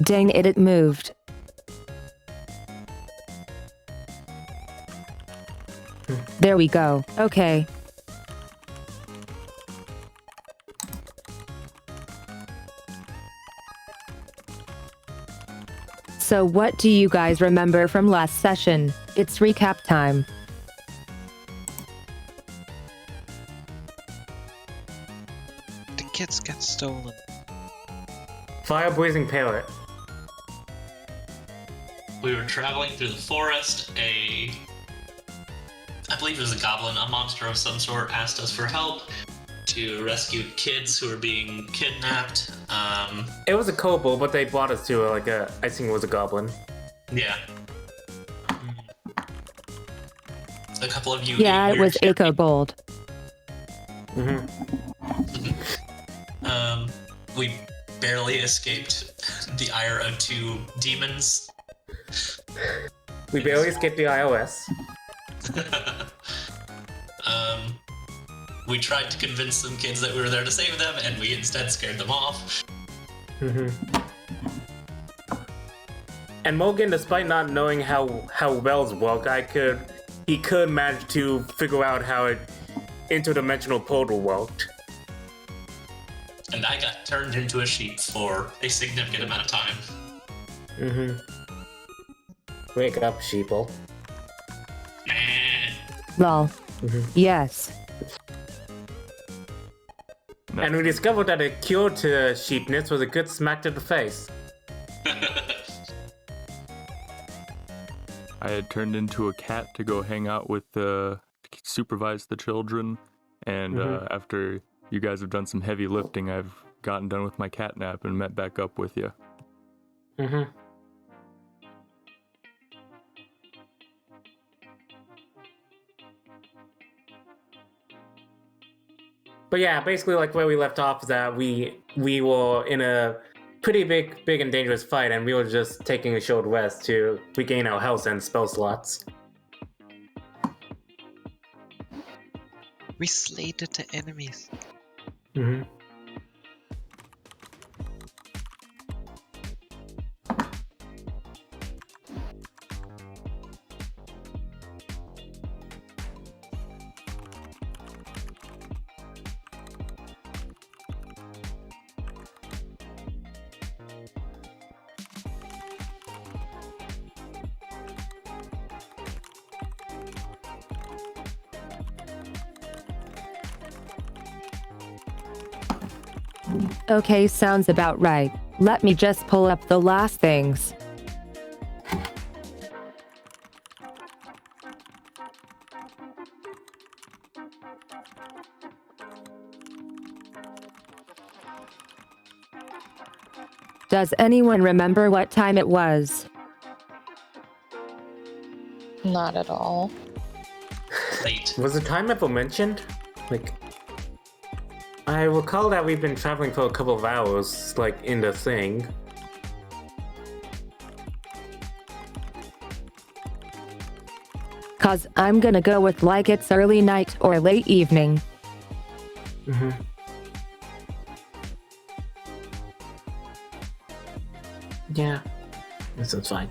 Dang it, it moved. There we go. Okay. So what do you guys remember from last session? It's recap time. The kids got stolen. Fire blazing pallet. We were traveling through the forest. I believe it was a goblin, a monster of some sort, asked us for help to rescue kids who were being kidnapped. It was a kobold, but they brought us to I think it was a goblin. Yeah. A couple of you. Yeah, it was a kobold. We barely escaped the ire of two demons. We barely escaped the iOS. We tried to convince some kids that we were there to save them, and we instead scared them off. And Morgan, despite not knowing how wells work, he could manage to figure out how an interdimensional portal worked. And I got turned into a sheep for a significant amount of time. Wake up, sheeple. Lol. Yes. And we discovered that a cure to sheepness was a good smack to the face. I had turned into a cat to go hang out with supervise the children, and after you guys have done some heavy lifting, I've gotten done with my cat nap and met back up with you. But yeah, basically like where we left off is that we were in a pretty big and dangerous fight, and we were just taking a short rest to regain our health and spell slots. We slated the enemies. Okay, sounds about right. Let me just pull up the last things. Does anyone remember what time it was? Not at all. Late. Was the time ever mentioned? I recall that we've been traveling for a couple of hours, in the thing. Cause I'm gonna go with it's early night or late evening. Yeah, this is fine.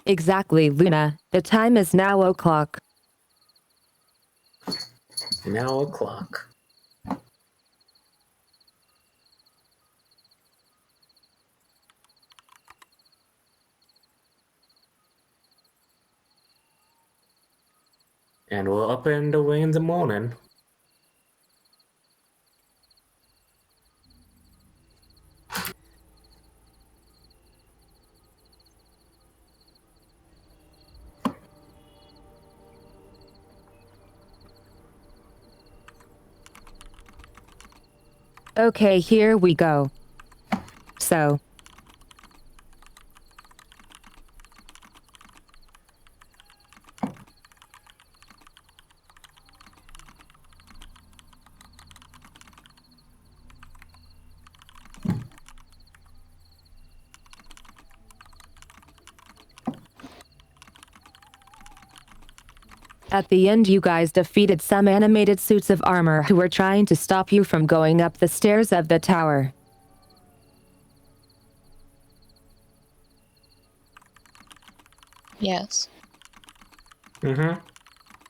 Exactly, Luna. The time is now o'clock. Now o'clock. And we're up and away in the morning. Okay, here we go. So, at the end you guys defeated some animated suits of armor who were trying to stop you from going up the stairs of the tower. Yes. Mm-hmm.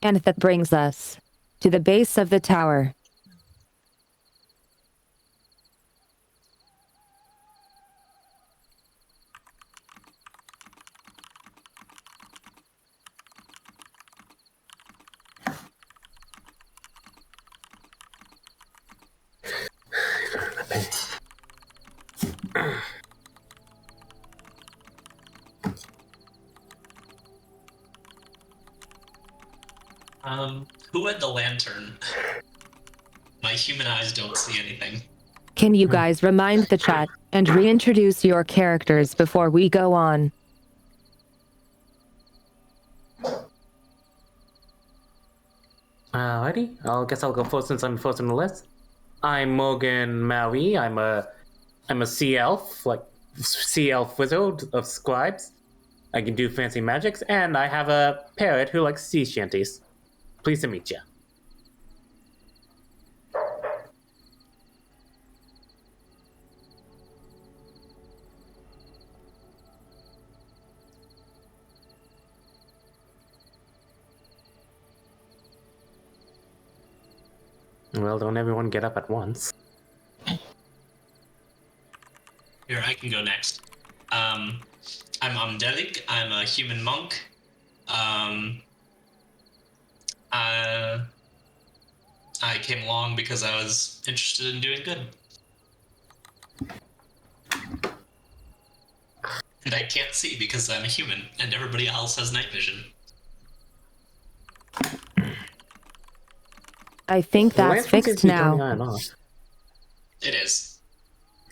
And that brings us to the base of the tower. Who had the lantern? My human eyes don't see anything. Can you guys remind the chat and reintroduce your characters before we go on? Alrighty, I guess I'll go first since I'm first on the list. I'm Morgan Maui. I'm a sea elf, like sea elf wizard of scribes. I can do fancy magics, and I have a parrot who likes sea shanties. Pleased to meet you. Well, don't everyone get up at once. Here, I can go next. I'm Umdelig. I'm a human monk. I came along because I was interested in doing good. And I can't see because I'm a human, and everybody else has night vision. I think The that's lantern seems fixed to be turning now. on and off. It is.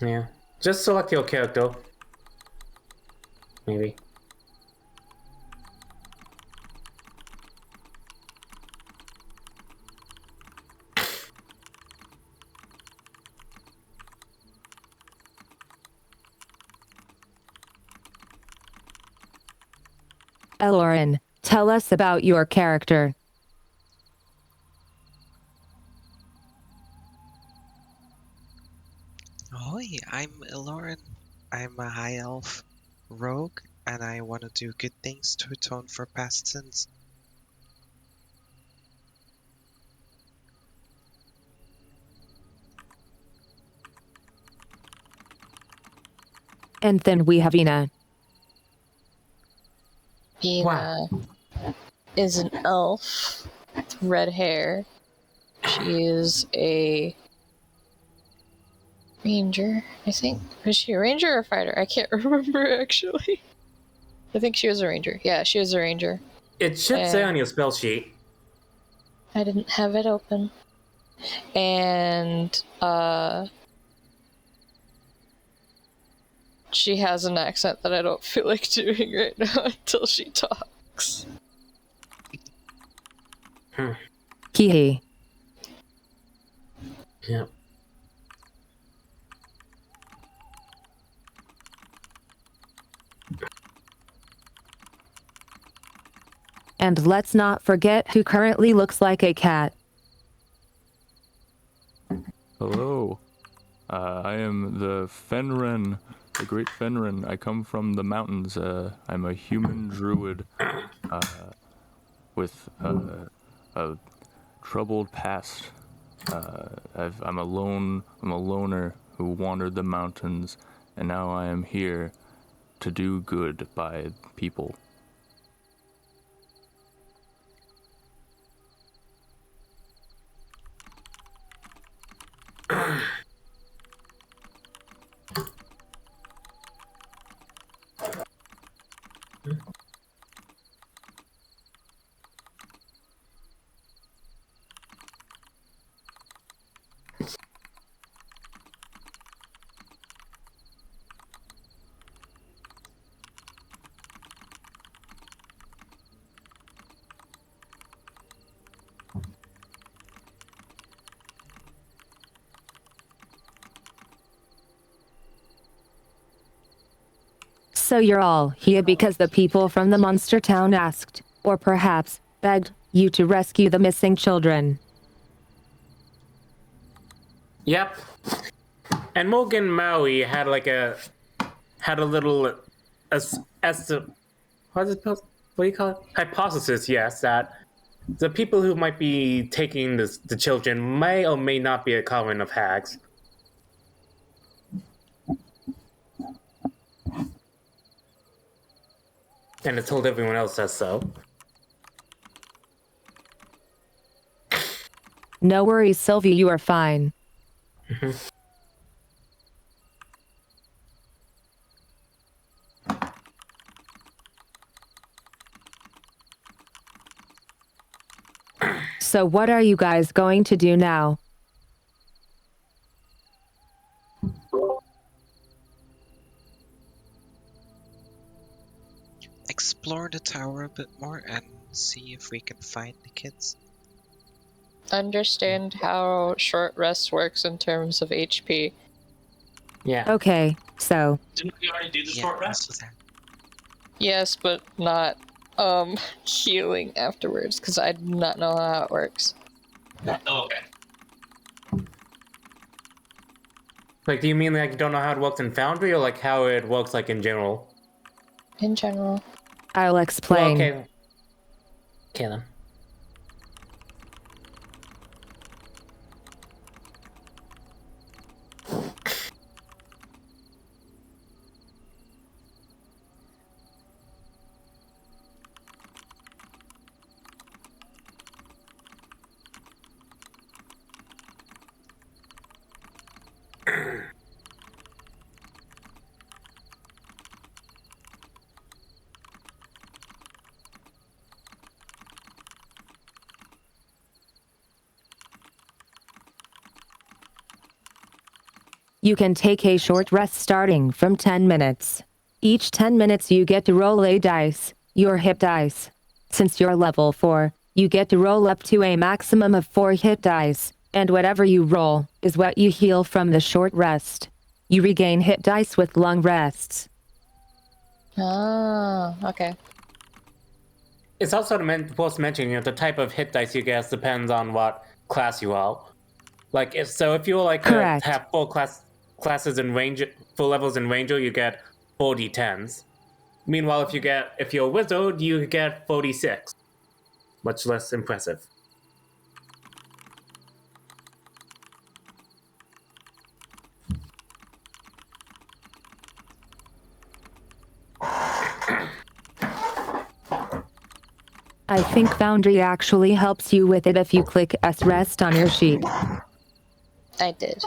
Yeah. Just select your character. Maybe. Elorin, tell us about your character. Hoi, I'm Lauren. I'm a high elf rogue, and I want to do good things to atone for past sins. And then we have Ina. Bina is an elf with red hair. She is a ranger, I think. Was she a ranger or a fighter? I can't remember, actually. I think she was a ranger. Yeah, she was a ranger. It should say on your spell sheet. I didn't have it open. And, she has an accent that I don't feel like doing right now until she talks. Kihi. Yep. And let's not forget who currently looks like a cat. Hello. I am the Fenren, the great Fenren. I come from the mountains. I'm a human druid with a troubled past. I'm a loner who wandered the mountains, and now I am here to do good by people. So you're all here because the people from the monster town asked, or perhaps begged, you to rescue the missing children. Yep. And Morgan Maui had like a little what do you call it? Hypothesis, yes, that the people who might be taking the children may or may not be a coven of hags. And it told everyone else as so. No worries, Sylvie, you are fine. So what are you guys going to do now? Explore the tower a bit more and see if we can find the kids. Understand how short rest works in terms of HP. Yeah. Okay, so Didn't we already do the short rest? also that. Yes, but not healing afterwards, because I do not know how it works. Oh, okay. Like, do you mean like you don't know how it works in Foundry, or like how it works like in general? In general. I'll explain. Well, okay. Okay then. You can take a short rest starting from 10 minutes. Each 10 minutes you get to roll a dice, your hit dice. Since you're level 4, you get to roll up to a maximum of 4 hit dice, and whatever you roll is what you heal from the short rest. You regain hit dice with long rests. Ah, okay. It's also worth mentioning that the type of hit dice you get depends on what class you are. Like, if you like Correct. have classes in Ranger, full levels in Ranger, you get 40 10s. Meanwhile, if you're a wizard, you get 46. Much less impressive. I think Foundry actually helps you with it if you click S rest on your sheet. I did.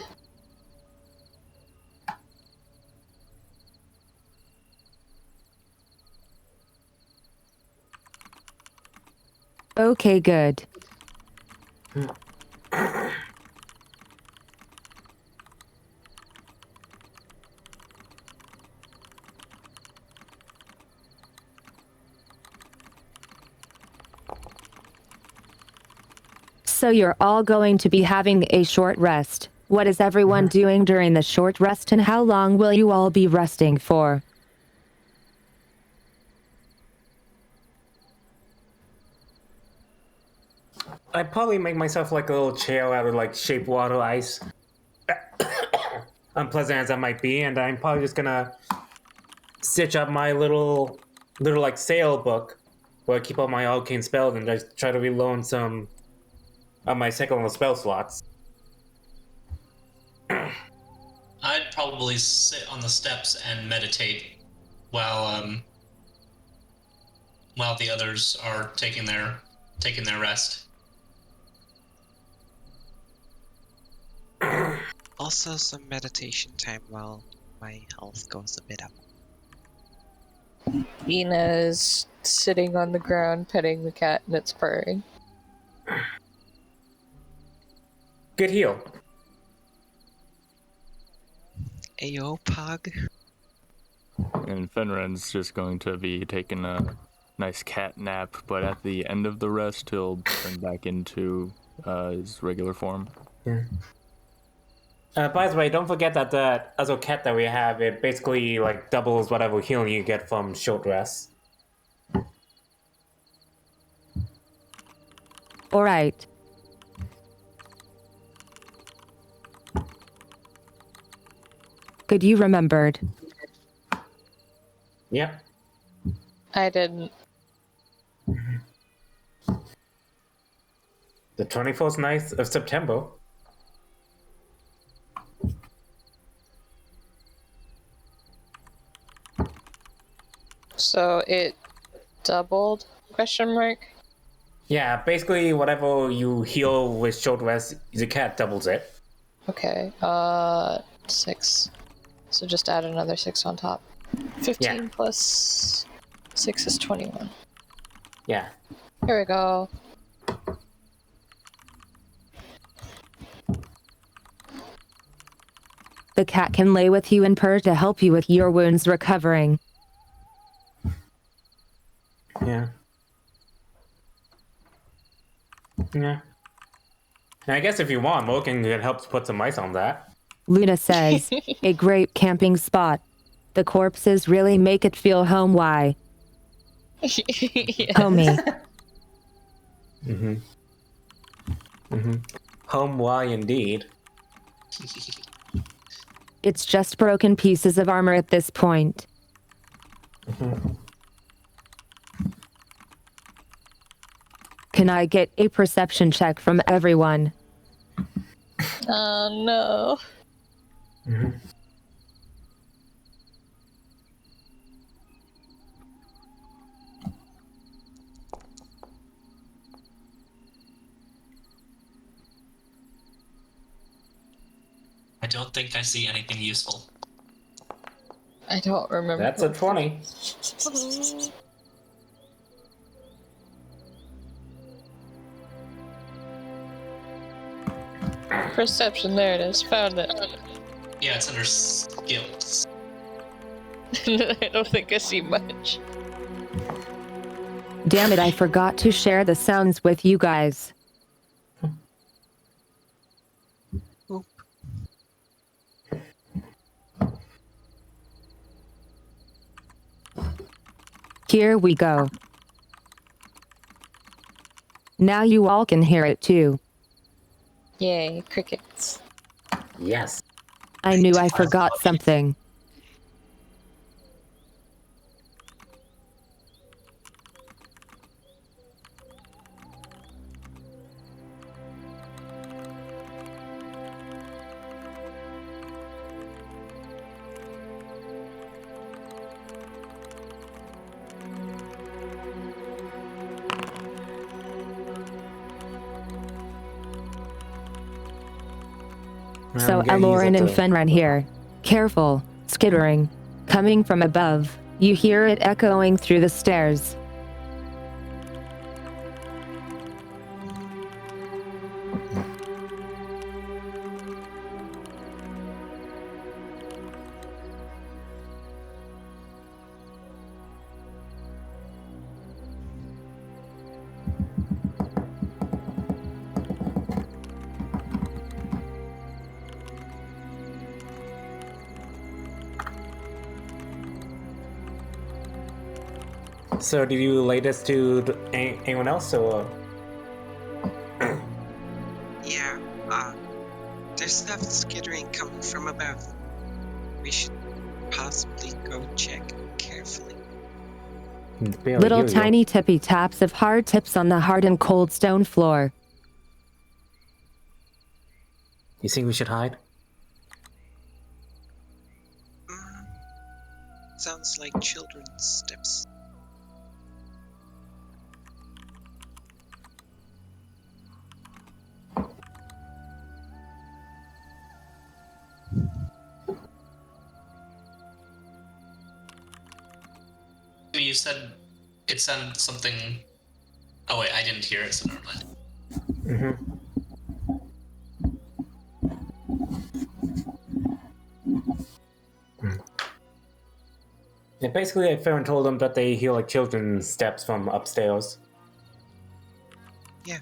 Okay, good. So you're all going to be having a short rest. What is everyone doing during the short rest, and how long will you all be resting for? I'd probably make myself like a little chair out of like shape water ice. Unpleasant as that might be, and I'm probably just gonna stitch up my little like sail book where I keep all my arcane spells and just try to reload some of my second level spell slots. I'd probably sit on the steps and meditate while the others are taking their rest. Also some meditation time while my health goes a bit up. Ina's sitting on the ground petting the cat and it's purring. Good heal. Ayo, Pog. And Fenrir's just going to be taking a nice cat nap, but at the end of the rest, he'll turn back into his regular form. Yeah. By the way, don't forget that the other cat that we have, it basically like doubles whatever healing you get from short rest. Alright. Good you remembered. Yep. I didn't. The 24th night of September. So it doubled? Question mark. Yeah, basically whatever you heal with short rest, the cat doubles it. Okay. 6. So just add another 6 on top. 15 Yeah. plus 6 is 21. Yeah. Here we go. The cat can lay with you and purr to help you with your wounds recovering. Yeah. Yeah. And I guess if you want, Morgan can help put some ice on that. Luna says, a great camping spot. The corpses really make it feel home. Why? Yeah. Homey. Home Y indeed. It's just broken pieces of armor at this point. Can I get a perception check from everyone? Oh no. I don't think I see anything useful. I don't remember. That's a 20. Perception, there it is. Found it. Yeah, it's under skills. I don't think I see much. Damn it, I forgot to share the sounds with you guys. Here we go. Now you all can hear it too. Yay, crickets. Yes. I knew I forgot something. So Aloran and Fenren here. Careful, skittering. Coming from above, you hear it echoing through the stairs. So did you relay this to anyone else, or? Yeah, there's stuff skittering coming from above. We should possibly go check carefully. Little tiny tippy taps of hard tips on the hard and cold stone floor. You think we should hide? Sounds like children's steps. You said it sounded something. Oh wait, I didn't hear it, so never mind. Yeah, basically, Farron told them that they hear like children's steps from upstairs. Yeah.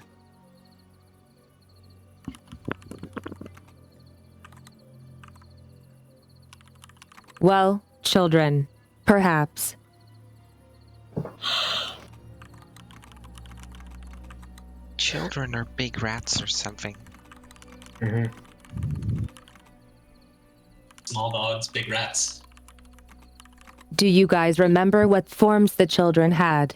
Well, children. Perhaps. Children are big rats or something. Small dogs, big rats. Do you guys remember what forms the children had?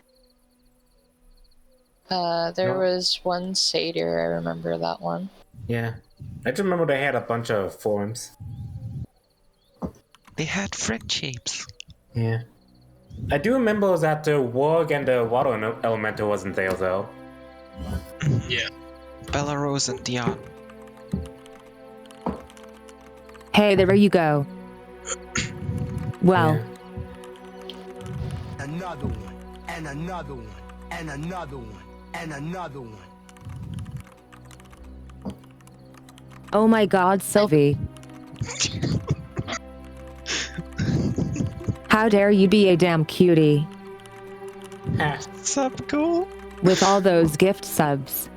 There No. was one satyr, I remember that one. Yeah. I just remember they had a bunch of forms. They had friendships. Yeah. I do remember that the warg and the water elemental wasn't there, though. Yeah. Belarus and Dion. Hey, there you go. Well, Yeah. Another one, and another one, and another one, and another one. oh my god, Sylvie. How dare you be a damn cutie. Sup, cool? With all those gift subs.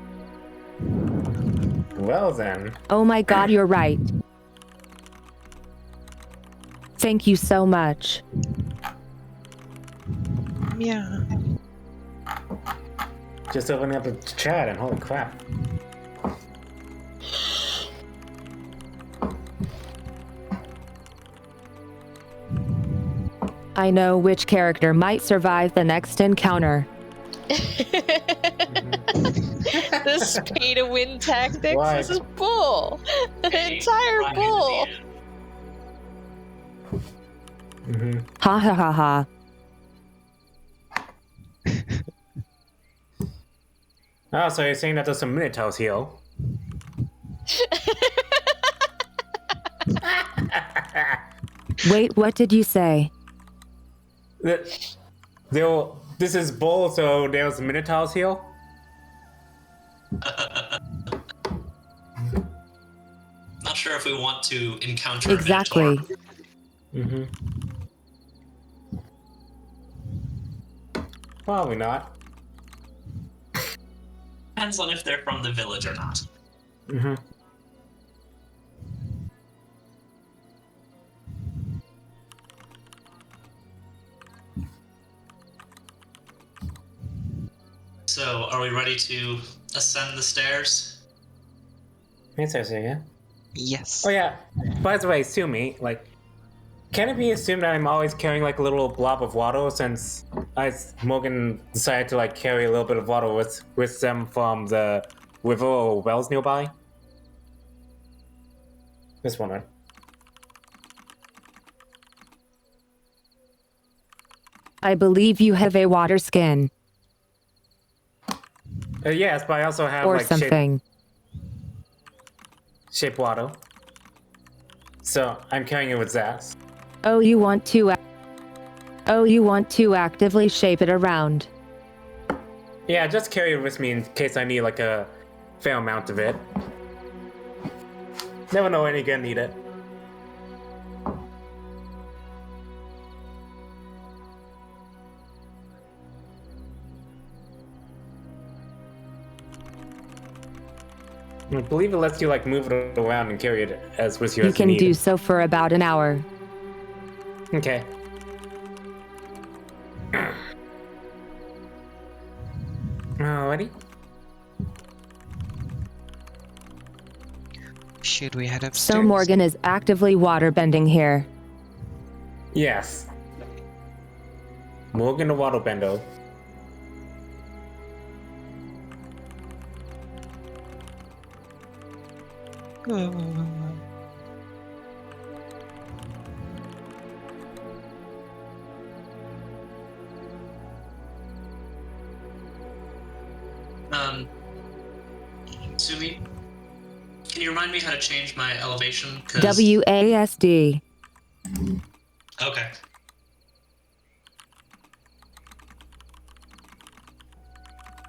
Well then. Oh my god, you're right. Thank you so much. Yeah. Just opening up the chat and holy crap. I know which character might survive the next encounter. This pay to win tactics, Why? this is bull. The Hey, entire Ryan bull. is Ha ha ha ha. Oh, so you're saying that there's some Minotaurs here? Wait, what did you say? This is bull, so there's Minotaurs here? Not sure if we want to encounter a Exactly. Minotaur. Probably not. Depends on if they're from the village or not. So, are we ready to ascend the stairs? Yes, yeah. Yes. Oh yeah. By the way, Sumi, like, can it be assumed that I'm always carrying like a little blob of water since Morgan decided to like carry a little bit of water with them from the river or wells nearby? Just wondering. I believe you have a water skin. Yes, but I also have Or like something. shape water. So I'm carrying it with Zaz. Oh, you want to actively shape it around. Yeah, just carry it with me in case I need like a fair amount of it. Never know when you're gonna need it. I believe it lets you like move it around and carry it as with you You as can need. do so for about an hour. Okay. Alrighty. Should we head upstairs? So Morgan is actively waterbending here. Yes. Morgan the Waterbender. Sumi, can you remind me how to change my elevation? WASD. Okay.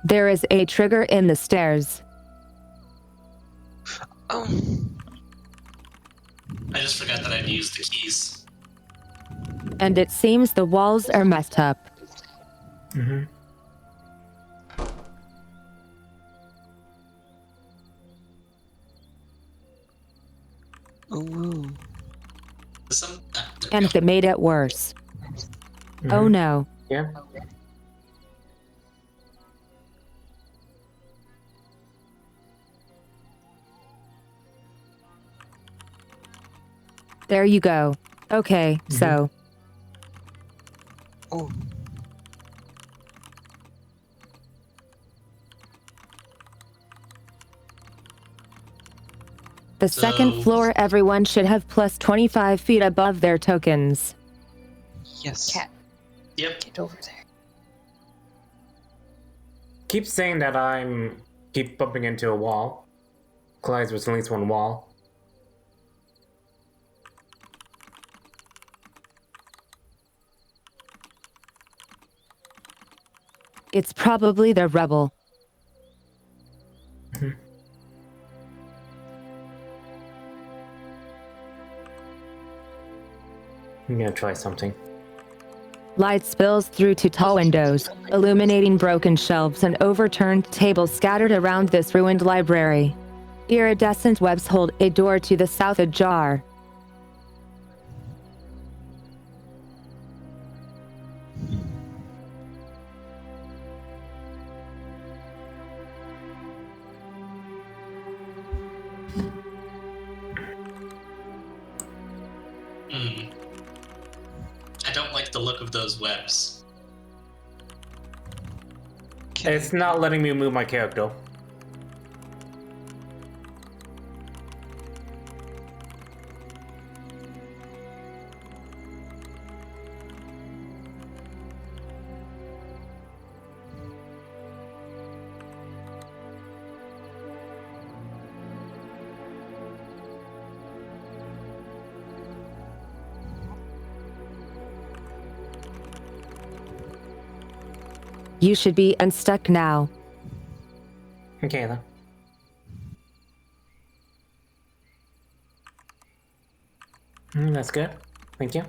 There is a trigger in the stairs. Oh. I just forgot that I'd used the keys. And it seems the walls are messed up. Ooh. Some. There we And go. it made it worse. Oh no. Yeah. There you go. Okay, so. Oh, The second So- floor, everyone should have plus 25 feet above their tokens. yes. Cat, Yep. get over there. Keep saying that I'm keep bumping into a wall. Collides with at least one wall. It's probably the rebel. I'm gonna try something. Light spills through to tall windows, illuminating broken shelves and overturned tables scattered around this ruined library. Iridescent webs hold a door to the south ajar. Hmm. I don't like the look of those webs. Can It's not letting me move my character. You should be unstuck now. Okay then. That's good. Thank you.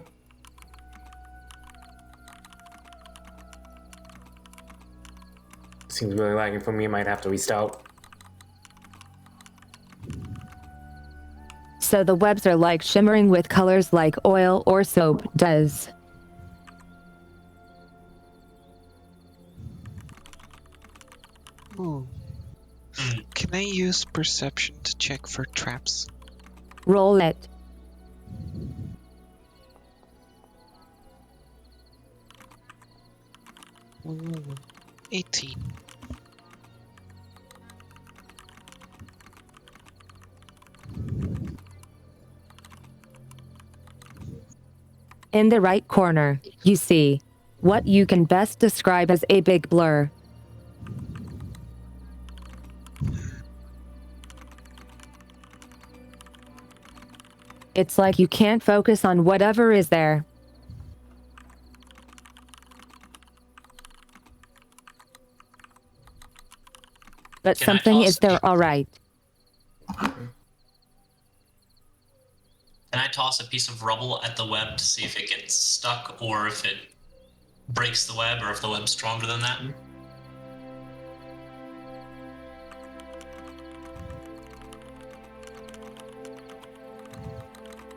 Seems really lagging for me. Might have to restart. So the webs are like shimmering with colors like oil or soap does. Ooh. Can I use perception to check for traps? Roll it. Ooh, 18. In the right corner, you see what you can best describe as a big blur. It's like you can't focus on whatever is there. But Can I something toss is there, a- all right. Can I toss a piece of rubble at the web to see if it gets stuck or if it breaks the web or if the web's stronger than that?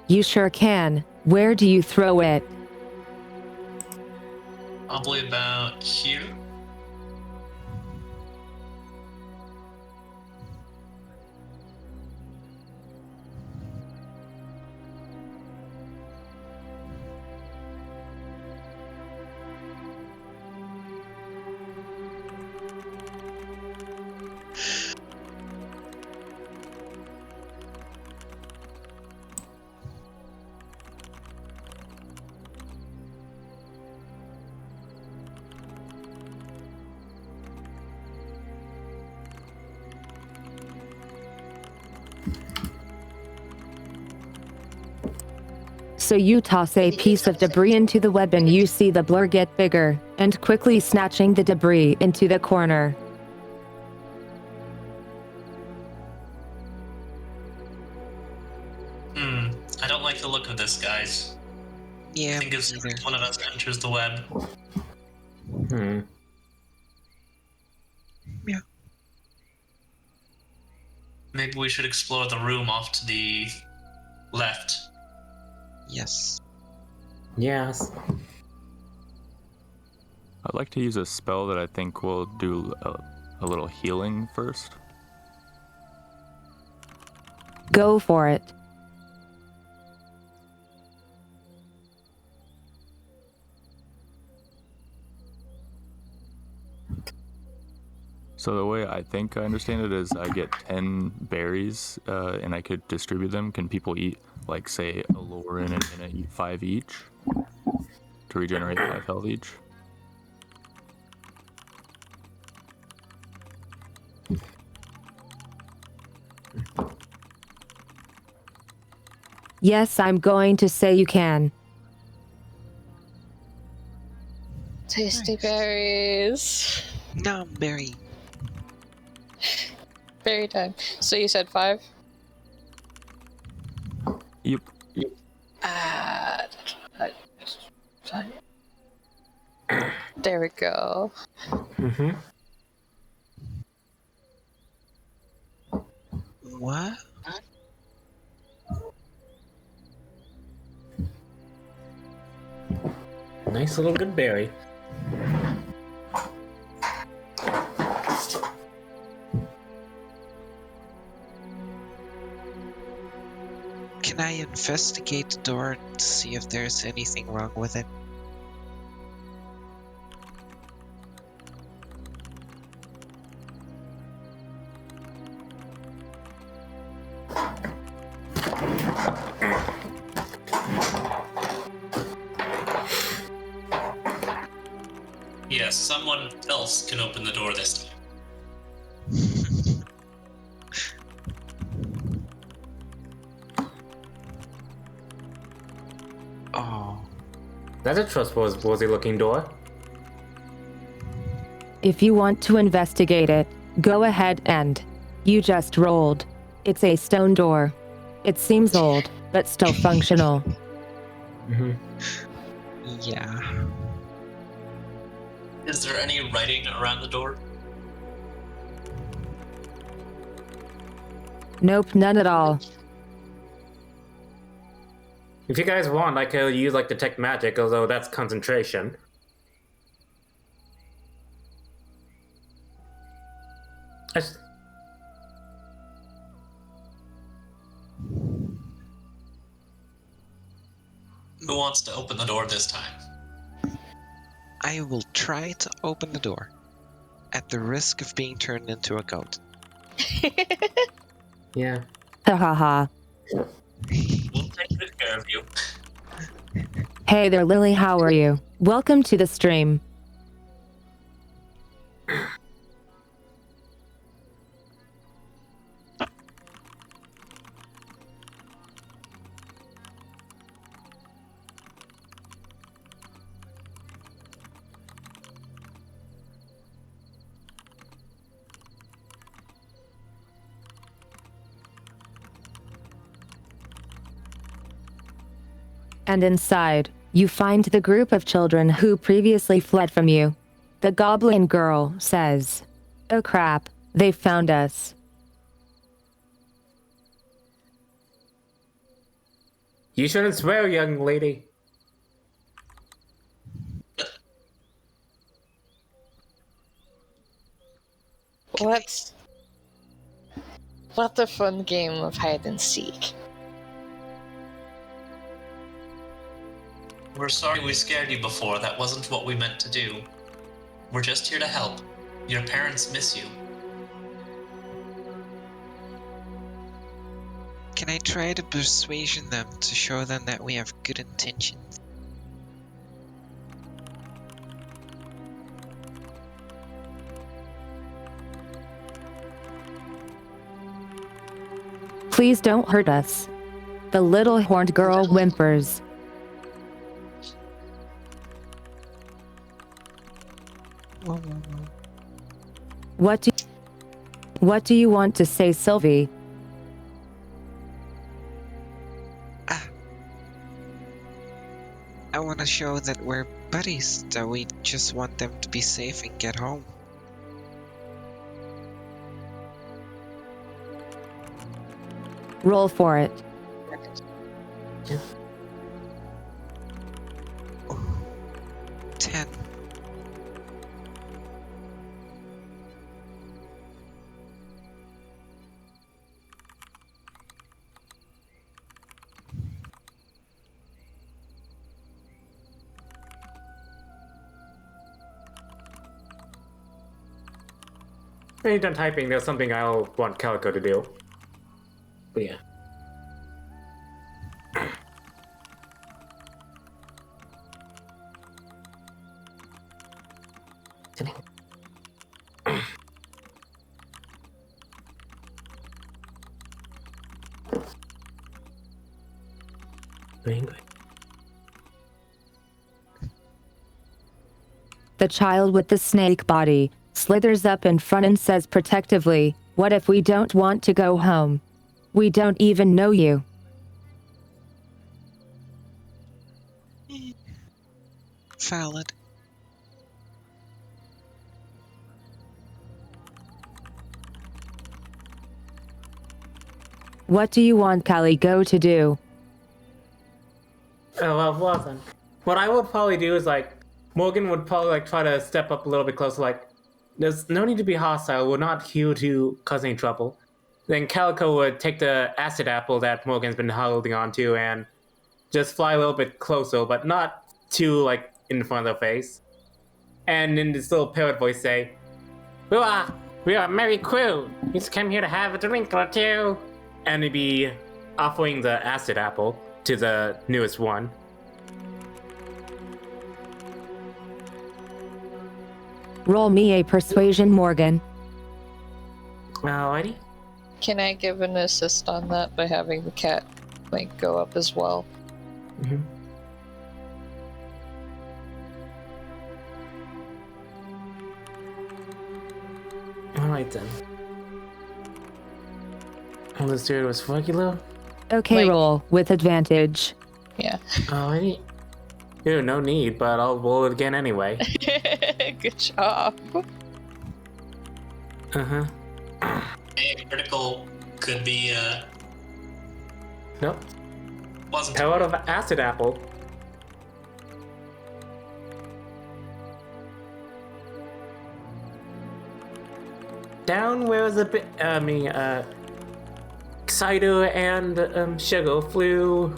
You sure can. Where do you throw it? Probably about here. So you toss a piece of debris into the web and you see the blur get bigger, and quickly snatching the debris into the corner. I don't like the look of this, guys. Yeah, I think as soon as one of us enters the web, Hmm. maybe we should explore the room off to the left. Yes. Yes. I'd like to use a spell that I think will do a little healing first. Go for it. So the way I think I understand it is I get 10 berries and I could distribute them. Can people eat, like, say, a lower in a minute, eat 5 each to regenerate 5 health each? Yes, I'm going to say you can. Tasty Nice. berries. No, berry. Berry time. So you said 5? Yep. Ah. There we go. Mm-hmm. What? Nice little good berry. Can I investigate the door to see if there's anything wrong with it? Yes, someone else can open the door this time. Oh, That's a trustworthy looking door. If you want to investigate it, go ahead and. You just rolled. It's a stone door. It seems old, but still functional. Mm-hmm. yeah. Is there any writing around the door? Nope, none at all. If you guys want, I could use like detect magic, although that's concentration. I s- Who wants to open the door this time? I will try to open the door, at the risk of being turned into a goat. Yeah. Ha ha ha. We'll take good care of you. Hey there, Lily, how are you? Welcome to the stream. And inside, you find the group of children who previously fled from you. The goblin girl says, "Oh crap, they found us." You shouldn't swear, young lady. What a fun game of hide and seek. We're sorry we scared you before. That wasn't what we meant to do. We're just here to help. Your parents miss you. Can I try to persuasion them to show them that we have good intentions? Please don't hurt us. The little horned girl whimpers. Whoa, whoa, whoa. What do you want to say, Sylvie? I want to show that we're buddies, that we just want them to be safe and get home. Roll for it. 10. When you're done typing, there's something I'll want Calico to do. But yeah. The child with the snake body slithers up in front and says protectively, "What if we don't want to go home? We don't even know you." Valid. What do you want Calico to do? Oh, well then. What I would probably do is, like, Morgan would probably, like, try to step up a little bit closer, like, there's no need to be hostile, we're not here to cause any trouble. Then Calico would take the acid apple that Morgan's been holding on to and just fly a little bit closer, but not too, like, in front of their face. And in this little parrot voice say, We are a merry crew. We just came here to have a drink or two. And he'd be offering the acid apple to the newest one. Roll me a persuasion, Morgan. Alrighty. Can I give an assist on that by having the cat, like, go up as well? Mm-hmm. Alright then. And let's do it was regular. Okay, Like- roll with advantage. Yeah. Alrighty. Dude, no need, but I'll roll it again anyway. Good job. Uh-huh. A critical could be, Nope. wasn't Hell out of acid apple. Down where the cider and sugar flew.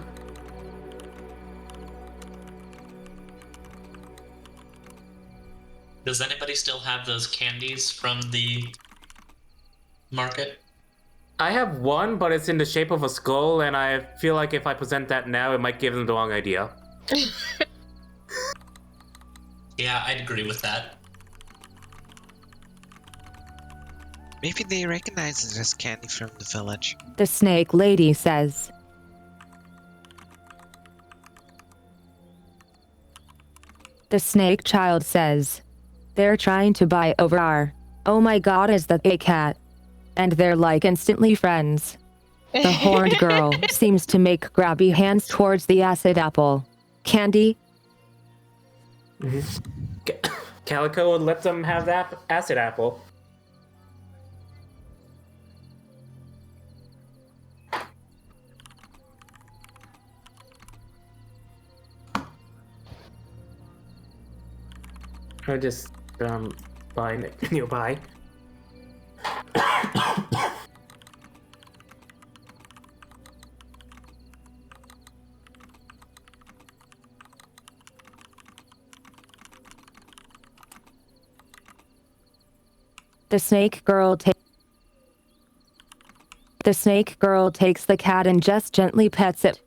Does anybody still have those candies from the market? I have one, but it's in the shape of a skull, and I feel like if I present that now, it might give them the wrong idea. Yeah, I'd agree with that. Maybe they recognize it as candy from the village. The snake lady says. The snake child says. They're trying to buy over our. Oh my god, is that a cat? And they're like instantly friends. The horned girl seems to make grabby hands towards the acid apple. Candy? Calico would let them have that acid apple. Or just buy nearby. The snake girl takes the cat and just gently pets it.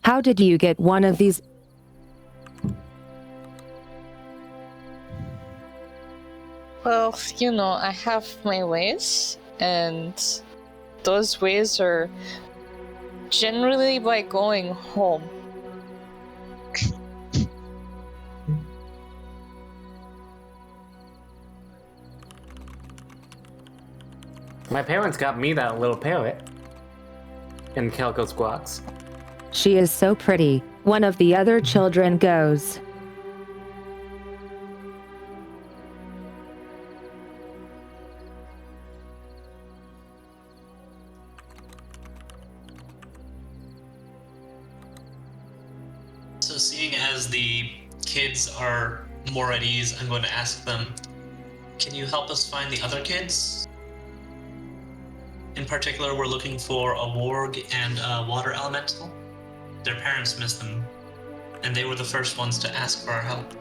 How did you get one of these? Well, you know, I have my ways, and those ways are generally by going home. My parents got me that little parrot. And Calico squawks. She is so pretty. One of the other children goes. So seeing as the kids are more at ease, I'm going to ask them, can you help us find the other kids? In particular, we're looking for a warg and a water elemental. Their parents missed them, and they were the first ones to ask for our help.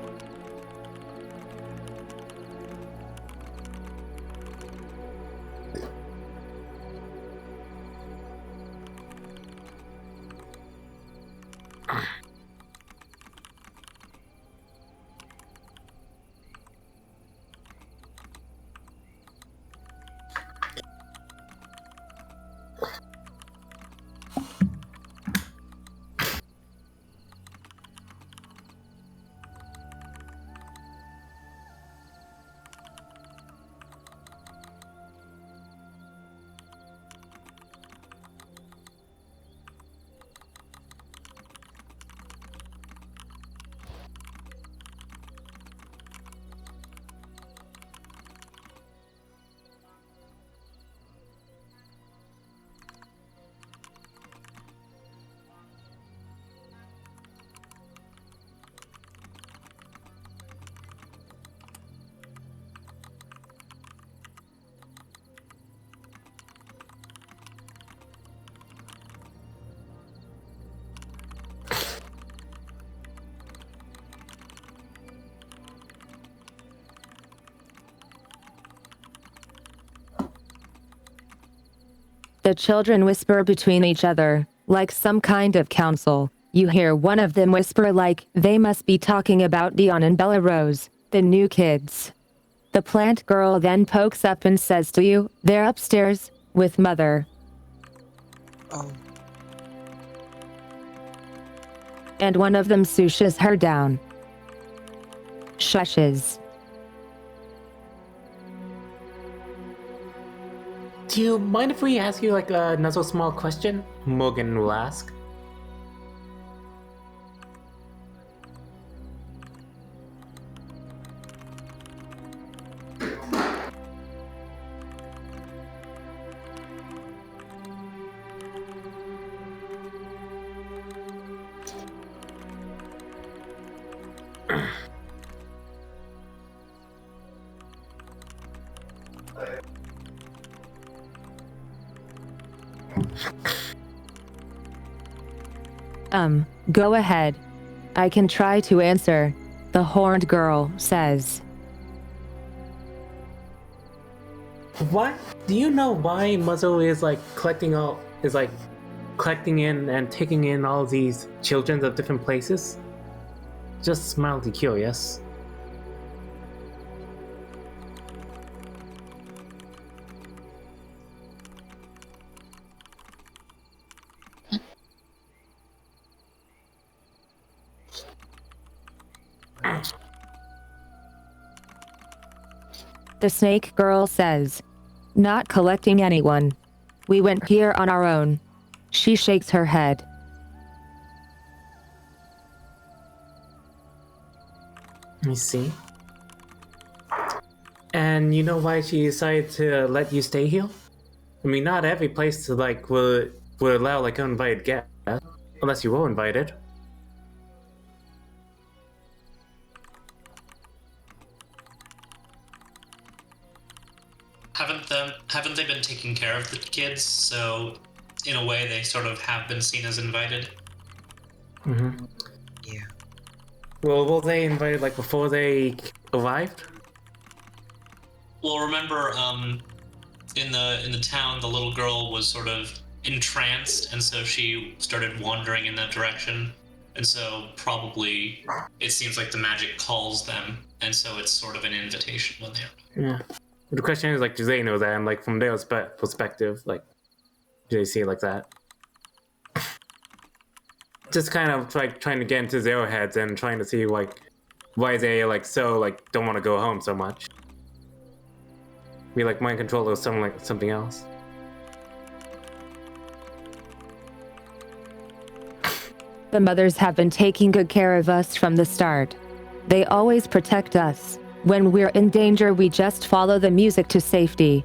The children whisper between each other, like some kind of council. You hear one of them whisper like they must be talking about Dion and Bella Rose, the new kids. The plant girl then pokes up and says to you, they're upstairs, with mother. Oh, And one of them swooshes her down. Shushes. Do you mind if we ask you like another small question? Morgan will ask. Go ahead. I can try to answer, the horned girl says. What? Do you know why Muzzle is like collecting in and taking in all these children of different places? Just mildly curious. The snake girl says. Not collecting anyone. We went here on our own. She shakes her head. Let me see. And you know why she decided to let you stay here? I mean, not every place to would allow like uninvited guests, unless you were invited. Haven't they been taking care of the kids? So, in a way, they sort of have been seen as invited. Mm-hmm. yeah. Well, were they invited like before they arrived? Well, remember, in the town, the little girl was sort of entranced, and so she started wandering in that direction. And so probably it seems like the magic calls them, and so it's sort of an invitation when they're. Yeah. The question is like, do they know that? And like from their perspective, like, do they see it like that? Just kind of like trying to get into their heads and trying to see like why they like so like don't want to go home so much. Be like mind control or something else. The mothers have been taking good care of us from the start. They always protect us. When we're in danger, we just follow the music to safety.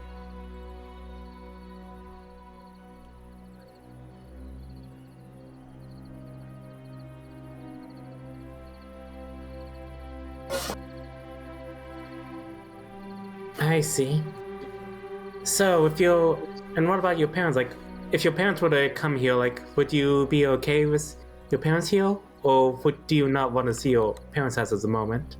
I see. So, and what about your parents? Like, if your parents were to come here, like, would you be okay with your parents here? Or do you not want to see your parents at the moment?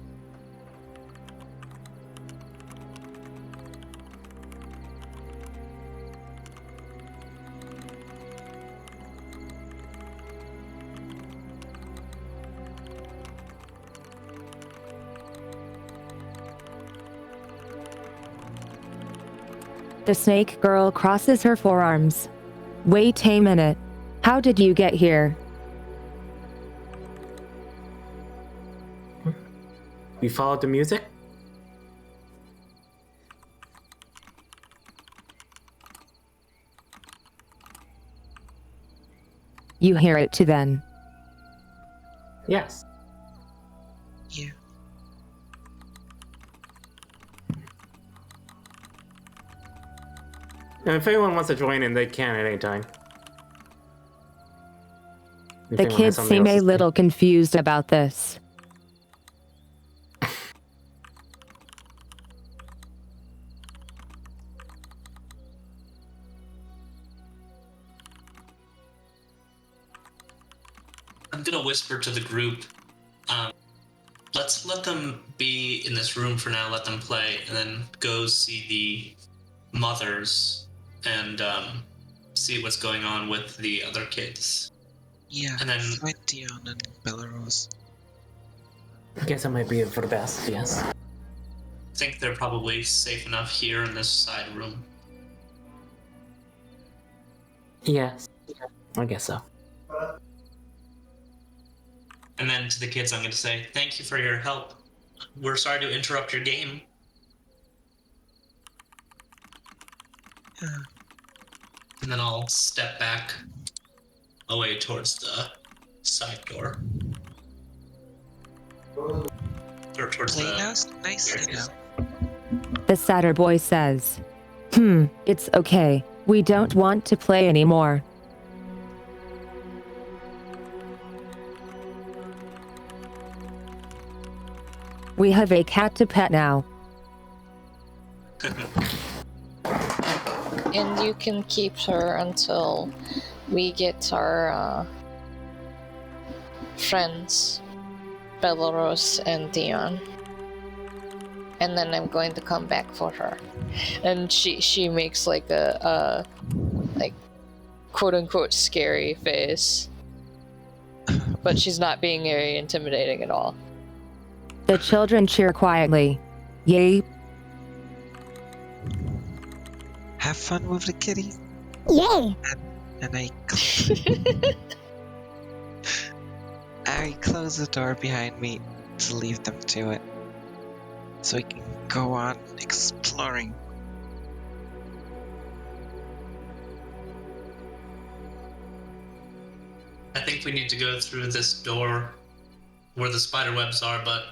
The snake girl crosses her forearms. Wait a minute. How did you get here? We followed the music? You hear it too then. Yes. Yeah. And if anyone wants to join in, they can at any time. If The anyone has kids something seem else a to say. little confused about this. I'm gonna whisper to the group. Let's let them be in this room for now. Let them play, and then go see the mothers and see what's going on with the other kids. Yeah, And then- find Dion and Belarus. I guess that might be for the best, yes. I think they're probably safe enough here in this side room. Yes. I guess so. And then to the kids, I'm going to say, thank you for your help. We're sorry to interrupt your game. Yeah. And then I'll step back away towards the side door. Or towards Play the... nicely now. The sadder boy says. It's okay. We don't want to play anymore. We have a cat to pet now. And you can keep her until we get our friends, Belarus and Dion. And then I'm going to come back for her. And she makes like a like quote unquote scary face. But she's not being very intimidating at all. The children cheer quietly. Yay. Have fun with the kitty. Yay! And I close the door behind me to leave them to it. So we can go on exploring. I think we need to go through this door where the spider webs are, but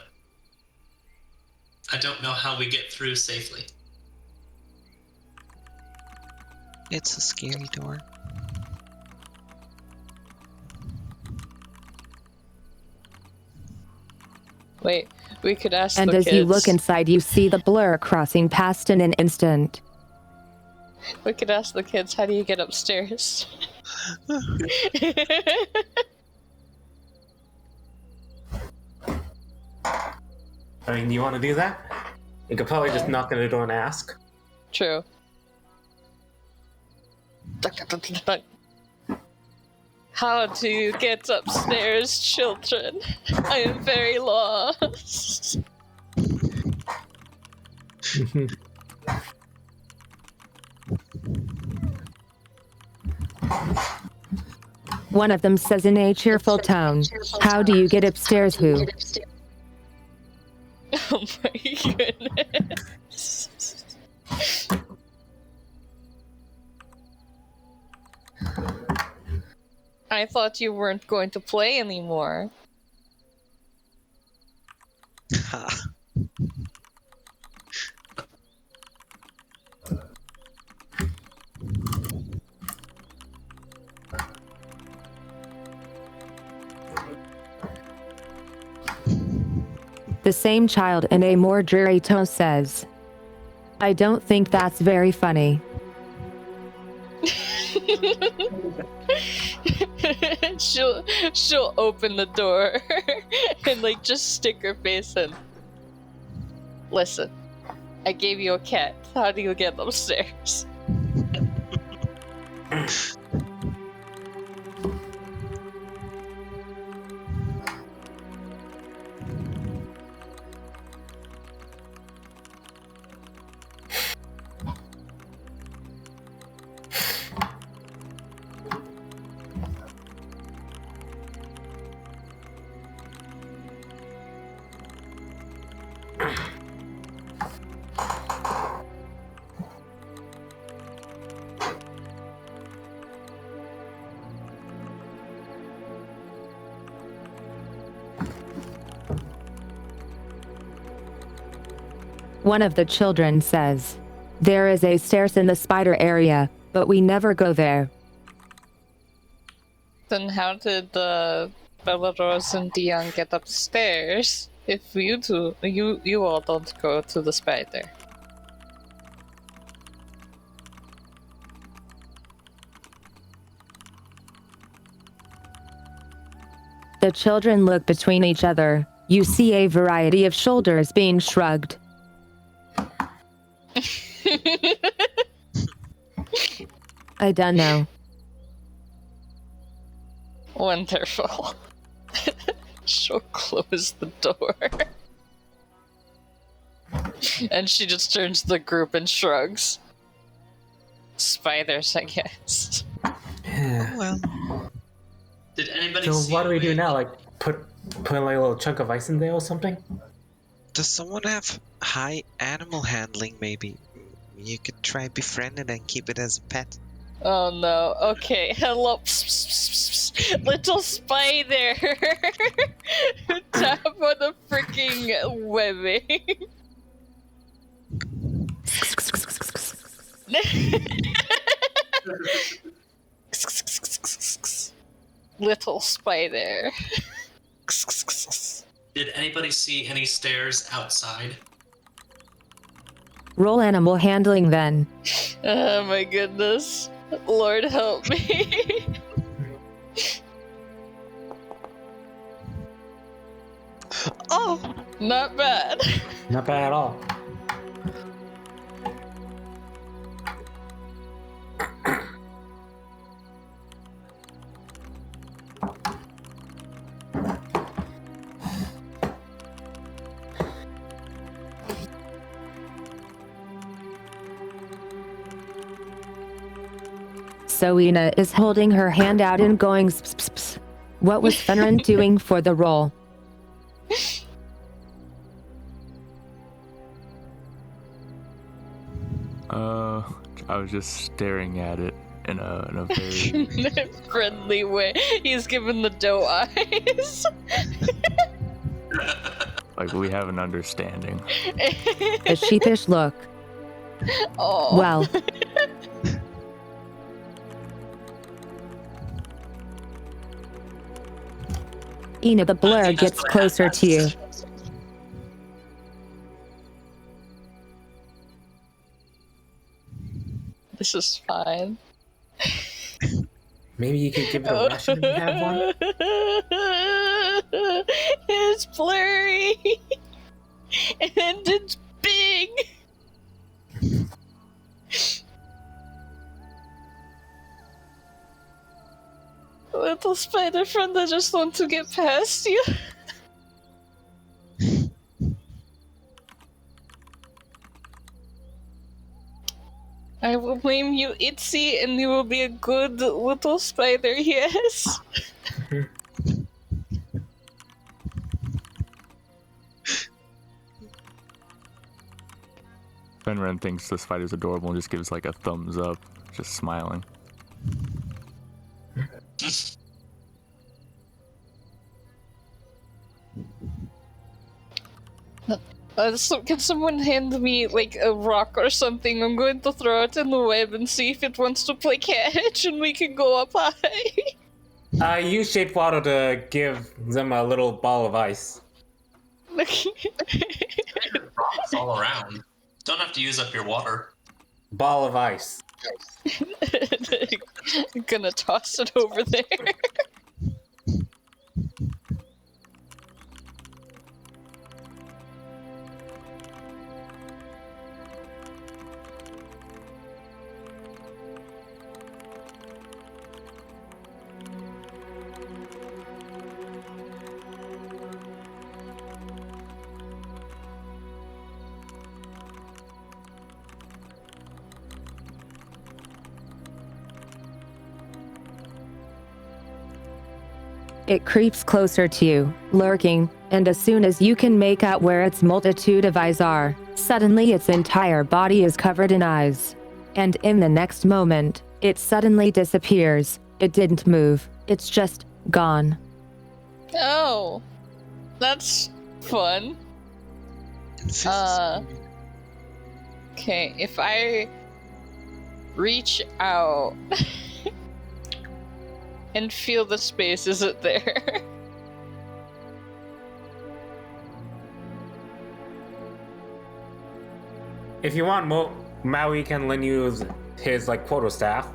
I don't know how we get through safely. It's a scary door. Wait, we could ask And the as kids. you look inside, you see the blur crossing past in an instant. We could ask the kids, how do you get upstairs? I mean, you want to do that? You could probably just knock on the door and ask. True. How do you get upstairs, children? I am very lost. One of them says in a cheerful tone, "How do you get upstairs, who?" Oh my goodness. I thought you weren't going to play anymore. Ha. The same child in a more dreary tone says, I don't think that's very funny. she'll open the door and like just stick her face in. Listen, I gave you a cat. How do you get upstairs? One of the children says, "There is a stairs in the spider area, but we never go there." Then how did Belarus and Dion get upstairs if you all don't go to the spider? The children look between each other. You see a variety of shoulders being shrugged. I don't know. Wonderful. She'll close the door. And she just turns to the group and shrugs. Spiders, I guess. Well, Did anybody So see what do we do a- now? Like put like a little chunk of ice in there or something? does someone have high animal handling, maybe? You could try befriend it and keep it as a pet. Oh no. Okay, hello. Little spider! Tap on the freaking webbing. Little spider. Did anybody see any stairs outside? Roll animal handling then. Oh my goodness. Lord help me. Oh! Not bad. Not bad at all. Soina is holding her hand out and going sps. What was Fenrir doing for the roll? I was just staring at it in a very Friendly way. He's given the doe eyes. like we have an understanding. A sheepish look. Oh. Well, Ina the blur gets closer to you. This is fine. Maybe you could give it a ration if you have one? It's blurry. And it's big. Little spider friend, I just want to get past you. I will name you Itzy and you will be a good little spider, yes? Fenrir thinks the spider's adorable and just gives like a thumbs up, just smiling. So can someone hand me like a rock or something? I'm going to throw it in the web and see if it wants to play catch and we can go up high. Use shape water to give them a little ball of ice. Rocks all around. Don't have to use up your water. Ball of ice. Gonna toss it over there. It creeps closer to you, lurking, and as soon as you can make out where its multitude of eyes are, suddenly its entire body is covered in eyes. And in the next moment, it suddenly disappears. It didn't move. It's just gone. Oh, that's fun. Okay, if I reach out and feel the space, is it there? If you want, Maui can lend you his like quarter staff.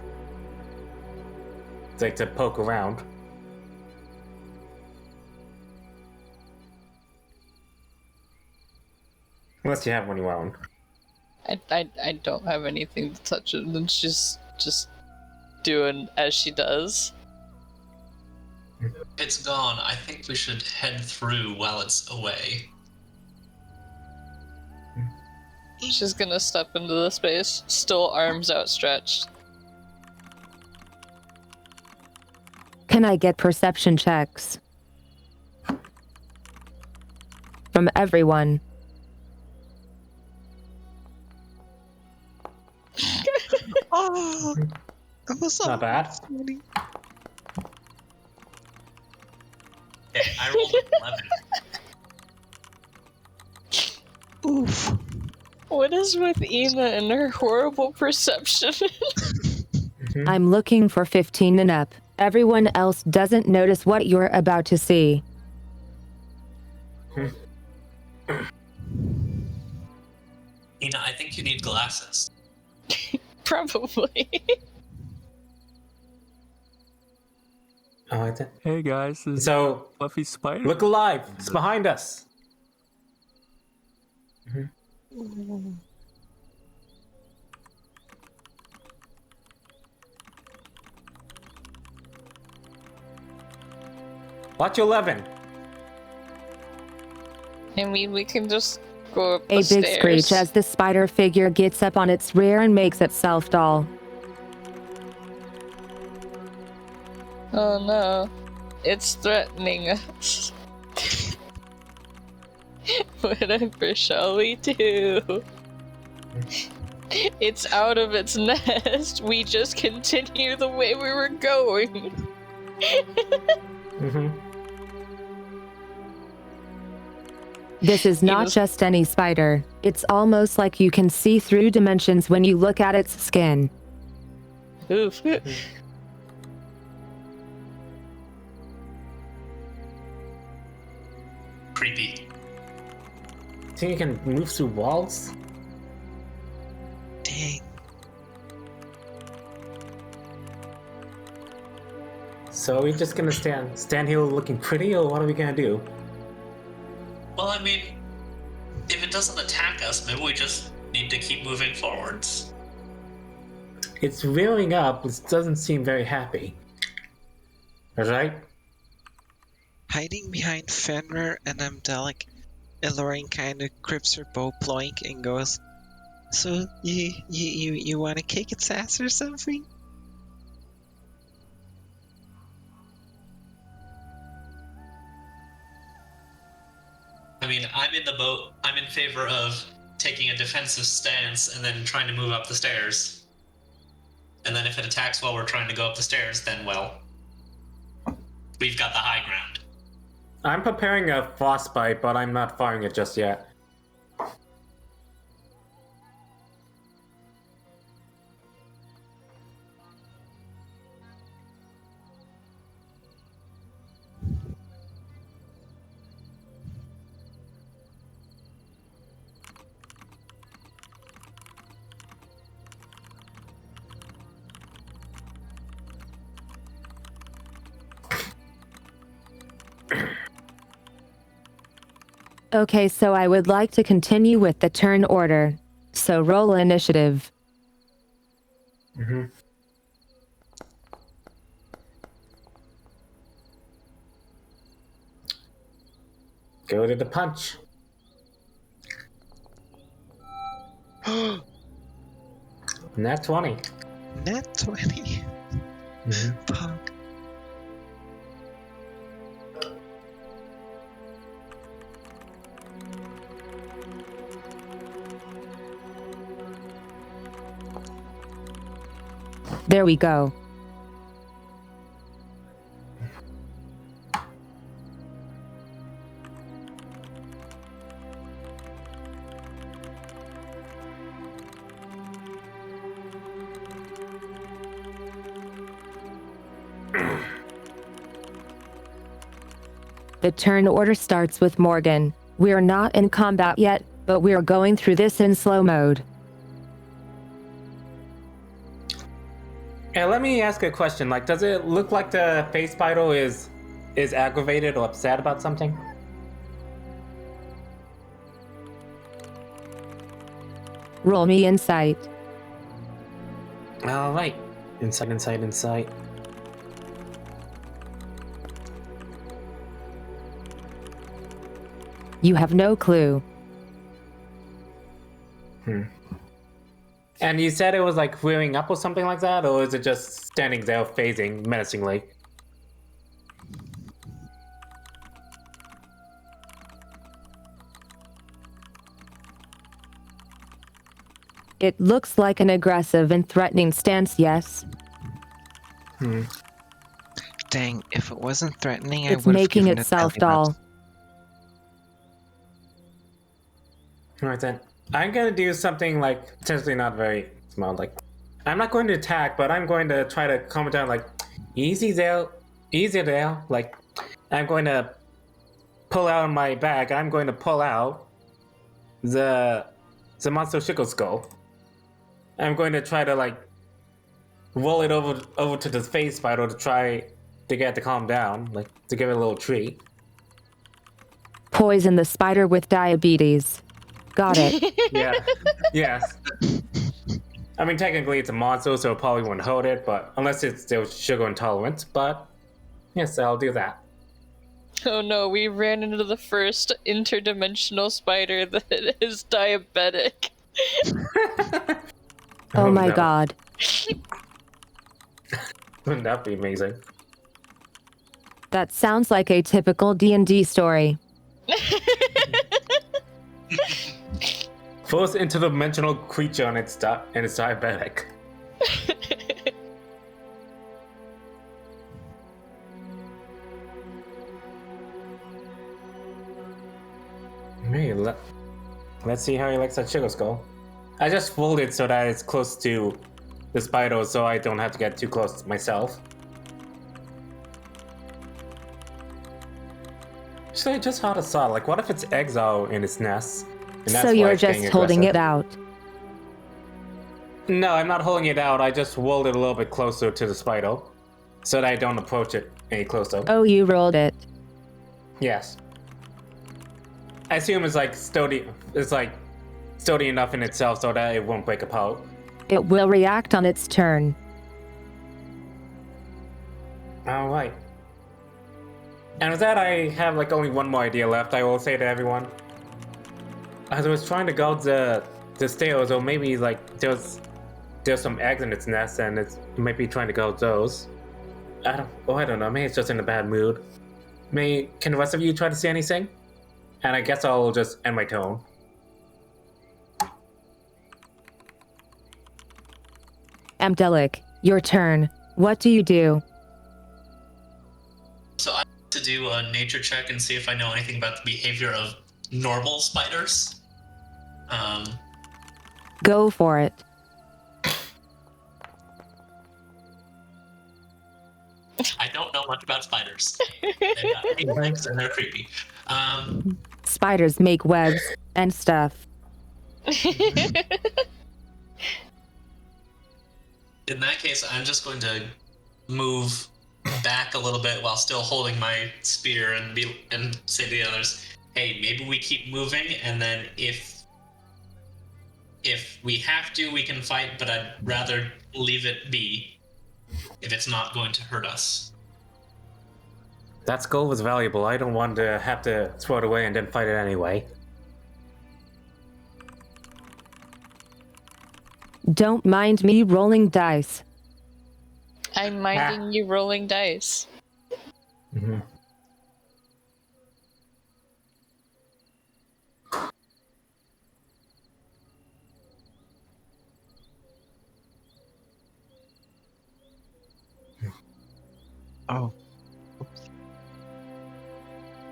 It's like to poke around. Unless you have one you own. I don't have anything to touch it, and she's just doing as she does. It's gone. I think we should head through while it's away. She's gonna step into the space, still arms outstretched. Can I get perception checks? From everyone. Oh, that was Not bad. funny. Okay, I rolled an 11. Oof. What is with Ina and her horrible perception? I'm looking for 15 and up. Everyone else doesn't notice what you're about to see. Ina, I think you need glasses. Probably. Oh, I did. Hey guys, this is So Fluffy Spider. look alive. It's behind us. Watch 11. I mean, we can just go up A the big stairs. screech as the spider figure gets up on its rear and makes itself tall. Oh no. It's threatening us. Whatever shall we do? It's out of its nest. We just continue the way we were going. This is not Enos- just any spider. It's almost like you can see through dimensions when you look at its skin. Oof. Creepy. Think you can move through walls? Dang. So are we just gonna stand here looking pretty, or what are we gonna do? Well, I mean, if it doesn't attack us, maybe we just need to keep moving forwards. It's rearing up, it doesn't seem very happy. Right? Hiding behind Fenrir and Amdelic, Elorin kind of grips her bow ploink and goes, "So you want to kick its ass or something?" I mean, I'm in the boat. I'm in favor of taking a defensive stance and then trying to move up the stairs. And then if it attacks while we're trying to go up the stairs, then, well, we've got the high ground. I'm preparing a frostbite, but I'm not firing it just yet. Okay, so I would like to continue with the turn order. So roll initiative. Mm-hmm. Go to the punch. Nat 20. Net 20. Fuck. There we go. The turn order starts with Morgan. We are not in combat yet, but we are going through this in slow mode. Yeah, let me ask a question. Like, does it look like the face spider is aggravated or upset about something? Roll me insight. All right. Insight. You have no clue. And you said it was like rearing up or something like that, or is it just standing there phasing menacingly? It looks like an aggressive and threatening stance, yes. Dang, if it wasn't threatening, I It's would have making given itself it belly rubs. dull. Alright then. I'm gonna do something like potentially not very small. Like, I'm not going to attack, but I'm going to try to calm it down. Like, easy there. Like, I'm going to pull out my bag. I'm going to pull out the monster shickle skull. I'm going to try to like roll it over to the face spider to try to get it to calm down, like to give it a little treat. Poison the spider with diabetes. Got it. Yeah. Yes. I mean, technically it's a monster, so it probably won't hold it, but unless it's still sugar intolerant. But yes, I'll do that. Oh no, we ran into the first interdimensional spider that is diabetic. Oh my no. god. Wouldn't that be amazing? That sounds like a typical D&D story. First interdimensional creature and it's diabetic. Hey, let's see how he likes that sugar skull. I just fold it so that it's close to the spider, so I don't have to get too close myself. Actually, I just had a thought. Like, what if it's exile in its nest? And that's So why you're it's just getting holding it aggressive? out. No, I'm not holding it out. I just rolled it a little bit closer to the spider, so that I don't approach it any closer. Oh, you rolled it. Yes. I assume it's like sturdy. It's like sturdy enough in itself so that it won't break apart. It will react on its turn. All right. And with that, I have like only one more idea left. I will say to everyone, as I was trying to guard the stairs, or maybe like there's some eggs in its nest, and it might be trying to guard those. I don't know. Maybe it's just in a bad mood. Can the rest of you try to see anything? And I guess I'll just end my tone. Amdelic, your turn. What do you do? So I have to do a nature check and see if I know anything about the behavior of normal spiders. Go for it. I don't know much about spiders. They've got 8 legs and they're creepy. Spiders make webs and stuff. In that case, I'm just going to move back a little bit while still holding my spear and say to the others, hey, maybe we keep moving, and then if we have to, we can fight, but I'd rather leave it be if it's not going to hurt us. That skull was valuable. I don't want to have to throw it away and then fight it anyway. Don't mind me rolling dice. I'm minding you rolling dice. Mm-hmm. Oh,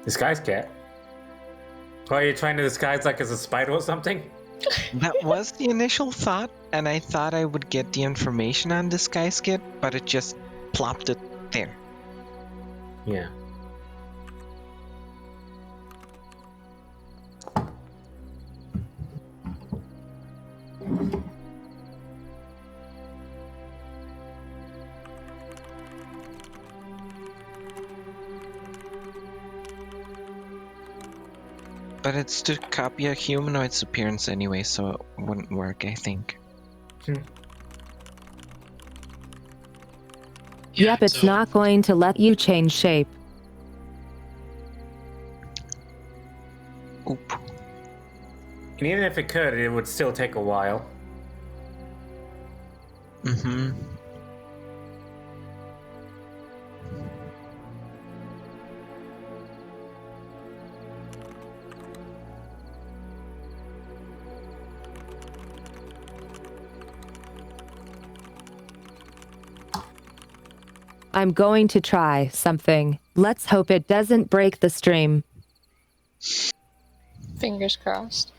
Disguise cat? Why are you trying to disguise like as a spider or something? that was the initial thought, and I thought I would get the information on this guy's kit, but it just plopped it there. Yeah. But it's to copy a humanoid's appearance anyway, so it wouldn't work, I think. Yep, it's so- not going to let you change shape. Oop. And even if it could, it would still take a while. Mm-hmm. I'm going to try something. Let's hope it doesn't break the stream. Fingers crossed.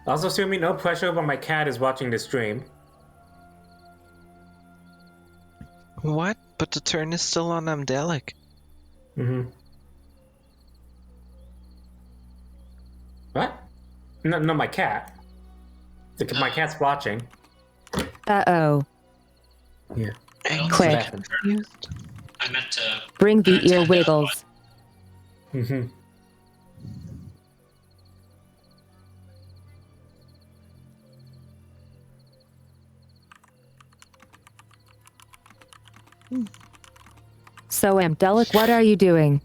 Also, assuming no pressure, but my cat is watching the stream. What? But the turn is still on Amdelic. Mm-hmm. What? No, my cat. My cat's watching. Uh-oh. Yeah. I'm Quick. confused. I meant to. Bring the I meant to ear end wiggles. Mm-hmm. So Amdelic, what are you doing?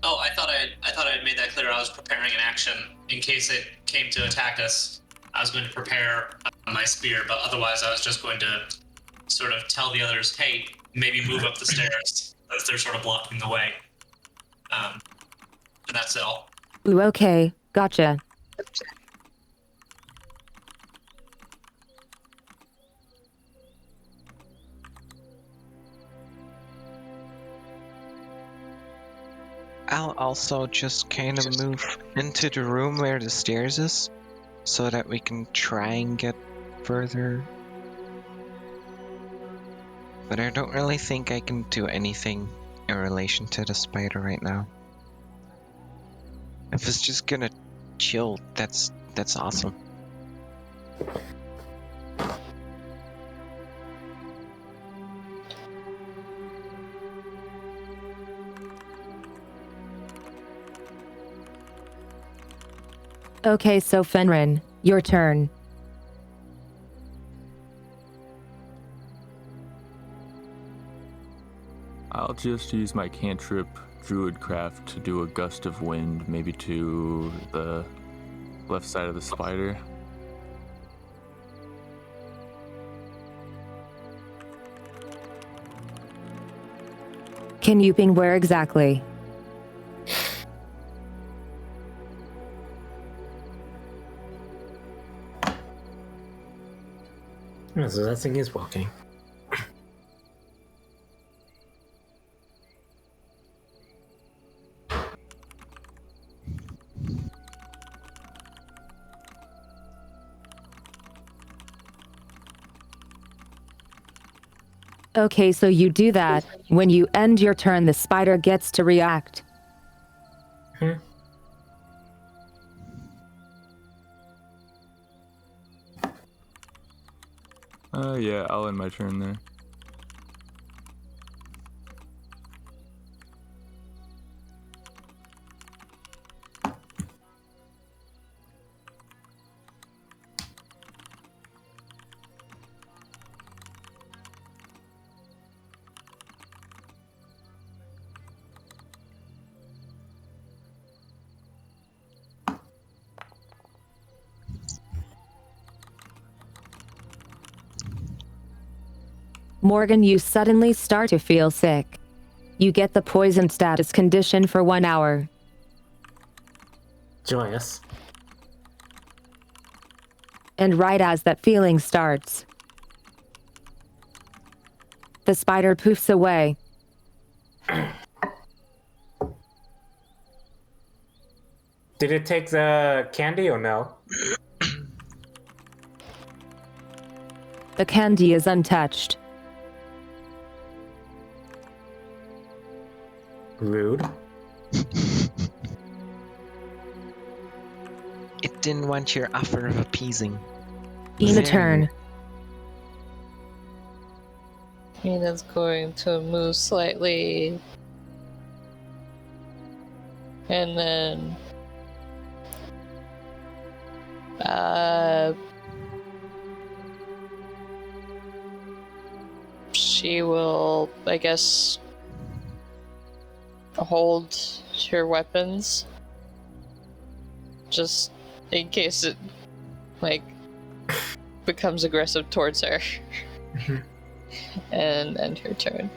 Oh, I thought I had made that clear. I was preparing an action in case it came to attack us. I was going to prepare my spear, but otherwise I was just going to sort of tell the others, hey, maybe move up the stairs, as they're sort of blocking the way. And that's all. Ooh, okay. Gotcha. I'll also just kind of move into the room where the stairs is, so that we can try and get further. But I don't really think I can do anything in relation to the spider right now. If it's just gonna chill, that's awesome. Okay, so Fenrin, your turn. I'll just use my cantrip Druidcraft to do a gust of wind, maybe to the left side of the spider. Can you ping where exactly? Oh, so that thing is walking. Okay, so you do that. When you end your turn, the spider gets to react. Yeah, I'll end my turn there. Morgan, you suddenly start to feel sick. You get the poison status condition for 1 hour. Joyous. And right as that feeling starts, the spider poofs away. Did it take the candy or no? The candy is untouched. Rude. It didn't want your offer of appeasing. Ina turn. Ina's going to move slightly. And then she will, I guess, hold her weapons just in case it like becomes aggressive towards her. And end her turn.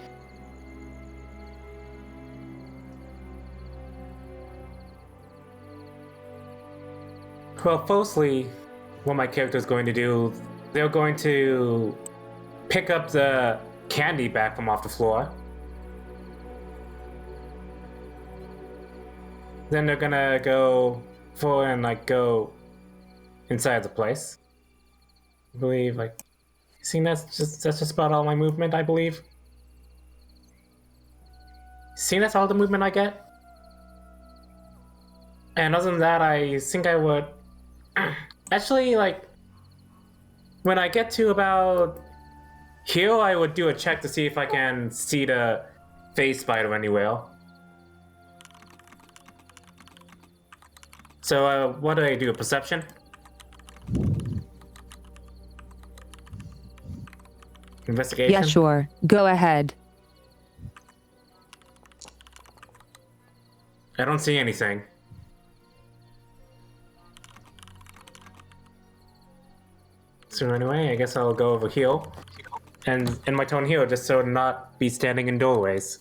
Well, firstly, what my character is going to do, they're going to pick up the candy back from off the floor. Then they're gonna go forward and like go inside the place. I believe see, that's just about all my movement, I believe. See, that's all the movement I get. And other than that, I think I would actually when I get to about here, I would do a check to see if I can see the face spider anywhere. So, what do I do? A perception? Investigation? Yeah, sure. Go ahead. I don't see anything. So anyway, I guess I'll go over here. And in my tone here, just so not be standing in doorways.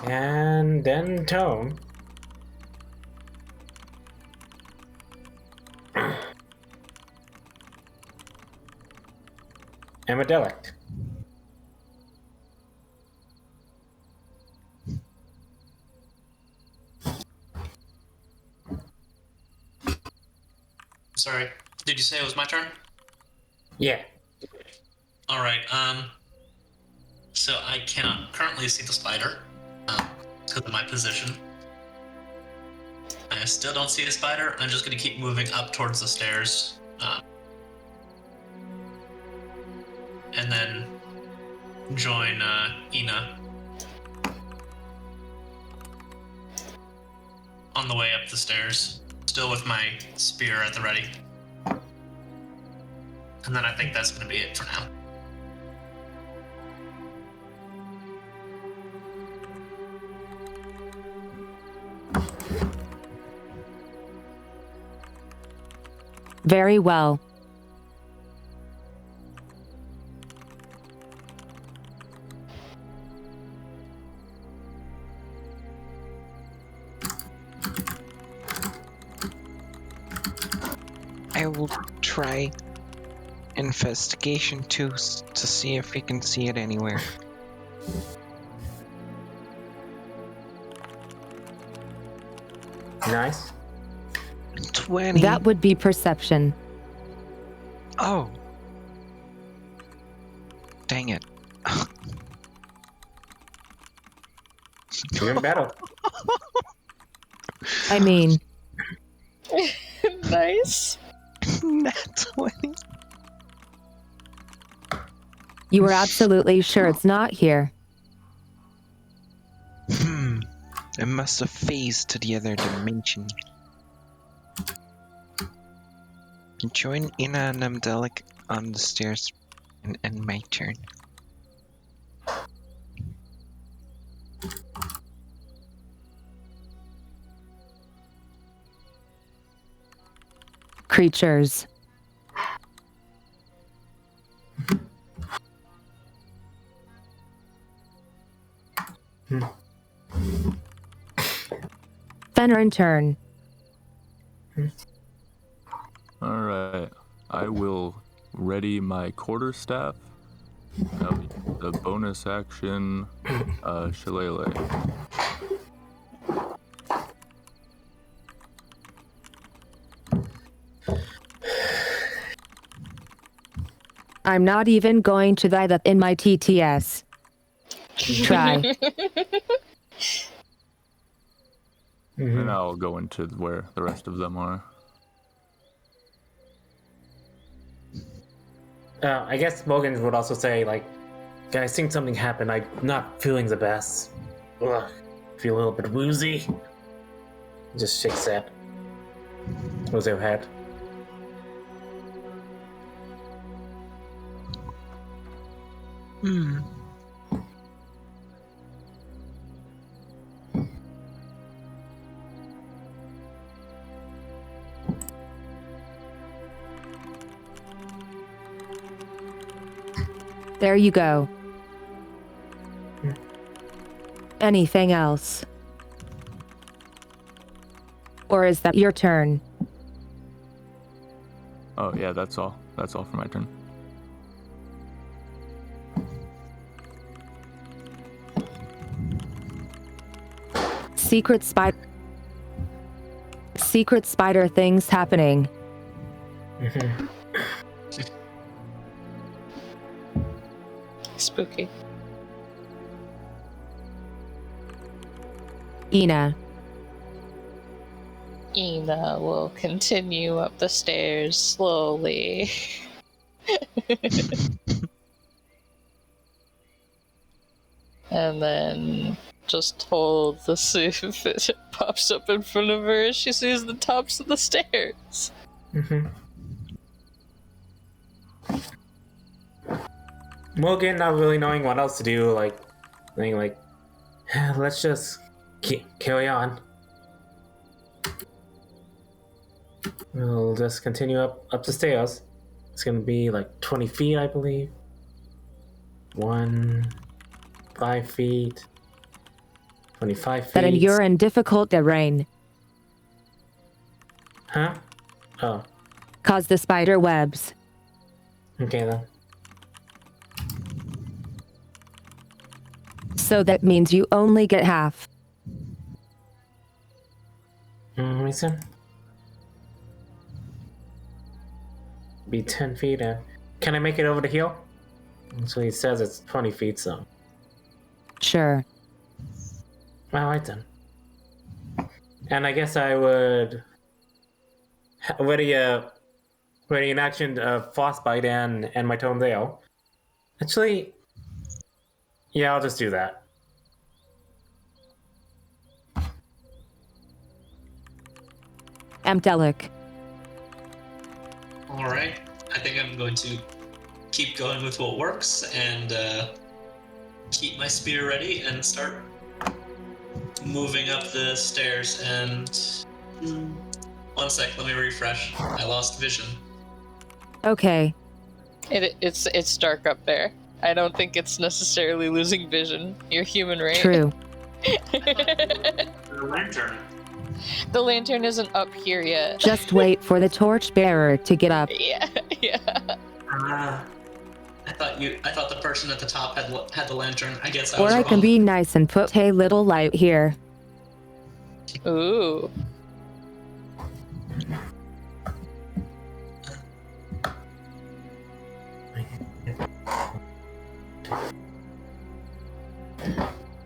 And then tone. Amadelic. Sorry, did you say it was my turn? Yeah. All right. So I cannot currently see the spider because of my position. I still don't see a spider. I'm just going to keep moving up towards the stairs, and then join Ina on the way up the stairs, still with my spear at the ready. And then I think that's going to be it for now. Very well. I will try investigation too to see if we can see it anywhere. Nice. 20. That would be perception. Oh. Dang it. Even better. I mean, Nice. Nat 20. You are absolutely sure it's not here. I must have phased to the other dimension. Join Ina and Amdelic on the stairs and end my turn. Creatures. Fenrir in turn. Alright. I will ready my quarterstaff. The bonus action, Shillelagh. I'm not even going to die that in my TTS. Try. And I'll go into where the rest of them are. I guess Morgan would also say, like, guys, think something happened. I'm not feeling the best. Ugh, feel a little bit woozy. Just shakes that. Moves her head. There you go. Anything else? Or is that your turn? Oh yeah, that's all. That's all for my turn. Secret spider things happening. Spooky. Ina. Ina will continue up the stairs slowly. And then just hold the sieve as it pops up in front of her as she sees the tops of the stairs. Morgan, not really knowing what else to do, thinking like, let's just carry on. We'll just continue up the stairs. It's gonna be like 20 feet, I believe. 5 feet. 25 feet. That you're in difficult terrain. Huh? Oh, Cause the spider webs. okay then. So that means you only get half. Mason? Be 10 feet and... Can I make it over the hill? So he says it's 20 feet, so... Sure. Alright then. And I guess I would... Ready an action of Frostbite and my Tonenail. Actually... Yeah, I'll just do that. Amdelic. Alright, I think I'm going to keep going with what works and keep my spear ready and start moving up the stairs. And 1 sec, let me refresh. I lost vision. Okay. It's dark up there. I don't think it's necessarily losing vision. You're human, right? True. The lantern. The lantern isn't up here yet. Just wait for the torchbearer to get up. Yeah. I thought the person at the top had the lantern. I guess I Or was I wrong. can be nice and put a little light here. Ooh.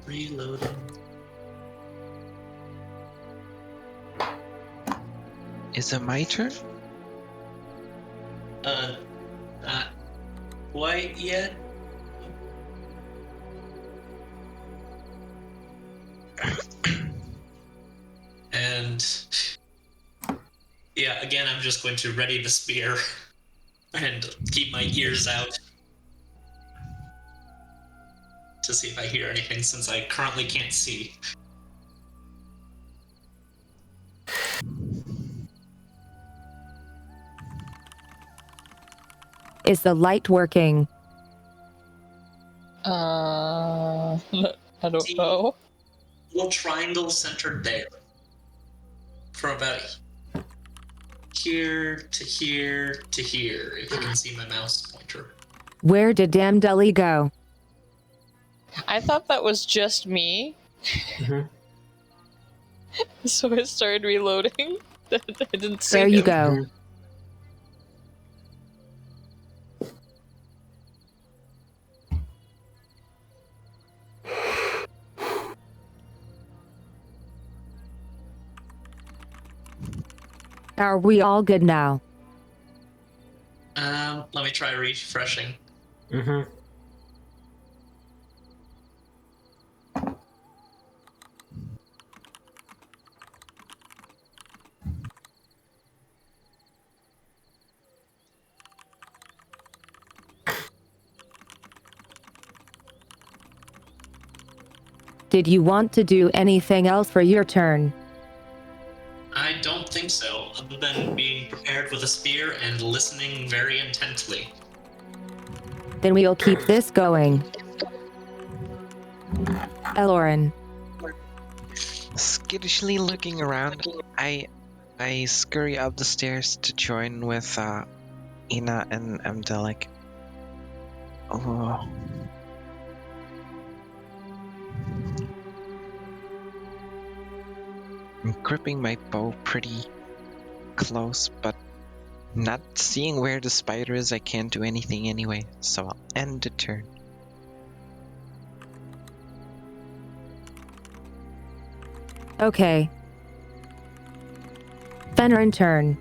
Reloading. Is it my turn? Not quite yet. And yeah, again, I'm just going to ready the spear and keep my ears out to see if I hear anything, since I currently can't see. Is the light working? I don't know. Little triangle centered there. From about here to here to here, if you can see my mouse pointer. Where did Damdully go? I thought that was just me, Mhm. so I started reloading. I didn't see There you him. go. Are we all good now? Let me try refreshing. Mm-hmm. Did you want to do anything else for your turn? I don't think so, other than being prepared with a spear and listening very intently. Then we'll keep this going. Elorin. Skittishly looking around, I scurry up the stairs to join with Ina and Amdelic. Oh. I'm gripping my bow pretty close, but not seeing where the spider is, I can't do anything anyway, so I'll end the turn. Okay. Fenrir in turn.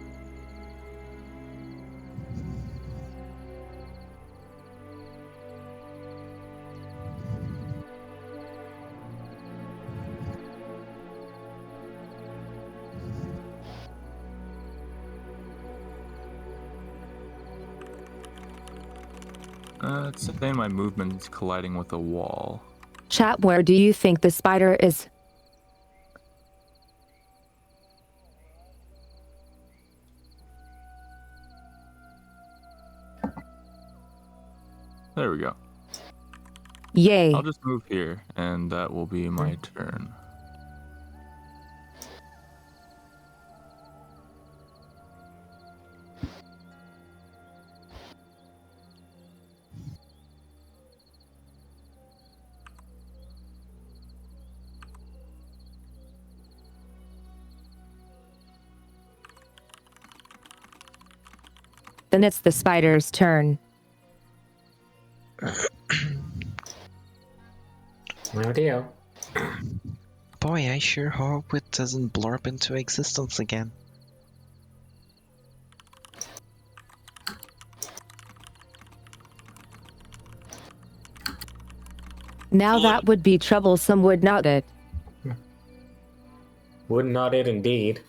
It's saying my movement's colliding with a wall. Chat, where do you think the spider is? There we go. Yay. I'll just move here, and that will be my turn. Then it's the spider's turn. No deal. Boy, I sure hope it doesn't blurb into existence again. Now that would be troublesome, would not it? Would not it indeed?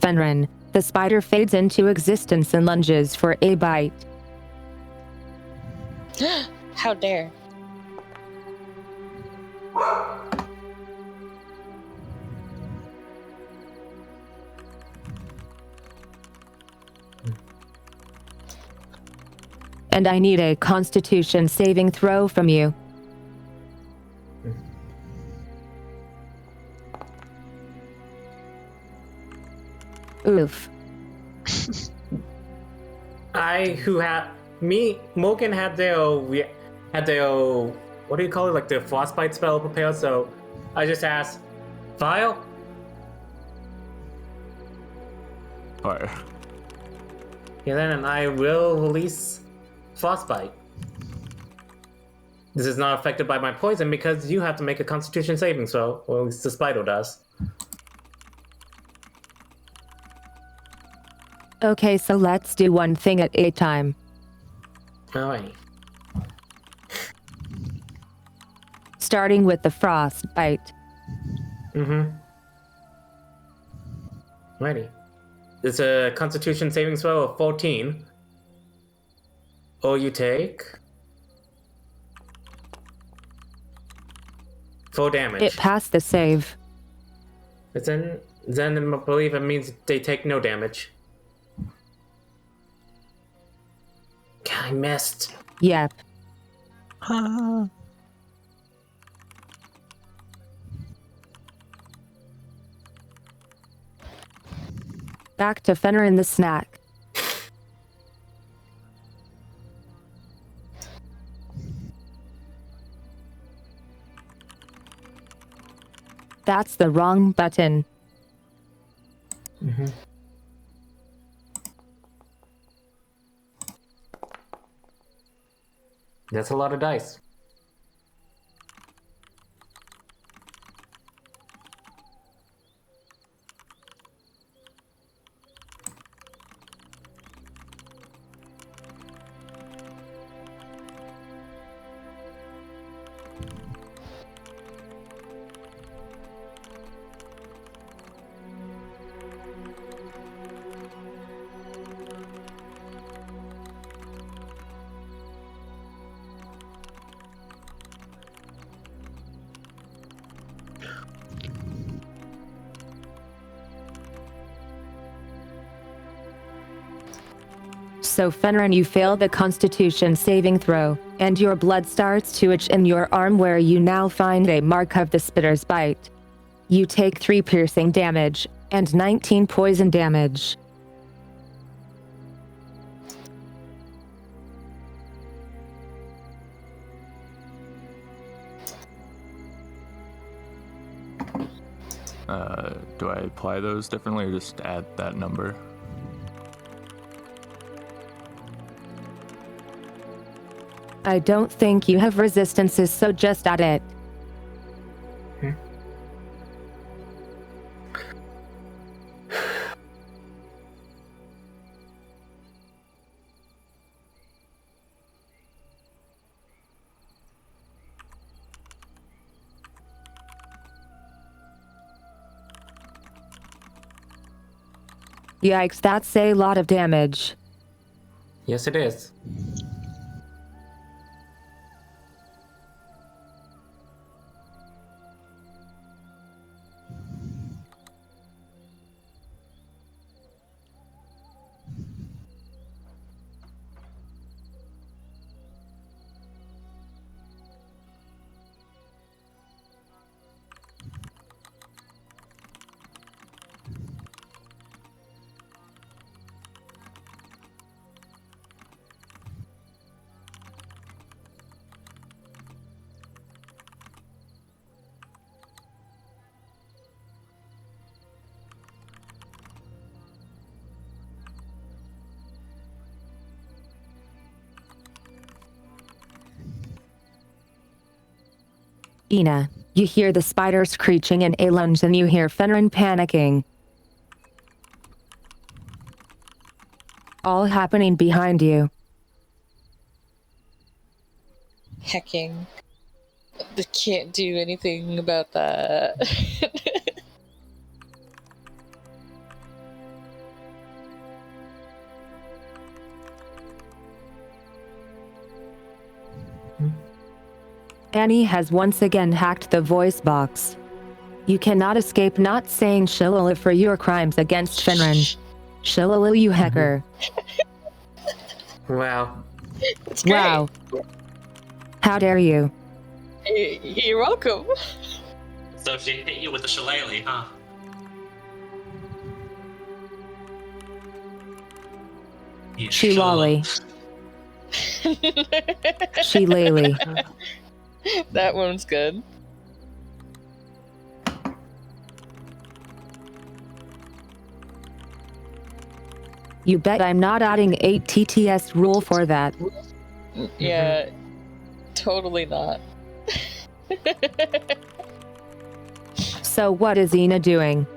Fenrir. The spider fades into existence and lunges for a bite. How dare. and I need a Constitution saving throw from you. Oof. Morgan had their, what do you call it, like the frostbite spell prepared, so I just asked, file? Fire. Yeah, then I will release frostbite. This is not affected by my poison because you have to make a Constitution saving throw, or at least the spider does. Okay, so let's do one thing at a time. Alright. Starting with the frostbite. Mm-hmm. Ready. It's a Constitution saving throw of 14. Or you take 4 damage. It passed the save. But then I believe it means they take no damage. God, I missed. Yep. Back to Fenrir and the snack. That's the wrong button. Mm-hmm. That's a lot of dice. So Fenrir, you fail the Constitution saving throw, and your blood starts to itch in your arm where you now find a mark of the spitter's bite. You take 3 piercing damage, and 19 poison damage. Do I apply those differently or just add that number? I don't think you have resistances, so just add it. Yikes, that's a lot of damage. Yes, it is. Ina, you hear the spider screeching in a lunge and you hear Fenrir panicking. All happening behind you. Hecking. I can't do anything about that. Annie has once again hacked the voice box. You cannot escape not saying Shillelagh for your crimes against Fenrir. Shillelagh, you hacker. Wow. It's great. Wow. How dare you? You're welcome. So she hit you with the shillelagh, huh? You She shillelagh. lolly. She lily. That one's good. You bet I'm not adding 8 TTS rule for that. Yeah, totally not. So what is Ina doing?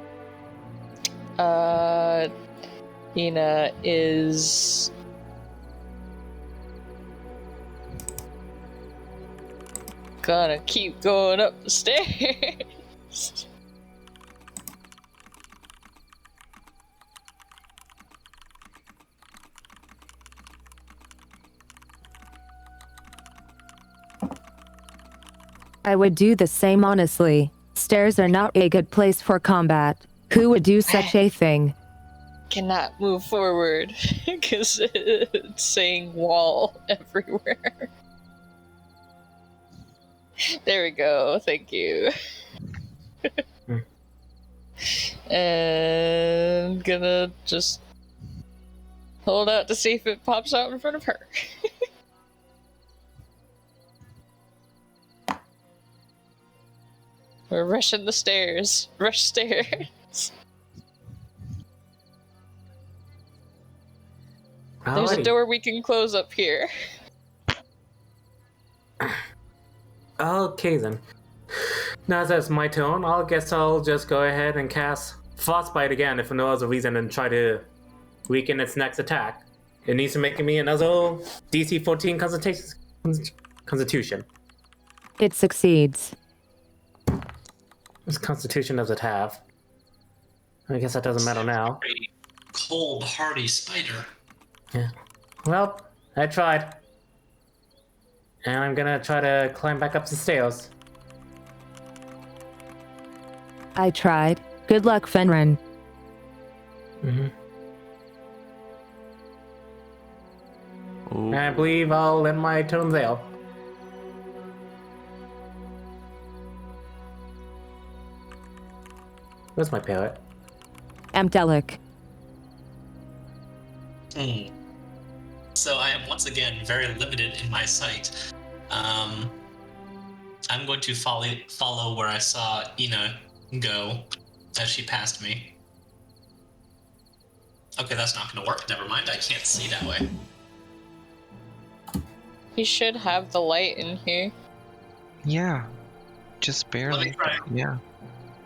Ina is gonna keep going up the stairs. I would do the same honestly. Stairs are not a good place for combat. Who would do such a thing? Cannot move forward because it's saying wall everywhere. There we go. Thank you. And gonna just hold out to see if it pops out in front of her. We're rushing the stairs. Rush stairs. There's a Alrighty. door we can close up here. Okay then. Now that it's my turn, I guess I'll just go ahead and cast Frostbite again if for no other reason and try to weaken its next attack. It needs to make me another DC 14 Constitution. It succeeds. What Constitution does it have? I guess that doesn't matter now. A cold, hardy spider. Yeah. Well, I tried. And I'm gonna try to climb back up the stairs. I tried. Good luck, Fenrir. Mm-hmm. Oh, And I believe I'll end my turn there. Where's my parrot? Amdelic. So I am once again very limited in my sight. I'm going to follow where I saw Ina go as she passed me. Okay, that's not going to work. Never mind. I can't see that way. You should have the light in here. Yeah. Just barely. Let me try. Yeah.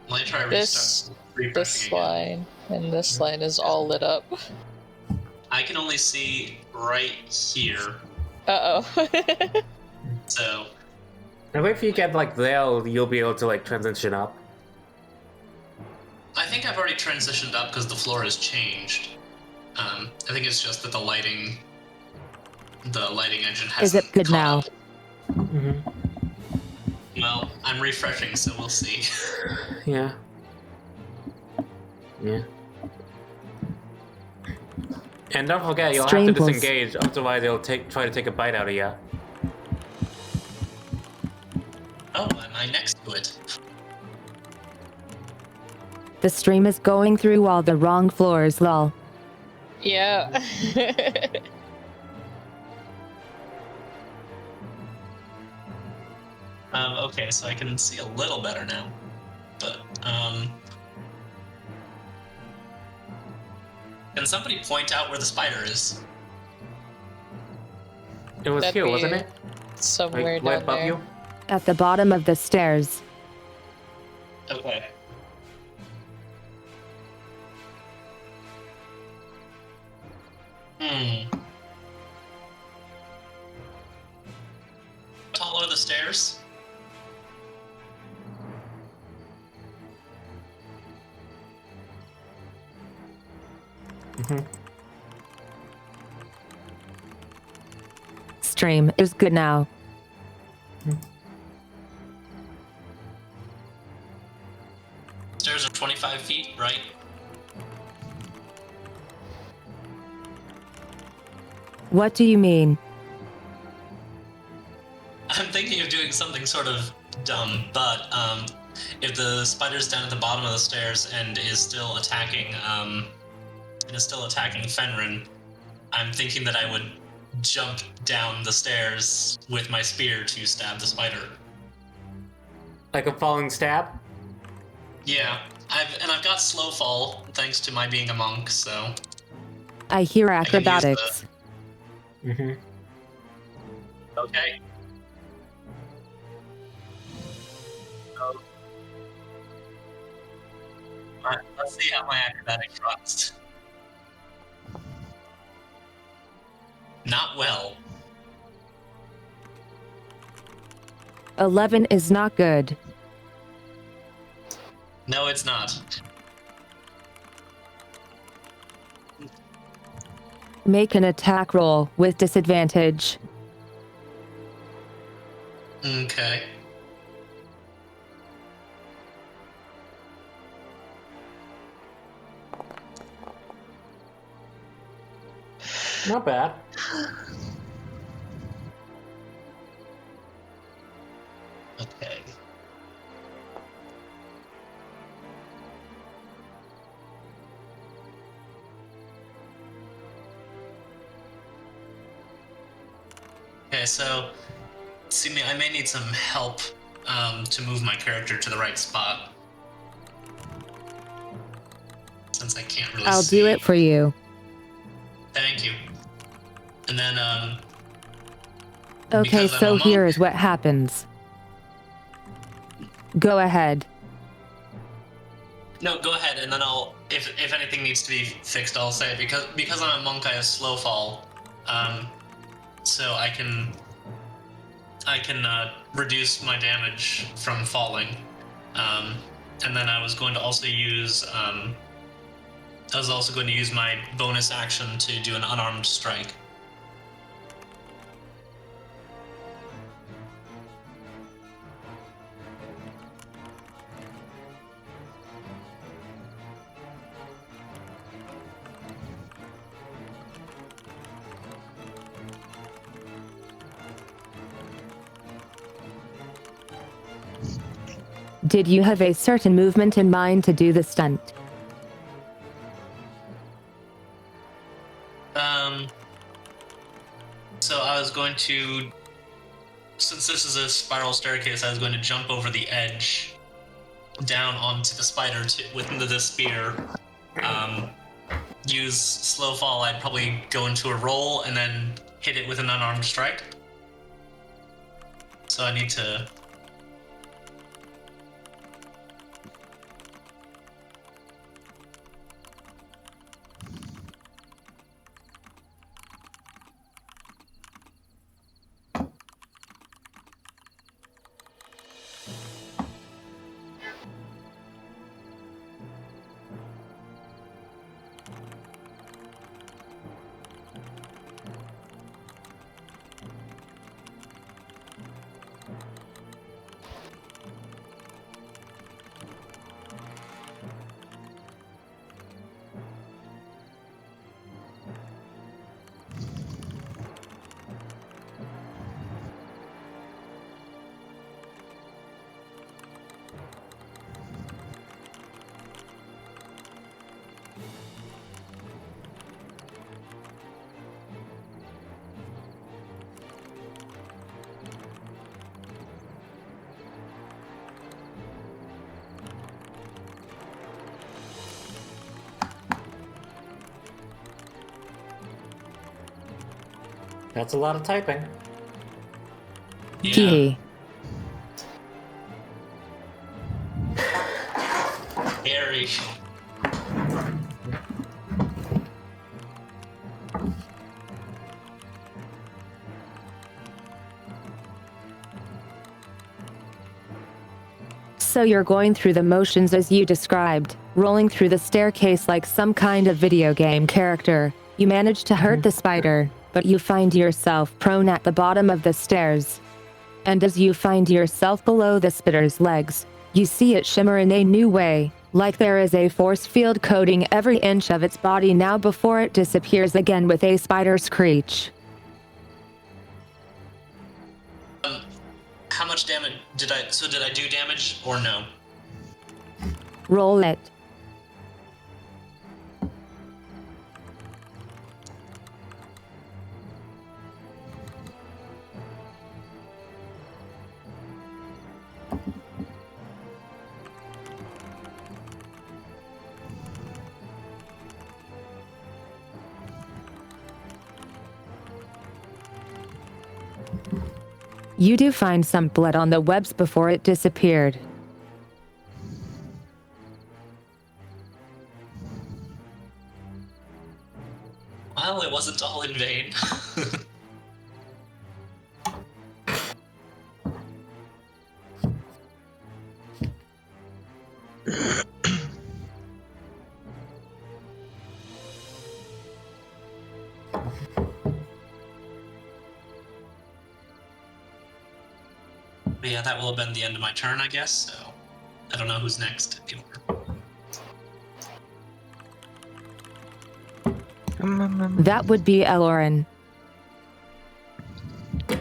Let me try This refreshing again. line and this line is all lit up. I can only see right here. Uh-oh. So I think if you get like there, you'll be able to like transition up. I think I've already transitioned up because the floor has changed. I think it's just that the lighting engine has. Is it good now? Mm-hmm. Well, I'm refreshing, so we'll see. Yeah. Yeah. And don't forget, you'll have to Strangles. disengage, otherwise they'll try to take a bite out of you. Oh, am I next to it? The stream is going through all the wrong floors, lol. Yeah. Okay, so I can see a little better now. But, can somebody point out where the spider is? It was That'd here, be wasn't it? Somewhere Like, right down above there. you? At the bottom of the stairs. Okay. How tall are the stairs? Mm-hmm. Stream is good now. Stairs are 25 feet, right? What do you mean? doing something sort of dumb, but if the spider's down at the bottom of the stairs and is still attacking Fenrir, I'm thinking that I would jump down the stairs with my spear to stab the spider. Like a falling stab? Yeah, I've got slow fall thanks to my being a monk, so I hear can use the- acrobatics. Mm-hmm. okay. So, let's see how my acrobatics runs. Not well. 11 is not good. No, it's not. Make an attack roll with disadvantage. Okay. Not bad. Okay. Okay, so see, I may need some help to move my character to the right spot, since I can't really I'll see. do it for you. Thank you. And then Okay, because I'm so a monk- here is what happens. Go ahead. No, go ahead, and then I'll if anything needs to be fixed, I'll say it. Because I'm a monk, I have slow fall, so I can reduce my damage from falling, and then I was going to also use my bonus action to do an unarmed strike. Did you have a certain movement in mind to do the stunt? So I was going to, since this is a spiral staircase, I was going to jump over the edge down onto the spider with the spear. Use slow fall. I'd probably go into a roll and then hit it with an unarmed strike. So I need to. That's a lot of typing. Yeah. Hee. Harry. So you're going through the motions as you described, rolling through the staircase like some kind of video game character. You manage to hurt the spider, but you find yourself prone at the bottom of the stairs. And as you find yourself below the spider's legs, you see it shimmer in a new way, like there is a force field coating every inch of its body now before it disappears again with a spider screech. how much damage did I? So did I do damage or no? Roll it. You do find some blood on the webs before it disappeared. Well, it wasn't all in vain. But yeah, that will have been the end of my turn, I guess. So I don't know who's next. That would be Elorin. The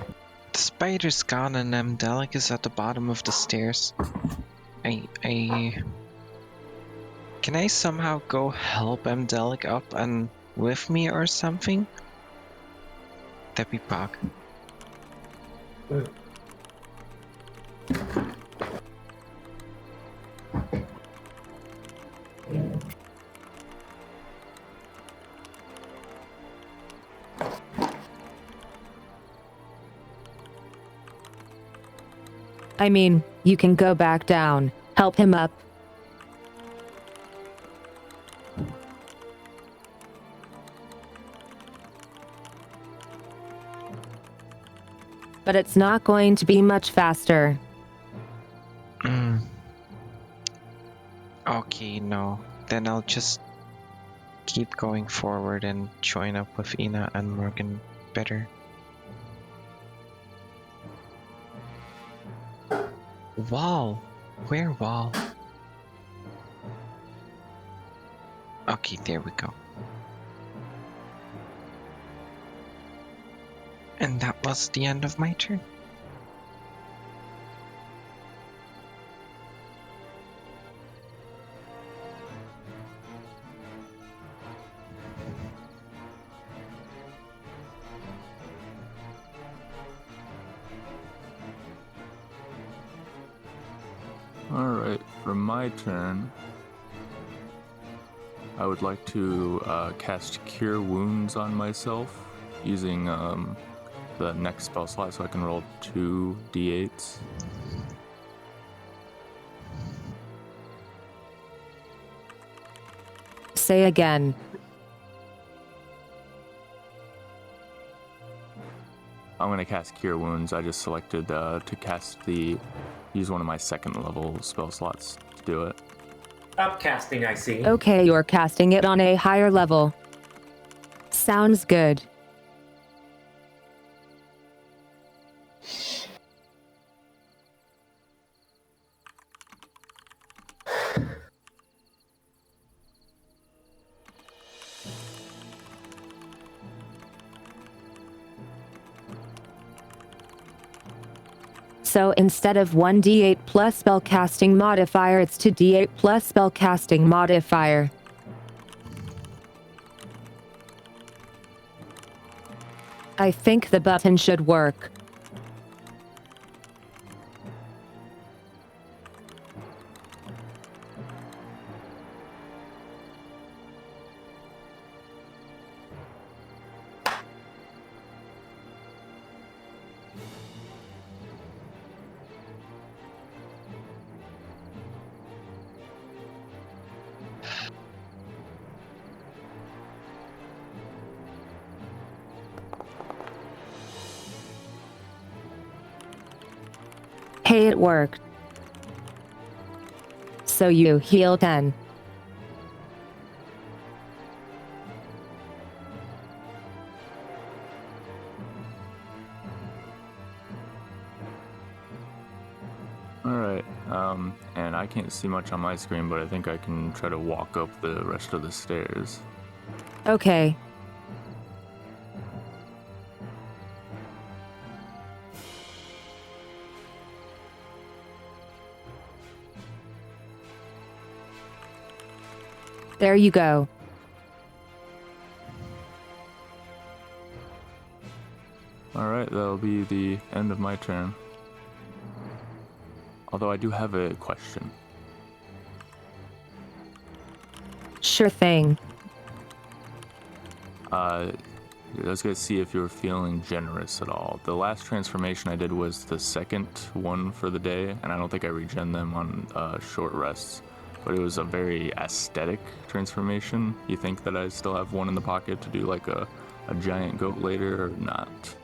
spider's gone and Delic is at the bottom of the stairs. Can I somehow go help Delic up and with me or something? That'd be bug. I mean, you can go back down, help him up. But it's not going to be much faster. Okay, no. Then I'll just keep going forward and join up with Ina and Morgan better. Wall. Where wall? Okay, there we go. And that was the end of my turn. Alright, for my turn, I would like to cast Cure Wounds on myself using the next spell slot so I can roll 2 d8s. Say again. I'm going to cast Cure Wounds. I just selected to use one of my second level spell slots to do it. Upcasting, I see. Okay, you're casting it on a higher level. Sounds good. So instead of 1d8 plus spellcasting modifier, it's 2d8 plus spellcasting modifier. I think the button should work. Hey, it worked. So you heal 10. Alright, and I can't see much on my screen, but I think I can try to walk up the rest of the stairs. Okay. There you go. Alright, that'll be the end of my turn. Although I do have a question. Sure thing. I was going to see if you were feeling generous at all. The last transformation I did was the second one for the day, and I don't think I regen them on short rests. But it was a very aesthetic transformation. You think that I still have one in the pocket to do like a giant goat later or not?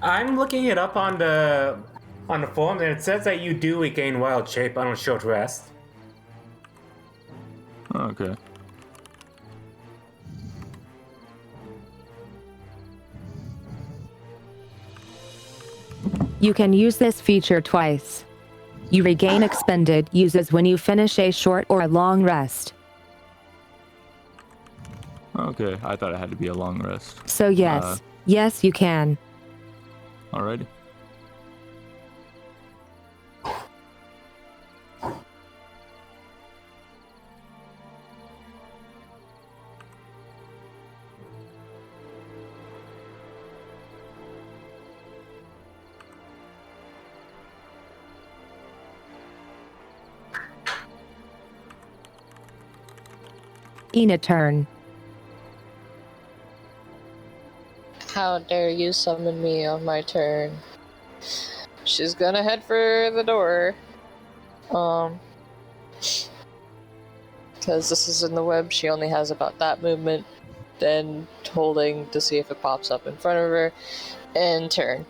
I'm looking it up on the forums, and it says that you do regain wild shape on a short rest. Okay. You can use this feature twice. You regain expended uses when you finish a short or a long rest. Okay, I thought it had to be a long rest. So yes, yes you can. Alrighty. Ina turn. How dare you summon me on my turn? She's gonna head for the door. Because this is in the web, she only has about that movement. Then holding to see if it pops up in front of her. And turn.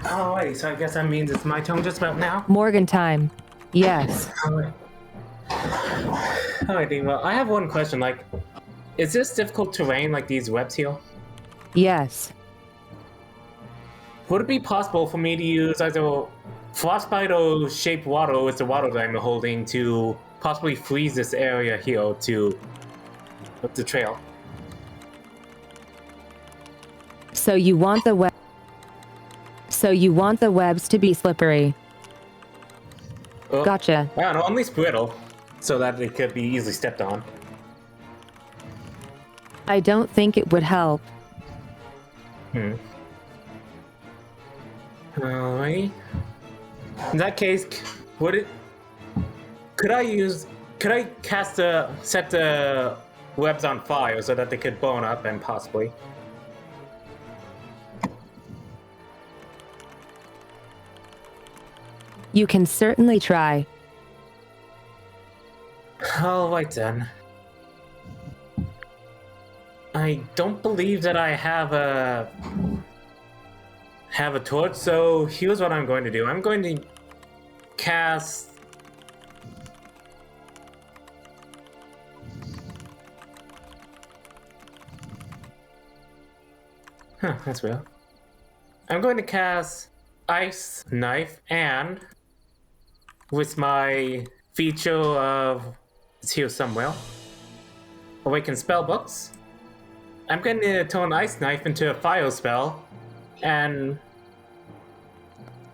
Alrighty, so I guess that means it's my turn just about now. Morgan time. Yes. Alrighty, well, I have one question. Like, is this difficult terrain like these webs here? Yes. Would it be possible for me to use either frostbite or shape water with the water that I'm holding to possibly freeze this area here to up the trail? So you want the web. So you want the webs to be slippery. Oh, Gotcha. I don't know, at least brittle, so that it could be easily stepped on. I don't think it would help. Alright. In that case, could I set the webs on fire so that they could burn up and possibly? You can certainly try. Alright then. I don't believe that I have a torch, so here's what I'm going to do. I'm going to cast that's weird. I'm going to cast Ice Knife, and with my feature of, it's here somewhere, Awaken Spellbooks, I'm going to turn Ice Knife into a fire spell and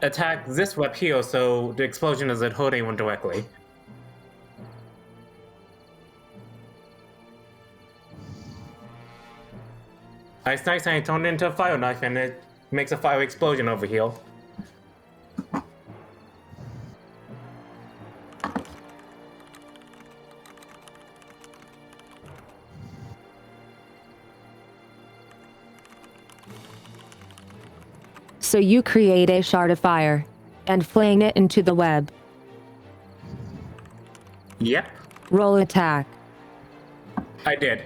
attack this web here so the explosion doesn't hurt anyone directly. Ice Knife, and I turn it into a fire knife and it makes a fire explosion over here. So you create a shard of fire and fling it into the web. Yep, Roll attack. I did.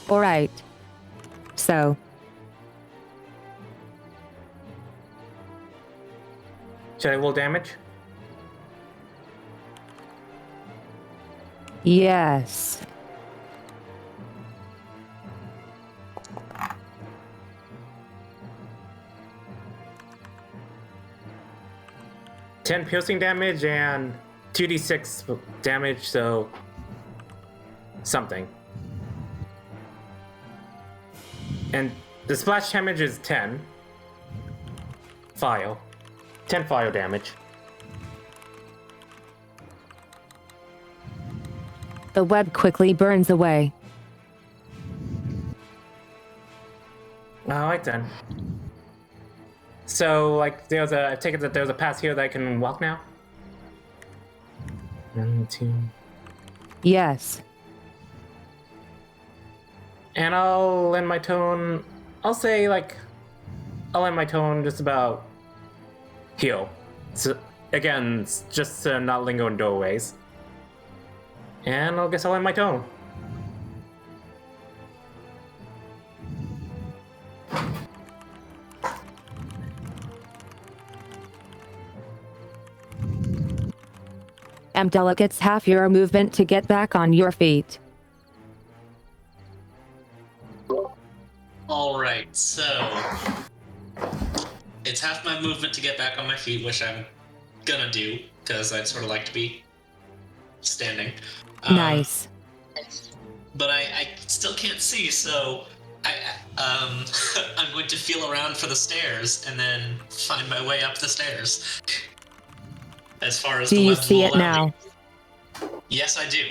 Alright. So, Should I roll damage? yes. 10 piercing damage and 2d6 damage, so something. And the splash damage is 10 fire. 10 fire damage. The web quickly burns away. Alright then. So, like, I take it that there's a path here that I can walk now? 1, 2. Yes. And I'll end my tone. I'll say, like, I'll end my tone just about heal. So, again, just to not linger in doorways. And I guess I'll end my tone. Amdela gets half your movement to get back on your feet. Alright, so it's half my movement to get back on my feet, which I'm gonna do, because I'd sort of like to be standing. Nice. But I still can't see, so I'm going to feel around for the stairs and then find my way up the stairs. As far as Do the you webs see will it allow now? me. Yes, I do.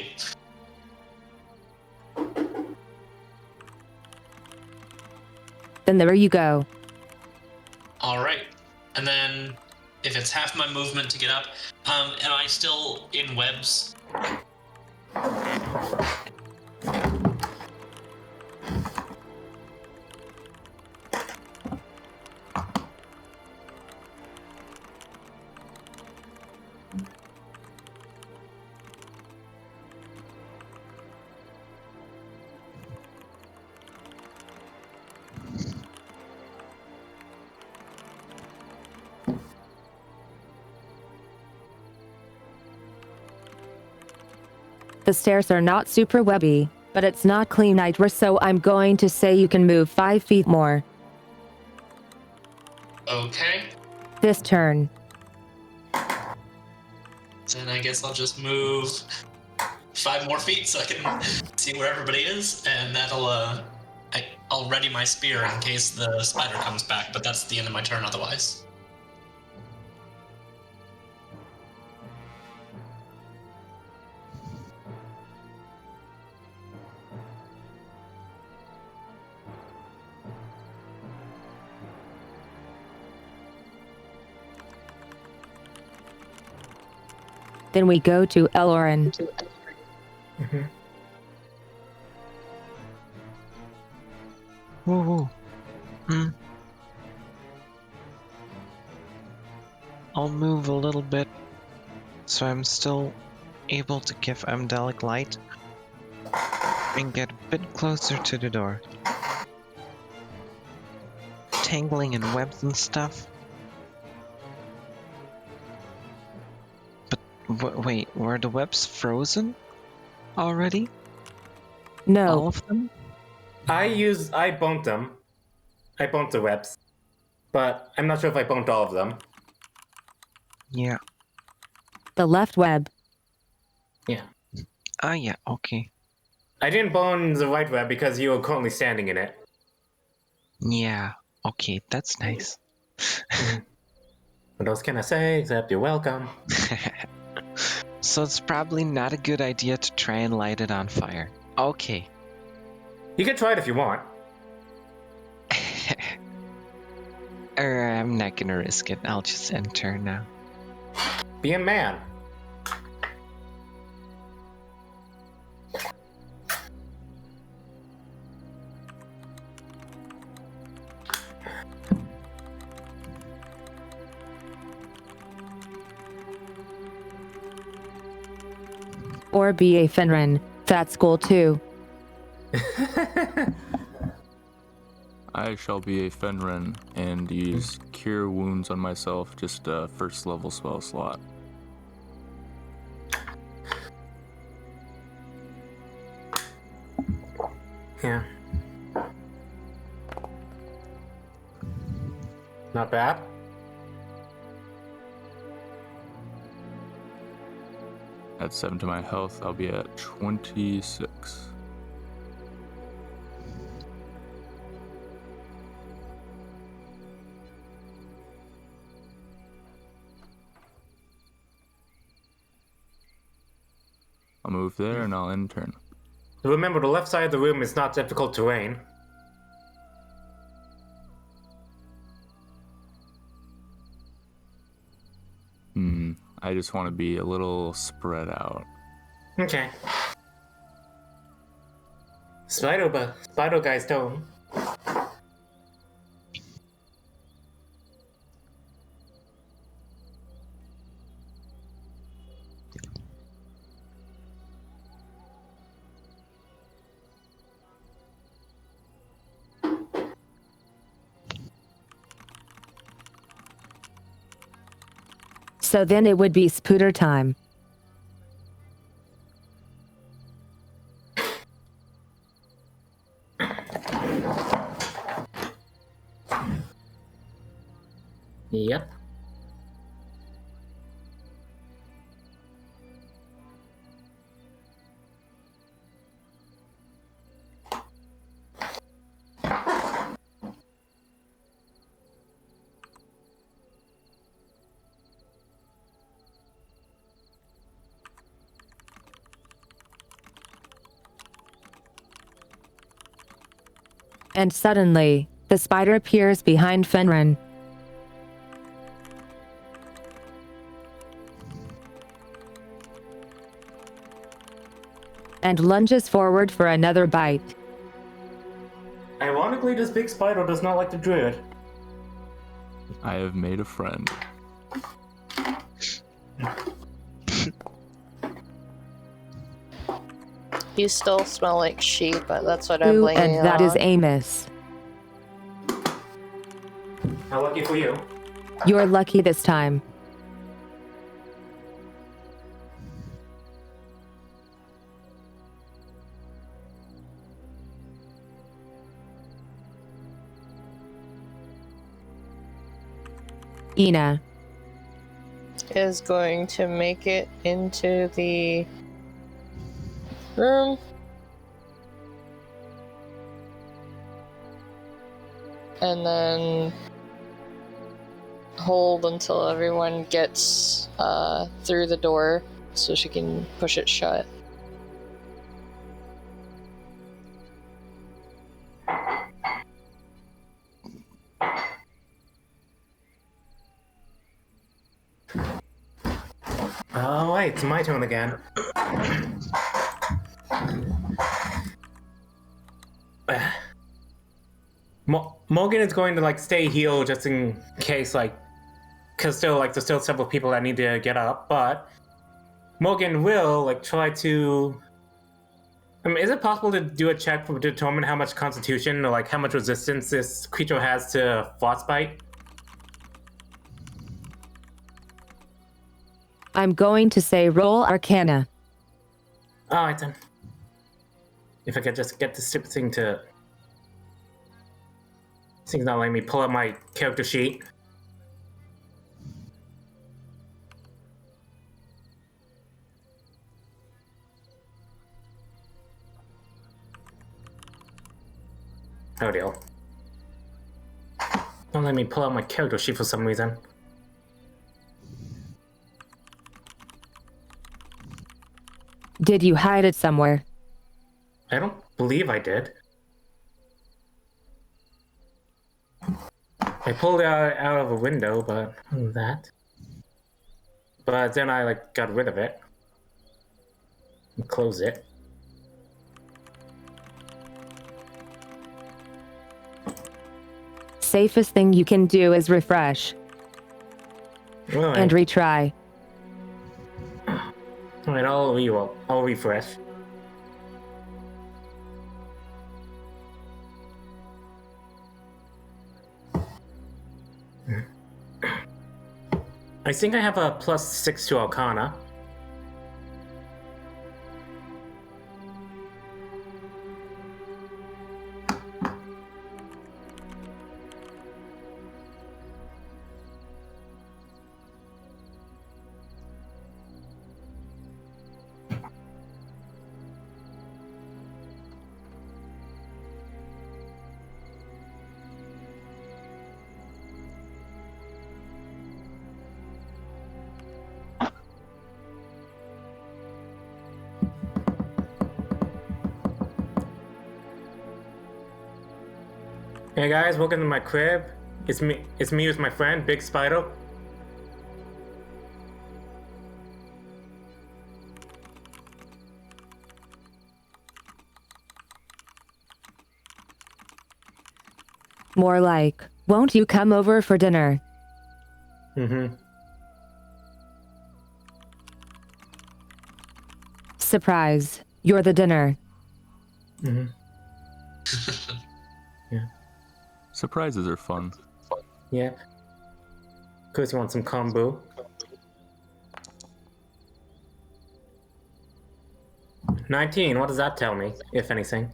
Then there you go. Alright. And then, if it's half my movement to get up, am I still in webs? The stairs are not super webby, but it's not clean either, so I'm going to say you can move 5 feet more. Okay. This turn. Then I guess I'll just move 5 more feet so I can see where everybody is, and that'll, I'll ready my spear in case the spider comes back, but that's the end of my turn otherwise. Then we go to Elorin. Mm-hmm. Whoa. I'll move a little bit so I'm still able to give Amdelic light and get a bit closer to the door. Tangling in webs and stuff. But wait, were the webs frozen already? All No, of them? I boned them. I boned the webs. But I'm not sure if I boned all of them. Yeah. the left web. Yeah. Ah, yeah, okay. I didn't bone the right web because you were currently standing in it. Yeah, okay, that's nice. What else can I say except you're welcome? So it's probably not a good idea to try and light it on fire. Okay. You can try it if you want. I'm not gonna risk it. I'll just enter now. Be a man. Or be a Fenrir. That's cool too. I shall be a Fenrir and use Cure Wounds on myself, just a first level spell slot. Yeah. Not bad. Add 7 to my health, I'll be at 26. I'll move there and I'll end turn. Remember, the left side of the room is not difficult terrain. I just want to be a little spread out. Okay. Spider guys don't. So then it would be Spooter time. Yep. And suddenly, the spider appears behind Fenrir. And lunges forward for another bite. Ironically, this big spider does not like the druid. I have made a friend. You still smell like sheep, but that's what I'm Ooh, blaming and it that is on. Amos. How lucky for you. You're lucky this time. Ina. Is going to make it into the room. And then hold until everyone gets through the door so she can push it shut. Oh wait, it's my turn again. Morgan is going to like stay healed just in case, like, because there's still several people that need to get up. But Morgan will like try to. I mean, is it possible to do a check to determine how much Constitution or like how much resistance this creature has to frostbite? I'm going to say roll Arcana. Alright then. If I could just get this stupid thing to. This thing's not letting me pull up my character sheet. Oh dear. Don't let me pull out my character sheet for some reason. Did you hide it somewhere? I don't believe I did. I pulled it out of a window, but that. But then I like got rid of it. And closed it. Safest thing you can do is refresh. Alright. And retry. Alright, I'll refresh. I think I have a +6 to Arcana. Hey guys, welcome to my crib. It's me with my friend, Big Spider. More like, won't you come over for dinner? Mm-hmm. Surprise, you're the dinner. Mm-hmm. Surprises are fun. Yeah. Chris, you want some kombu? $19, what does that tell me, if anything?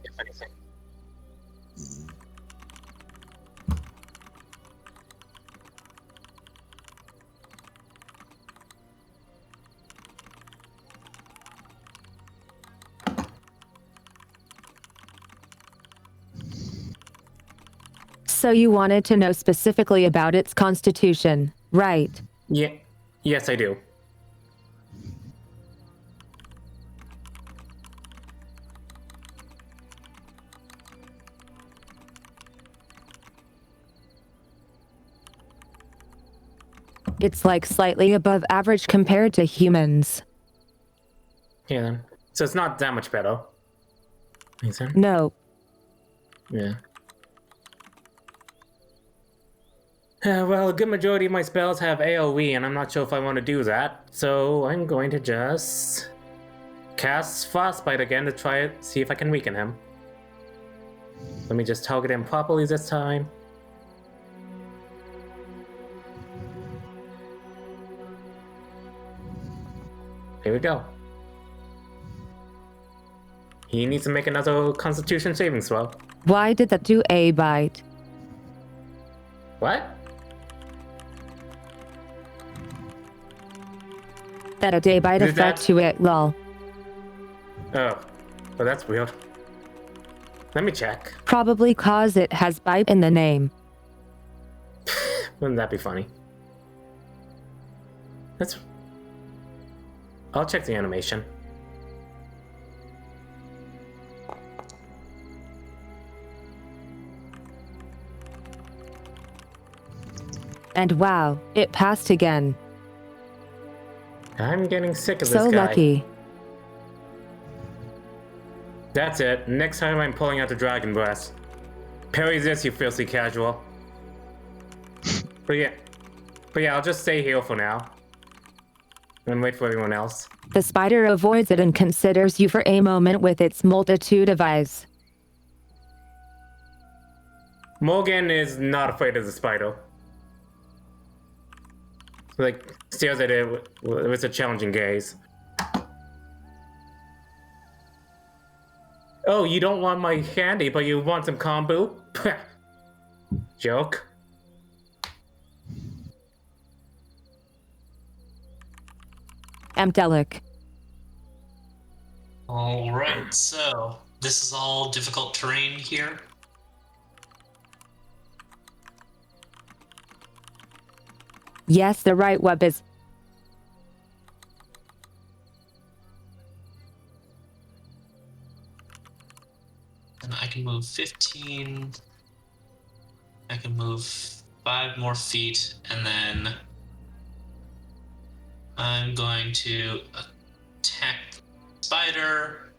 So you wanted to know specifically about its constitution, right? Yeah. Yes, I do. It's like slightly above average compared to humans. Yeah, then. So it's not that much better. Makes sense? No, Yeah. Well, a good majority of my spells have AoE, and I'm not sure if I want to do that. So I'm going to just cast Frostbite again to try it, see if I can weaken him. Let me just target him properly this time. Here we go. He needs to make another Constitution saving throw. why did that do a bite? What? That a day bite Did effect that- to it, lol. Oh, well, that's weird. Let me check. Probably cause it has bite in the name. Wouldn't that be funny? That's. I'll check the animation. And wow, it passed again. I'm getting sick of So this guy. lucky. That's it. Next time I'm pulling out the Dragon Breath. Parry this, you filthy casual. But yeah, I'll just stay here for now. And wait for everyone else. The spider avoids it and considers you for a moment with its multitude of eyes. Morgan is not afraid of the spider. Like, stares at it with a challenging gaze. Oh, you don't want my candy, but you want some kombu? Joke. Amdelic. Alright, so this is all difficult terrain here. Yes, the right web is. And I can move 15. I can move 5 more feet, and then I'm going to attack the spider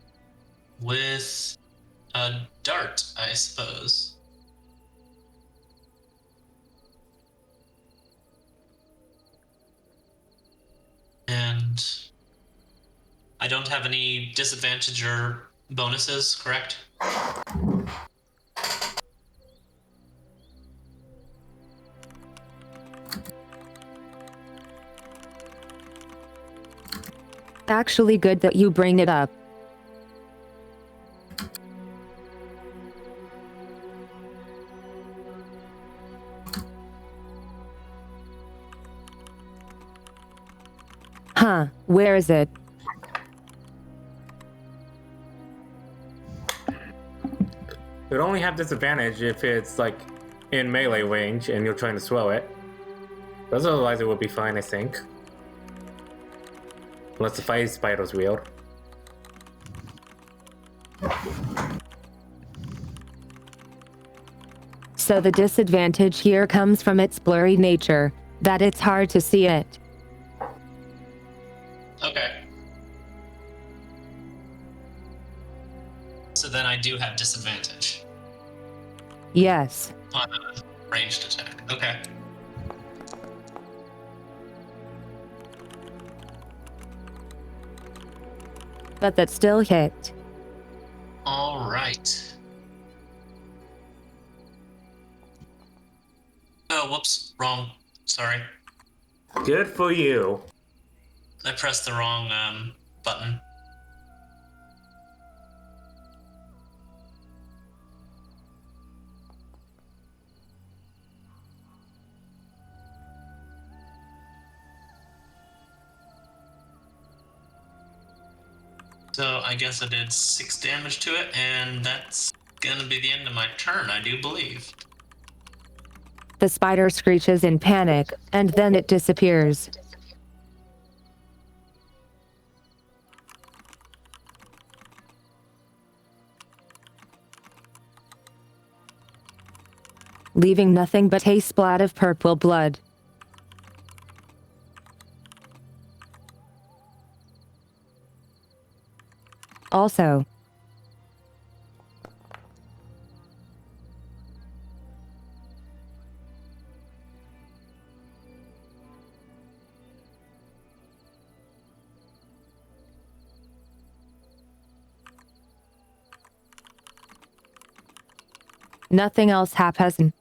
with a dart, I suppose. And I don't have any disadvantage or bonuses, correct? Actually good that you bring it up. Huh, where is it? It would only have disadvantage if it's like in melee range and you're trying to throw it. But otherwise it would be fine, I think. Unless the fire spider's weird. So the disadvantage here comes from its blurry nature, that it's hard to see it. Okay. So then I do have disadvantage Yes. on a ranged attack. Okay. But that still hit. All right. Oh, whoops. Wrong. Sorry. Good for you. I pressed the wrong button. So I guess I did 6 damage to it, and that's gonna be the end of my turn, I do believe. The spider screeches in panic, and then it disappears. Leaving nothing but a splat of purple blood. Also, nothing else happens.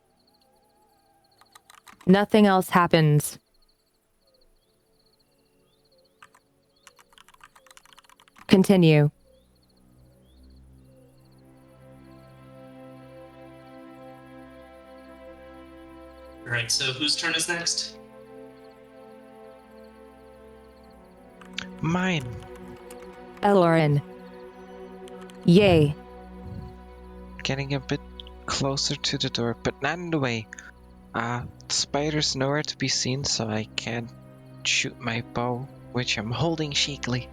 Nothing else happens. Continue. Alright, so whose turn is next? Mine. Elorin. Yay. Getting a bit closer to the door, but not in the way. The spider's nowhere to be seen, so I can't shoot my bow, which I'm holding shakily.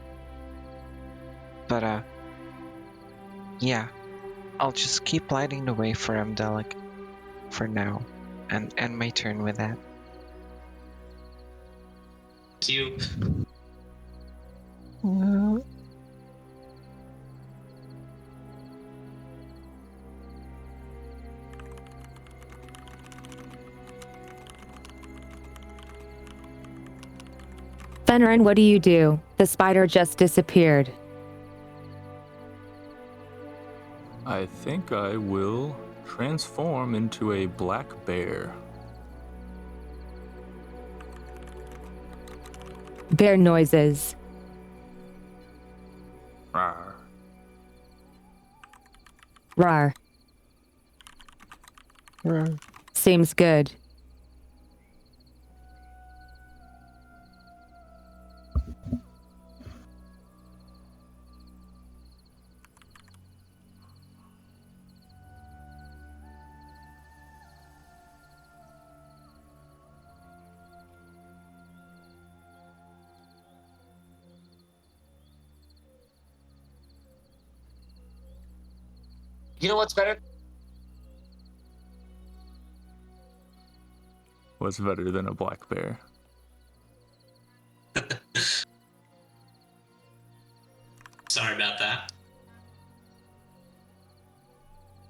But, yeah. I'll just keep lighting the way for Amdelic for now, and end my turn with that. You. Fenrin, what do you do? The spider just disappeared. I think I will transform into a black bear. Bear noises. Rawr. Rar. Seems good. You know what's better? What's better than a black bear? Sorry about that.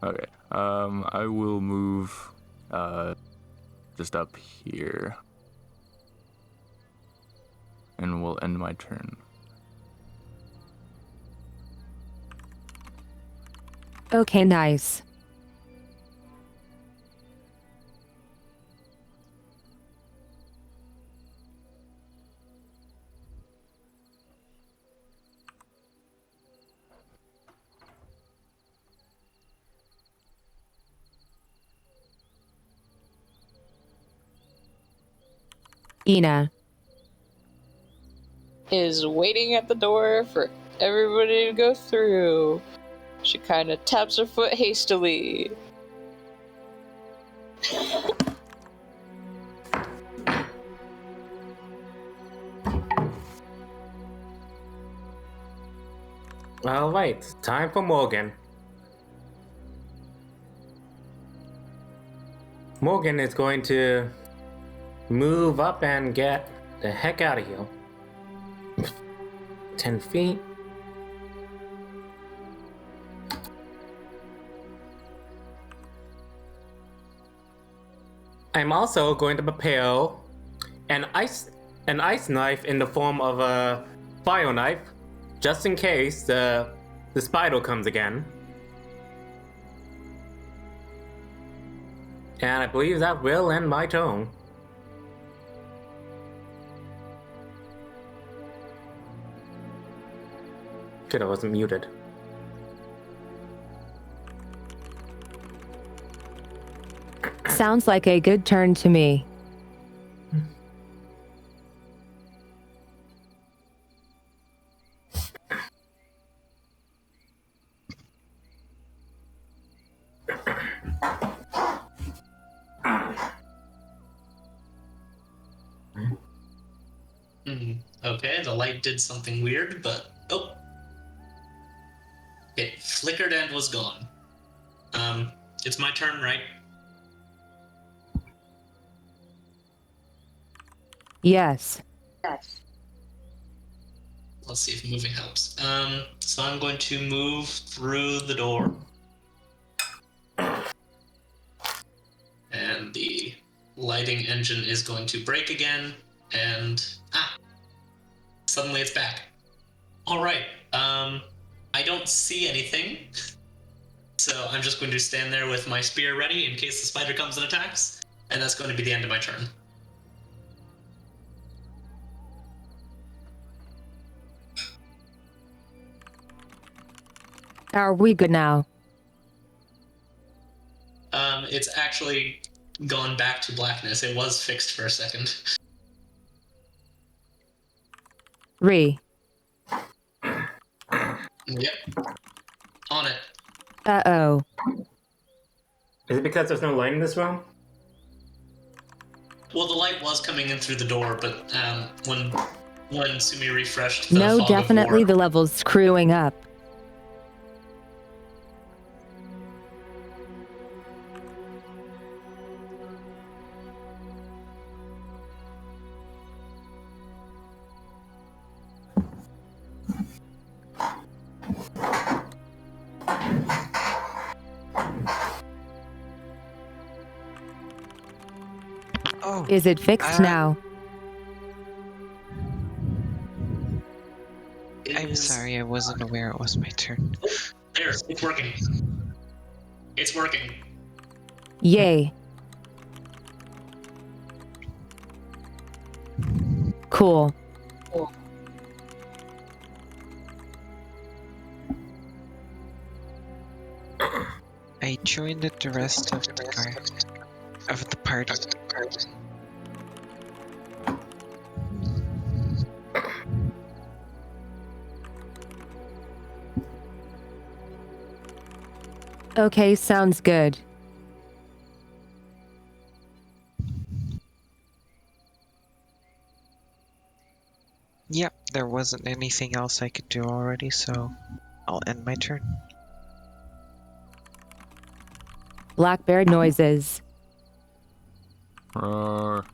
Okay. I will move just up here. And we'll end my turn. Okay, nice. Ina. Is waiting at the door for everybody to go through. She kind of taps her foot hastily. All right, time for Morgan. Morgan is going to move up and get the heck out of here. 10 feet. I'm also going to prepare an ice knife in the form of a fire knife, just in case the spider comes again. And I believe that will end my turn. Good, I wasn't muted. Sounds like a good turn to me. Okay, the light did something weird, but oh, it flickered and was gone. It's my turn, right? Yes. Let's see if moving helps. So I'm going to move through the door. And the lighting engine is going to break again, and suddenly it's back. All right, I don't see anything, so I'm just going to stand there with my spear ready in case the spider comes and attacks, and that's going to be the end of my turn. Are we good now? It's actually gone back to blackness. It was fixed for a second. Yep. On it. Uh-oh. Is it because there's no light in this room? Well, the light was coming in through the door, but when Sumi refreshed No, fog of definitely war, the level's screwing up. Oh, Is it fixed now? I'm sorry, I wasn't aware it was my turn. there, it's working. It's working. Yay. Cool. I joined the rest of the party. Okay, sounds good. Yep, there wasn't anything else I could do already, so I'll end my turn. Blackbird noises. Roar.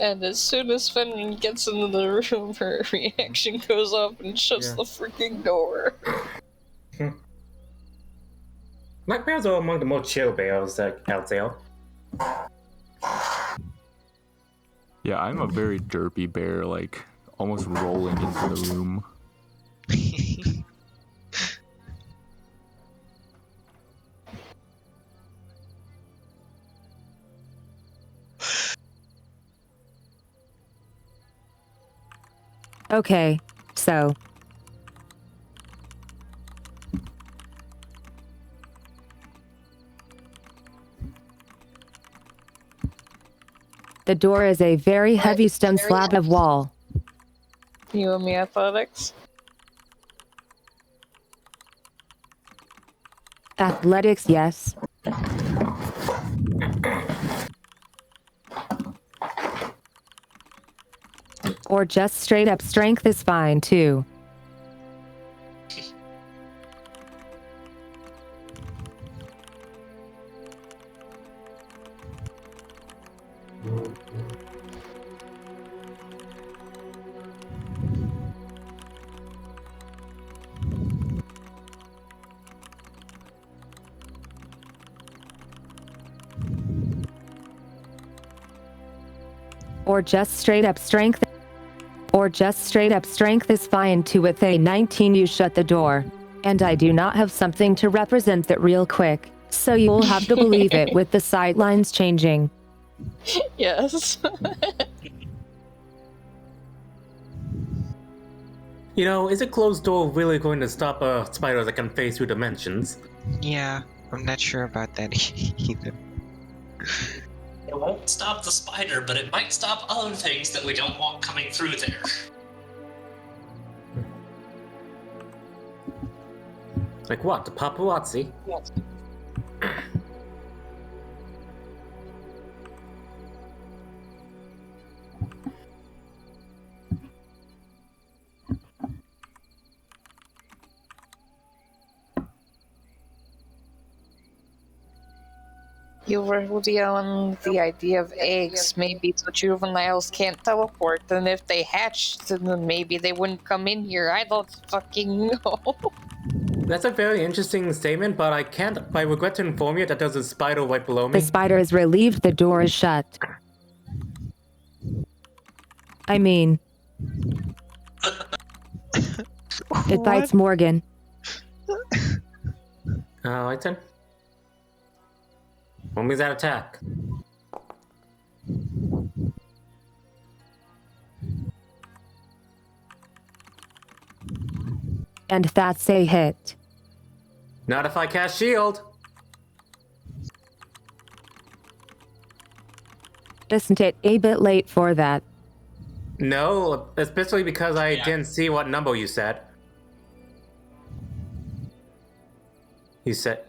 And as soon as Fenrir gets into the room, her reaction goes up and shuts the freaking door. Black bears are among the more chill bears out there. Yeah, I'm a very derpy bear, like almost rolling into the room. Okay, so. The door is a very heavy stone slab of wall. You and me athletics? Athletics, yes. Or just straight up strength is fine too. Or just straight up strength. Or just straight up strength is fine too. With a 19 you shut the door. And I do not have something to represent that real quick, so you'll have to believe it with the sidelines changing. Yes. You know, is a closed door really going to stop a spider that can phase through dimensions? Yeah, I'm not sure about that either. It won't stop the spider, but it might stop other things that we don't want coming through there. Like what? The paparazzi? You were on the idea of eggs. Maybe the juveniles can't teleport, and if they hatched, then maybe they wouldn't come in here. I don't fucking know. That's a very interesting statement, but I regret to inform you that there's a spider right below me. The spider is relieved the door is shut. I mean, it bites Morgan. Alright then. When was that attack? And that's a hit. Not if I cast shield. Isn't it a bit late for that? No, especially because I didn't see what number you said. You said...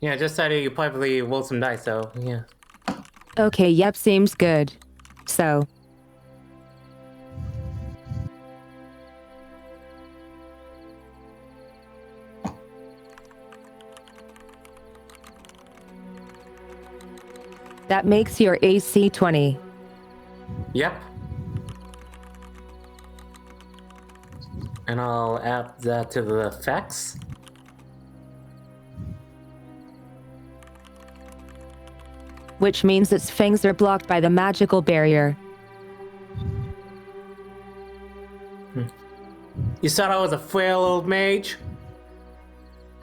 Yeah, just said you probably rolled some dice, so yeah. Okay, yep, seems good. So, that makes your AC 20. Yep. And I'll add that to the effects. Which means its fangs are blocked by the magical barrier. You thought I was a frail old mage?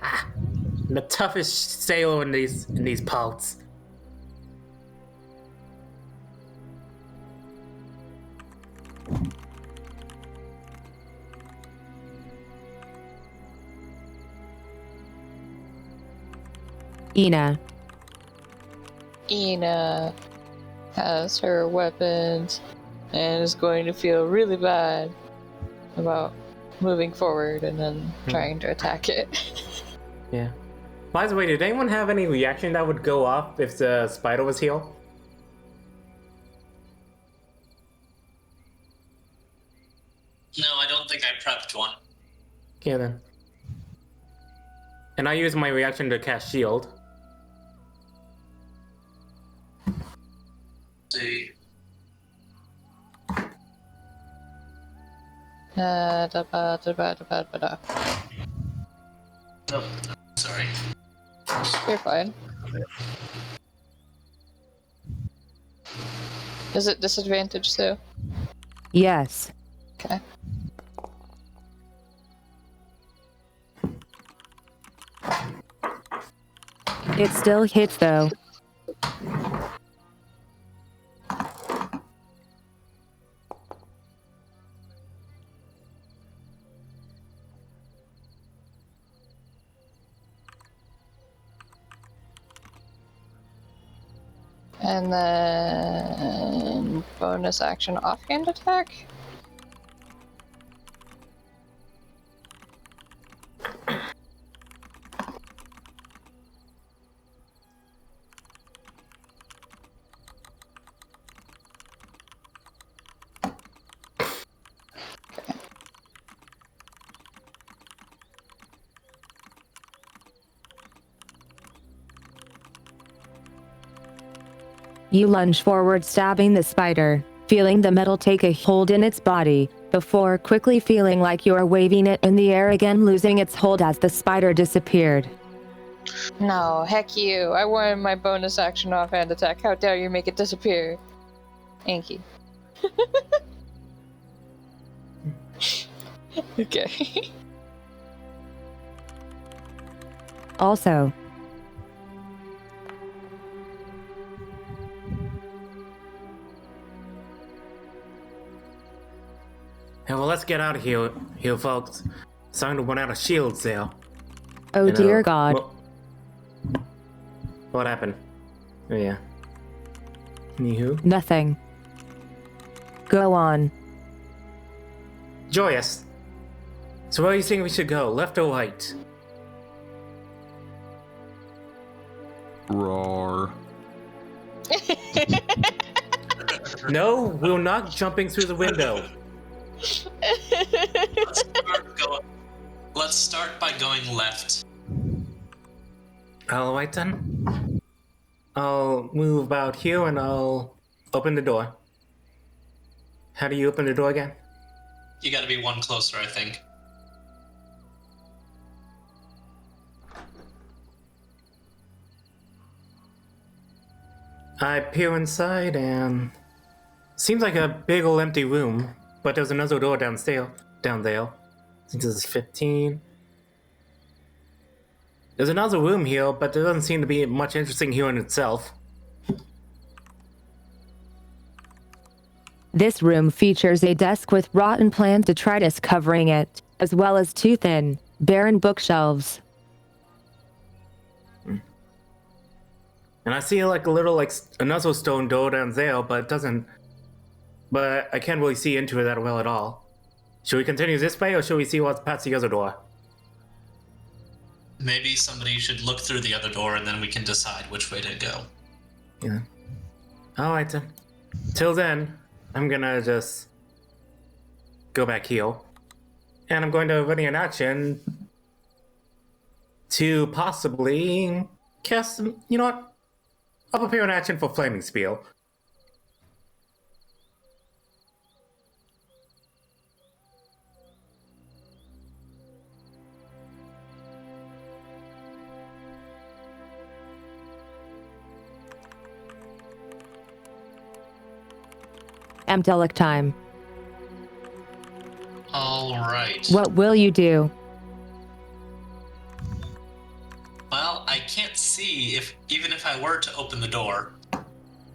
I'm the toughest sailor in these parts. Ina. Ina has her weapons and is going to feel really bad about moving forward and then trying to attack it. Yeah. By the way, did anyone have any reaction that would go off if the spider was healed? No, I don't think I prepped one. Okay then. And I use my reaction to cast shield. See. Oh, sorry. You're fine. Is it disadvantage too? Yes. Okay. It still hits though. And then bonus action offhand attack. You lunge forward, stabbing the spider, feeling the metal take a hold in its body, before quickly feeling like you're waving it in the air again, losing its hold as the spider disappeared. No, heck you. I wanted my bonus action offhand attack. How dare you make it disappear? Thank you. Okay. Also, Yeah, well, let's get out of here, folks. It's time to run out of shields there. oh You know, dear God. well- what happened? Oh, yeah. Anywho. Nothing. Go on. Joyous. So where do you think we should go? Left or right? Roar. No, we're not jumping through the window. Let's start by going left. Alright then. I'll move about here and I'll open the door. How do you open the door again? You gotta be one closer, I think. I peer inside and seems like a big old empty room, but there's another door down there. I think this is 15. There's another room here, but there doesn't seem to be much interesting here in itself. This room features a desk with rotten plant detritus covering it, as well as 2 thin, barren bookshelves. And I see like a little another stone door down there, but it doesn't. But I can't really see into it that well at all. Should we continue this way, or should we see what's past the other door? Maybe somebody should look through the other door and then we can decide which way to go. Yeah. Alright then. Till then, I'm gonna just go back here. And I'm going to ready an action to possibly cast some, you know what? I'll prepare an action for Flaming Spear. Amdelic time. All right. What will you do? Well, I can't see even if I were to open the door.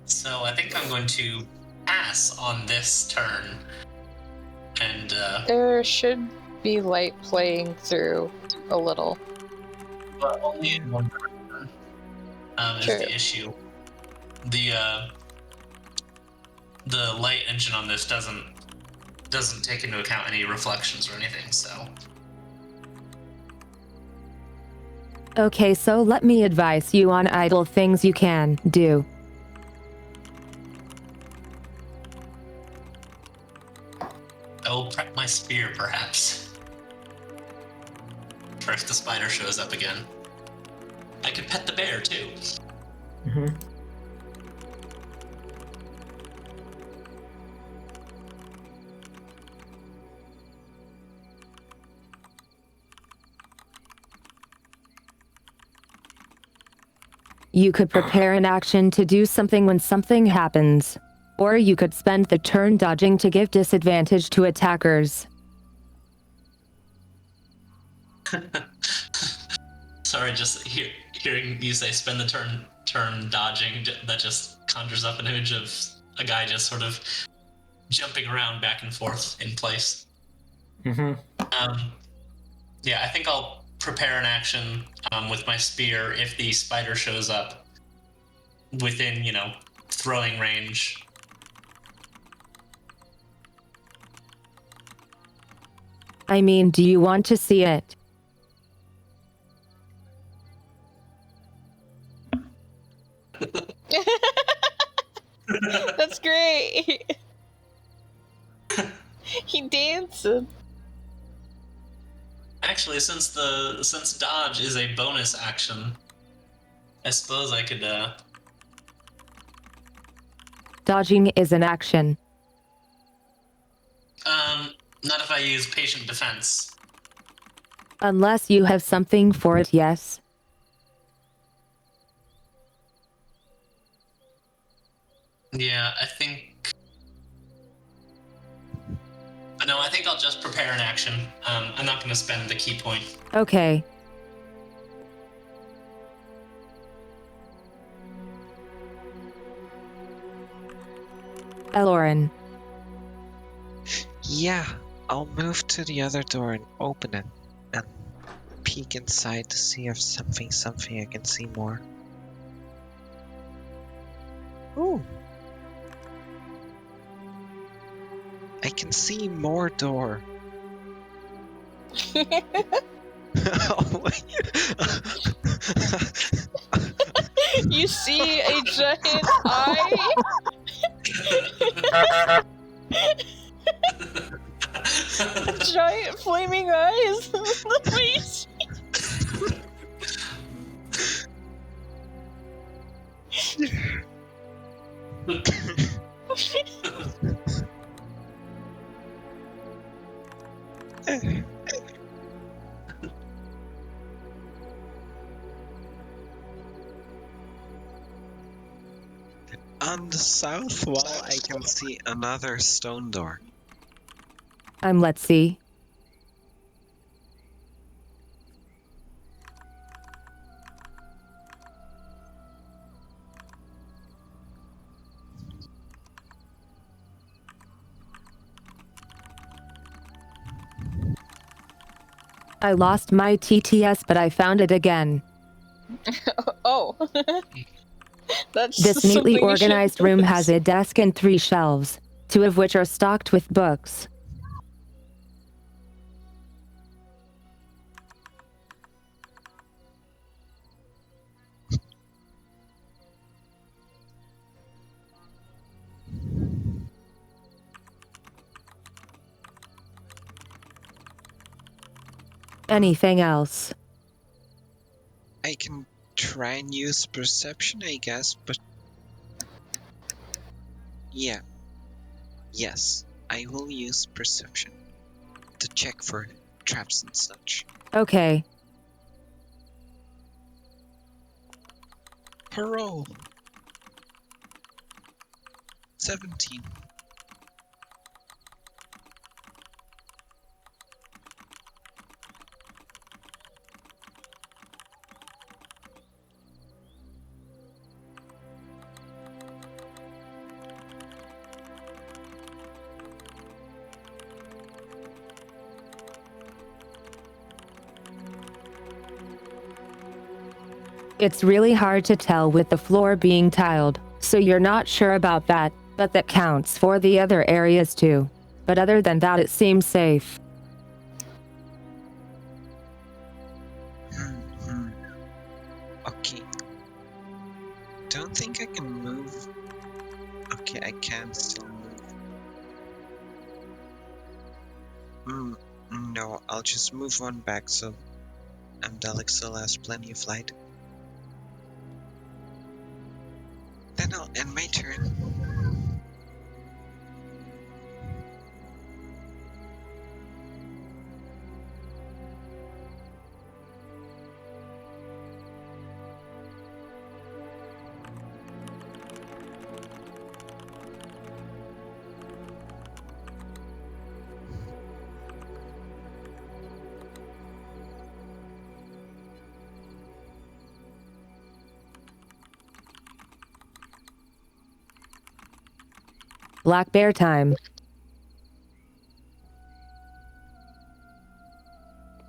So I think I'm going to pass on this turn. And There should be light playing through a little. but only in one direction. Is Sure. the issue. The light engine on this doesn't take into account any reflections or anything, so Okay, so let me advise you on idle things you can do. I will prep my spear, perhaps. For if the spider shows up again. I could pet the bear, too. Mm-hmm. You could prepare an action to do something when something happens. Or you could spend the turn dodging to give disadvantage to attackers. Sorry, just hearing you say spend the turn dodging, that just conjures up an image of a guy just sort of jumping around back and forth in place. Mm-hmm. Yeah, I think I'll prepare an action with my spear if the spider shows up within, throwing range. I mean, do you want to see it? That's great. He dancing. Actually, since dodge is a bonus action, I suppose I could Dodging is an action. Not if I use patient defense. Unless you have something for it, yes. Yeah, I think. But no, I think I'll just prepare an action. I'm not going to spend the key point. Okay. Elorin. Yeah, I'll move to the other door and open it and peek inside to see if something I can see more. Ooh. I can see more door. Oh, wait. You see a giant eye? Giant flaming eyes in the face. On the south wall, I can see another stone door. Let's see. I lost my TTS, but I found it again. Oh. That's This neatly something you should organized room fix. has a desk and 3 shelves, 2 of which are stocked with books. Anything else? I can try and use perception, I guess, but... Yeah. Yes, I will use perception to check for traps and such. Okay. Parole! 17. It's really hard to tell with the floor being tiled, so you're not sure about that, but that counts for the other areas too. But other than that, it seems safe. Okay. Don't think I can move. Okay, I can still move. No, I'll just move one back so Amdalik still has plenty of light. Then I'll end my turn. Black bear time.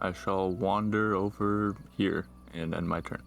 I shall wander over here and end my turn.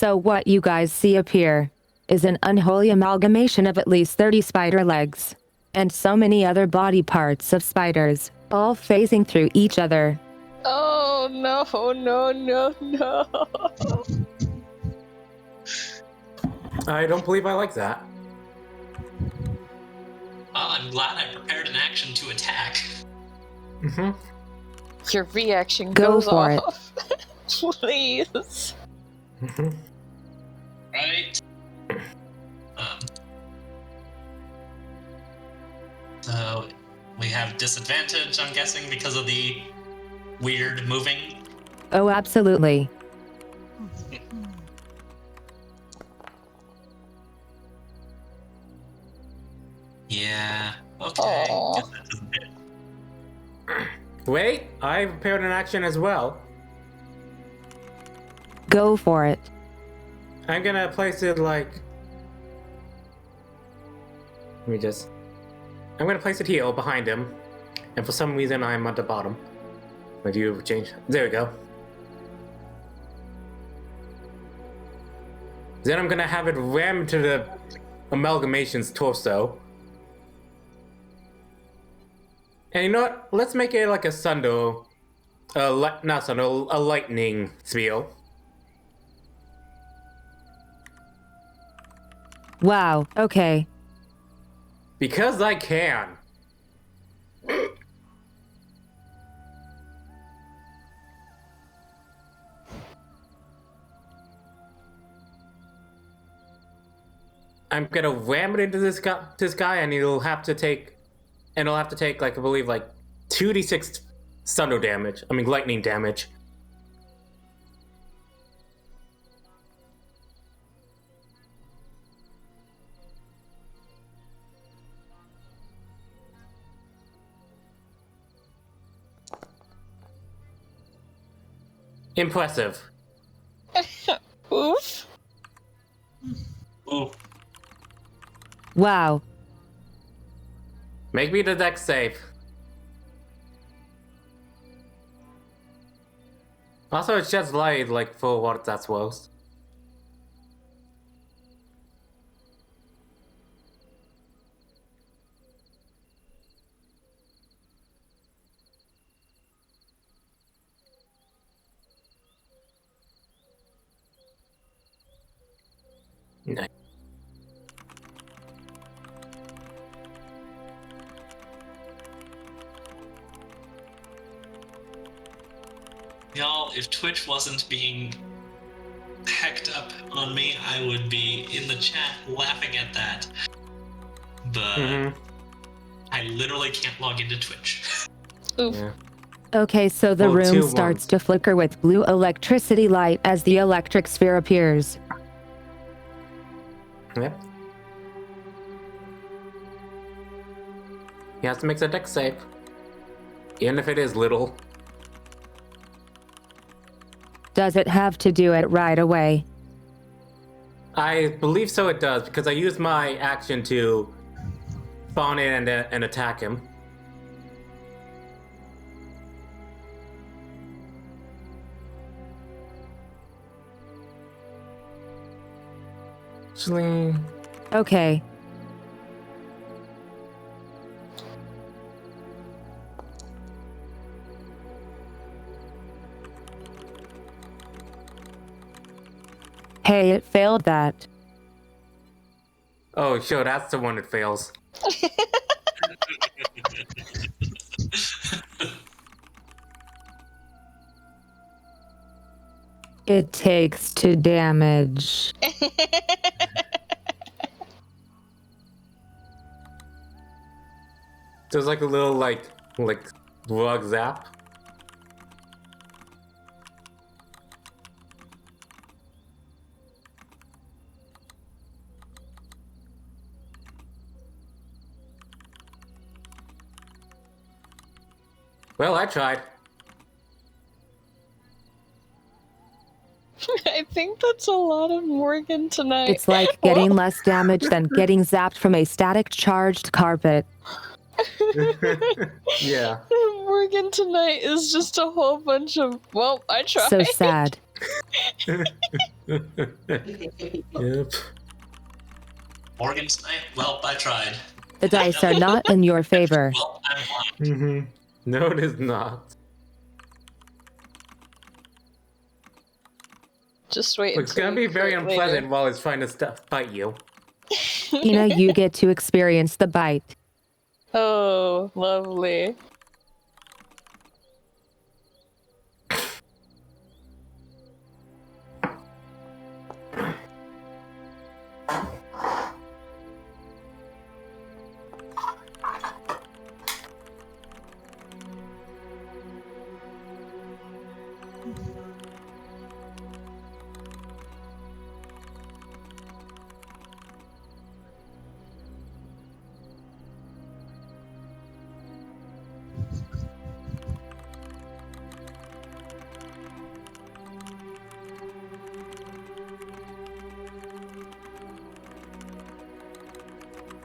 So what you guys see up here is an unholy amalgamation of at least 30 spider legs and so many other body parts of spiders, all phasing through each other. Oh no. I don't believe I like that. I'm glad I prepared an action to attack. Mm-hmm. Your reaction Go goes for it. off. Please. Mm-hmm. Right. So we have disadvantage, I'm guessing, because of the weird moving. Oh, absolutely. Yeah. Okay. Aw. Guess that doesn't hit. Wait, I prepared an action as well. Go for it. I'm gonna place it like... I'm gonna place it here behind him. And for some reason I'm at the bottom. Would you change? There we go. Then I'm gonna have it ram to the amalgamation's torso. And you know what? Let's make it like a Sundo. Not Sundo, a lightning spiel. Wow, okay. Because I can. I'm gonna ram it into this guy, and he'll have to take, like, I believe, like 2d6 Sundo damage. I mean, lightning damage. Impressive. Oof. Ooh. Wow. Make me the dex save. Also, it's just light, like, for what that's worth. Nice. Y'all, if Twitch wasn't being hecked up on me, I would be in the chat laughing at that. But I literally can't log into Twitch. Oof. Yeah. Okay, so the Well, room 2 starts ones. to flicker with blue electricity light as the electric sphere appears. Yep. He has to make the dex save. Even if it is little. Does it have to do it right away? I believe so it does, because I used my action to spawn in and attack him. Actually, Okay. Hey, it failed that. oh sure, that's the one that fails. It takes 2 damage. There's like a little like rug zap. Well, I tried. I think that's a lot of Morgan tonight. It's like getting less damage than getting zapped from a static charged carpet. Yeah. Morgan tonight is just a whole bunch of, well, I tried. So sad. Yep. Morgan's night? Well, I tried. The dice are not in your favor. Well, I'm blind. Mm-hmm. No, it is not. Just wait. It's gonna until be very later. unpleasant while it's trying to fight you. Ina, you get to experience the bite. Oh, lovely.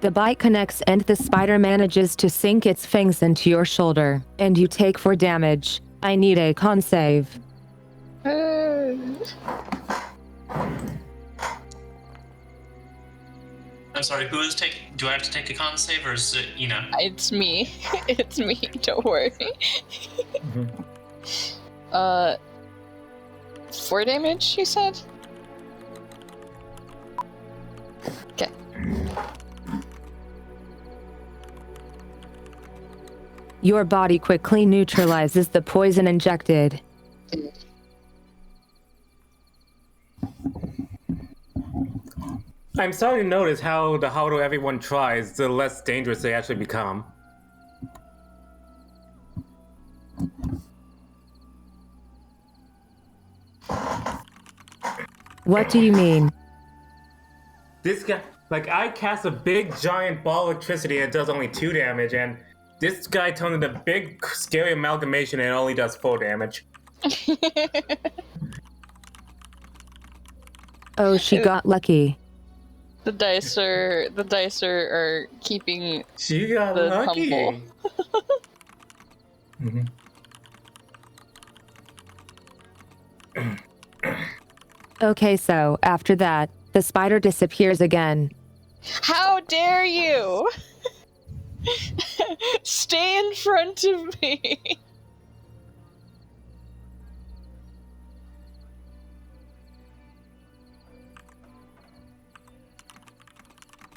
The bite connects and the spider manages to sink its fangs into your shoulder, and you take 4 damage. I need a con save. I'm sorry, who is taking... Do I have to take a con save, or is it, you know? It's me. It's me. Don't worry. Mm-hmm. 4 damage, you said? Okay. Your body quickly neutralizes the poison injected. I'm starting to notice how the harder everyone tries, the less dangerous they actually become. What do you mean? This guy, like, I cast a big giant ball of electricity and it does only 2 damage, and this guy turned into a big scary amalgamation and it only does 4 damage. Oh, she got lucky. The dice are keeping She got the lucky. humble. Mhm. Okay, so after that, the spider disappears again. How dare you? Stay in front of me.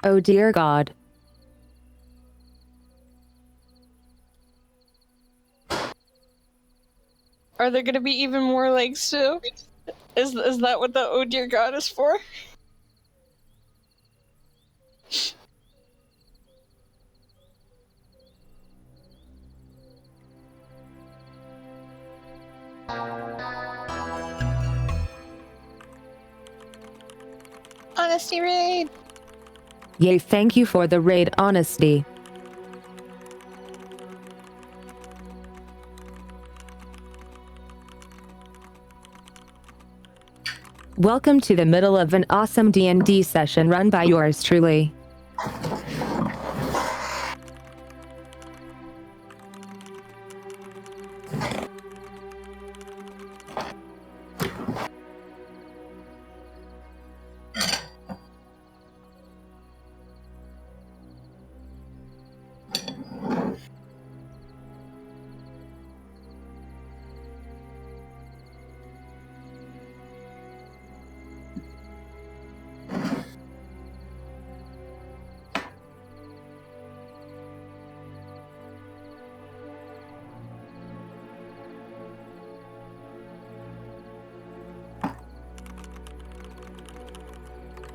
Oh dear God. Are there gonna be even more legs too? Is that what the oh dear God is for? Honesty raid. Yay, thank you for the raid, honesty. Welcome to the middle of an awesome D&D session run by yours truly.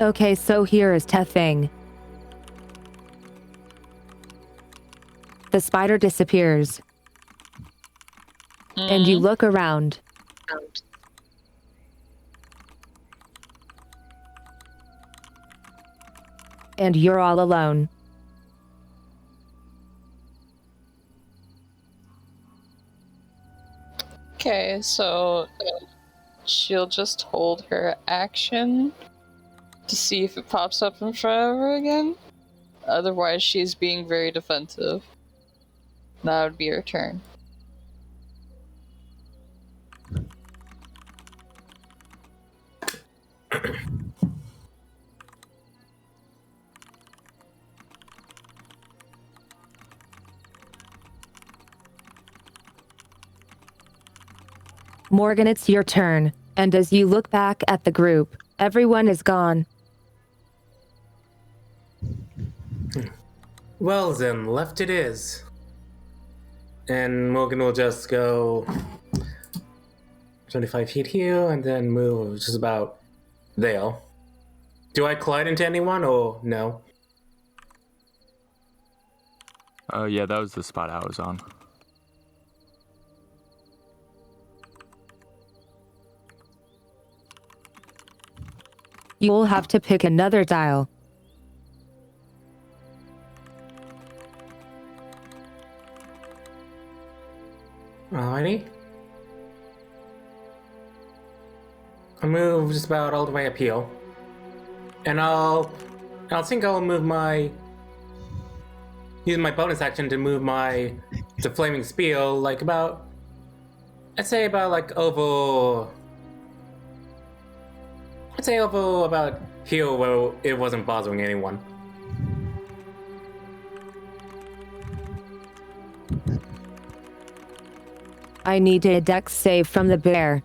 Okay, so here is the thing. The spider disappears, and you look around. And you're all alone. Okay, so she'll just hold her action to see if it pops up in front of her again. Otherwise, she's being very defensive. That would be her turn. Morgan, it's your turn, and as you look back at the group, everyone is gone. Well then, left it is. And Morgan will just go 25 feet here and then move just about there. Do I collide into anyone or no? Yeah, that was the spot I was on. You'll have to pick another dial. Alrighty. I'll move just about all the way up here. And I'll think I'll move use my bonus action to move the flaming spear like about, I'd say over about here where it wasn't bothering anyone. I need a dex save from the bear.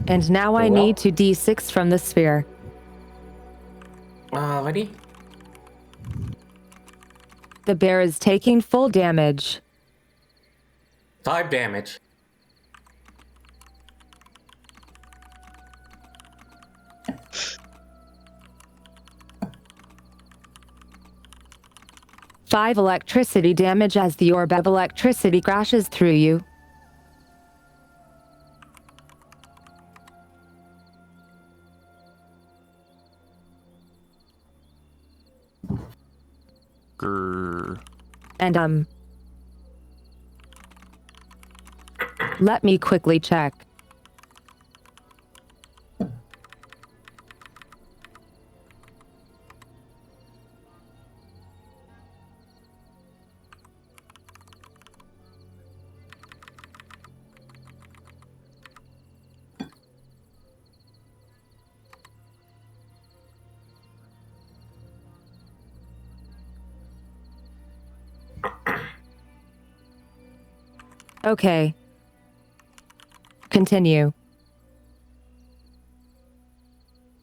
And now I need to d6 from the sphere. Alrighty. The bear is taking full damage. 5 damage. Five electricity damage as the orb of electricity crashes through you. Grrr. And let me quickly check. Okay. Continue.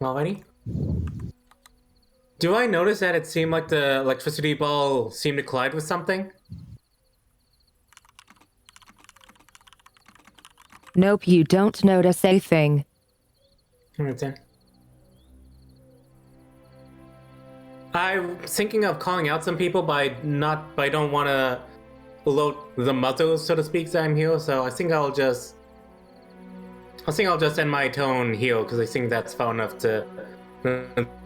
Alrighty. Do I notice that it seemed like the electricity ball seemed to collide with something? Nope, you don't notice a thing. Alright then. I'm thinking of calling out some people, but I don't want to load the muzzle, so to speak, that I'm here. So I think I'll just end my tone here because I think that's far enough to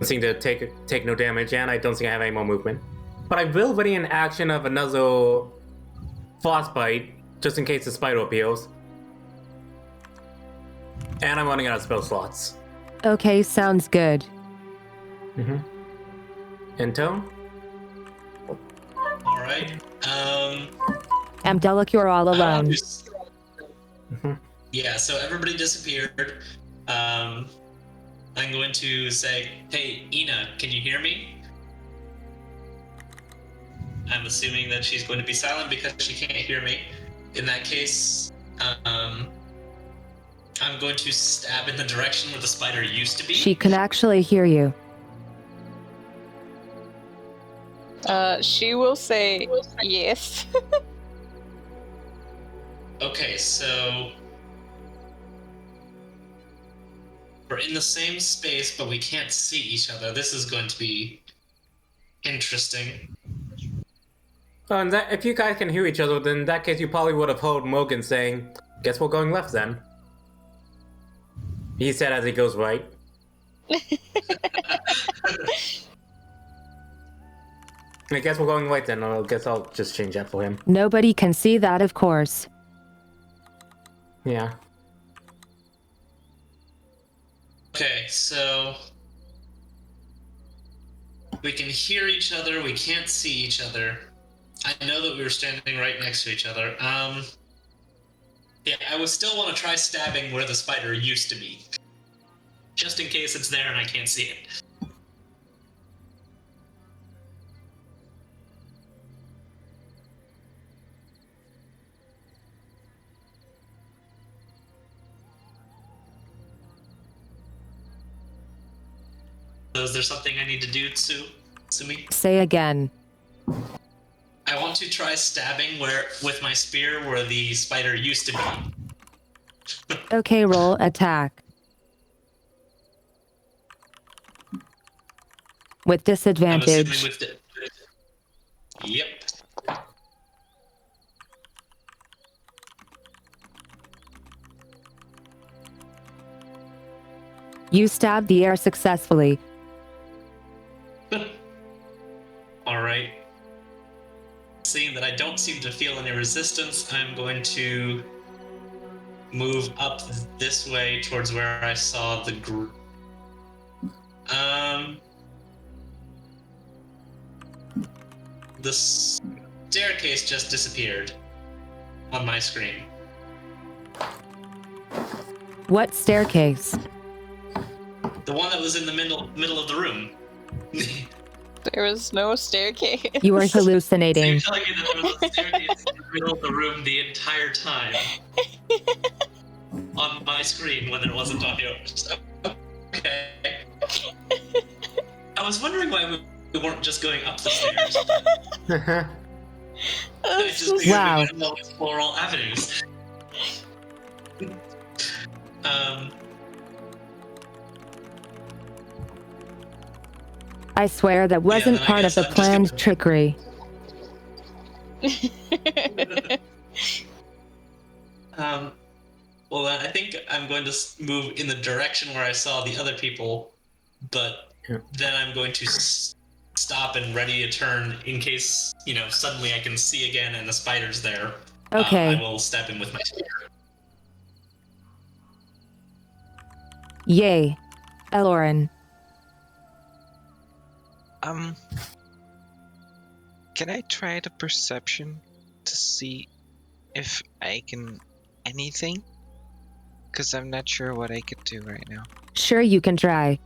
seem to take no damage, and I don't think I have any more movement. But I will ready an action of another frostbite just in case the spider appears. And I'm running out of spell slots. Okay, sounds good. And tone? Alright. Amdelic, you're all alone. Yeah, so everybody disappeared. I'm going to say, hey, Ina, can you hear me? I'm assuming that she's going to be silent because she can't hear me. In that case, I'm going to stab in the direction where the spider used to be. She can actually hear you. She will say yes. Okay, so we're in the same space, but we can't see each other. This is going to be interesting. Oh, and if you guys can hear each other, then in that case you probably would have heard Morgan saying, "Guess we're going left then." He said as he goes right. I guess we're going white then. I guess I'll just change that for him. Nobody can see that, of course. Yeah. Okay, so we can hear each other, we can't see each other. I know that we were standing right next to each other. Yeah, I would still want to try stabbing where the spider used to be. Just in case it's there and I can't see it. So is there something I need to do, Sumi? Say again. I want to try stabbing with my spear where the spider used to be. Okay, roll attack. With I'm disadvantage. assuming with the... Yep. You stab the air successfully. Alright. Seeing that I don't seem to feel any resistance, I'm going to move up this way towards where I saw the the staircase just disappeared on my screen. What staircase? The one that was in the middle of the room. There was no staircase. You are So hallucinating. you're telling me that there was a staircase in the middle of the room the entire time? On my screen when it wasn't on yours. Okay. I was wondering why we weren't just going up the stairs. I just figured Wow. we would explore all avenues. I swear that wasn't then I part of guess the I'm just planned gonna- trickery. Well, I think I'm going to move in the direction where I saw the other people, but then I'm going to stop and ready to turn in case, suddenly I can see again and the spider's there. Okay. I will stab him with my spear. Yay. Elorin. Can I try the perception to see if I can anything? Because I'm not sure what I could do right now. Sure, you can try.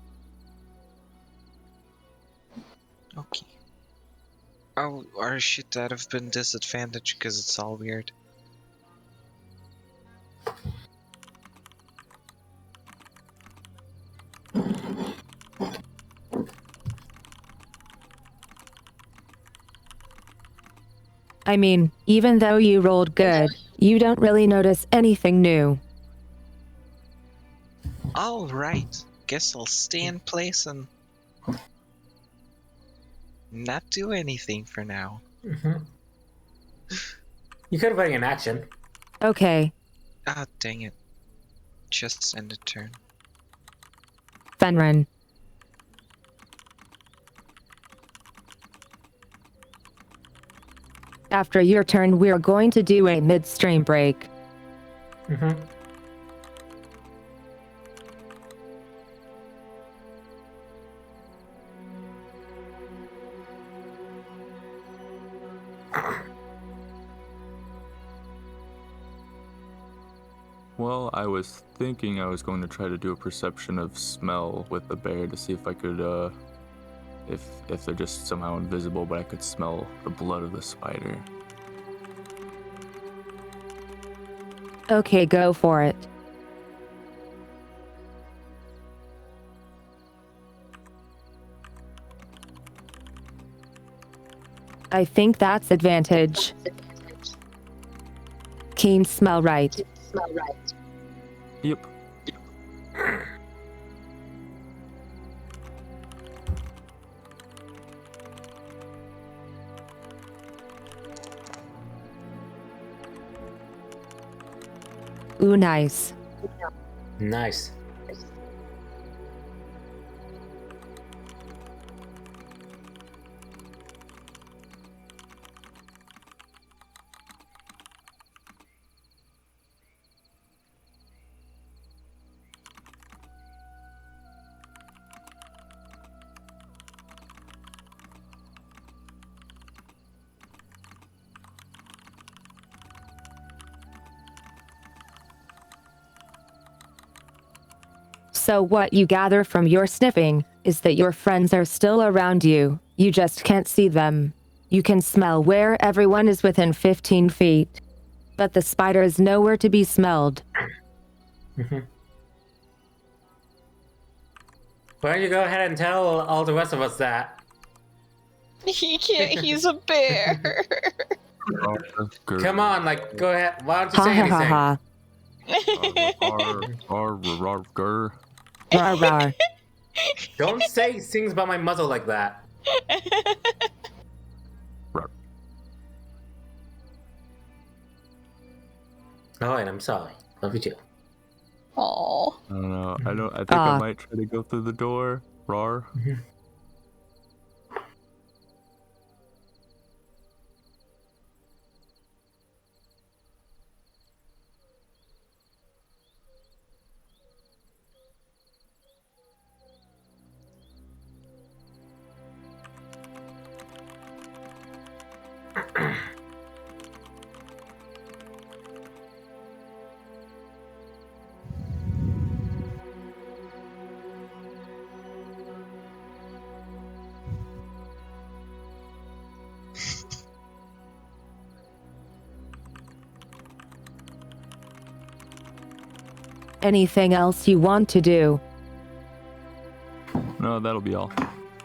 Okay. Oh, or should that have been disadvantage because it's all weird? I mean, even though you rolled good, you don't really notice anything new. All right. Guess I'll stay in place and not do anything for now. You could have taken action. Okay, Ah, dang it. Just end the turn. Fenrir. After your turn, we're going to do a midstream break. Well, I was thinking I was going to try to do a perception of smell with the bear to see if I could, if they're just somehow invisible, but I could smell the blood of the spider. Okay, go for it. I think that's advantage. Keen smell right. Yep. Ooh, nice. Nice. So what you gather from your sniffing is that your friends are still around you. You just can't see them. You can smell where everyone is within 15 feet. But the spider is nowhere to be smelled. Why don't you go ahead and tell all the rest of us that? He can't, he's a bear. Come on, like, go ahead. Why don't you Ha say ha ha anything? ha. Rar rar. Don't say things about my muzzle like that. Alright, I'm sorry. Love you too. Aww. I don't know. I think I might try to go through the door. Rar. Anything else you want to do? No, that'll be all.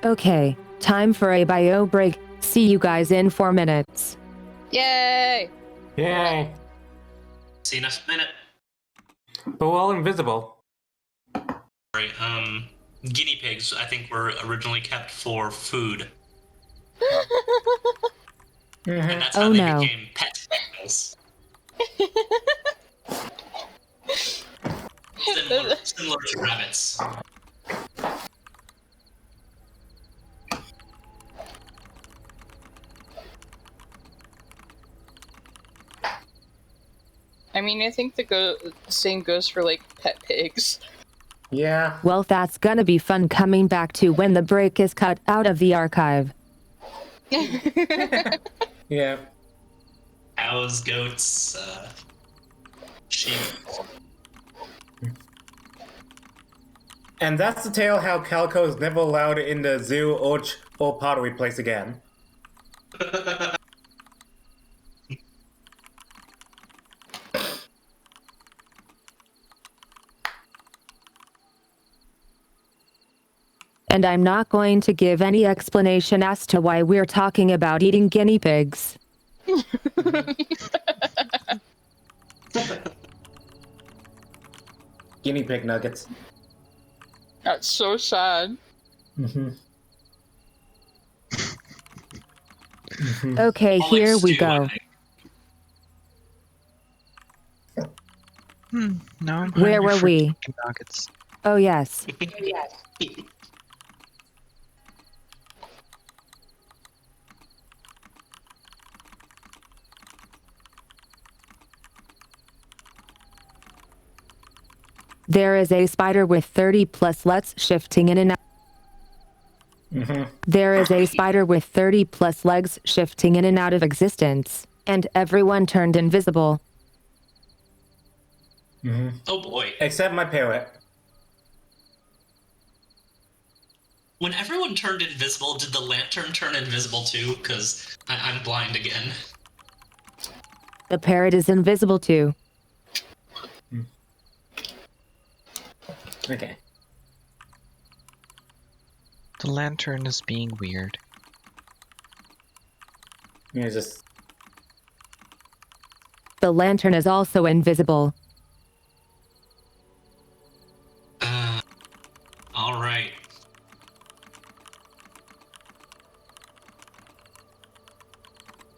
Okay, time for a bio break. See you guys in 4 minutes. Yay! Yay! See you next minute. But we're all invisible. Sorry, guinea pigs, I think, were originally kept for food. And that's how Oh, they no. became pet animals. Similar to rabbits. I mean, I think the same goes for, like, pet pigs. Yeah. Well, that's gonna be fun coming back to when the break is cut out of the archive. Yeah. Cows, goats, sheep. And that's the tale how Calico is never allowed in the zoo or pottery place again. And I'm not going to give any explanation as to why we're talking about eating guinea pigs. Guinea pig nuggets. That's so sad. Okay, More like here we stew, I go. think. No, I'm Where hungry were for we? chicken nuggets. Oh yes. There is a spider with 30 plus legs shifting in and out. There is a spider with 30 plus legs shifting in and out of existence, and everyone turned invisible. Oh boy. Except my parrot. When everyone turned invisible, did the lantern turn invisible too? Because I'm blind again. The parrot is invisible too. Okay. The lantern is being weird. Yeah, just... The lantern is also invisible. Alright.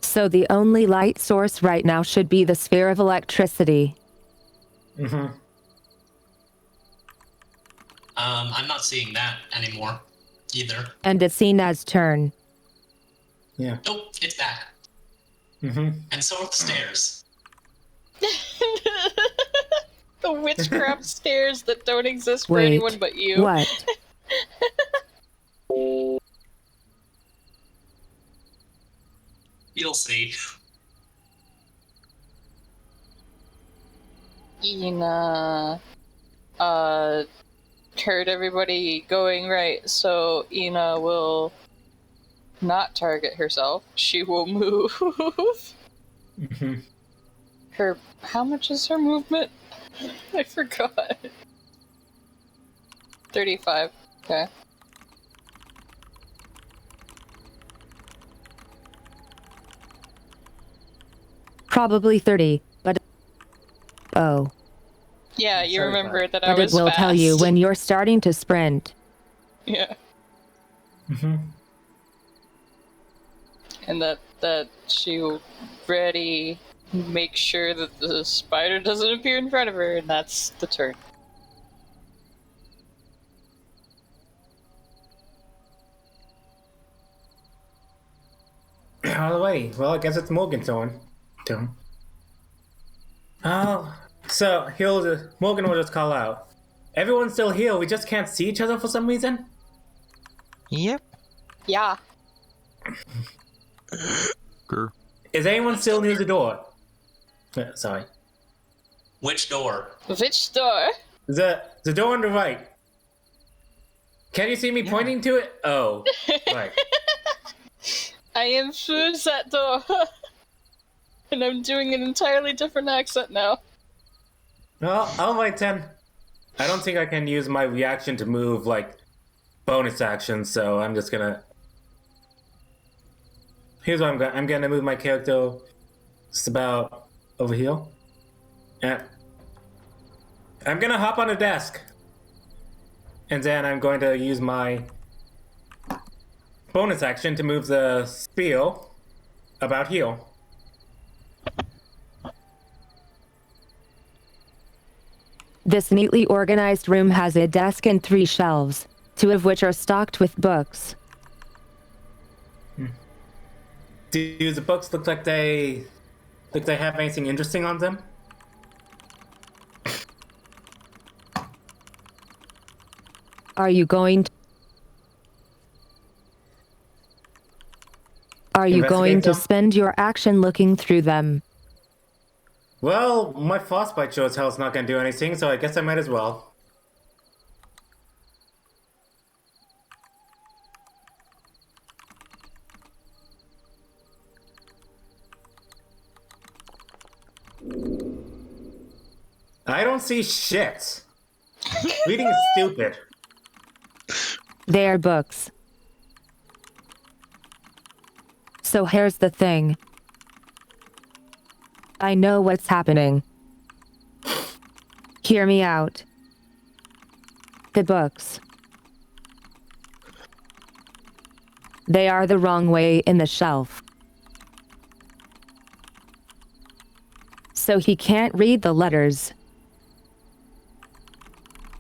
So the only light source right now should be the sphere of electricity. I'm not seeing that anymore, either. And it's Ina's turn. Yeah. Nope, it's back. And so are the stairs. The witchcraft stairs that don't exist for Wait, anyone but you. What? You'll see. Ina, heard everybody going right, so Ina will not target herself. She will move. Her, how much is her movement? I forgot. 35. Okay. Probably 30, but... Oh. Yeah, you 35. remember that I But it was will fast. tell you when you're starting to sprint. Yeah. Mm-hmm. And that she'll ready make sure that the spider doesn't appear in front of her, and that's the turn. Alrighty, well, I guess it's Morgan's turn. So Morgan will just call out. Everyone's still here, we just can't see each other for some reason? Yep. Yeah. Grr. Is anyone still near the door? Sorry. Which door? Which door? The door on the right. Can you see me pointing to it? Oh, right. I am through that door. And I'm doing an entirely different accent now. Well, alright then. I don't think I can use my reaction to move, like, bonus action, so I'm just gonna... Here's what I'm gonna move my character just about over here. And I'm gonna hop on a desk. And then I'm going to use my bonus action to move the spear about here. This neatly organized room has a desk and 3 shelves, 2 of which are stocked with books. Do the books look like they have anything interesting on them? Are you going to spend your action looking through them? Well, my frostbite sure as hell's not gonna do anything, so I guess I might as well. I don't see shit. Reading is stupid. They are books. So here's the thing. I know what's happening. Hear me out. The books. They are the wrong way in the shelf. So he can't read the letters.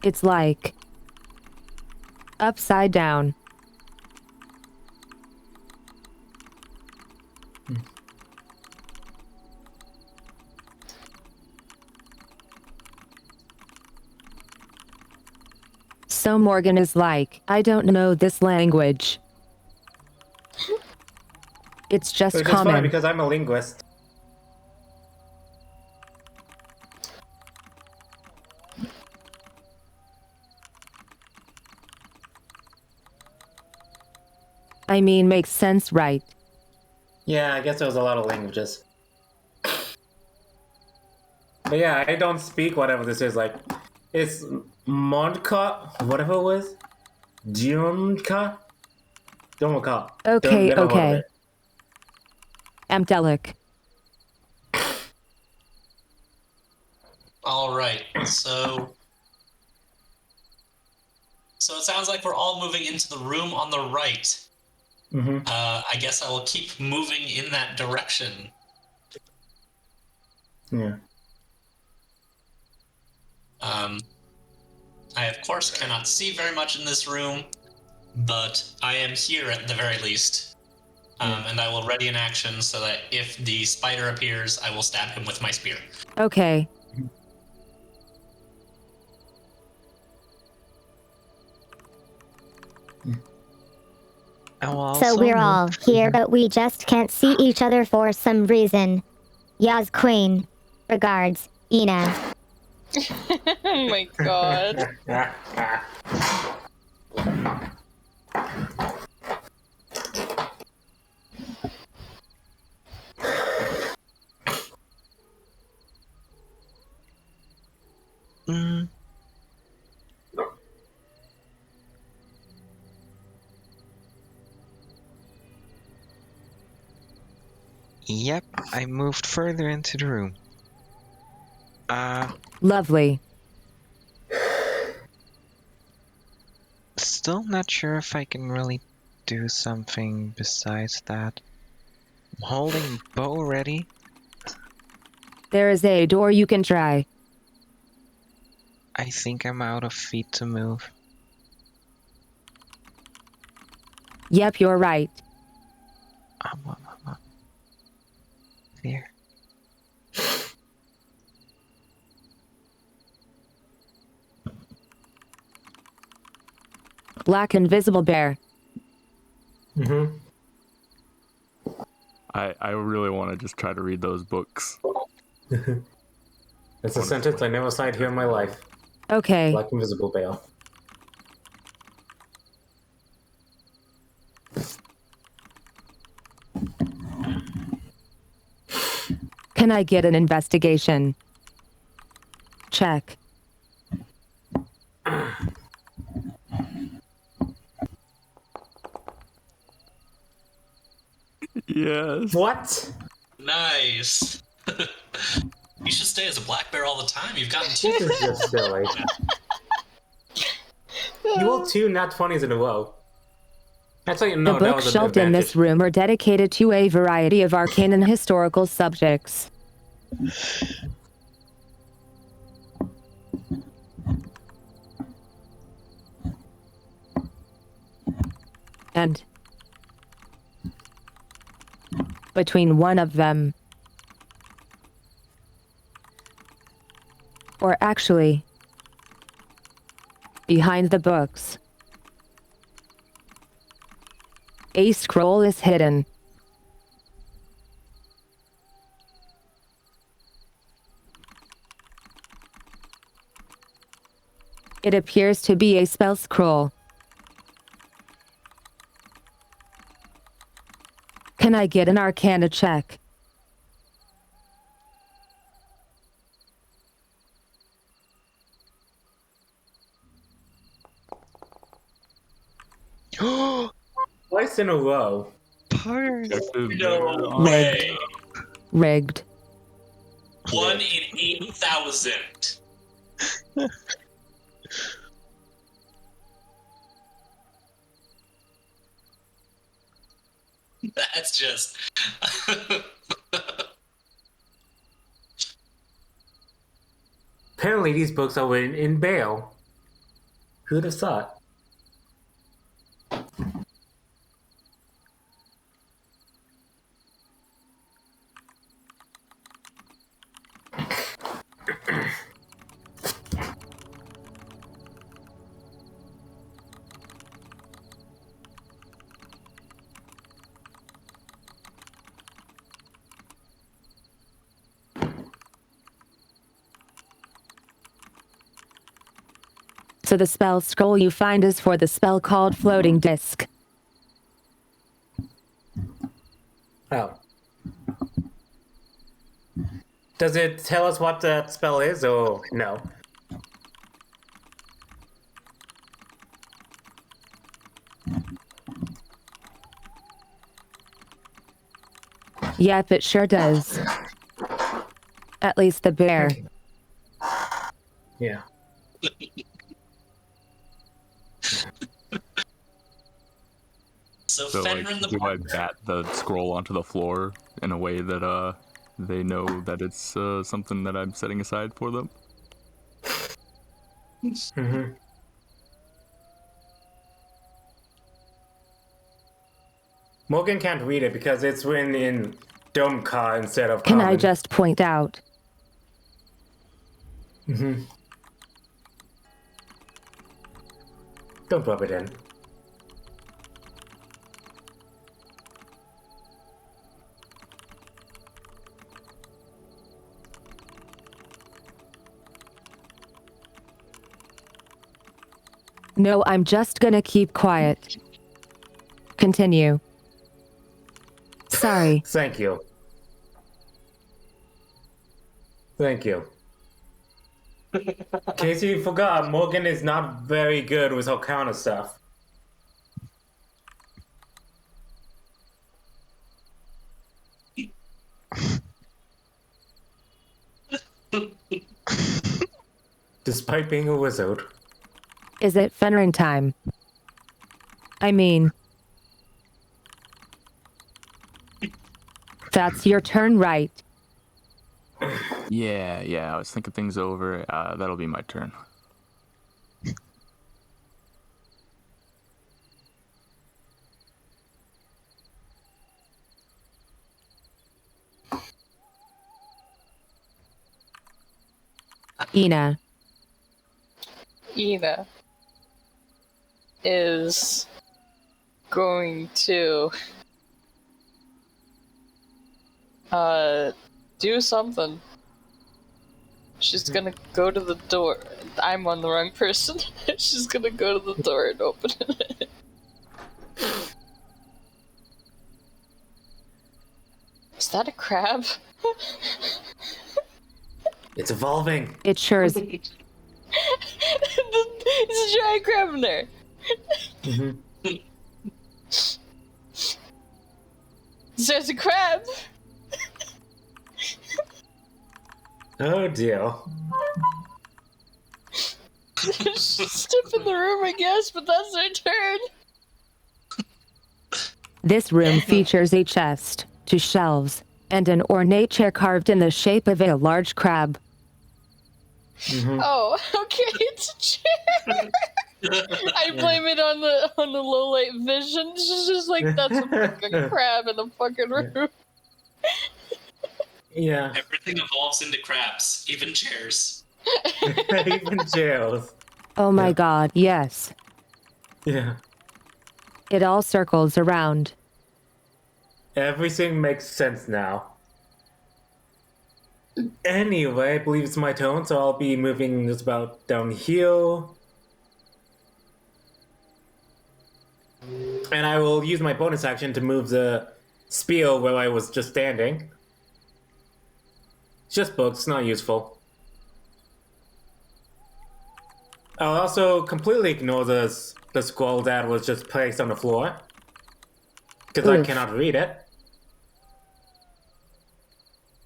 It's like upside down. So Morgan is like, I don't know this language. It's just Which is funny common. because I'm a linguist. I mean, makes sense, right? Yeah, I guess there was a lot of languages. But yeah, I don't speak whatever this is, like, it's Mondka, whatever it was. Dionka? Domaka. Okay. Amdelic. All right, so it sounds like we're all moving into the room on the right. Mm-hmm. I guess I will keep moving in that direction. Yeah. I, of course, cannot see very much in this room, but I am here at the very least. And I will ready an action so that if the spider appears, I will stab him with my spear. Okay. So we're all here, but we just can't see each other for some reason. Yas Queen. Regards, Ina. Oh my god. Mm. Yep, I moved further into the room. Lovely. Still not sure if I can really do something besides that. I'm holding bow ready. There is a door you can try. I think I'm out of feet to move. Yep, you're right. There. Black invisible bear. Mm-hmm. I really want to just try to read those books. That's a sentence I never said here in my life. Okay. Black invisible veil. Can I get an investigation? Check. Yes. What? Nice. You should stay as a black bear all the time. You've gotten two. This is just silly. You rolled 2 nat 20s in a row. Actually, no, The that was books an shelved in this advantage. room are dedicated to a variety of arcane and historical subjects. And between one of them, or actually, behind the books, a scroll is hidden. It appears to be a spell scroll. Can I get an Arcana check? Twice in a row. Pars. No way. Rigged. 1 in 8,000. That's just. Apparently these books are written in Braille. Who'd have thought? So the spell scroll you find is for the spell called Floating Disc. Oh. Does it tell us what that spell is, or no? Yep, it sure does. At least the bear. Yeah. So, So, like, Fenrir the do I bat the scroll onto the floor in a way that they know that it's something that I'm setting aside for them? Mm-hmm. Morgan can't read it because it's written in Domka instead of Can common. I just point out? Mm-hmm. Don't rub it in. No, I'm just gonna keep quiet. Continue. Sorry. Thank you. Thank you. In case you forgot, Morgan is not very good with her counter stuff. Despite being a wizard. Is it Fenring time? I mean... That's your turn, right? Yeah, I was thinking things over. That'll be my turn. Ina. Ina is going to do something. She's gonna go to the door. I'm on the wrong person. She's gonna go to the door and open it. Is that a crab? It's evolving. It sure is. There's a giant crab in there. Mm-hmm. There's a crab. Oh dear. Step in the room, I guess, but that's their turn. This room features a chest, 2 shelves, and an ornate chair carved in the shape of a large crab. Mm-hmm. Oh, okay, it's a chair. I blame it on the low light vision. It's just like that's a fucking crab in the fucking room. Yeah. Everything evolves into crabs, even chairs. Even jails. Oh my Yeah. god, yes. Yeah. It all circles around. Everything makes sense now. Anyway, I believe it's my turn, so I'll be moving just about down here. And I will use my bonus action to move the spear where I was just standing. It's just books, not useful. I'll also completely ignore the scroll that was just placed on the floor. Because I Oof. cannot read it.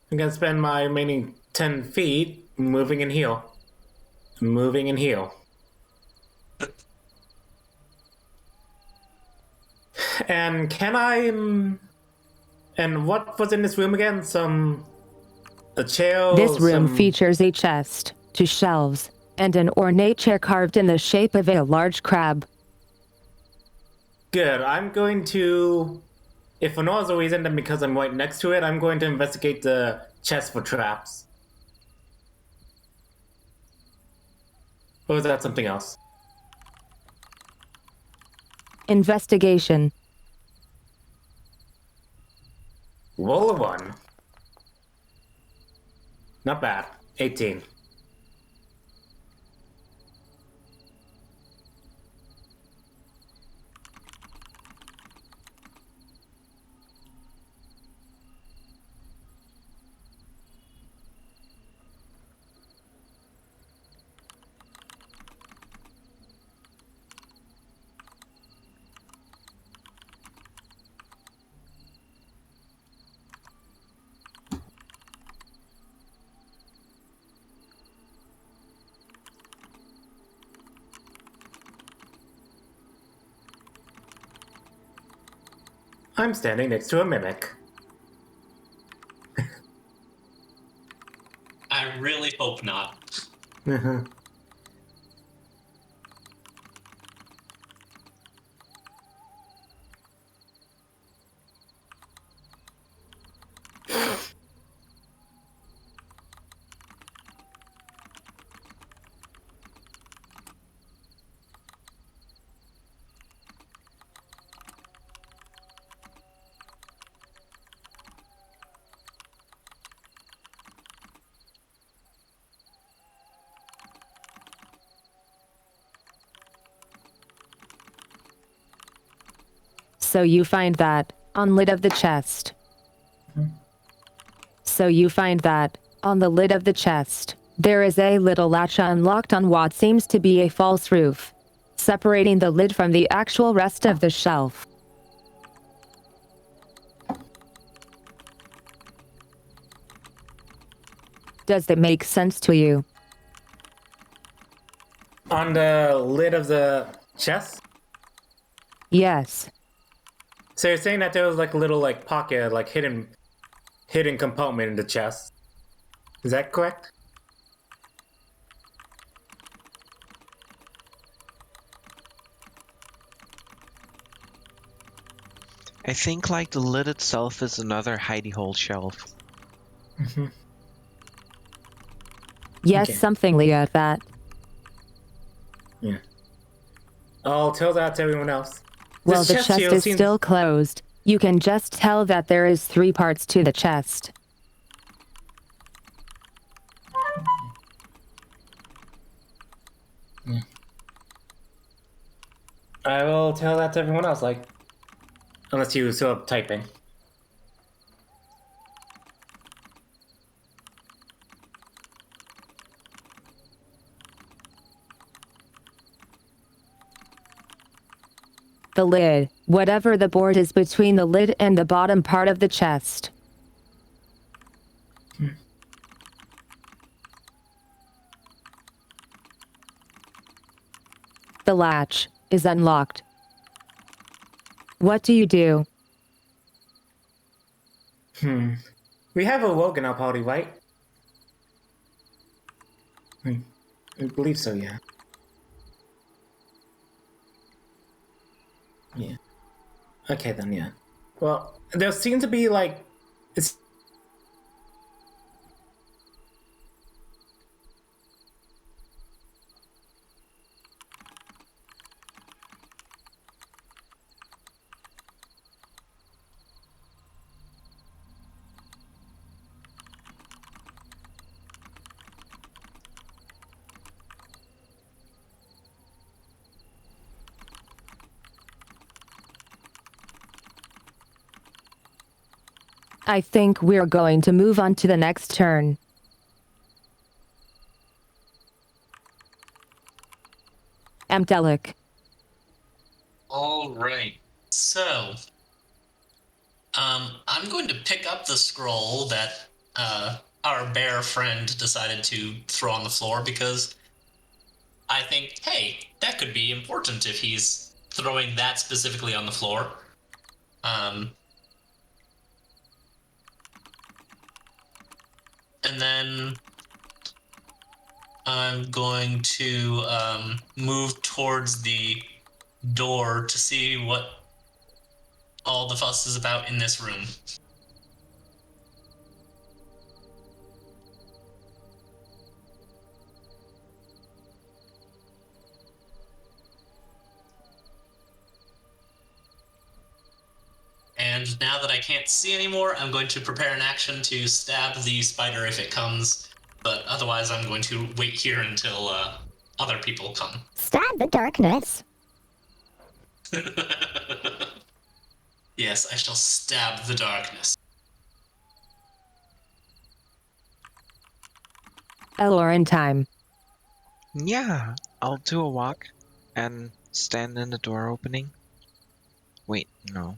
I'm gonna spend my remaining 10 feet moving and heal. Moving and heal. And can I... And what was in this room again? A chair? This room features a chest, 2 shelves, and an ornate chair carved in the shape of a large crab. Good. I'm going to... If for no other reason than because I'm right next to it, I'm going to investigate the chest for traps. Or is that something else? Investigation. Roll a 1. Not bad. 18. I'm standing next to a mimic. I really hope not. So you find that on lid of the chest. So you find that on the lid of the chest, there is a little latch unlocked on what seems to be a false roof, separating the lid from the actual rest of the shelf. Does that make sense to you? On the lid of the chest? Yes. So you're saying that there was like a little like pocket, like hidden compartment in the chest. Is that correct? I think like the lid itself is another hidey hole shelf. Yes, Okay. something like that. Yeah. I'll tell that to everyone else. Well, This the chest chest shield is seems- still closed. You can just tell that there is 3 parts to the chest. I will tell that to everyone else, like, unless you still have typing. The lid, whatever the board is between the lid and the bottom part of the chest. The latch is unlocked. What do you do? We have a Logan up party, right? I believe so, yeah. Yeah. Okay then, yeah. Well, there seems to be like it's I think we're going to move on to the next turn. Amdelic. All right. So, I'm going to pick up the scroll that our bear friend decided to throw on the floor because I think, hey, that could be important if he's throwing that specifically on the floor. And then I'm going to move towards the door to see what all the fuss is about in this room. And now that I can't see anymore, I'm going to prepare an action to stab the spider if it comes. But otherwise, I'm going to wait here until other people come. Stab the darkness. Yes, I shall stab the darkness. Elor in time. Yeah, I'll do a walk and stand in the door opening. Wait, no.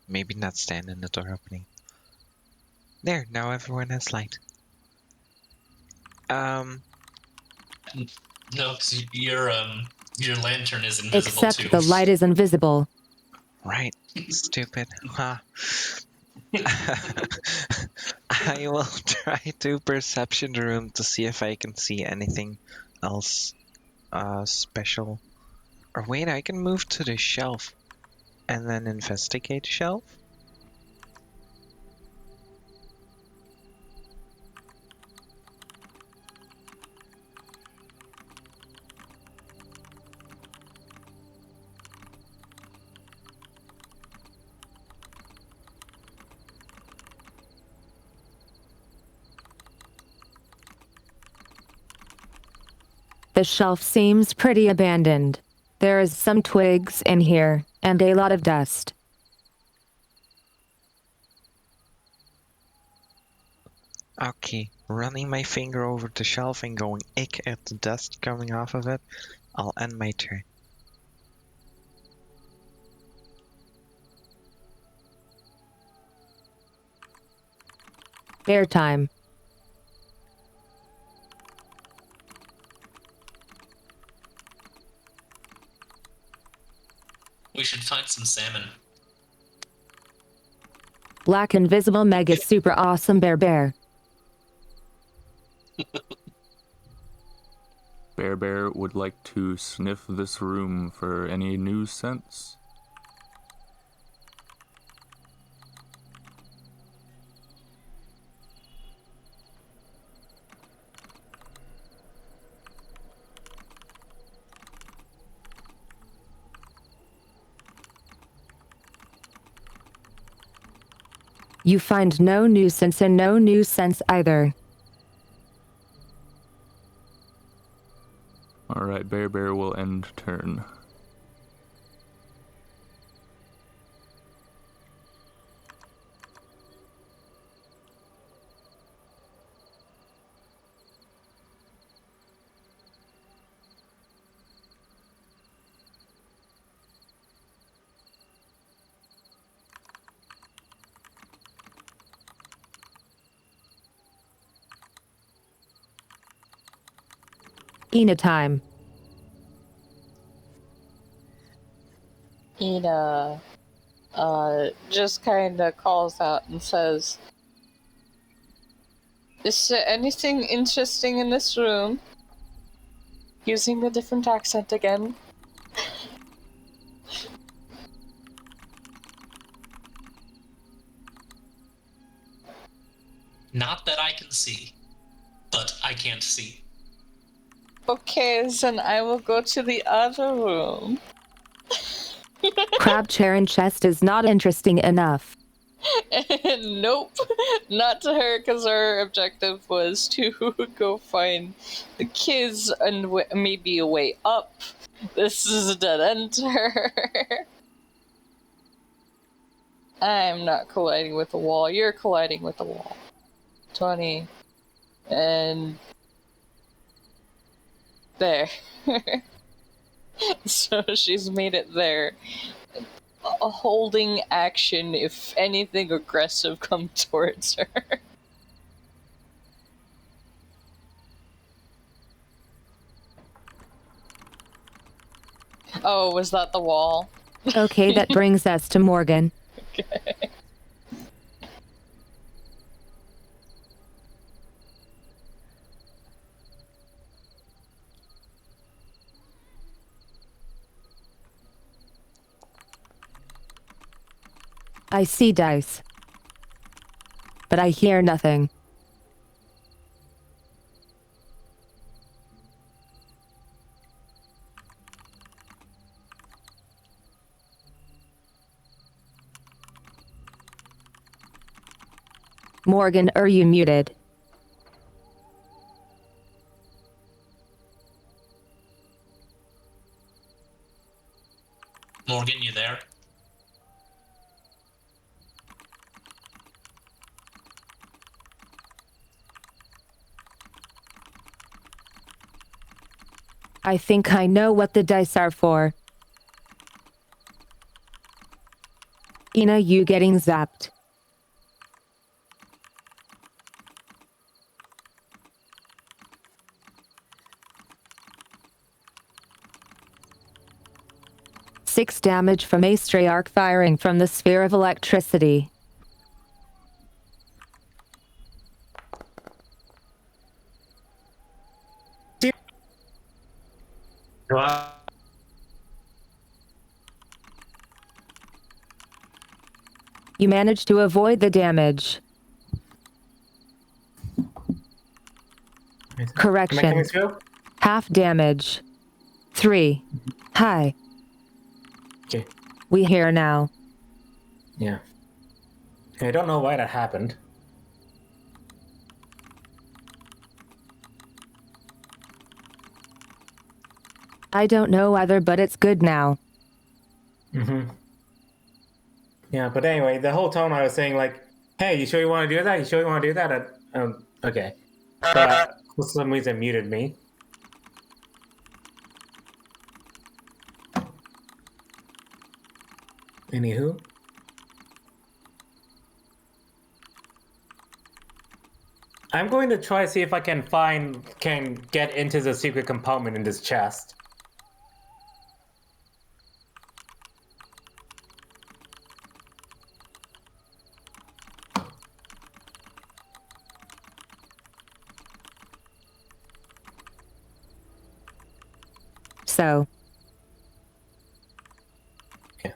Maybe not stand in the door opening. There, now everyone has light. No, because your lantern is invisible Except too. the light is invisible. Right, stupid. Huh. I will try to perception the room to see if I can see anything else special. Or wait, I can move to the shelf and then investigate the shelf? The shelf seems pretty abandoned. There is some twigs in here, and a lot of dust. Okay, running my finger over the shelf and going ick at the dust coming off of it, I'll end my turn. Bear time. We should find some salmon. Black invisible mega super awesome bear. Bear would like to sniff this room for any new scents. You find no nuisance and no new sense either. Alright, Bear will end turn. Ina time. Ina just kind of calls out and says, "Is there anything interesting in this room?" Using a different accent again. Not that I can see, but I can't see. Okay, then I will go to the other room. Crab chair and chest is not interesting enough. Nope, not to her, because her objective was to go find the kids and maybe a way up. This is a dead end to her. I'm not colliding with the wall. You're colliding with the wall. 20. And... there. So she's made it there. A holding action if anything aggressive comes towards her. Oh, was that the wall? Okay, that brings us to Morgan. Okay. I see dice. But I hear nothing. Morgan, are you muted? Morgan, you there? I think I know what the dice are for. Ina, you getting zapped. Six damage from a stray arc firing from the sphere of electricity. You managed to avoid the damage. Correction. Half damage. 3. Hi. Okay. We hear now. Yeah. I don't know why that happened. I don't know either, but it's good now. Mm-hmm. Yeah, but anyway, the whole time I was saying like, "Hey, you sure you want to do that? You sure you want to do that?" Okay. But for some reason muted me. Anywho. I'm going to try to see if I can get into the secret compartment in this chest. So, Yeah.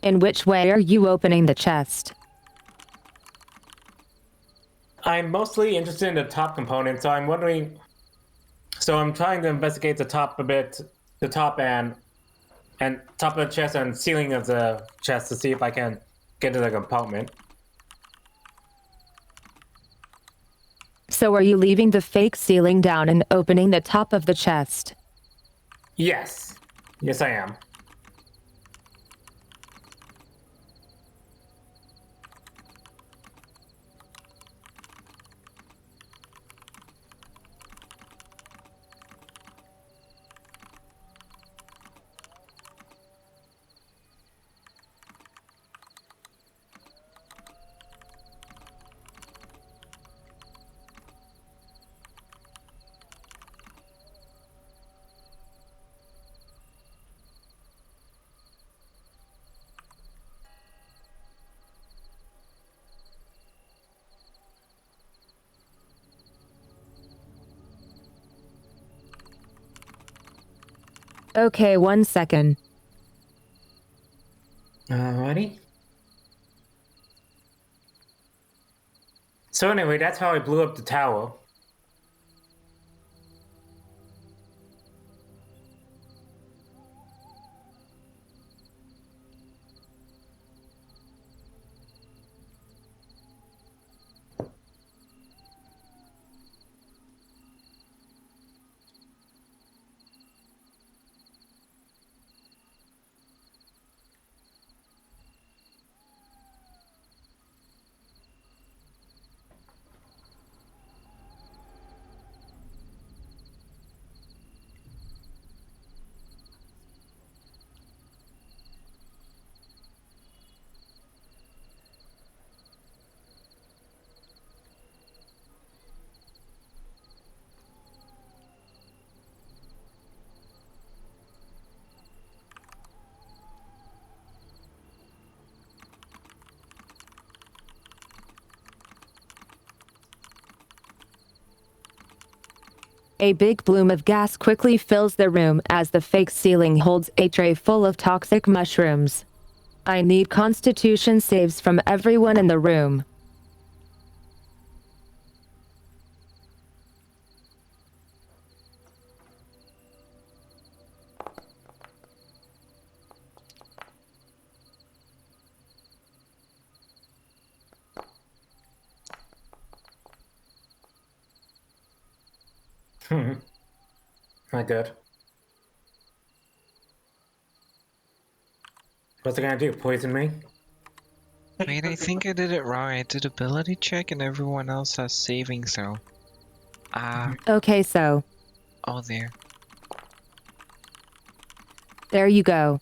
in which way are you opening the chest? I'm mostly interested in the top component, so I'm wondering. So I'm trying to investigate the top a bit, the top and top of the chest and ceiling of the chest to see if I can get to the compartment. So are you leaving the fake ceiling down and opening the top of the chest? Yes. Yes, I am. Okay, 1 second. Alrighty. So anyway, that's how I blew up the tower. A big bloom of gas quickly fills the room as the fake ceiling holds a tray full of toxic mushrooms. I need constitution saves from everyone in the room. Not good. What's it gonna do? Poison me? Wait, I think I did it wrong. I did ability check and everyone else has saving throw. Okay, so, Oh, there. there you go.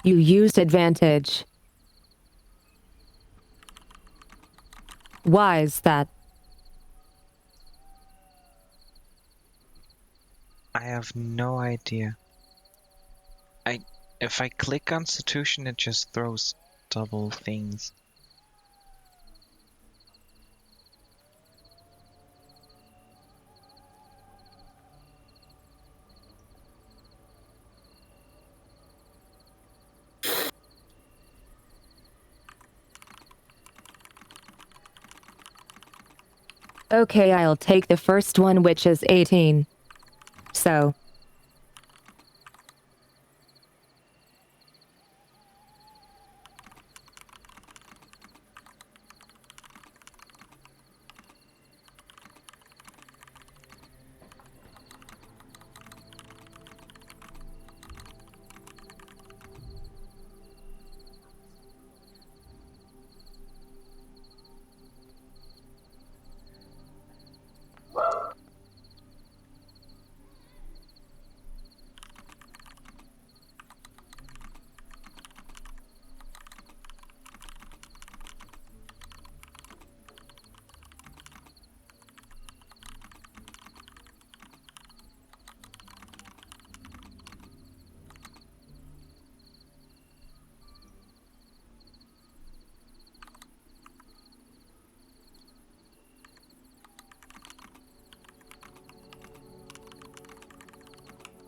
You used advantage. Why is that? I have no idea. If I click Constitution, it just throws double things. Okay, I'll take the first one, which is 18. So,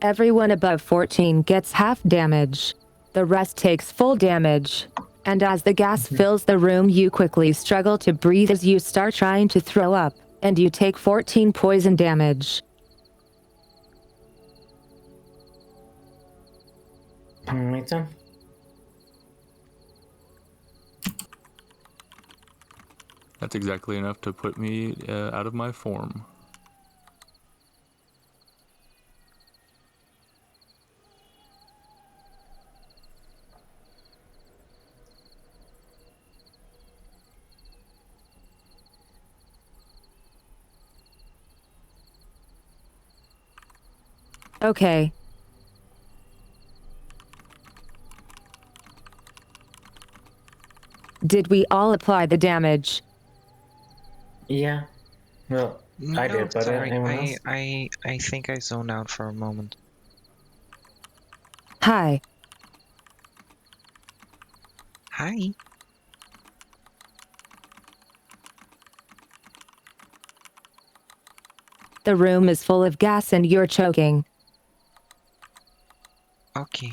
Everyone above 14 gets half damage. The rest takes full damage. And as the gas fills the room, you quickly struggle to breathe as you start trying to throw up, and you take 14 poison damage. My turn. That's exactly enough to put me out of my form. Okay. Did we all apply the damage? Yeah. Well, I No, did, but sorry. anyone else? I think I zoned out for a moment. Hi. Hi. The room is full of gas and you're choking. Okay.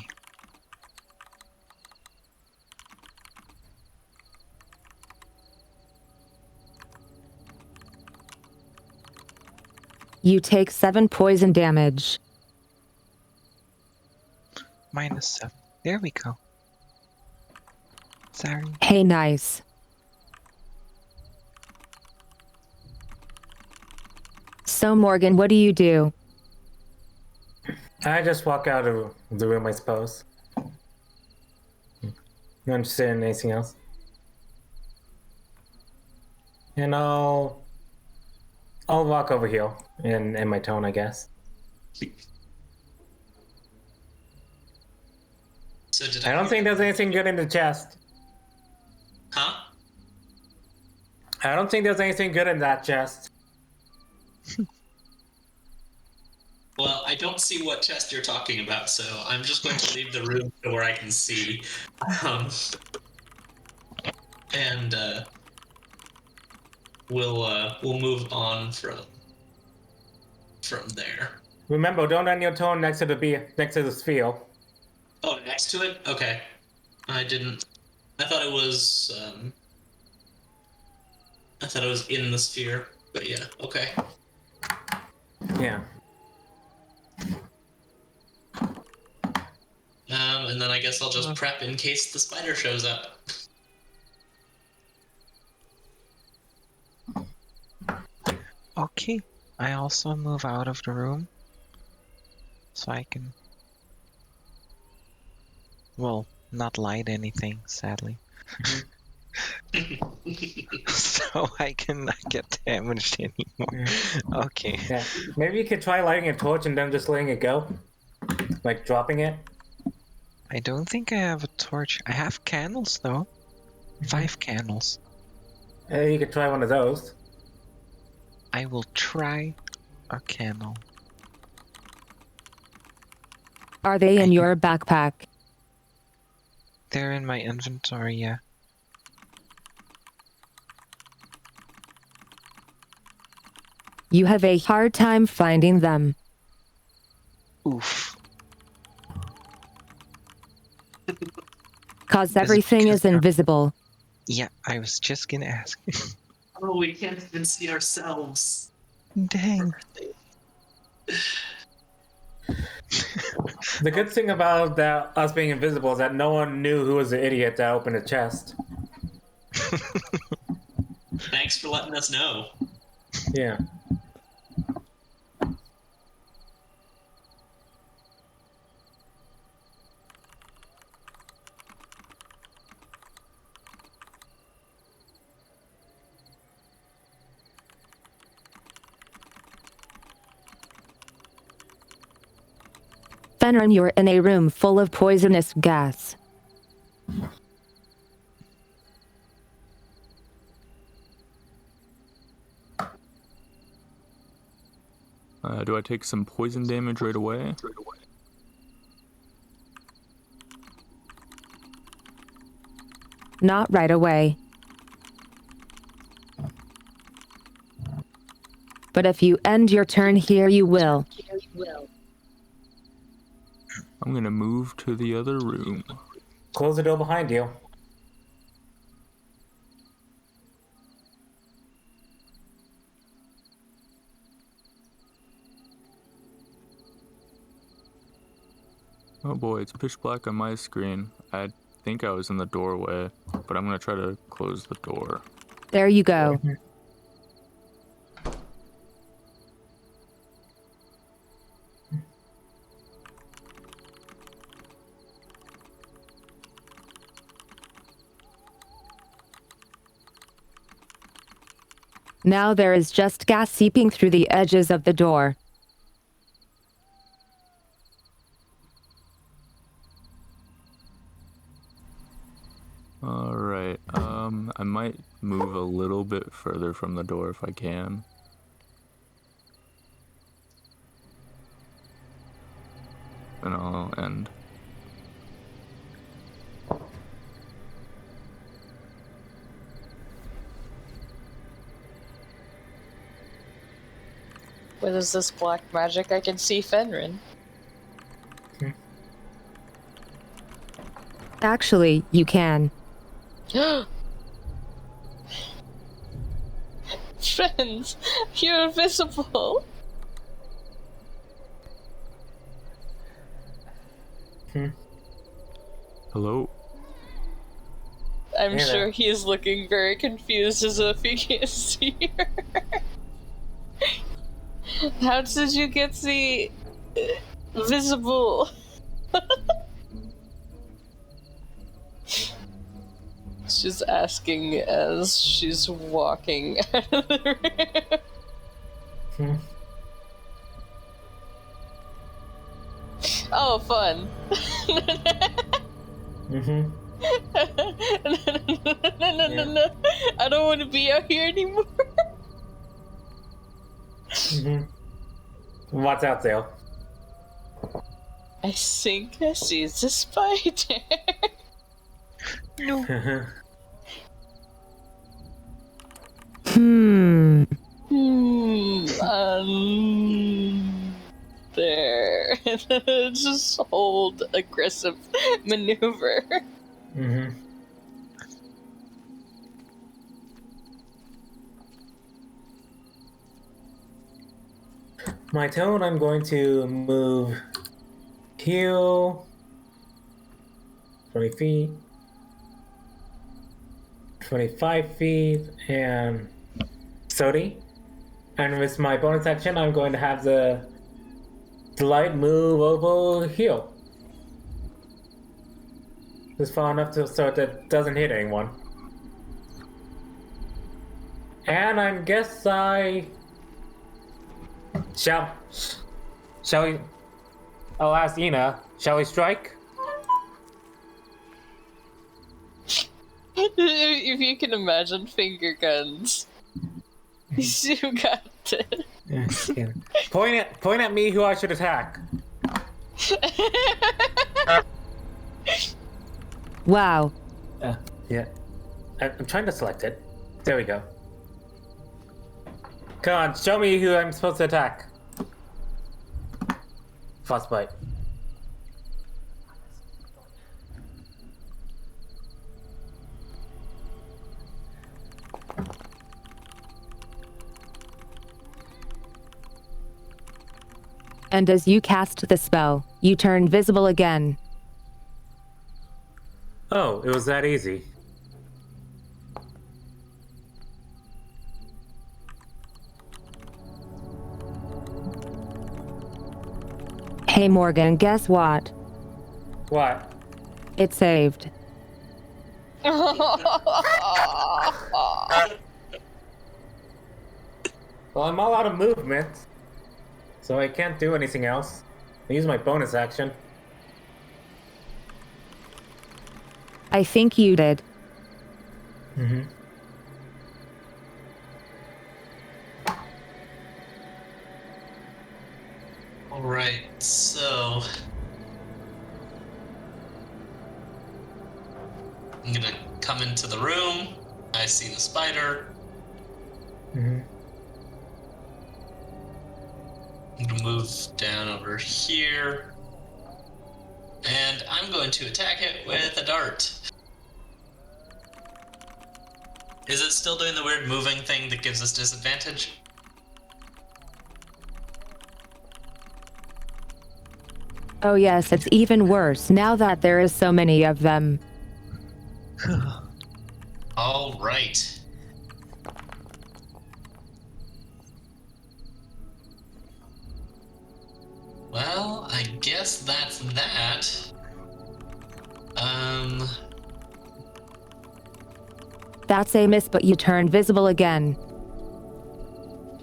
You take 7 poison damage. -7. There we go. Sorry. Hey, nice. So Morgan, what do you do? I just walk out of the room, I suppose. Not interested in anything else. And I'll walk over here in my tone, I guess. So did I don't think there's anything good in the chest. Huh? I don't think there's anything good in that chest. Well, I don't see what chest you're talking about, so I'm just going to leave the room to where I can see. And we'll move on from there. Remember, don't end your tone next to the sphere. Oh, next to it? Okay. I didn't. I thought it was. I thought it was in the sphere, but yeah. Okay. Yeah. And then I guess I'll just prep in case the spider shows up. Okay. I also move out of the room. So I can... Well, not light anything, sadly. So I cannot get damaged anymore. Okay. Yeah. Maybe you could try lighting a torch and then just letting it go. Like dropping it. I don't think I have a torch. I have candles, though. 5 candles. You could try one of those. I will try a candle. Are they in your backpack? They're in my inventory, yeah. You have a hard time finding them. Oof. Cause everything is invisible. Yeah, I was just gonna ask. Oh, we can't even see ourselves. Dang. The good thing about us being invisible is that no one knew who was the idiot that opened the chest. Thanks for letting us know. Yeah. Fenrir, you're in a room full of poisonous gas. Do I take some poison damage right away? Not right away. But if you end your turn here, you will. I'm gonna move to the other room. Close the door behind you. Oh boy, it's pitch black on my screen. I think I was in the doorway, but I'm gonna try to close the door. There you go. Now there is just gas seeping through the edges of the door. Alright, I might move a little bit further from the door if I can. And I'll end. What is this black magic? I can see Fenrin. Actually, you can. Friends, you're invisible. Hello? I'm Hey sure there. he is looking very confused as if he can't see her. How did you get the visible? She's asking as she's walking out of the room. Oh, fun. Mm-hmm. No. I don't want to be out here anymore. Mm-hmm. What's out there? I think I see the spider. No. There. Just hold aggressive maneuver. Mm-hmm. My turn, I'm going to move heal 20 feet, 25 feet, and 30. And with my bonus action, I'm going to have the light move over heal. Just far enough so that it doesn't hit anyone. And I guess Shall we? I'll ask Ina. Shall we strike? If you can imagine finger guns, you got it. Yeah. Point at me who I should attack. Wow. Yeah. I'm trying to select it. There we go. Come on, show me who I'm supposed to attack. Frostbite. And as you cast the spell, you turn visible again. Oh, it was that easy. Hey Morgan, guess what? What? It saved. Well, I'm all out of movement, so I can't do anything else. I use my bonus action. I think you did. Mm-hmm. Alright, so I'm gonna come into the room. I see the spider. Mm-hmm. I'm gonna move down over here. I'm going to attack it with a dart. Is it still doing the weird moving thing that gives us disadvantage? Oh yes, it's even worse now that there is so many of them. All right. Well, I guess that's that. That's a miss, but you turn visible again.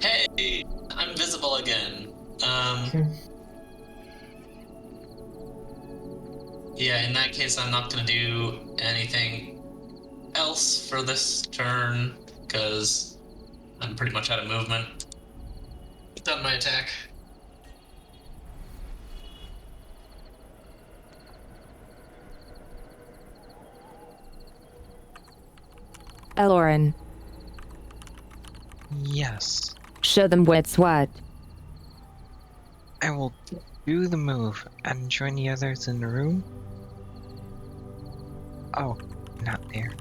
Hey, I'm visible again. Yeah, in that case, I'm not gonna do anything else for this turn, because I'm pretty much out of movement. Done my attack. Elorin, Yes. show them what's what. I will do the move and join the others in the room. Oh, not there.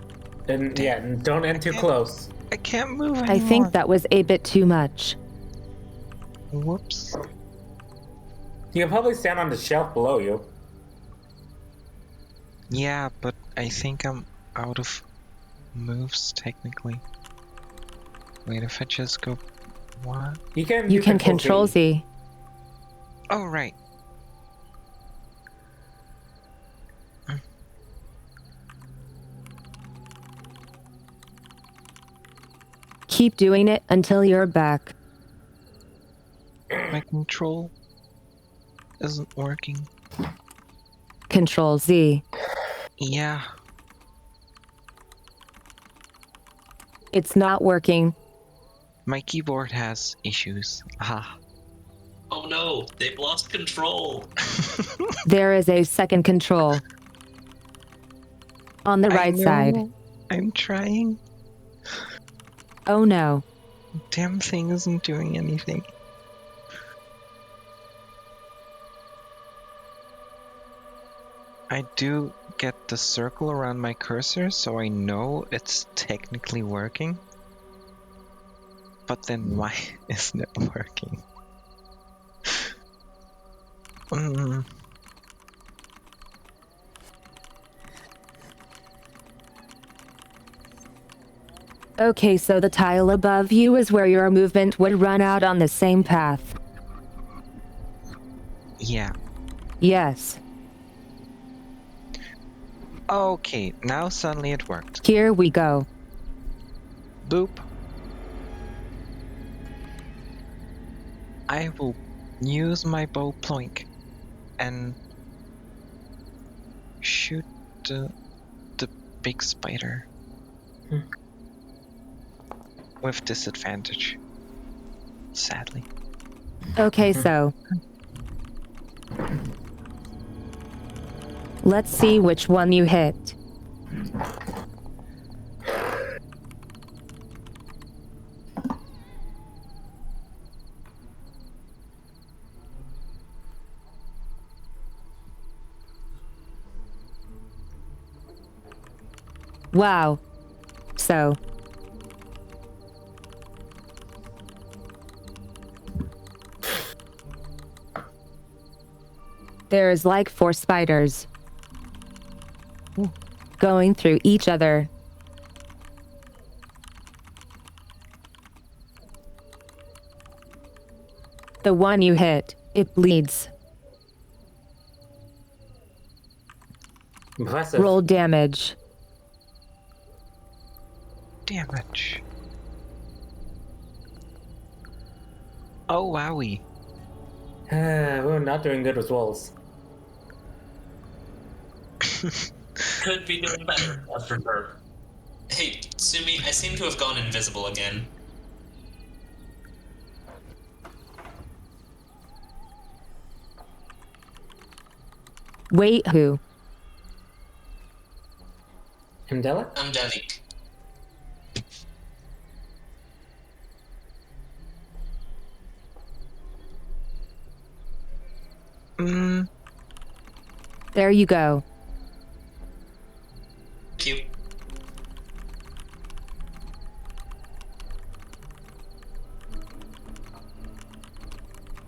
And yeah, don't end too close. I can't move anymore. I think that was a bit too much. Whoops. You can probably stand on the shelf below you. Yeah, but I think I'm out of moves technically. Wait, if I just go... What? You can control Z. Oh, right. Keep doing it until you're back. My control isn't working. Control Z. Yeah. It's not working. My keyboard has issues. Ah. Oh no, they've lost control. There is a second control. On the right side. I'm trying. Oh no. Damn thing isn't doing anything. I do get the circle around my cursor, so I know it's technically working. But then why isn't it working? Okay, so the tile above you is where your movement would run out on the same path. Yeah. Yes. Okay, now suddenly it worked. Here we go. Boop. I will use my bow ploink and shoot the big spider. With disadvantage. Sadly. Okay, so. Let's see which one you hit. Wow. So. There's like 4 spiders. Going through each other. The one you hit, it bleeds. Impressive. Roll damage. Damage. Oh, wowie. We're not doing good with rolls. Could be doing better, that's for sure. Hey, Sumi, I seem to have gone invisible again. Wait, who? Himdela? I'm Davik. There you go. Thank you.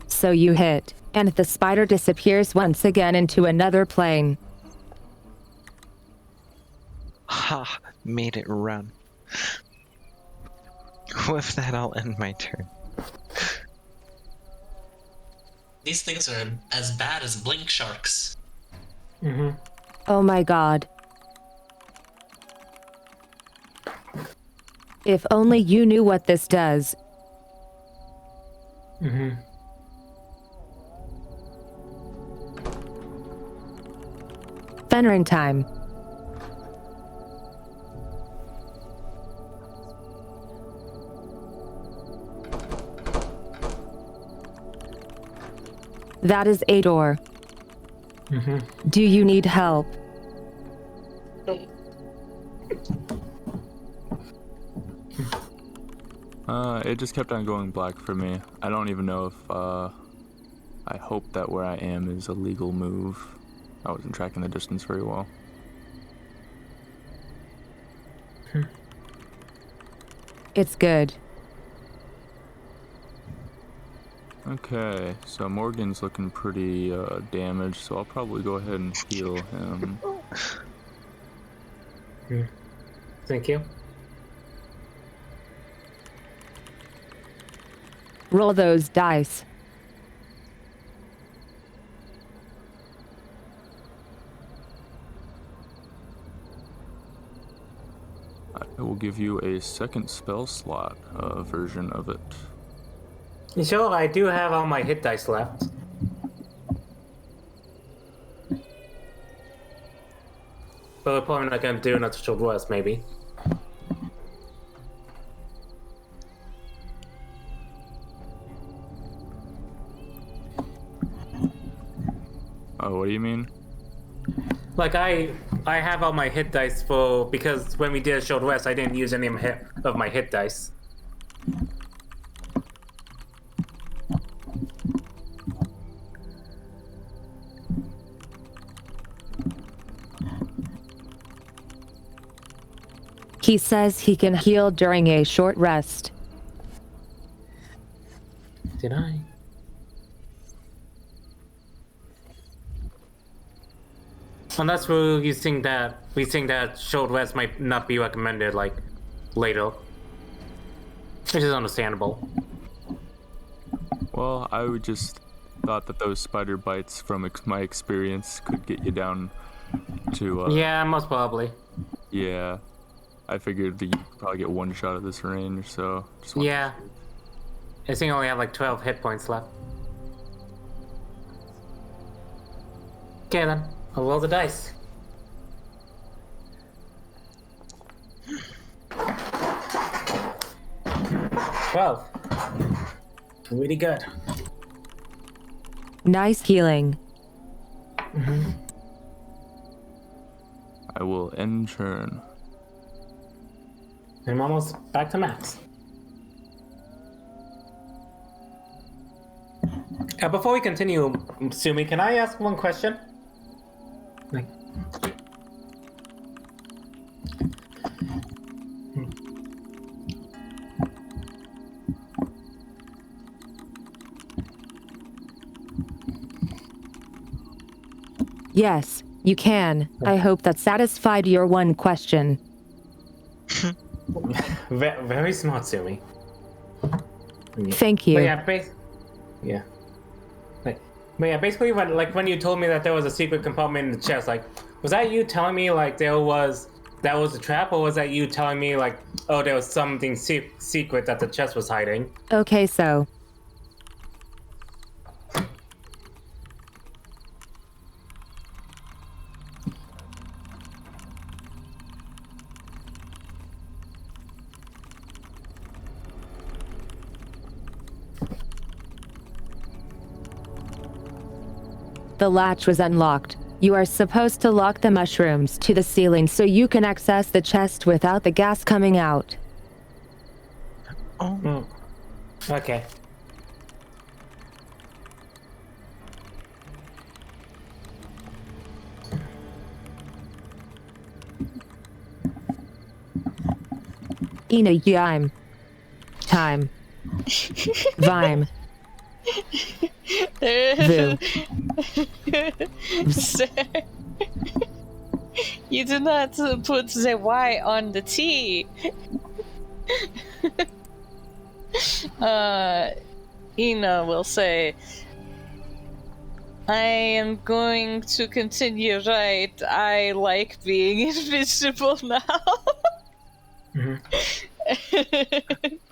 So you hit, and the spider disappears once again into another plane. Ha! Made it run. With that, I'll end my turn. These things are as bad as blink sharks. Oh my god. If only you knew what this does. Fenring time. That is a door. Do you need help? It just kept on going black for me. I don't even know if, I hope that where I am is a legal move. I wasn't tracking the distance very well. It's good. Okay, so Morgan's looking pretty, damaged, so I'll probably go ahead and heal him. Thank you. Roll those dice. I will give you a second spell slot, version of it. You sure? I do have all my hit dice left. But we're probably not going to do another short rest, maybe. Oh, what do you mean? Like, I have all my hit dice for... Because when we did a short rest, I didn't use any of my hit dice. He says he can heal during a short rest. Did I? Unless we think that short rest might not be recommended, like, later. Which is understandable. Well, I would just thought that those spider bites from my experience could get you down to, Yeah, most probably. Yeah. I figured that you could probably get one shot at this range, so... Just wanted Yeah. I think I only have like 12 hit points left. Okay then, I'll roll the dice. Well, really good. Nice healing. I will end turn. I'm almost back to max. Before we continue, Sumi, can I ask one question? Like, Yes, you can. I hope that satisfied your one question. very smart, Sumi. Thank you. But yeah, basically, when you told me that there was a secret compartment in the chest, like, was that you telling me like that was a trap, or was that you telling me like, oh, there was something secret that the chest was hiding? Okay, so. The latch was unlocked. You are supposed to lock the mushrooms to the ceiling so you can access the chest without the gas coming out. Oh. Okay. Ina yime. Time. Vime. Vu. Sir, you do not put the Y on the T. Ina will say, I am going to continue right. I like being invisible now.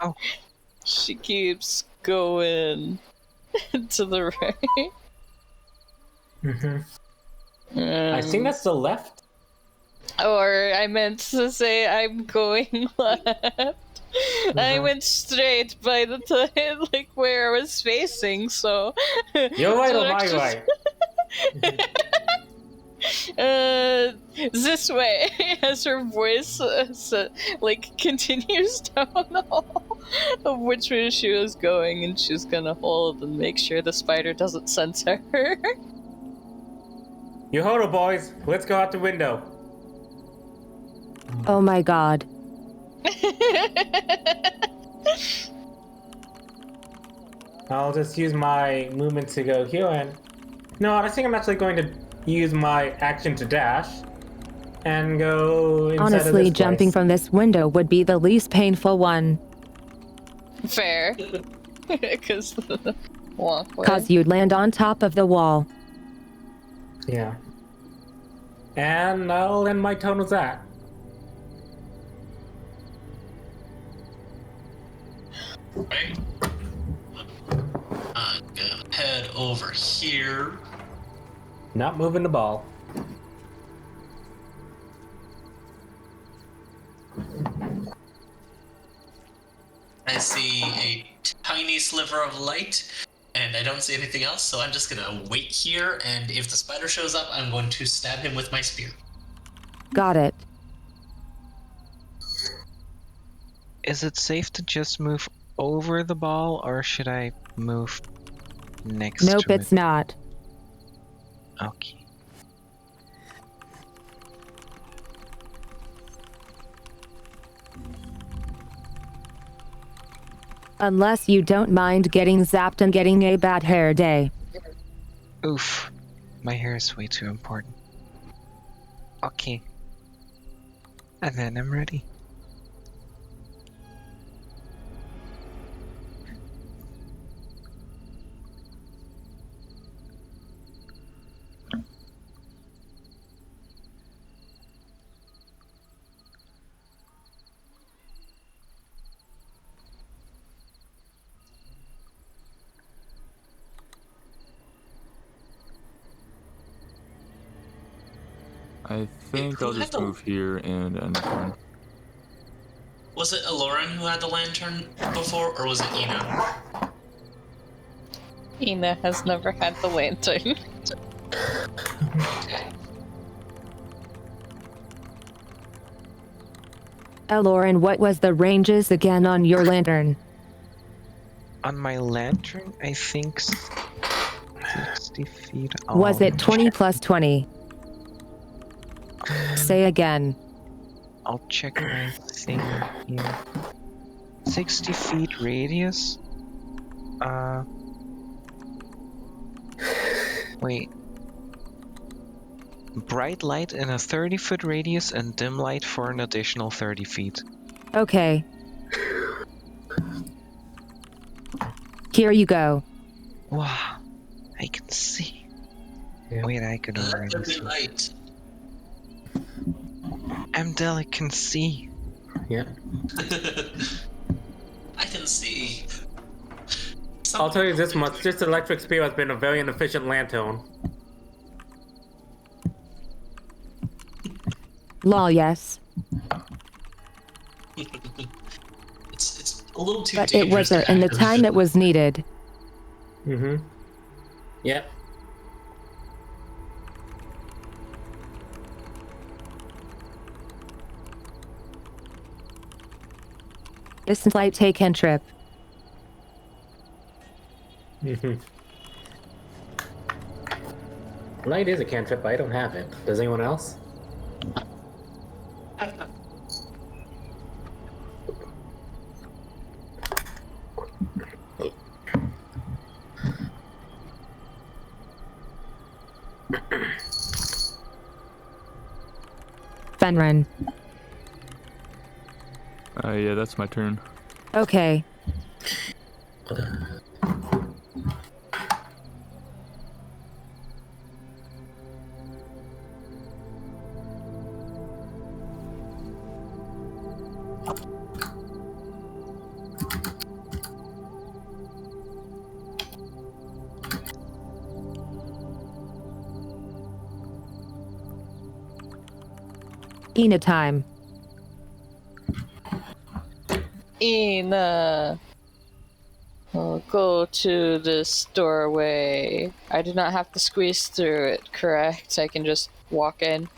Oh. She keeps going to the right. I think that's the left. Or I meant to say I'm going left. I went straight by the time, like where I was facing, so. You're right or my right? This way, as her voice continues down the hall of which way she was going, and she's gonna hold and make sure the spider doesn't sense her. You hold it, boys. Let's go out the window. Oh my god. I'll just use my movement to go here and... No, I think I'm actually going to use my action to dash and go inside of Honestly, this jumping place. from this window would be the least painful one. Fair. Because the walkway. Cause you'd land on top of the wall. Yeah. And I'll end my turn with that. Right. I'm gonna head over here. Not moving the ball. I see a tiny sliver of light, and I don't see anything else, so I'm just gonna wait here, and if the spider shows up, I'm going to stab him with my spear. Got it. Is it safe to just move over the ball, or should I move next Nope, to it's it? not. Okay. Unless you don't mind getting zapped and getting a bad hair day. Oof. My hair is way too important. Okay. And then I'm ready. I think who I'll had just the- move here and end turn. Was it Aloran who had the lantern before, or was it Ina? Ina has never had the lantern. Elorin, what was the ranges again on your lantern? On my lantern, I think 60 feet. Was I'll it 20 plus 20? Say again. I'll check my thing here. 60 feet radius? Wait. Bright light in a 30-foot radius and dim light for an additional 30 feet. Okay. Here you go. Wow. I can see. Yeah. Wait, I can Let already there be see. light. Amdelic can see. Yeah. I can see. I'll tell you this much, this electric spear has been a very inefficient lantern. Lol, yes. It's a little too But it dangerous was there to in the act time it was needed. Mm-hmm. Yep. Distant light take cantrip. Mm-hmm. Light is a cantrip, but I don't have it. Does anyone else? Fenrin. Yeah, that's my turn. Okay. Ina time. Ina. I'll go to this doorway. I do not have to squeeze through it, correct? I can just walk in.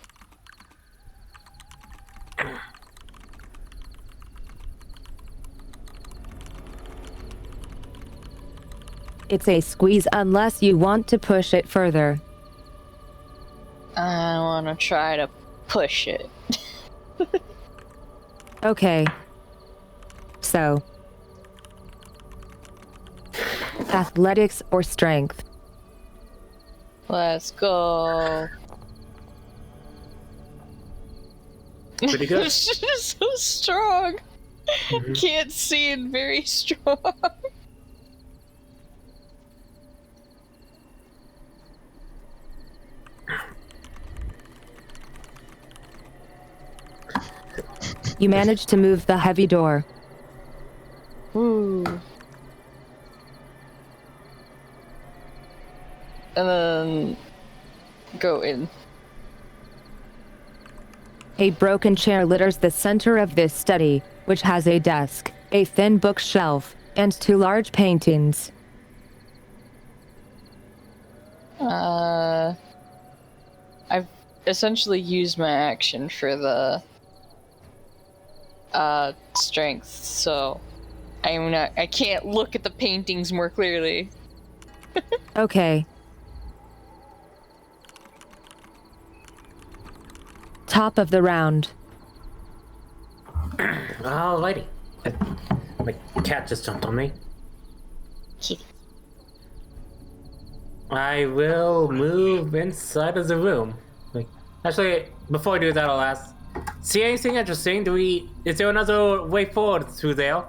It's a squeeze unless you want to push it further. I want to try to push it. Okay. So. Athletics or strength? Let's go. Pretty good. She's so strong. Can't see and very strong. You managed to move the heavy door. Ooh. And then go in. A broken chair litters the center of this study, which has a desk, a thin bookshelf, and 2 large paintings. I've essentially used my action for the strength, so I can't look at the paintings more clearly. Okay. Top of the round. Alrighty. My cat just jumped on me. I will move inside of the room. Actually, before I do that, I'll ask. See anything interesting? Is there another way forward through there?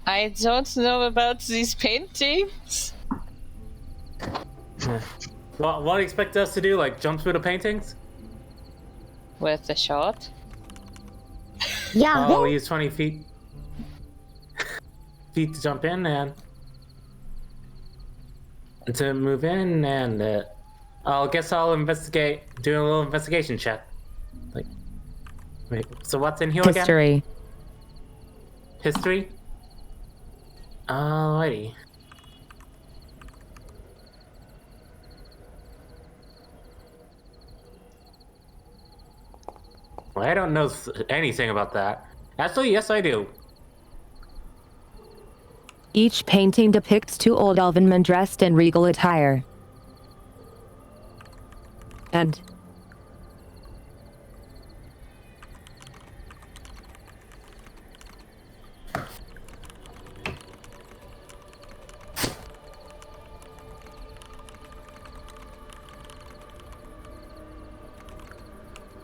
I don't know about these paintings. What do you expect us to do? Like jump through the paintings? With the shot? Yeah. I'll use 20 feet to jump in and to move in, and I'll do a little investigation check. Wait, so what's in here again? History. History? Alrighty. Well, I don't know anything about that. Actually, yes, I do. Each painting depicts 2 old elven men dressed in regal attire. And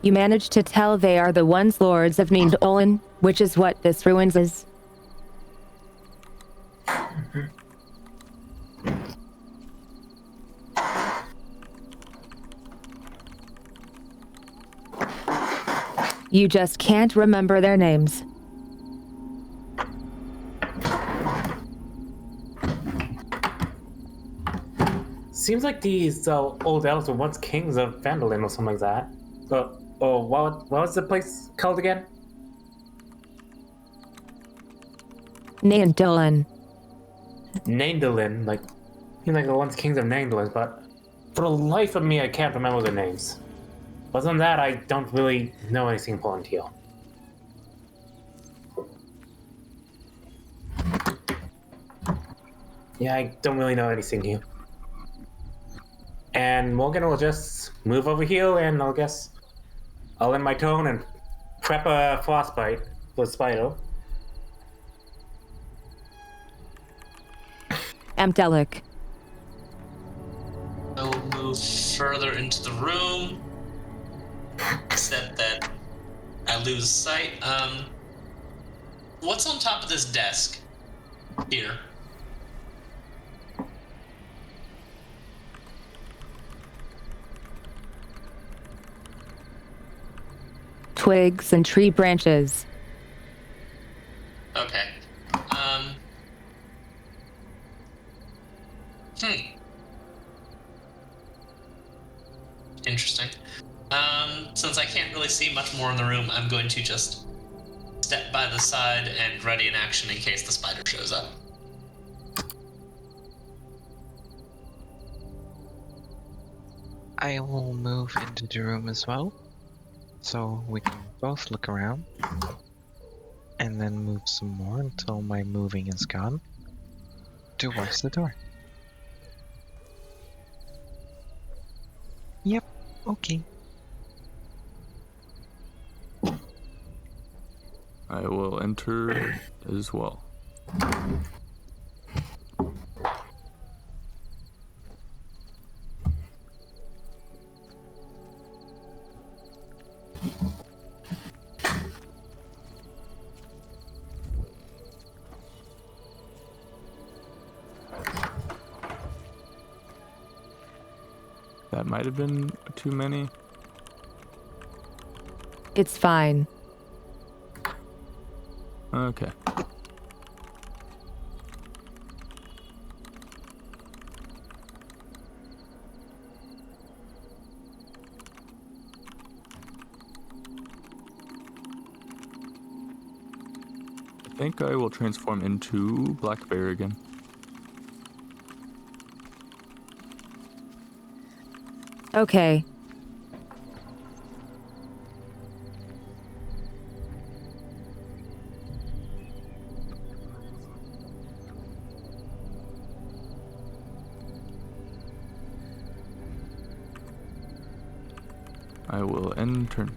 you managed to tell they are the once lords of Nindolin, which is what this ruins is. You just can't remember their names. Seems like these old elves were once kings of Vandalin or something like that. What was the place called again? Nindolin. Nandolin, seems like the once kings of Nandolin, but for the life of me, I can't remember their names. Other than that, I don't really know anything important here. Yeah, I don't really know anything here. And Morgan will just move over here, and I'll end my tone and prep a frostbite for Spider. Amdelic. I'll move further into the room, except that I lose sight. What's on top of this desk here? Twigs and tree branches. Okay. Interesting. Since I can't really see much more in the room, I'm going to just step by the side and ready in action in case the spider shows up. I will move into the room as well, so we can both look around, and then move some more until my moving is gone towards the door. Yep, okay. I will enter as well. That might have been too many. It's fine. Okay. I think I will transform into Black Bear again. Okay. I will end turn.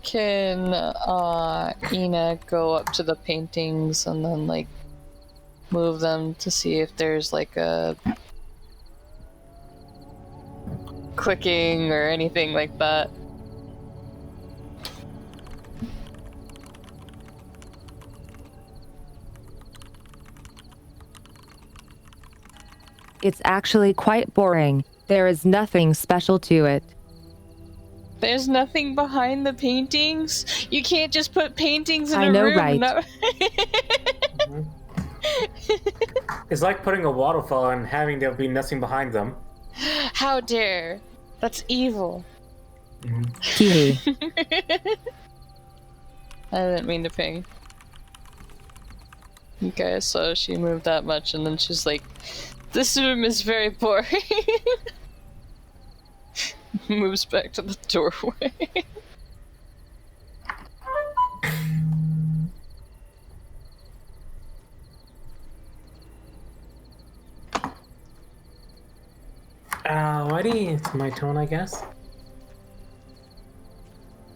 Can Ina go up to the paintings and then like move them to see if there's like a clicking or anything like that? It's actually quite boring. There is nothing special to it. There's nothing behind the paintings? You can't just put paintings in I a know, room. right? It's like putting a waterfall and having there be nothing behind them. How dare. That's evil. Hee. I didn't mean to ping. Okay, so she moved that much and then she's like, this room is very boring. Moves back to the doorway. Alrighty, it's my turn, I guess.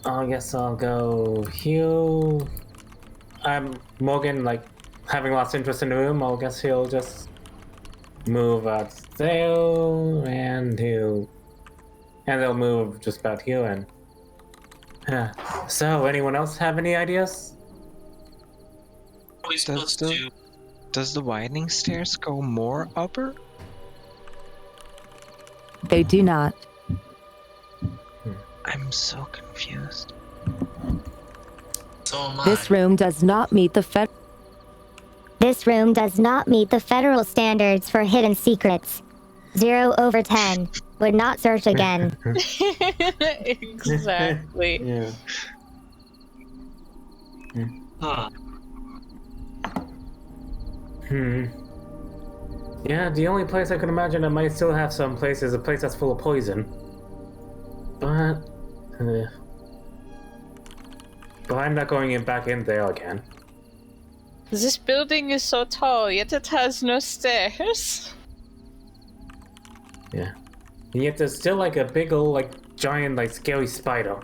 I guess I'll go heal. Morgan, like, having lost interest in the room, I guess he'll just move out there, and they'll move just about here, and... So, anyone else have any ideas? What are we supposed to do? Does the widening stairs go more upper? They do not. I'm so confused. So am I. This room does not meet the This room does not meet the federal standards for hidden secrets. 0/10. Would not search again. Exactly. Yeah. Huh. Yeah, the only place I can imagine that might still have some place is a place that's full of poison. But... But I'm not going back in there again. This building is so tall, yet it has no stairs. Yeah. And yet there's still like a big old, like, giant, like, scary spider.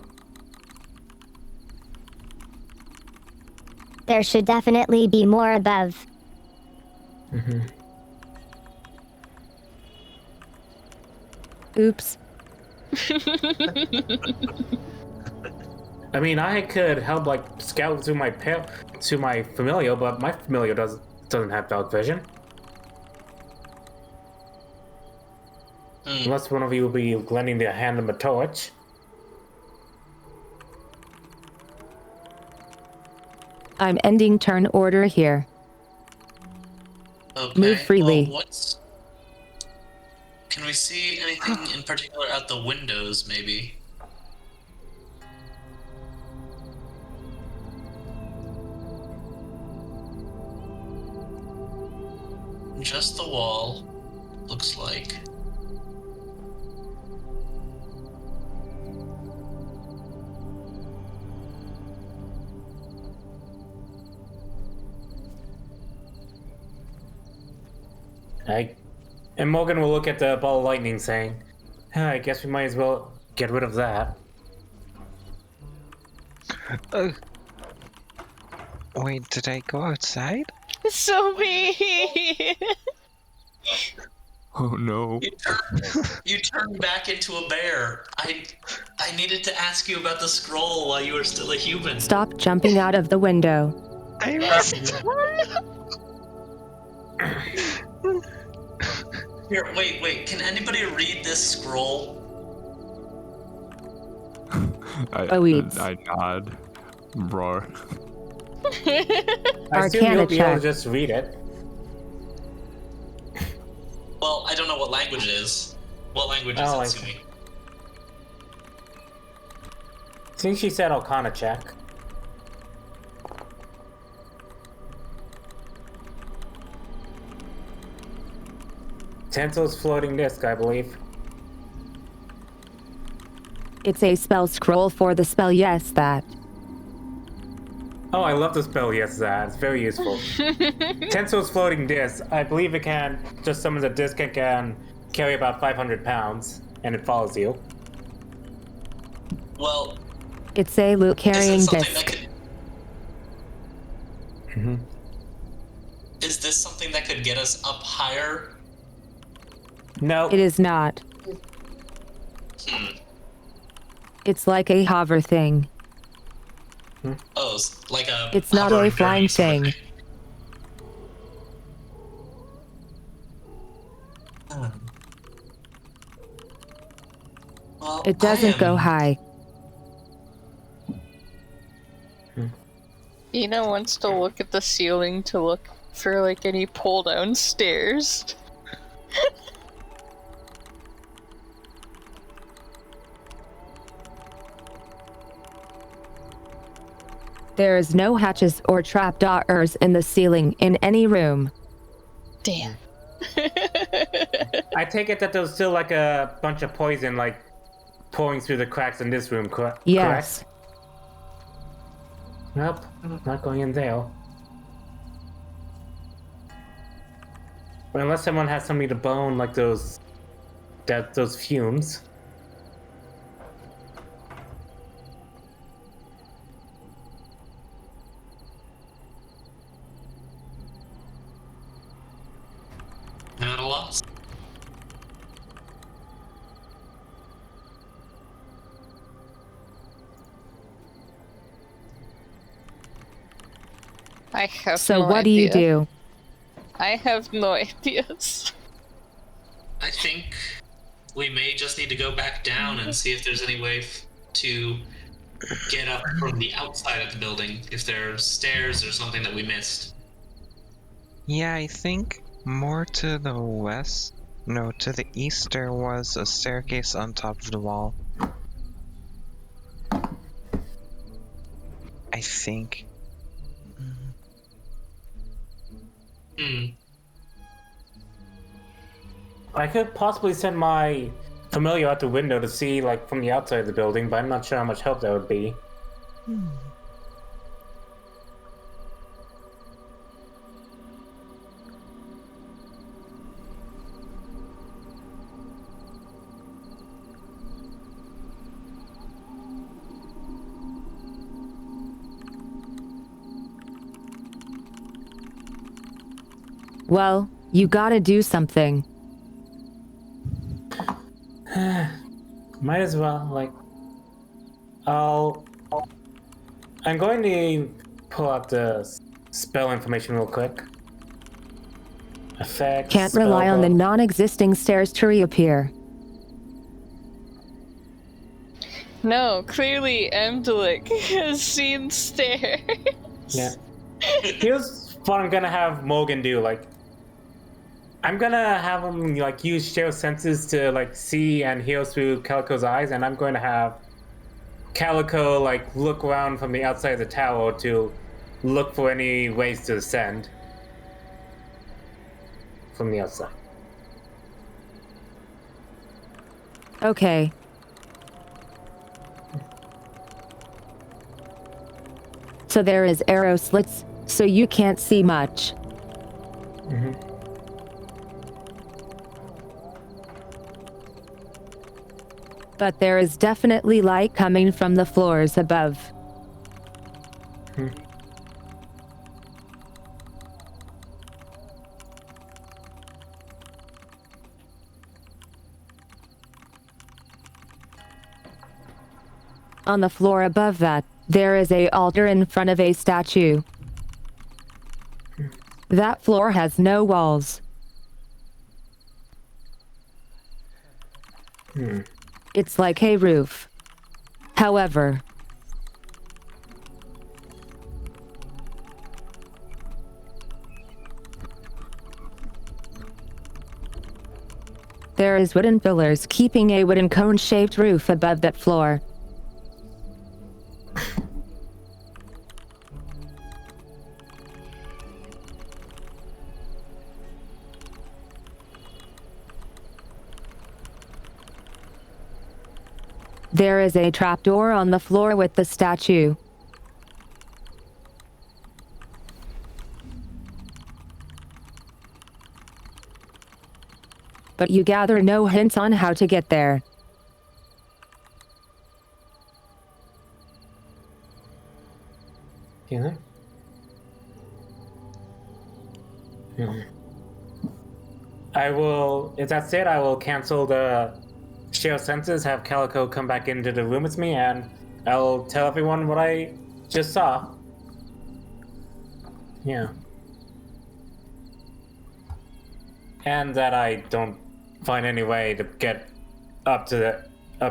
There should definitely be more above. Mm-hmm. Oops. I mean, I could help, like, scout through my familiar, but my familiar doesn't have dark vision. Unless one of you will be lending their hand him a torch. I'm ending turn order here. Okay. Move freely. Well, can we see anything in particular out the windows, maybe? Just the wall, looks like. And Morgan will look at the ball of lightning saying, I guess we might as well get rid of that. Wait, did I go outside? So mean. Oh no. You turned back into a bear. I needed to ask you about the scroll while you were still a human. Stop jumping out of the window. I missed. Here, wait. Can anybody read this scroll? I nod. Roar. I assume Arcana you'll be able to check. just read it. Well, I don't know what language it is. What language is Oh, it, I Sumi? I think she said Arcana check. Tenso's floating disc, I believe. It's a spell scroll for the spell yes that. Oh, I love the spell, yes, that. It's very useful. Tenso's floating disc. I believe it can just summons a disc and can carry about 500 pounds, and it follows you. Well, It's a loot carrying is this something disc. that could... Is this something that could get us up higher? No. It is not. It's like a hover thing. Oh, like a... It's not hovering a flying sort of thing. Well, It doesn't go high. Ina wants to look at the ceiling to look for like any pull down stairs. There is no hatches or trapdoors in the ceiling in any room. Damn. I take it that there's still like a bunch of poison like pouring through the cracks in this room, correct? Yes. Nope, not going in there. But unless someone has something to bone like those fumes. Not a loss. I have So no what do you idea. do? I have no ideas. I think we may just need to go back down and see if there's any way to get up from the outside of the building. If there are stairs or something that we missed. Yeah, I think more to the west. No, to the east there was a staircase on top of the wall. I think. I could possibly send my familiar out the window to see like from the outside of the building, but I'm not sure how much help that would be. Well, you gotta do something. Might as well, like... I'm going to pull out the spell information real quick. Effects, Can't rely on the spellbook. non-existing stairs to reappear. No, clearly Amdalik has seen stairs. Yeah. Here's what I'm gonna have Morgan do, like... I'm gonna have him, like, use share senses to, like, see and hear through Calico's eyes, and I'm going to have Calico, like, look around from the outside of the tower to look for any ways to ascend. From the outside. Okay. So there is arrow slits, so you can't see much. Mm-hmm. But there is definitely light coming from the floors above. On the floor above that, there is a altar in front of a statue. That floor has no walls. It's like a roof. However, there is wooden pillars keeping a wooden cone-shaped roof above that floor. There is a trapdoor on the floor with the statue. But you gather no hints on how to get there. Yeah. I will, if that's it, I will cancel the share senses, have Calico come back into the room with me, and I'll tell everyone what I just saw. Yeah. And that I don't find any way to get up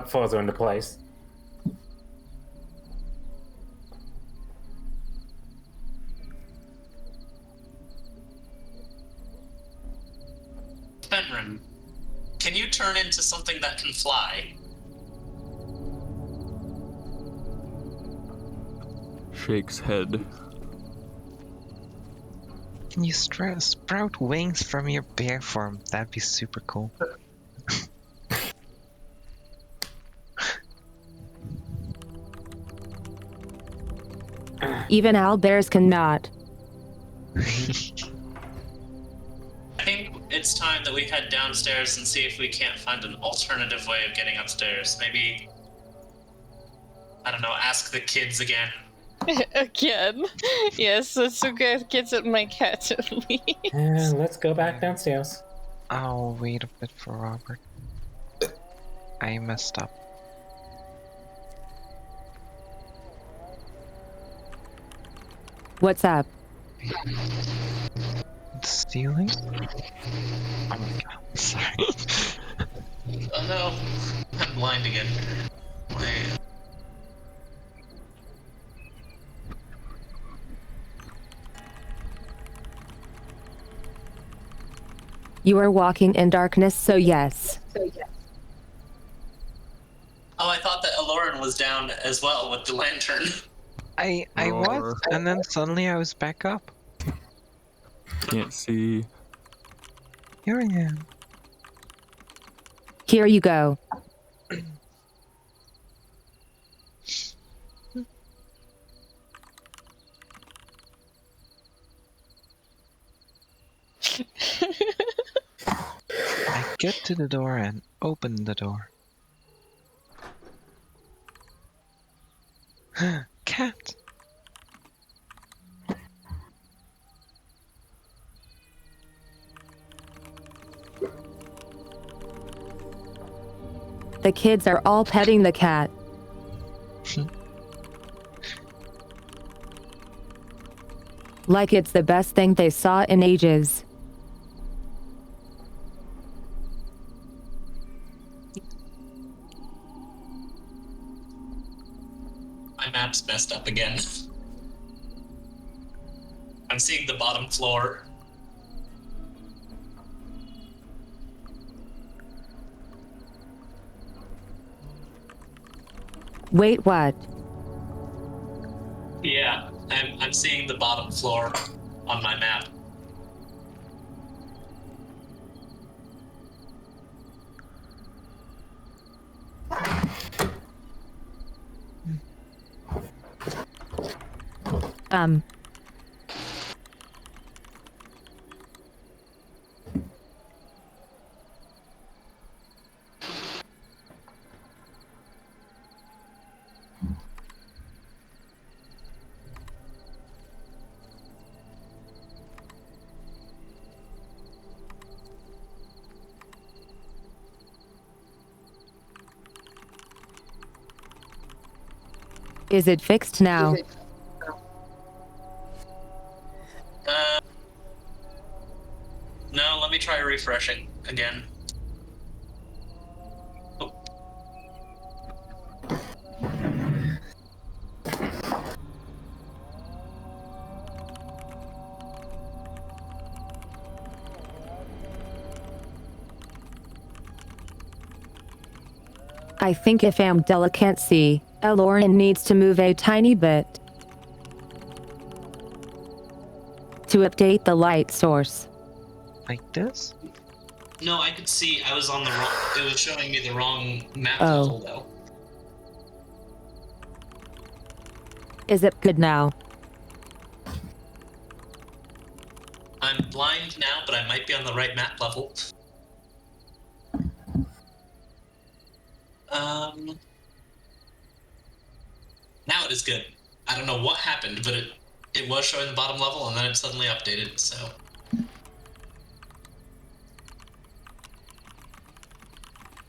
further into place. Fenrir, can you turn into something that can fly? Shakes head. Can you sprout wings from your bear form? That'd be super cool. Even owlbears cannot. I think it's time that we head downstairs and see if we can't find an alternative way of getting upstairs. Maybe, I don't know, ask the kids again. Again. Yes, let's go get kids at my cat at least. And let's go back downstairs. I'll wait a bit for Robert. I messed up. What's up? Stealing? Oh my god, sorry. Oh no, I'm blind again. Wait. You are walking in darkness, so yes. Oh, I thought that Aloran was down as well with the lantern. I was, and then suddenly I was back up. Can't see. Here I am. Here you go. I get to the door and open the door. Cat! The kids are all petting the cat. Like it's the best thing they saw in ages. My map's messed up again. I'm seeing the bottom floor. Wait, what? Yeah, I'm seeing the bottom floor on my map. Is it fixed now? No, let me try refreshing again. Oh. I think if Amdella can't see, Elorin needs to move a tiny bit to update the light source. Like this? No, I could see. I was on the wrong. It was showing me the wrong map Oh. level, though. Is it good now? I'm blind now, but I might be on the right map level. Now it is good. I don't know what happened, but it was showing the bottom level, and then it suddenly updated, so...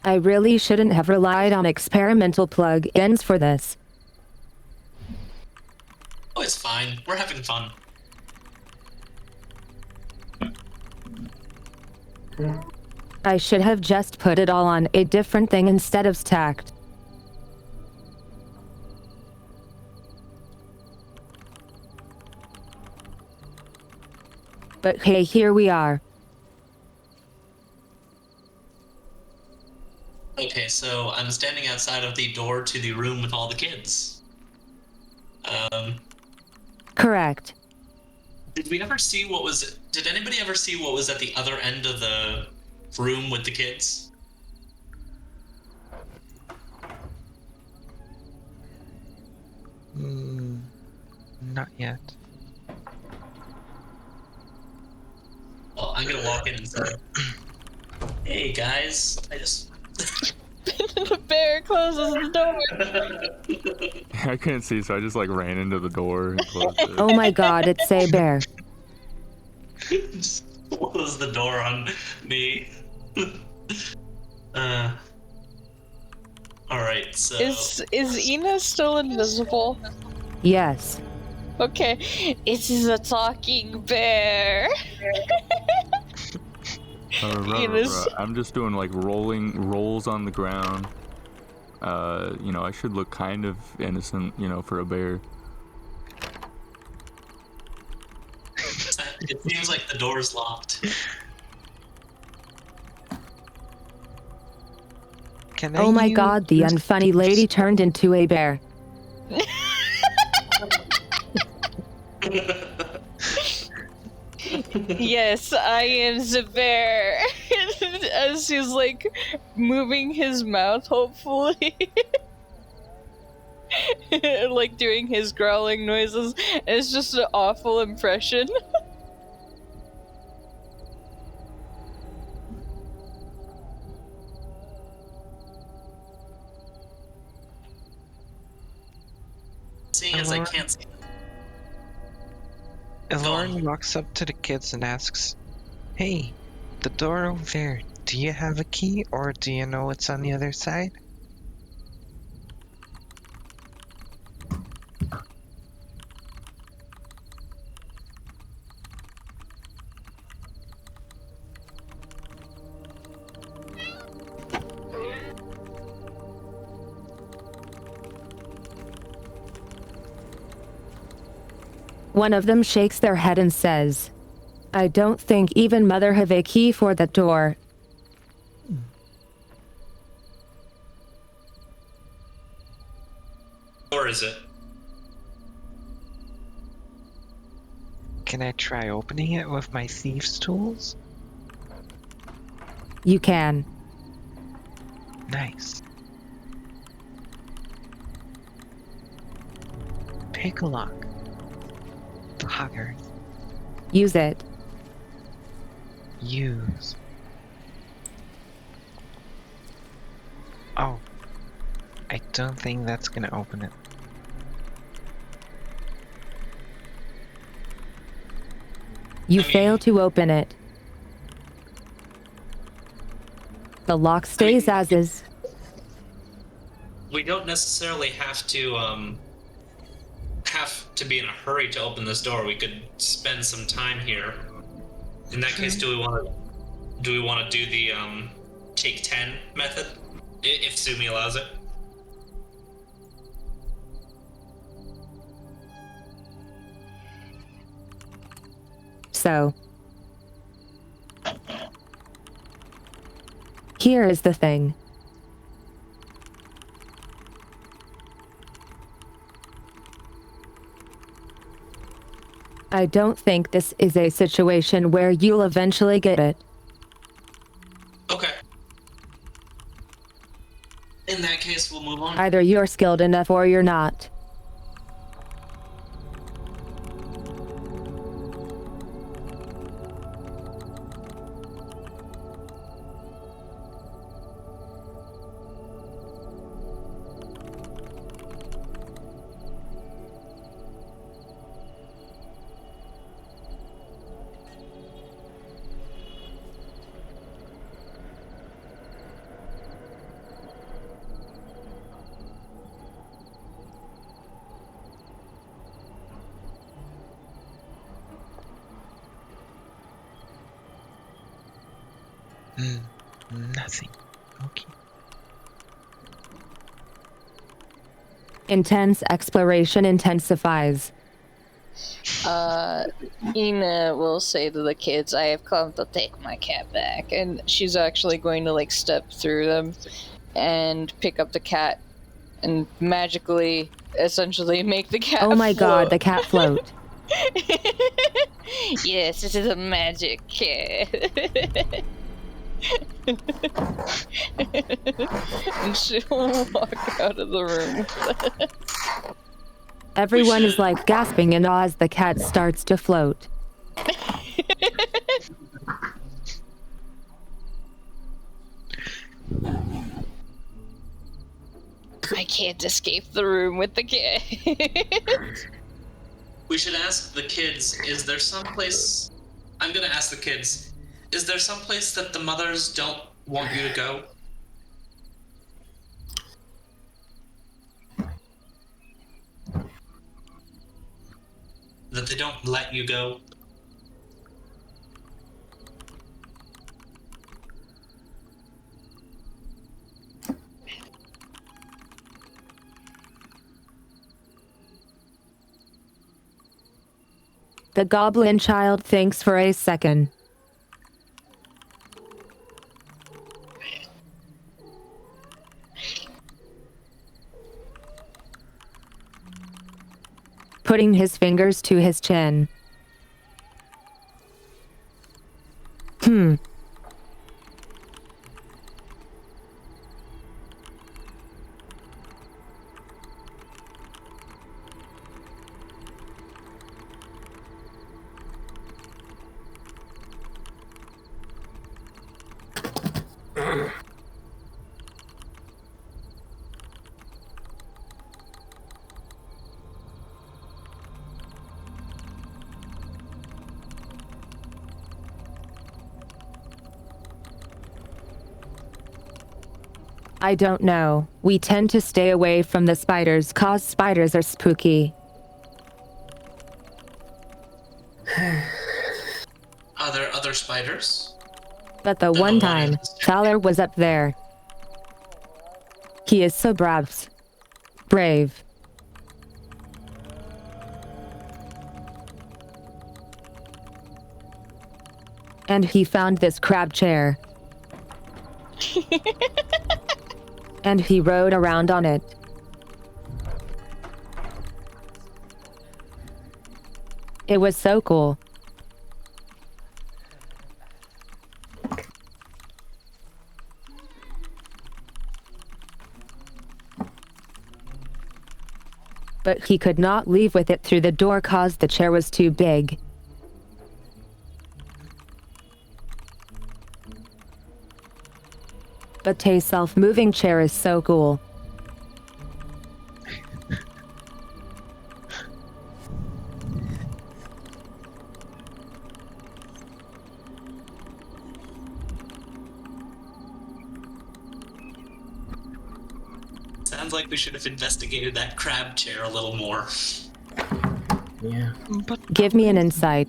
I really shouldn't have relied on experimental plug-ins for this. Oh, it's fine. We're having fun. I should have just put it all on a different thing instead of stacked. But hey, here we are. Okay, so I'm standing outside of the door to the room with all the kids. Correct. Did we ever see what was... Did anybody ever see what was at the other end of the room with the kids? Not yet. Well, I'm gonna walk in and say, hey guys, I just... The bear closes the door. I couldn't see, so I just like ran into the door and closed it. Oh my god, it's a bear. just close the door on me. Alright, so... Is Ina still invisible? Yes. Okay, it is a talking bear. Ina's- I'm just doing like rolls on the ground. You know, I should look kind of innocent, you know, for a bear. It seems like the door's locked. Can I Oh my use god, the unfunny lady turned into a bear. Yes, I am the bear. As he's like moving his mouth, hopefully. Like doing his growling noises. It's just an awful impression. Seeing as I can't see. Elorin walks up to the kids and asks, "Hey, the door over there, do you have a key or do you know what's on the other side?" One of them shakes their head and says, I don't think even Mother have a key for that door. Or is it? Can I try opening it with my thieves' tools? You can. Nice. Pick a lock. Poggers. Use it. Use. Oh. I don't think that's gonna open it. You I mean- fail to open it. The lock stays I mean- as is. We don't necessarily have to be in a hurry to open this door. We could spend some time here. In that case, do we want to do the take 10 method? If Sumi allows it. So. Here is the thing. I don't think this is a situation where you'll eventually get it. Okay. In that case, we'll move on. Either you're skilled enough or you're not. Nothing. Okay. Intense exploration intensifies. Ina will say to the kids, I have come to take my cat back. And she's actually going to, like, step through them and pick up the cat and magically, essentially, make the cat Oh my god, float. the cat float. Yes, this is a magic cat. And she'll walk out of the room. Everyone is should- like gasping in awe as the cat starts to float. I can't escape the room with the cat. We should ask the kids, is there some place... I'm gonna ask the kids, is there some place that the mothers don't want you to go? That they don't let you go? The goblin child thinks for a second. Putting his fingers to his chin. I don't know. We tend to stay away from the spiders cause spiders are spooky. Are there other spiders? But the The one one time, in- Fowler was up there. He is so brave. And he found this crab chair. And he rode around on it. It was so cool. But he could not leave with it through the door cause the chair was too big. But a self-moving chair is so cool. Sounds like we should have investigated that crab chair a little more. Yeah. But Give me an insight.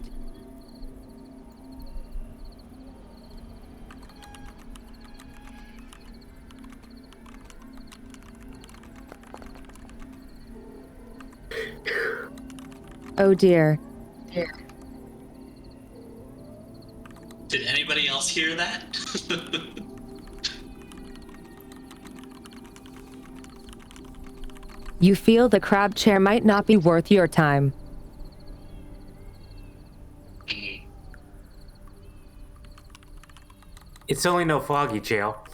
Oh dear. Did anybody else hear that? You feel the crab chair might not be worth your time. It's only no foggy jail.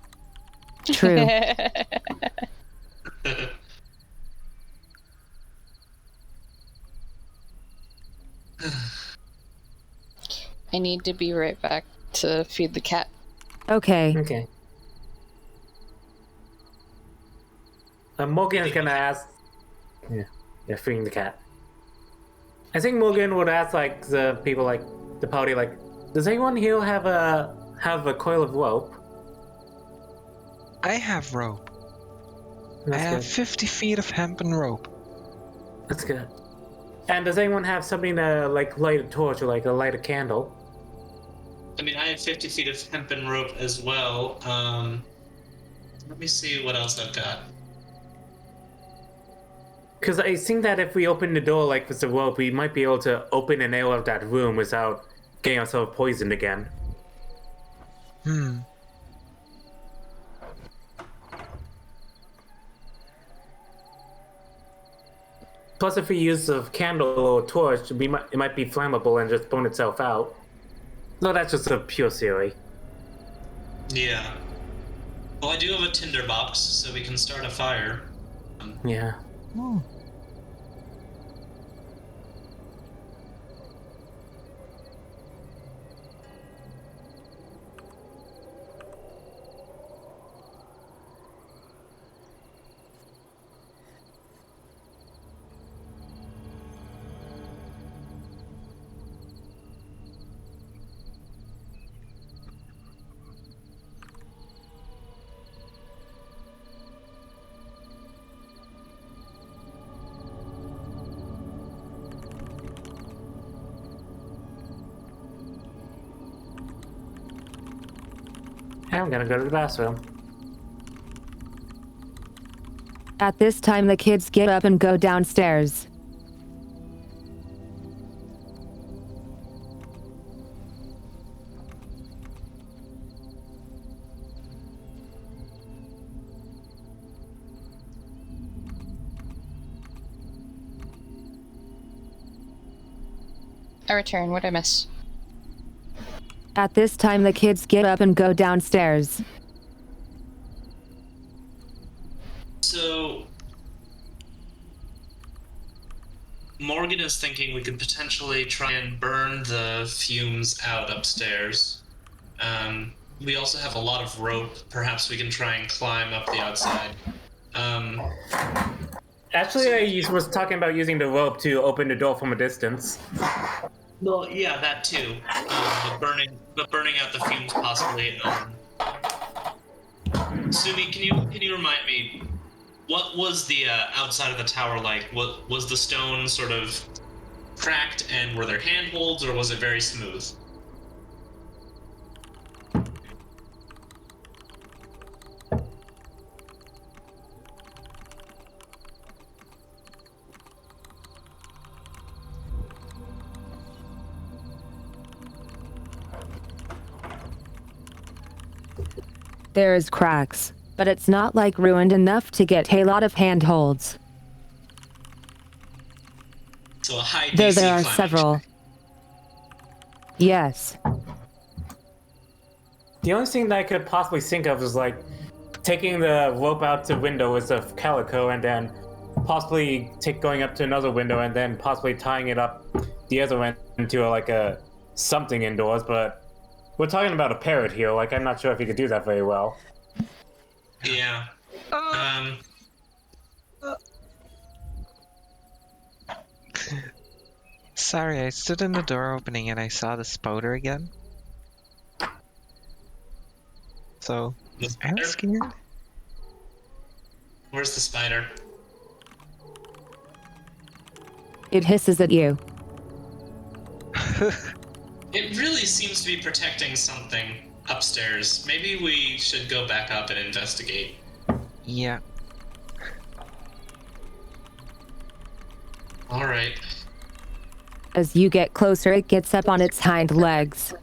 True. I need to be right back to feed the cat. Okay. Okay. Morgan's gonna ask. Yeah, freeing the cat. I think Morgan would ask like the people, like the party, like, does anyone here have a coil of rope? I have rope. I That's have good. 50 feet of hempen rope. That's good. And does anyone have something to like light a torch or like light a candle? I mean, I have 50 feet of hempen rope as well. Let me see what else I've got. Because I think that if we open the door like with the rope, we might be able to open and air out that room without getting ourselves poisoned again. Plus, if we use a candle or a torch, it might be flammable and just burn itself out. No, that's just a pure theory. Yeah. Well, I do have a tinder box, so we can start a fire. Yeah. I'm gonna go to the bathroom. At this time, the kids get up and go downstairs. I return. What'd I miss? At this time, the kids get up and go downstairs. So, Morgan is thinking we could potentially try and burn the fumes out upstairs. We also have a lot of rope. Perhaps we can try and climb up the outside. Actually, I was talking about using the rope to open the door from a distance. Well, yeah, that too. But burning out the fumes possibly. Sumi, can you remind me, what was the outside of the tower like? What was the stone sort of cracked, and were there handholds, or was it very smooth? There is cracks, but it's not like ruined enough to get a lot of handholds. So a high Though DC there are climbing several. check. Yes. The only thing that I could possibly think of is like taking the rope out the window with the calico and then possibly going up to another window and then possibly tying it up the other end into like a something indoors. But we're talking about a parrot here. Like, I'm not sure if you could do that very well. Yeah. Sorry, I stood in the door opening and I saw the spider again. So, The I'm spider? scared. Where's the spider? It hisses at you. It really seems to be protecting something upstairs. Maybe we should go back up and investigate. Yeah. All right. As you get closer, it gets up on its hind legs.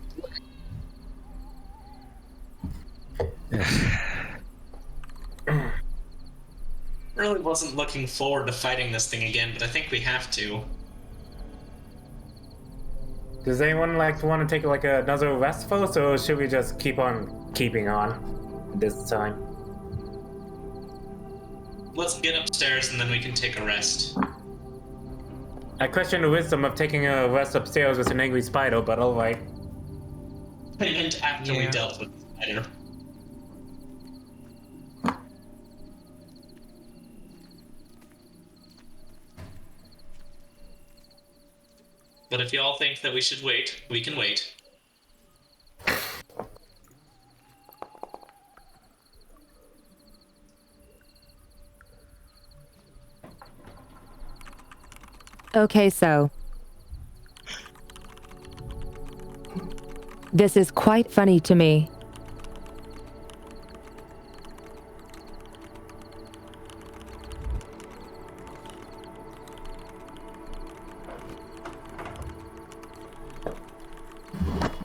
Really wasn't looking forward to fighting this thing again, but I think we have to. Does anyone want to take like another rest first, or should we just keep on keeping on this time? Let's get upstairs and then we can take a rest. I question the wisdom of taking a rest upstairs with an angry spider, but alright. And after we Yeah. dealt with the spider. But if y'all think that we should wait, we can wait. Okay, so. This is quite funny to me.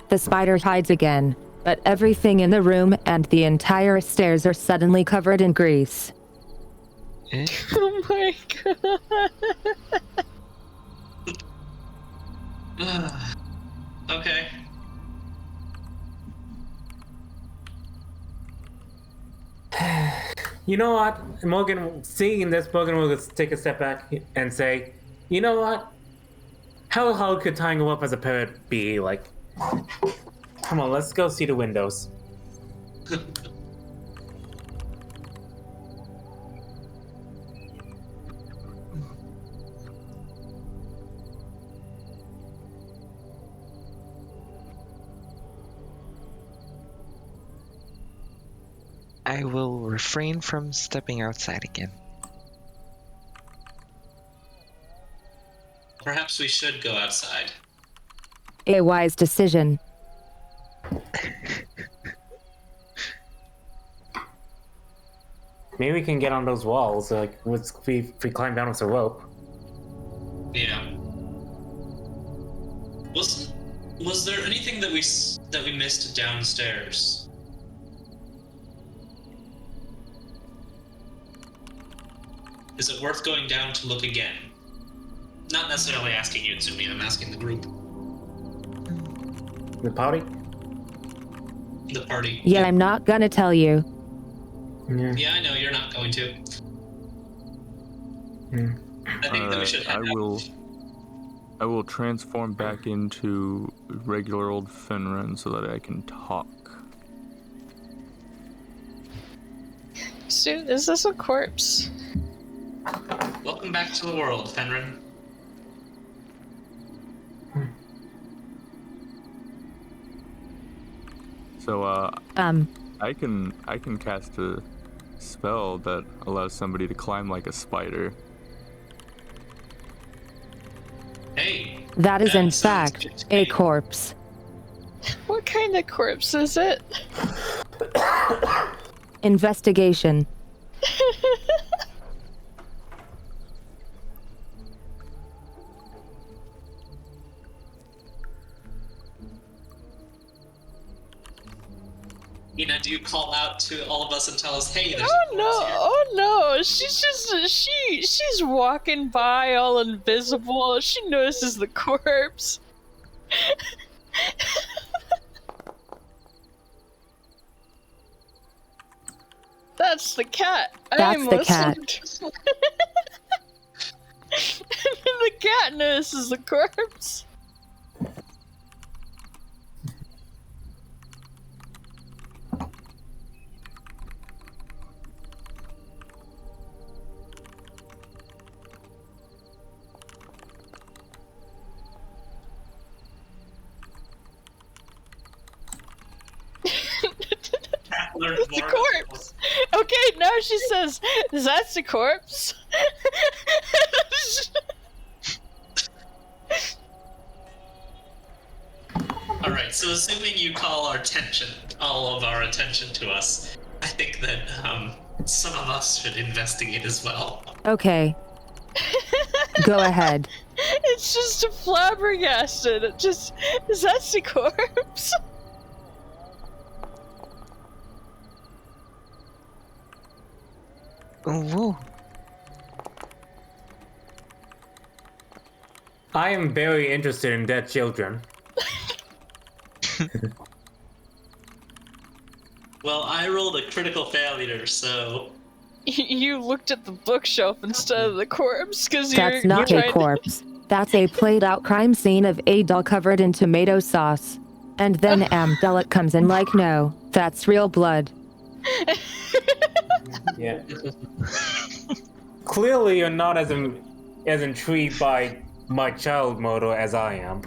The spider hides again, but everything in the room and the entire stairs are suddenly covered in grease. Eh? Oh my god. Okay. You know what? Morgan, seeing this, Morgan will just take a step back and say, you know what? How hard could tying him up as a parrot be? Like, come on, let's go see the windows. I will refrain from stepping outside again. Perhaps we should go outside. A wise decision. Maybe we can get on those walls, like, if we climb down with a rope. Yeah. Was there anything that we missed downstairs? Is it worth going down to look again? Not necessarily asking you, Tsumi, I'm asking the group. The party? The party. Yeah, I'm not gonna tell you. Yeah. Yeah, I know, you're not going to. Hmm. I think that we should head out. I will transform back into regular old Fenrir so that I can talk. Dude, is this a corpse? Welcome back to the world, Fenrir. So I can cast a spell that allows somebody to climb like a spider. Hey. That is in sounds fact good to a me. corpse. What kind of corpse is it? Investigation. do you call out to all of us and tell us, hey, there's Oh a no! corpse here? Oh no! She's just she's walking by all invisible. She notices the corpse. That's the cat. That's the cat. The cat notices the corpse. It's a corpse. Okay, now she says, "That's a corpse." All right. So assuming you call all of our attention to us, I think that some of us should investigate as well. Okay. Go ahead. It's just a flabbergasted. It just is that the corpse? Whoa. I am very interested in dead children. Well, I rolled a critical failure, so You looked at the bookshelf instead of the corpse because That's not a corpse. That's a played out crime scene of a doll covered in tomato sauce. And then Amdelic comes in like, no, that's real blood. Yeah. Clearly, you're not as intrigued by my child murder as I am.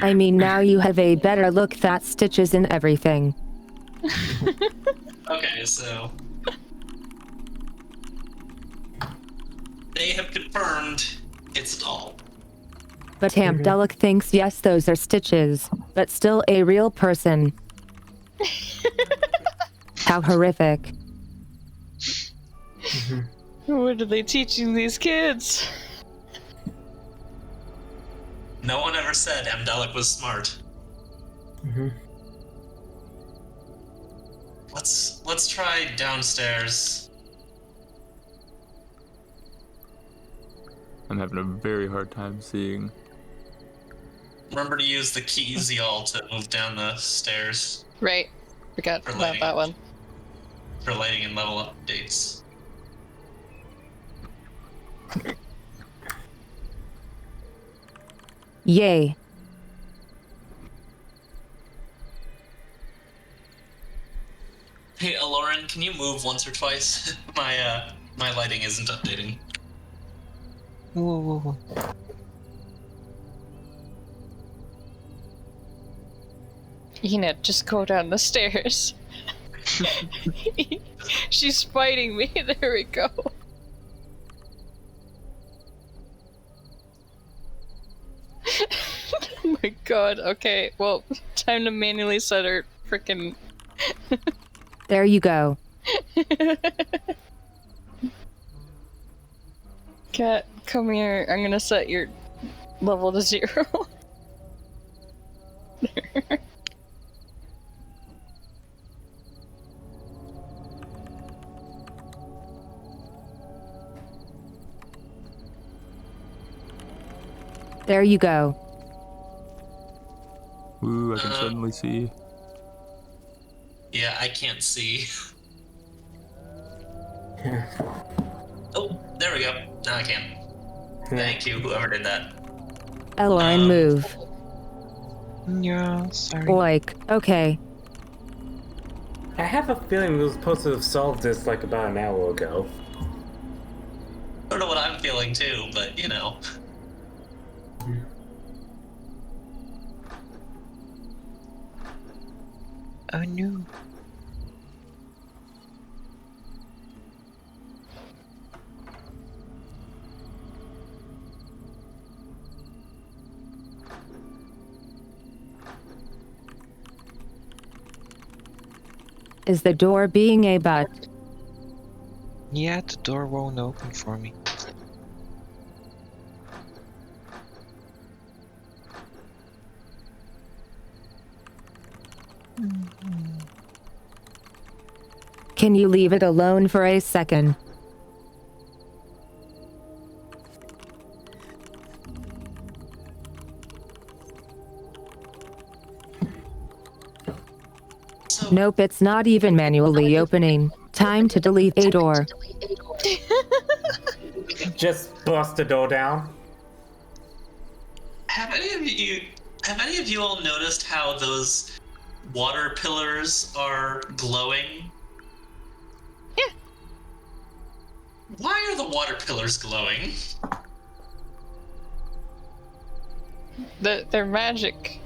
I mean, now you have a better look. That stitches in everything. okay, so they have confirmed it's a doll. But Amdelic thinks, yes, those are stitches, but still a real person. How horrific. What are they teaching these kids? No one ever said Amdelic was smart. Let's try downstairs. I'm having a very hard time seeing. Remember to use the keys, y'all, to move down the stairs Right. Forgot For about lighting. that one. for lighting and level updates. Yay. Hey, Aloran, can you move once or twice? My lighting isn't updating. Whoa. Enid, just go down the stairs. She's fighting me. There we go. Oh my god. Okay, well, time to manually set her frickin'. There you go. Cat, come here. I'm gonna set your level to 0. There you go. Ooh, I can suddenly see. Yeah, I can't see. Oh, there we go. Now I can. Thank you, whoever did that. Elorin, move. Yeah, sorry. Oik. Okay. I have a feeling we were supposed to have solved this like about an hour ago. I don't know what I'm feeling too, but you know. Oh no. Is the door being a butt? Yeah, the door won't open for me. Can you leave it alone for a second? So, Nope, it's not even manually opening. Time to delete a door. Just bust the door down. have any of you all noticed how those water pillars are glowing? Yeah. Why are the water pillars glowing? They're magic.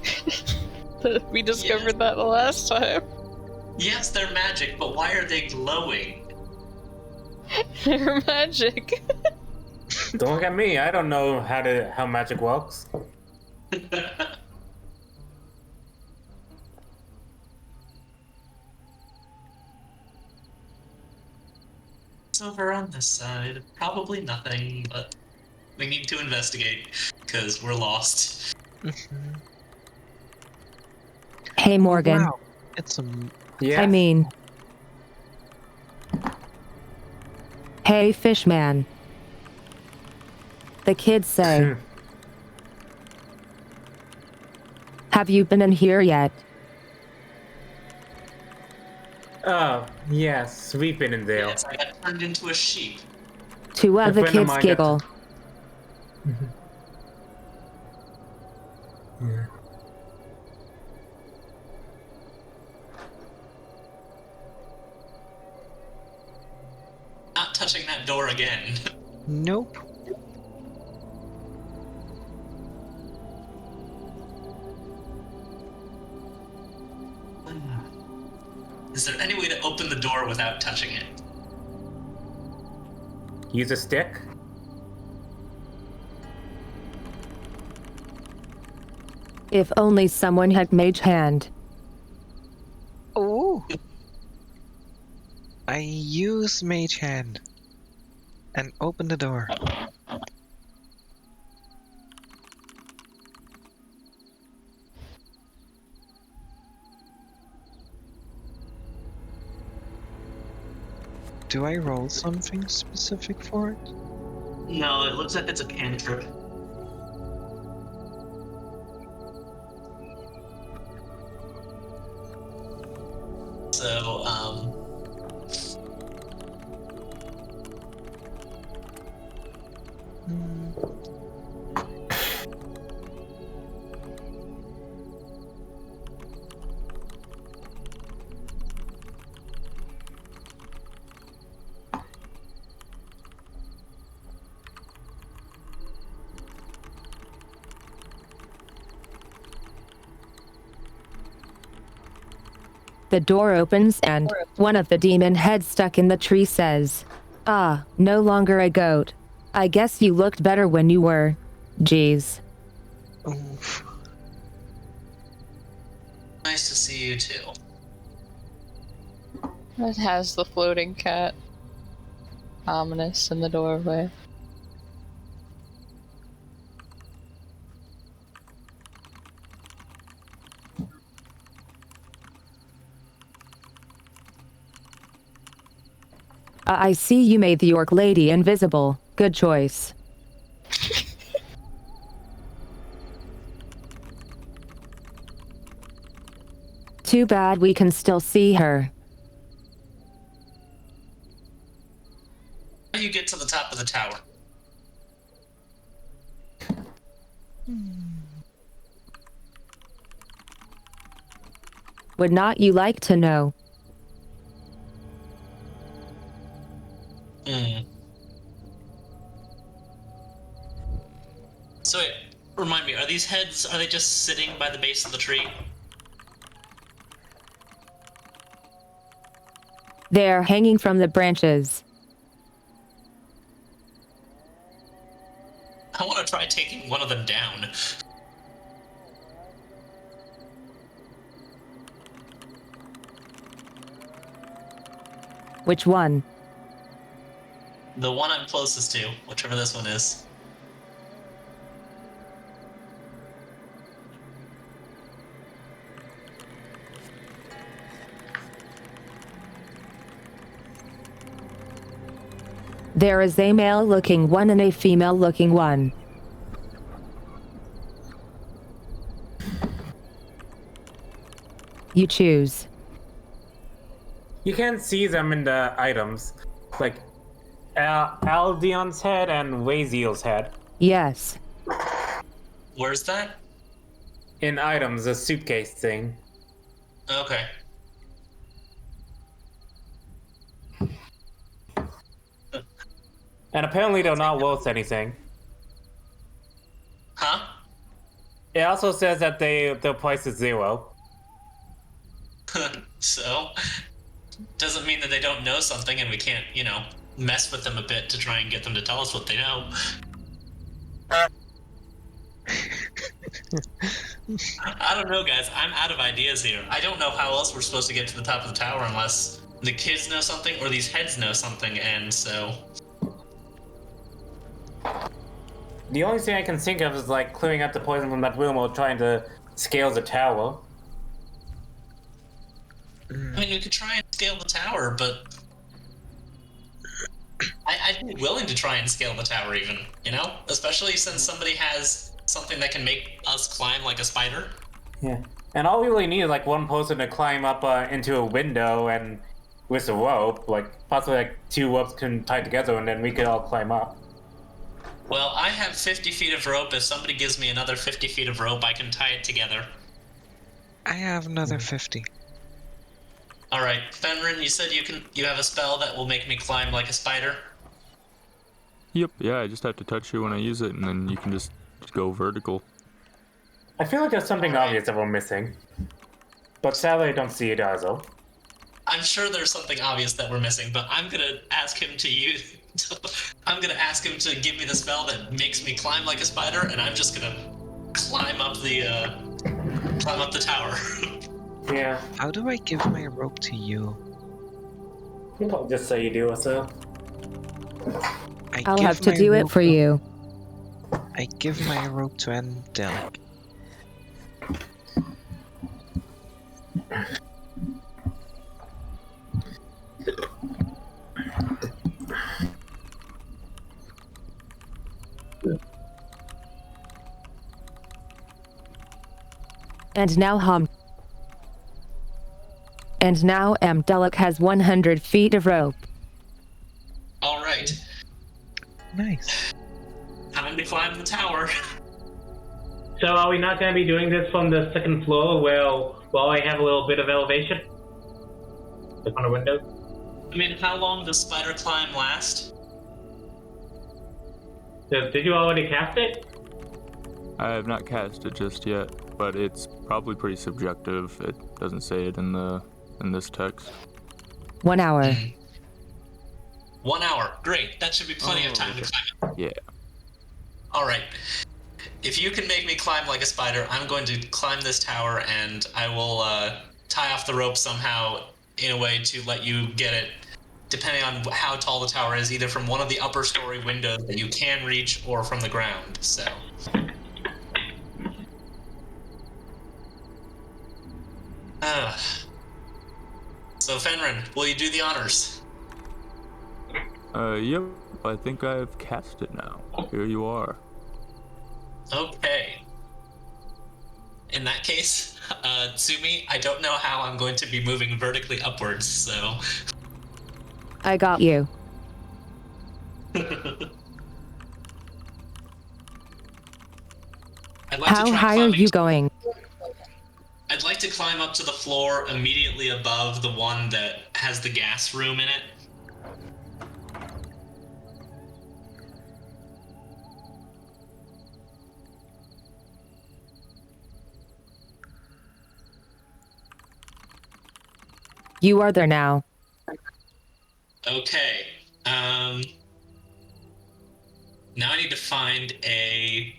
We discovered that the last time. Yes, they're magic, but why are they glowing? They're magic. Don't look at me. I don't know how magic works. It's over on this side. Probably nothing, but we need to investigate because we're lost. Hey, Morgan. Wow, it's a Yeah. I mean... Hey, Fishman. The kids say... Have you been in here yet? Oh, yes, we've been in there. Yes, I got turned into a sheep. Two A of the friend of kids mine giggle. Not touching that door again. nope. Is there any way to open the door without touching it? Use a stick. If only someone had Mage Hand. Ooh. I use Mage Hand and open the door. Do I roll something specific for it? No, it looks like it's a cantrip. So, The door opens and one of the demon heads stuck in the tree says, "Ah, no longer a goat. I guess you looked better when you were. Geez." Oof. nice to see you too. It has the floating cat. Ominous in the doorway. I see you made the orc lady invisible. Good choice. Too bad we can still see her. How do you get to the top of the tower? Would not you like to know? So wait, remind me, are these heads, are they just sitting by the base of the tree? They're hanging from the branches. I want to try taking one of them down. Which one? The one I'm closest to, whichever this one is. There is a male-looking one and a female-looking one. You choose. You can see them in the items, like Aldion's head and Waziel's head. Yes. Where's that? In items, a suitcase thing. Okay. And apparently they're not worth anything. Huh? It also says that their price is 0. So, doesn't mean that they don't know something and we can't, mess with them a bit to try and get them to tell us what they know. I don't know, guys. I'm out of ideas here. I don't know how else we're supposed to get to the top of the tower unless the kids know something or these heads know something, and so... The only thing I can think of is like clearing up the poison from that room or trying to scale the tower. I mean, we could try and scale the tower, but... I'd be willing to try and scale the tower even, Especially since somebody has something that can make us climb like a spider. Yeah. And all we really need is like one person to climb up into a window and with a rope, like possibly like 2 ropes can tie together and then we could all climb up. Well, I have 50 feet of rope. If somebody gives me another 50 feet of rope, I can tie it together. I have another 50. All right, Fenrir, you said you have a spell that will make me climb like a spider? Yep, yeah, I just have to touch you when I use it, and then you can just go vertical. I feel like there's something obvious that we're missing. But sadly I don't see it either. I'm sure there's something obvious that we're missing, but I'm gonna ask him to use... I'm gonna ask him to give me the spell that makes me climb like a spider, and I'm just gonna climb up the tower. Yeah. How do I give my rope to you? I'll just say you do it, so. I'll have to do it for you. I give my rope to Angelic. And now Amdelic has 100 feet of rope. All right. Nice. Time to climb the tower. So are we not going to be doing this from the 2nd floor while I have a little bit of elevation? Like on a window? I mean, how long does spider climb last? Did you already cast it? I have not cast it just yet, but it's probably pretty subjective. It doesn't say it in this text. 1 hour. 1 hour. Great. That should be plenty of time to climb it. Yeah. All right. If you can make me climb like a spider, I'm going to climb this tower, and I will tie off the rope somehow in a way to let you get it, depending on how tall the tower is, either from one of the upper story windows that you can reach or from the ground. So. So Fenrir, will you do the honors? Yep. I think I've cast it now. Here you are. Okay. In that case, Tsumi, I don't know how I'm going to be moving vertically upwards, so... I got you. How high are you going? I'd like to climb up to the floor immediately above the one that has the gas room in it. You are there now. Okay. Now I need to find a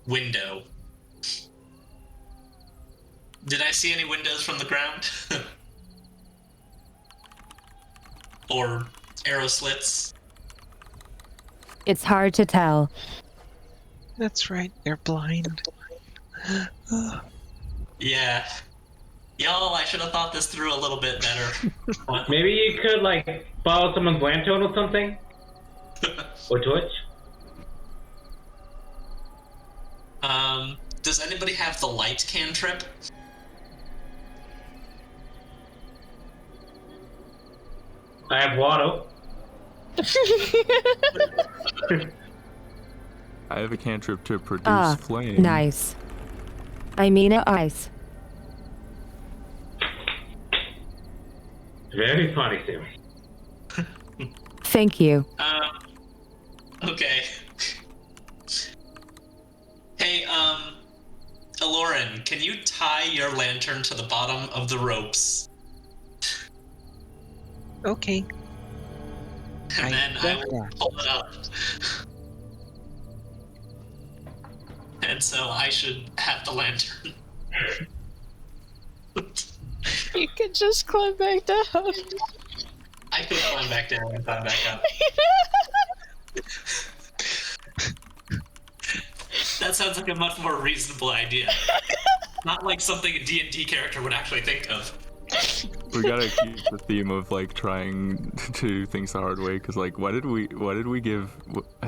window. Did I see any windows from the ground? Or arrow slits? It's hard to tell. That's right, they're blind. Yeah. Y'all, I should have thought this through a little bit better. Maybe you could, like, borrow someone's lantern or something? Or torch? Does anybody have the light cantrip? I have water. I have a cantrip to produce flame. Nice. I mean ice. Very funny, Sam. Thank you. Okay. Hey, Aloran, can you tie your lantern to the bottom of the ropes? Okay. And then I will pull it up. And so I should have the lantern. You could just climb back down. I could climb back down and climb back up. That sounds like a much more reasonable idea. Not like something a D&D character would actually think of. We gotta keep the theme of like trying to do things the hard way, because like why did we give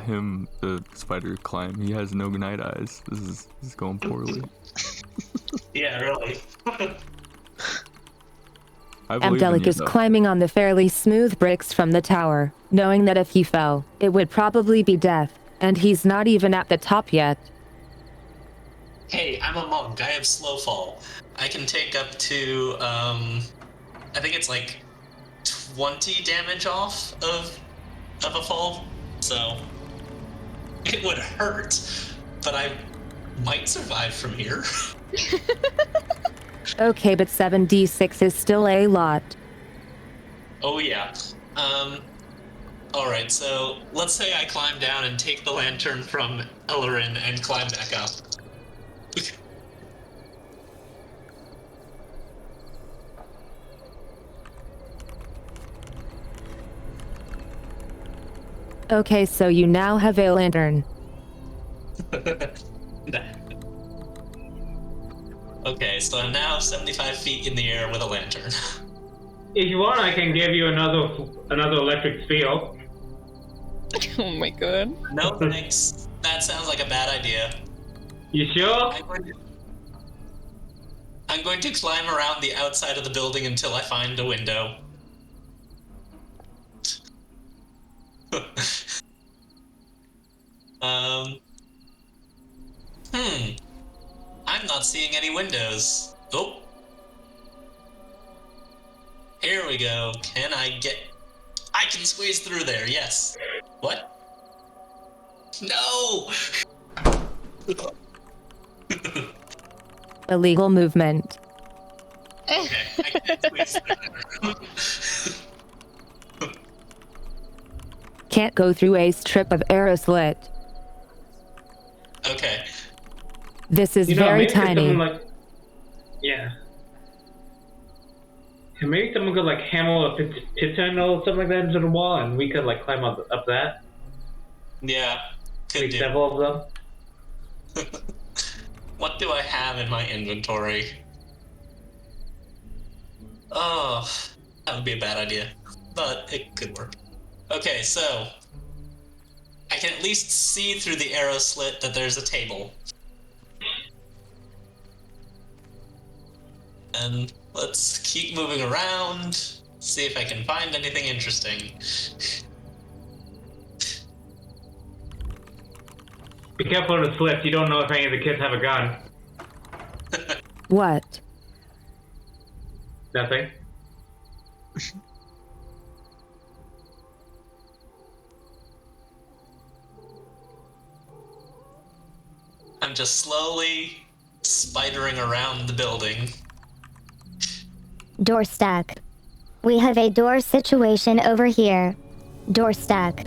him the spider climb? He has no night eyes. This is going poorly. Yeah, really. Amdelic is climbing on the fairly smooth bricks from the tower, knowing that if he fell, it would probably be death, and he's not even at the top yet. Hey, I'm a monk. I have slow fall. I can take up to, I think it's like 20 damage off of a fall, so it would hurt, but I might survive from here. Okay, but 7d6 is still a lot. Oh yeah. Alright, so let's say I climb down and take the lantern from Ellerin and climb back up. Okay, so you now have a lantern. Okay, so I'm now 75 feet in the air with a lantern. If you want, I can give you another electric sphere. Oh my god. No thanks. That sounds like a bad idea. You sure? I'm going to climb around the outside of the building until I find a window. I'm not seeing any windows. Oh. Here we go. I can squeeze through there, yes. What? No! Illegal movement. Okay, I can't squeeze through. Can't go through a strip of arrow slit. Okay. This is very tiny. Yeah. And maybe someone could like hammer a pigeon or something like that into the wall, and we could like climb up that. Yeah, could Make do. several of them. What do I have in my inventory? Oh, that would be a bad idea, but it could work. Okay, so I can at least see through the arrow slit that there's a table. And let's keep moving around, see if I can find anything interesting. Be careful of the slits. You don't know if any of the kids have a gun. What? Nothing. I'm just slowly spidering around the building. Door stack. We have a door situation over here. Door stack.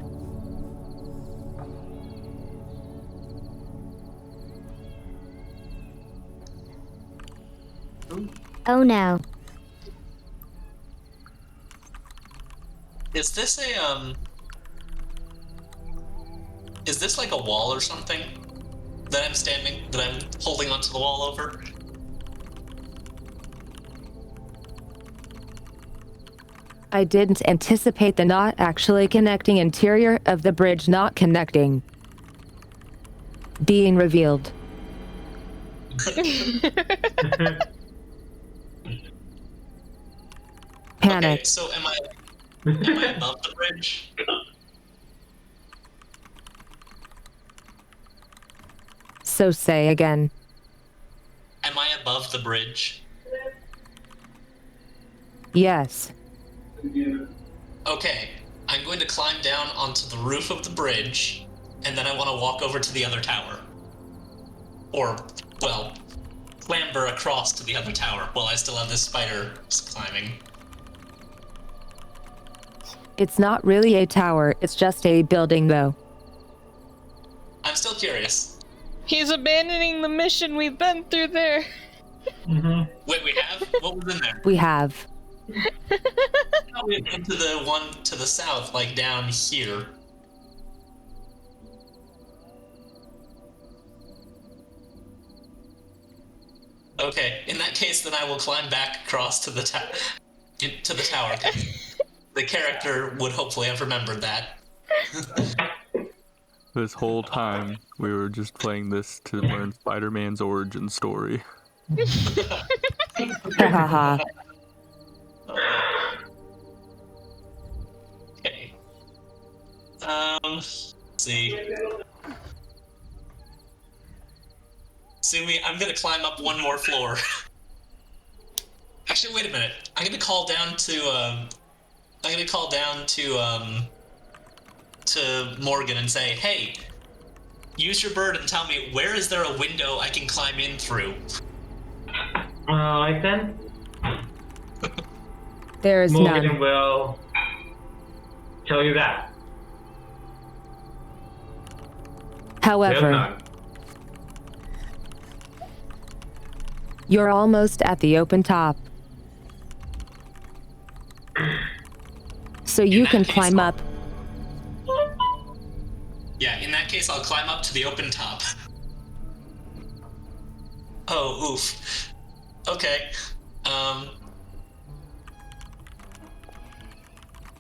Oh no. Is this is this like a wall or something? That I'm holding onto the wall over? I didn't anticipate the not actually connecting interior of the bridge not connecting. Being revealed. Panic. Okay, so am I above the bridge? So say again. Am I above the bridge? Yes. Okay, I'm going to climb down onto the roof of the bridge, and then I want to walk over to the other tower. Or, well, clamber across to the other tower while I still have this spider climbing. It's not really a tower, it's just a building though. I'm still curious. He's abandoning the mission. We've been through there. Wait, we have? What was in there? We have. No, we went to the one to the south, like down here. Okay, in that case, then I will climb back across to the tower. The character would hopefully have remembered that. This whole time, we were just playing this to learn Spider-Man's origin story. Hahaha. Okay. Let's see. Sumi, I'm gonna climb up one more floor. Actually, wait a minute. I'm gonna call down to Morgan and say, hey, use your bird and tell me, where is there a window I can climb in through? Alright then. There is Morgan none. will tell you that. There's However, none. you're almost at the open top. So you can climb up. Yeah, in that case, I'll climb up to the open top. Oh, oof. Okay.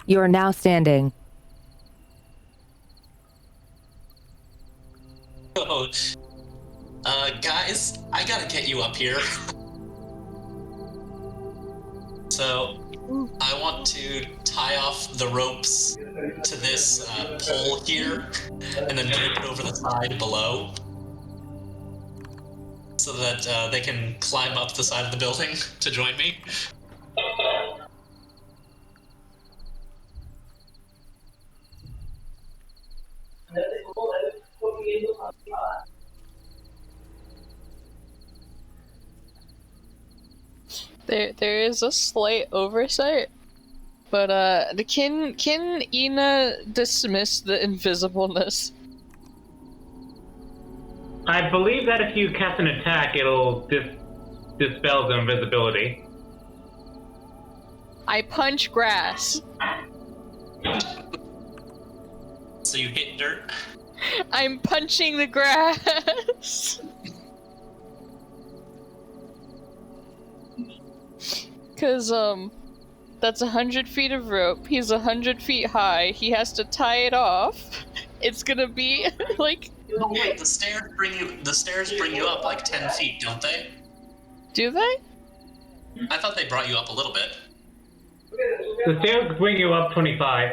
You are now standing. Oh, guys, I gotta get you up here. So, I want to tie off the ropes to this pole here, and then drape it over the side below, so that they can climb up the side of the building to join me. There is a slight oversight, but can Ina dismiss the invisibleness? I believe that if you cast an attack, it'll dispel the invisibility. I punch grass. So you hit dirt. I'm punching the grass. Cause that's 100 feet of rope. He's 100 feet high. He has to tie it off. It's gonna be like. No, wait. The stairs bring you up like 10 feet, don't they? Do they? I thought they brought you up a little bit. The stairs bring you up 25.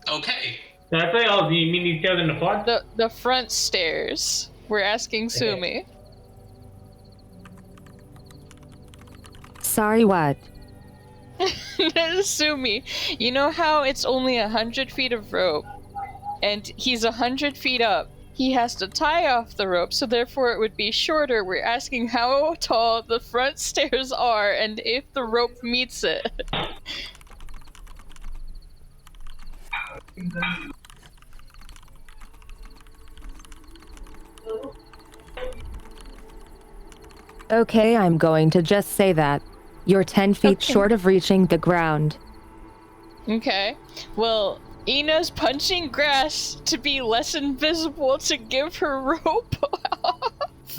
Okay. Did I say, oh, do you mean these stairs in the front? The front stairs. We're asking Sumi. Sorry, what? Sumi, you know how it's only 100 feet of rope, and he's 100 feet up. He has to tie off the rope, so therefore it would be shorter. We're asking how tall the front stairs are, and if the rope meets it. Okay, I'm going to just say that. You're 10 feet Okay. short of reaching the ground. Okay. Well, Ina's punching grass to be less invisible to give her rope off.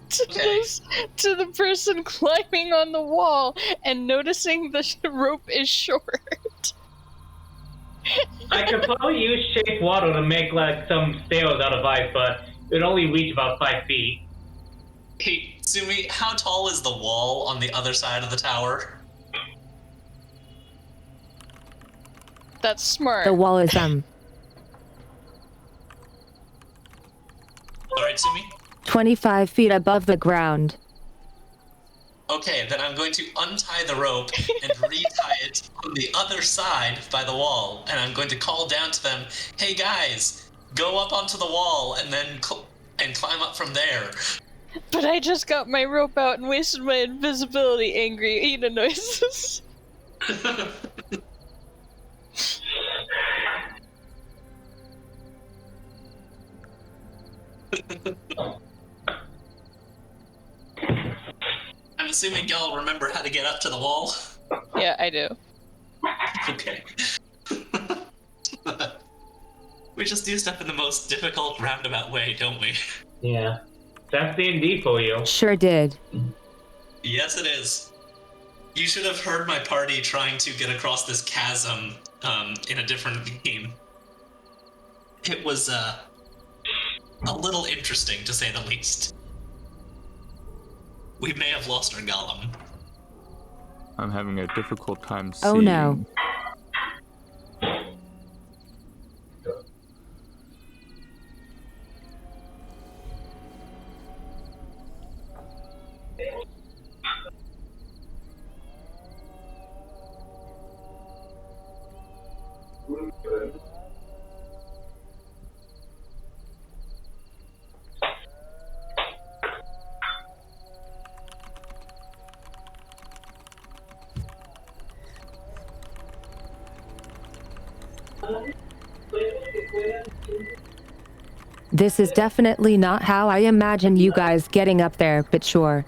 to the person climbing on the wall and noticing the rope is short. I could probably use shape water to make like some stairs out of ice, but it would only reach about 5 feet. Hey, Sumi, how tall is the wall on the other side of the tower? That's smart. The wall is Alright, Sumi? 25 feet above the ground. Okay, then I'm going to untie the rope and retie it on the other side by the wall, and I'm going to call down to them, hey guys, go up onto the wall and then climb up from there. But I just got my rope out and wasted my invisibility, angry hyena noises. I'm assuming y'all remember how to get up to the wall? Yeah, I do. Okay. We just do stuff in the most difficult roundabout way, don't we? Yeah. That's D&D for you. Sure did. Yes, it is. You should have heard my party trying to get across this chasm in a different game. It was a little interesting, to say the least. We may have lost our golem. I'm having a difficult time seeing. Oh no. This is definitely not how I imagine you guys getting up there, but sure.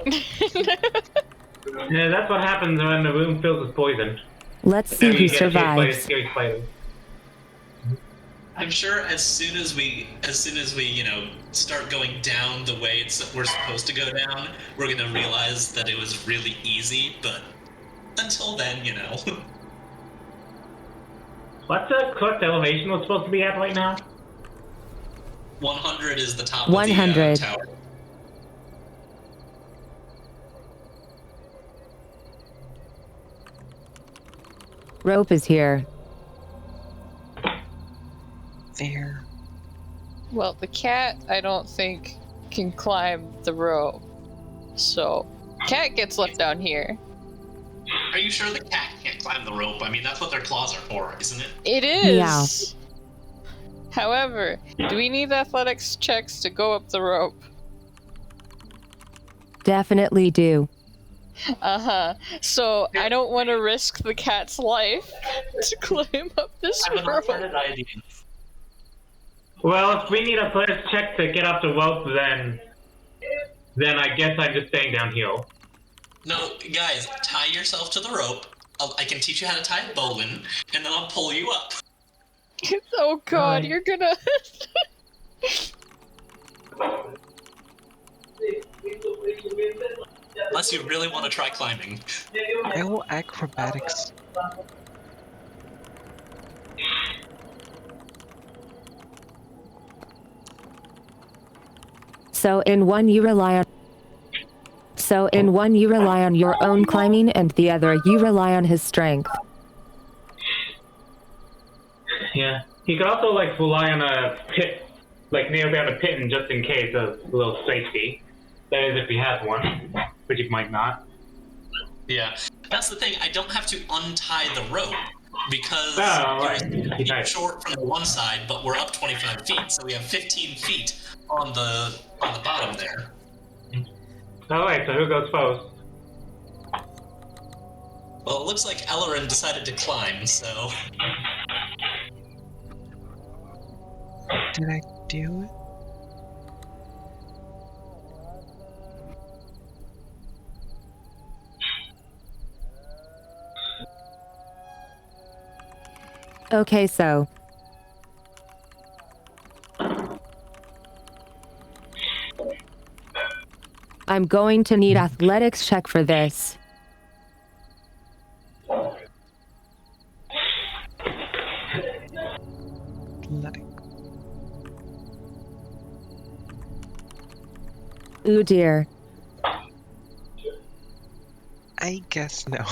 Yeah, that's what happens when the room fills with poison. Let's see who survives. Scary spiders. I'm sure as soon as we, start going down the way we're supposed to go down, we're gonna realize that it was really easy, but until then, What's the correct elevation we're supposed to be at right now? 100 is the top 100. of the tower. Rope is here. There. Well, the cat, I don't think, can climb the rope. So, cat gets left down here. Are you sure the cat can't climb the rope? I mean, that's what their claws are for, isn't it? It is! However, do we need athletics checks to go up the rope? Definitely do. Uh-huh. So, I don't want to risk the cat's life to climb up this rope. idea. Well, if we need a first check to get up the rope, then I guess I'm just staying down here. No, guys, tie yourself to the rope. I can teach you how to tie a bowline, and then I'll pull you up. Oh god, you're gonna... Unless you really want to try climbing. I will acrobatics. So in one you rely on your own climbing, and the other you rely on his strength. Yeah. You could also, rely on a pit, nearby on a pit, and just in case of a little safety. That is, if he has one, which he might not. Yeah. That's the thing, I don't have to untie the rope, because right. short from the one side, but we're up 25 feet, so we have 15 feet on the bottom there. Alright, so who goes first? Well, it looks like Ellerin decided to climb, so... Did I do it? Okay, so I'm going to need athletics check for this. Ooh dear. I guess no.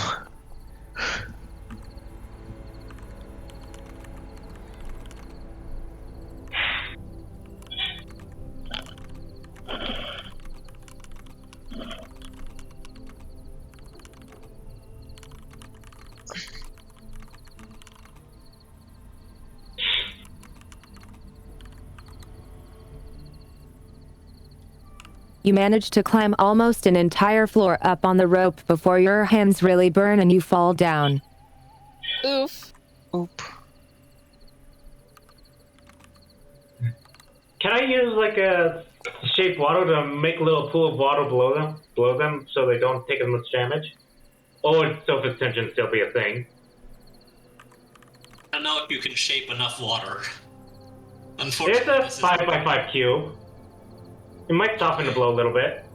You manage to climb almost an entire floor up on the rope before your hands really burn and you fall down. Oof. Oop. Can I use like a shape water to make a little pool of water below them so they don't take as much damage? Or would self-extension still be a thing? I don't know if you can shape enough water. It's Unfortunately, a this is 5x5 cube. It might soften the blow a little bit.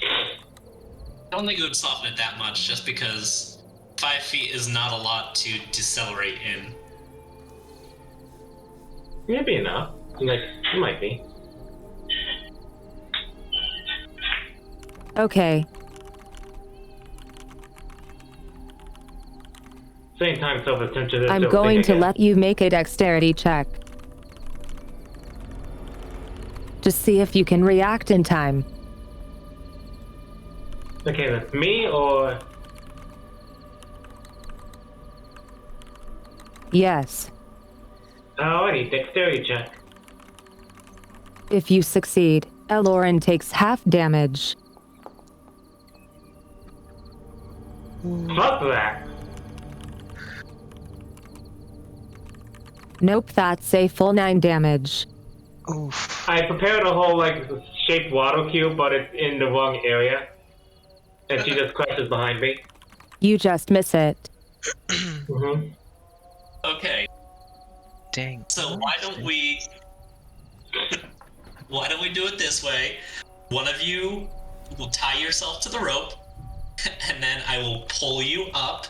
I don't think it would soften it that much, just because 5 feet is not a lot to decelerate in. Maybe enough. Like, it might be. Okay. Same time, self-extension is I'm still a going thing, to I guess. let you make a dexterity check. Just see if you can react in time. Okay, then. Me or... Yes. Alrighty, dexterity check. If you succeed, Elorin takes half damage. Fuck that. Nope, that's a full 9 damage. Oof. I prepared a whole, like, shaped water cube, but it's in the wrong area. And she just crashes behind me. You just miss it. Mm-hmm. Okay, Dang. so why don't we do it this way? One of you will tie yourself to the rope, and then I will pull you up,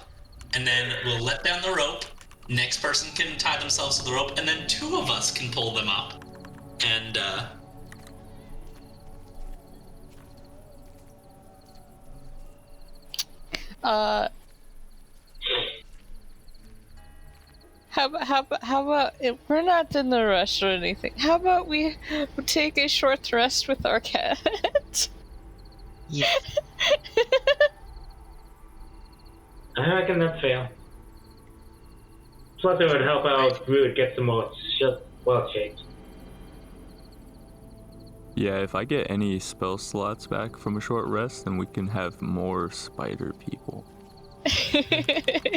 and then we'll let down the rope. Next person can tie themselves to the rope, and then 2 of us can pull them up. And how about if we're not in the rush or anything? How about we take a short rest with our cat? Yeah. I reckon that's fair. Plus, it would help out Rude get some more shaped. Yeah, if I get any spell slots back from a short rest, then we can have more spider people.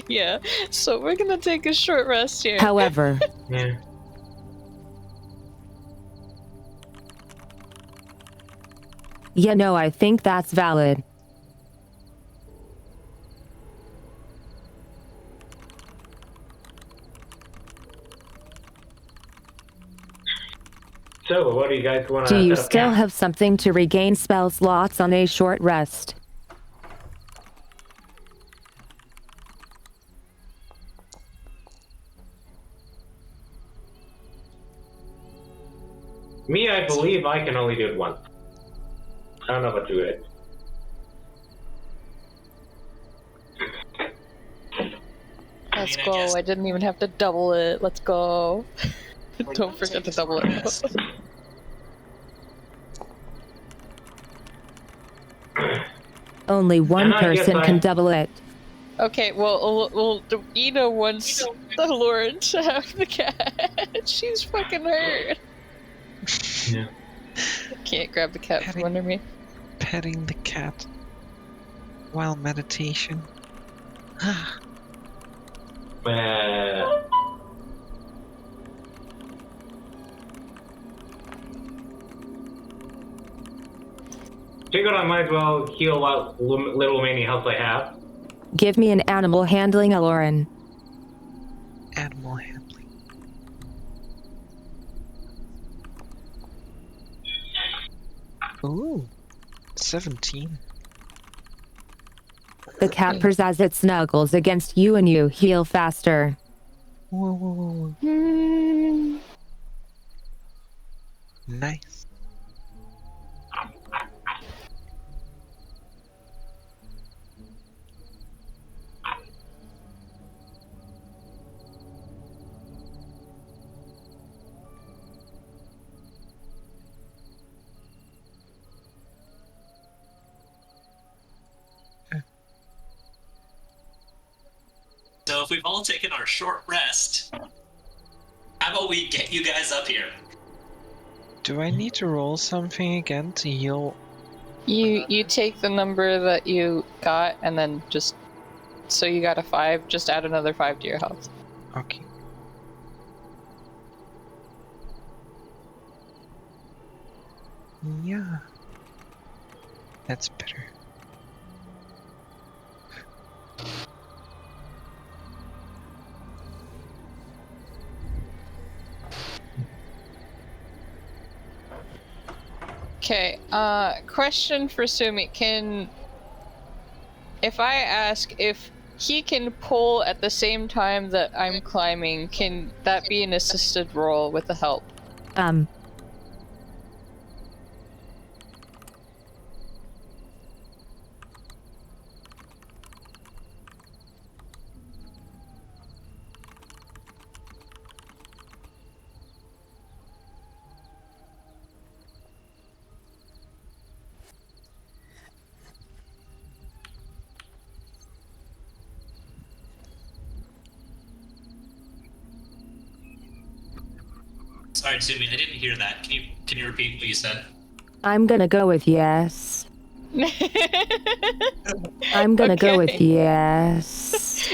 Yeah, so we're gonna take a short rest here. However, Yeah. yeah, no, I think that's valid. So, what do you guys want Do to you set up still camp? have something to regain spell slots on a short rest? Me, I believe I can only do it once. I don't know about Druid. Let's I go. guess- I didn't even have to double it. Let's go. Don't forget to double it. Only one And I guess person I- can double it. Okay, well, Ina wants the Lord to have the cat. She's fucking hurt. Yeah. Can't grab the cat from under me. Petting the cat while meditation. Figured I might as well heal what little remaining health I have. Give me an animal handling, Elorin. Animal handling. Ooh, 17. The cat purrs as it snuggles against you and you heal faster. Whoa, whoa, whoa, whoa. Hmm. Nice. So if we've all taken our short rest, how about we get you guys up here? Do I need to roll something again to heal? You take the number that you got and then just so you got a 5, just add another 5 to your health. Okay. Yeah. That's better. Okay, question for Sumi. If I ask if he can pull at the same time that I'm climbing, can that be an assisted roll with the help? Sorry, Sumi, I didn't hear that. Can you repeat what you said? I'm gonna go with yes. I'm gonna go with yes.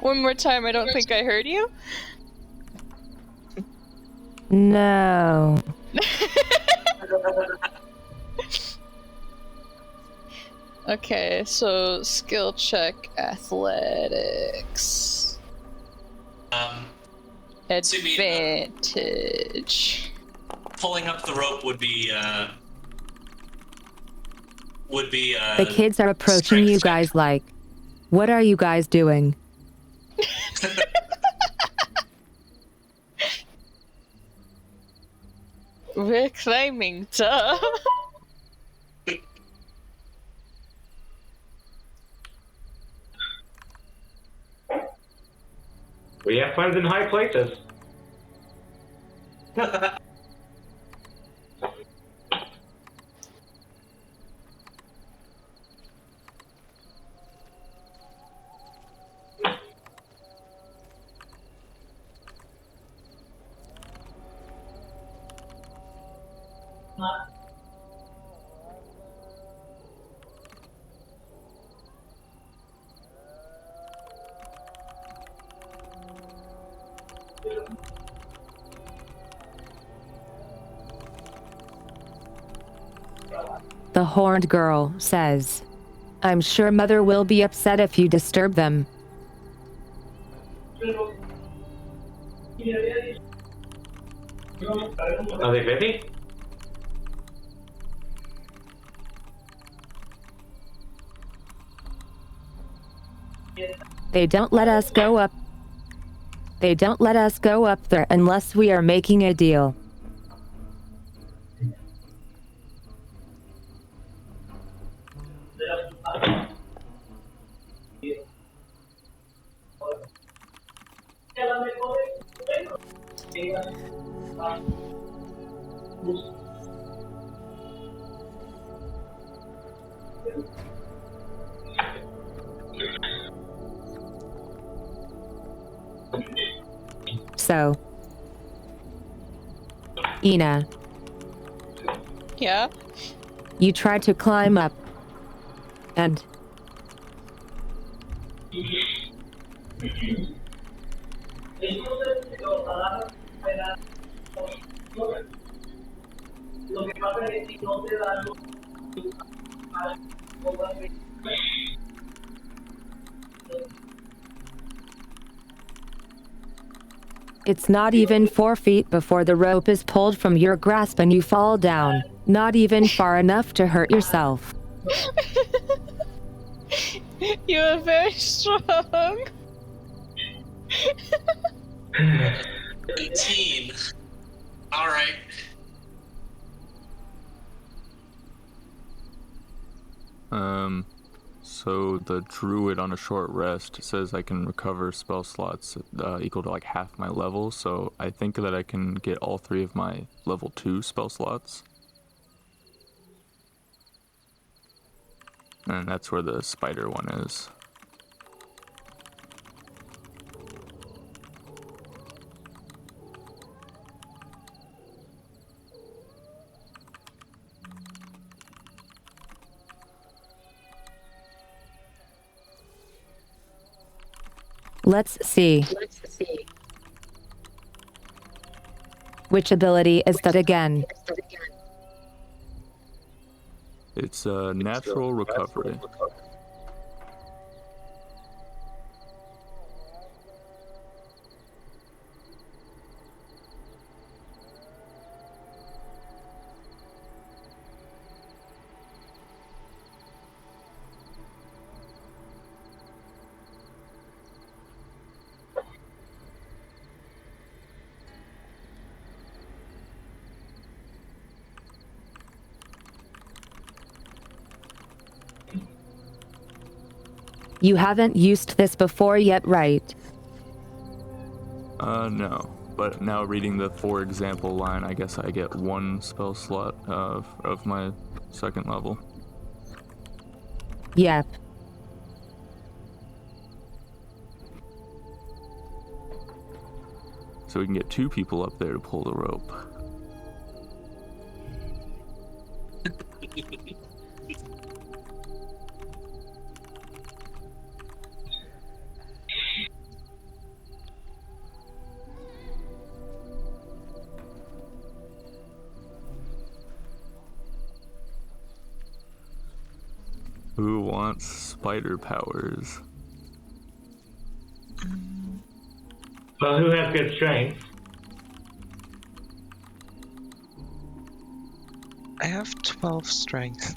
One more time, I don't think I heard you. No. Okay, so skill check athletics. Advantage. Pulling up the rope would be The kids are approaching you guys like, what are you guys doing? We're climbing, duh. We have friends in high places. The horned girl says, I'm sure Mother will be upset if you disturb them. Are they busy? They don't let us go up. They don't let us go up there unless we are making a deal. So, Ina, Yeah? you tried to climb up, and It's not even 4 feet before the rope is pulled from your grasp and you fall down. Not even far enough to hurt yourself. You are very strong. 18. Alright. So the druid on a short rest says I can recover spell slots equal to like half my level, so I think that I can get all 3 of my level 2 spell slots. And that's where the spider one is. Let's see. Which ability is that again? It's a natural recovery. You haven't used this before yet, right? No. But now reading the for example line, I guess I get 1 spell slot of my 2nd level. Yep. So we can get 2 people up there to pull the rope. Who wants spider powers? Well, who has good strength? I have 12 strength.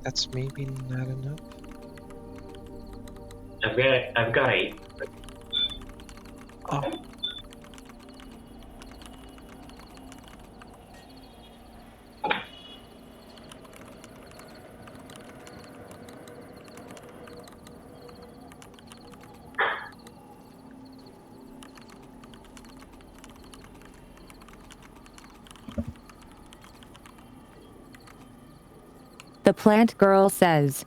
That's maybe not enough. I've got 8. Oh. The plant girl says,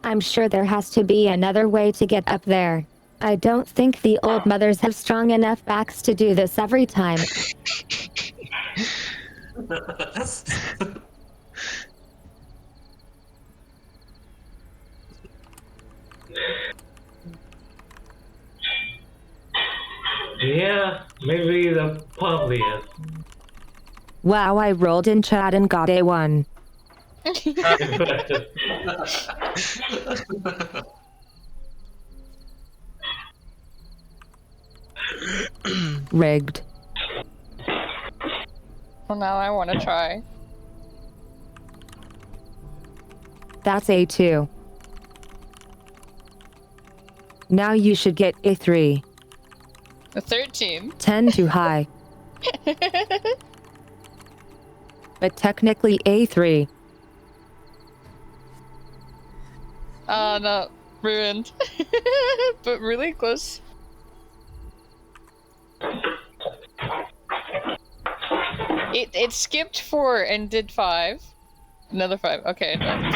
I'm sure there has to be another way to get up there. I don't think the old mothers have strong enough backs to do this every time. Yeah, maybe the probably is. Wow, I rolled in chat and got a 1. Rigged. Well, now I want to try. That's a 2. Now you should get a 3. A 13. 10 too high. But technically a 3. No, ruined. But really close. It skipped 4 and did 5. Another 5. Okay, no.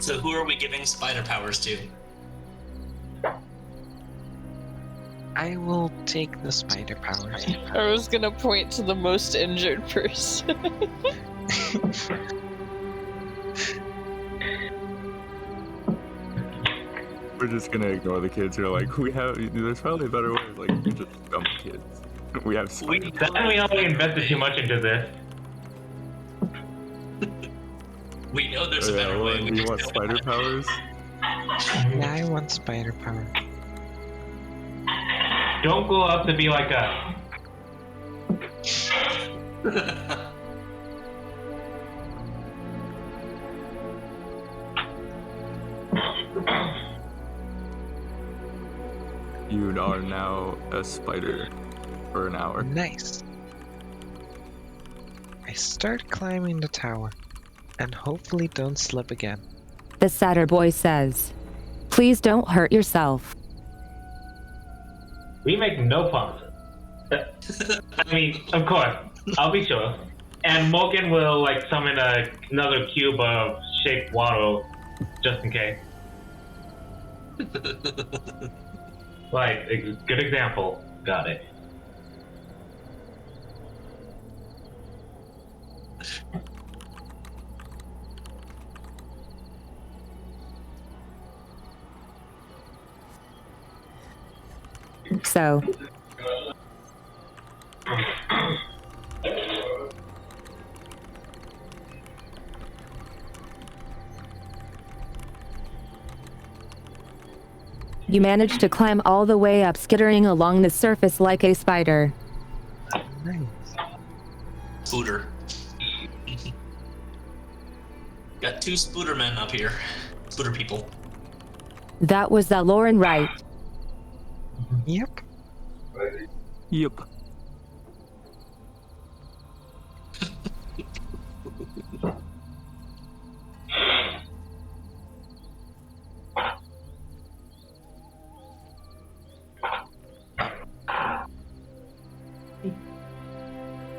So who are we giving spider powers to? I will take the spider powers. I was gonna point to the most injured person. We're just gonna ignore the kids who are like, there's probably a better way. Like, you're just dumb kids. We have spider powers. Definitely not invested too much into this. We know there's a better way. Do you want spider powers? Yeah, I want spider power. Don't go up to be like a. You are now a spider for an hour. Nice. I start climbing the tower, and hopefully don't slip again. The satyr boy says, "Please don't hurt yourself." We make no promises. I mean, of course, I'll be sure. And Morgan will like summon another cube of shaped water, just in case. Like, good example. Got it. So, you managed to climb all the way up, skittering along the surface like a spider. Nice. Spooter. Got two spooter men up here. Spooter people. That was the Lauren right. Yep. Yep.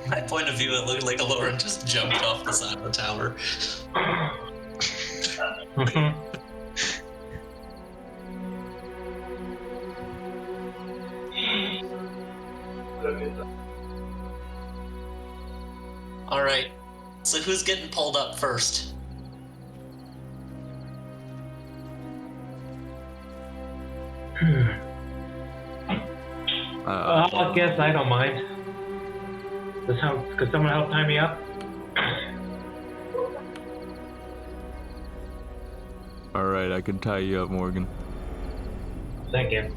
My point of view, it looked like Lauren just jumped off the side of the tower. Alright, so who's getting pulled up first? I guess I don't mind. Could someone help tie me up? Alright, I can tie you up, Morgan. Thank you.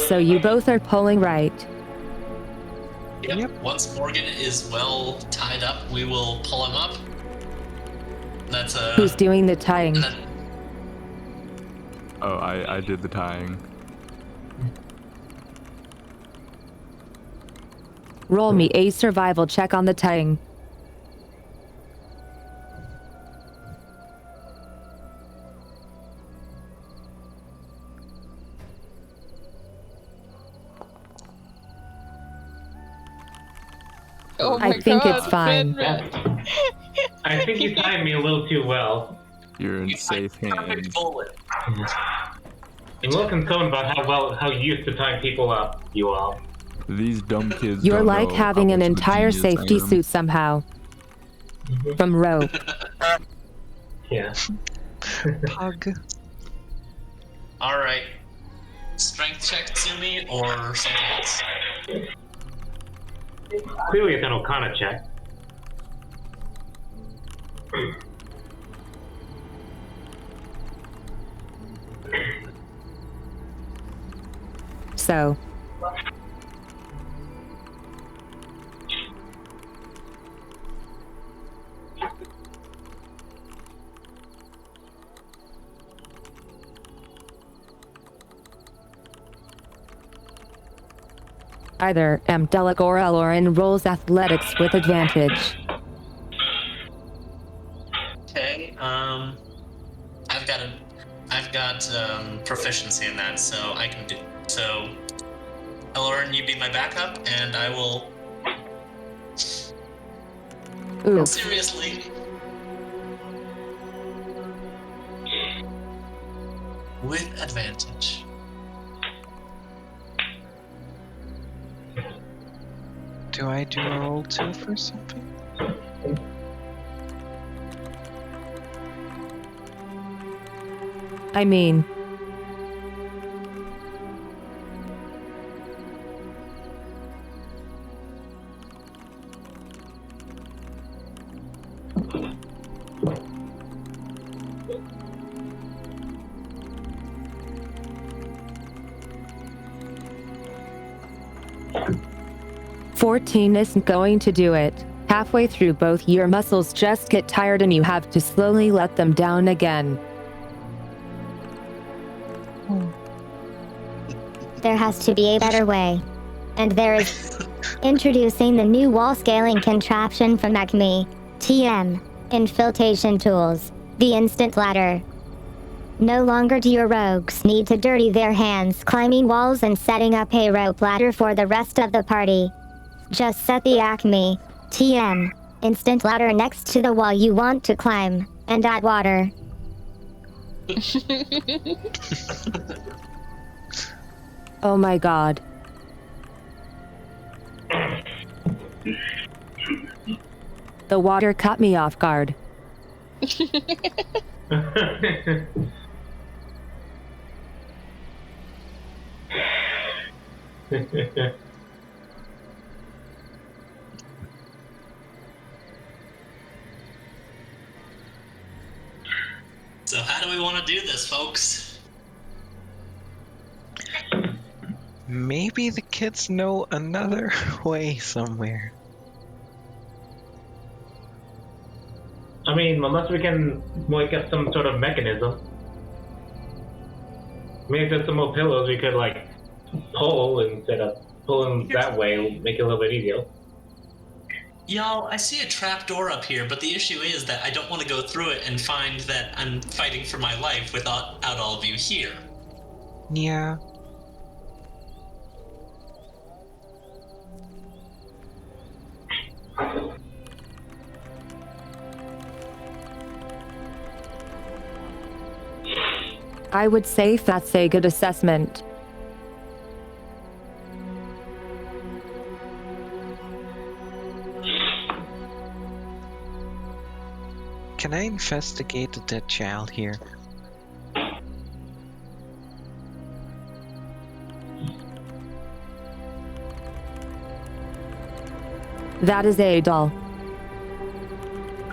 So you both are pulling right. Yep. Once Morgan is well tied up, we will pull him up. That's Who's doing the tying? Oh, I did the tying. Roll me a survival check on the tying. Oh my I think God, it's fine. Fenrir. I think you timed me a little too well. You're in safe hands. I'm a little concerned about how used to tying people up you are. These dumb kids. You're don't like know having how an much of a entire genius I safety am. suit somehow. From rope. Yeah. Pug. Alright. Strength check to me or something else? Clearly it's an Arcana check. So. Either Amdelic or Elorin rolls athletics with advantage. Okay. I've got proficiency in that, so I can do. So, Lauren, you be my backup, and I will. Oof. Seriously. With advantage. Do I do a roll 2 for something? I mean, "14 isn't going to do it. Halfway through, both your muscles just get tired and you have to slowly let them down again." There has to be a better way. And there is introducing the new wall scaling contraption from Acme. TM. Infiltration tools. The instant ladder. No longer do your rogues need to dirty their hands climbing walls and setting up a rope ladder for the rest of the party. Just set the Acme. TM. Instant ladder next to the wall you want to climb, and add water. Oh my god. The water caught me off guard. So how do we want to do this, folks? Maybe the kids know another way somewhere. I mean, unless we can make up some sort of mechanism. Maybe if there's some more pillows, we could like pull instead of pulling that way, make it a little bit easier. Y'all, I see a trapdoor up here, but the issue is that I don't want to go through it and find that I'm fighting for my life without all of you here. Yeah. I would say that's a good assessment. Can I investigate the dead child here? That is a doll.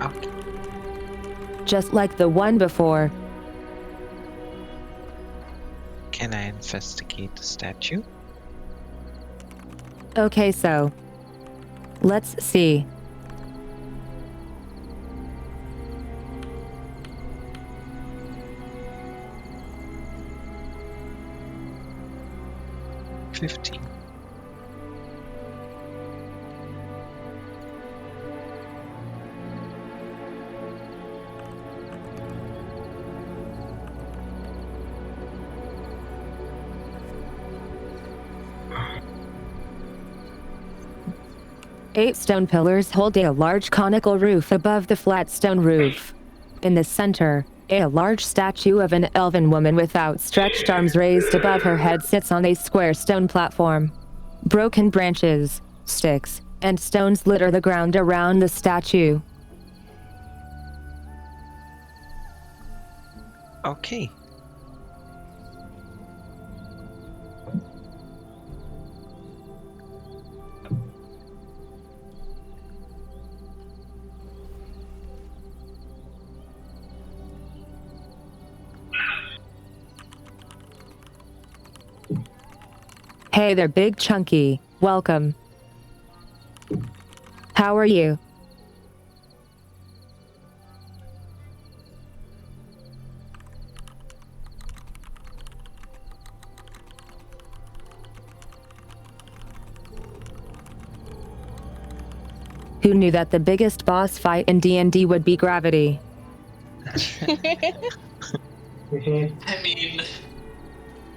Okay. Just like the one before. Can I investigate the statue? Okay, so let's see. $15. Eight stone pillars hold a large conical roof above the flat stone roof. In the center, a large statue of an elven woman with outstretched arms raised above her head sits on a square stone platform. Broken branches, sticks, and stones litter the ground around the statue. Okay. Hey there, Big Chunky. Welcome. How are you? Who knew that the biggest boss fight in D&D would be gravity? I mean,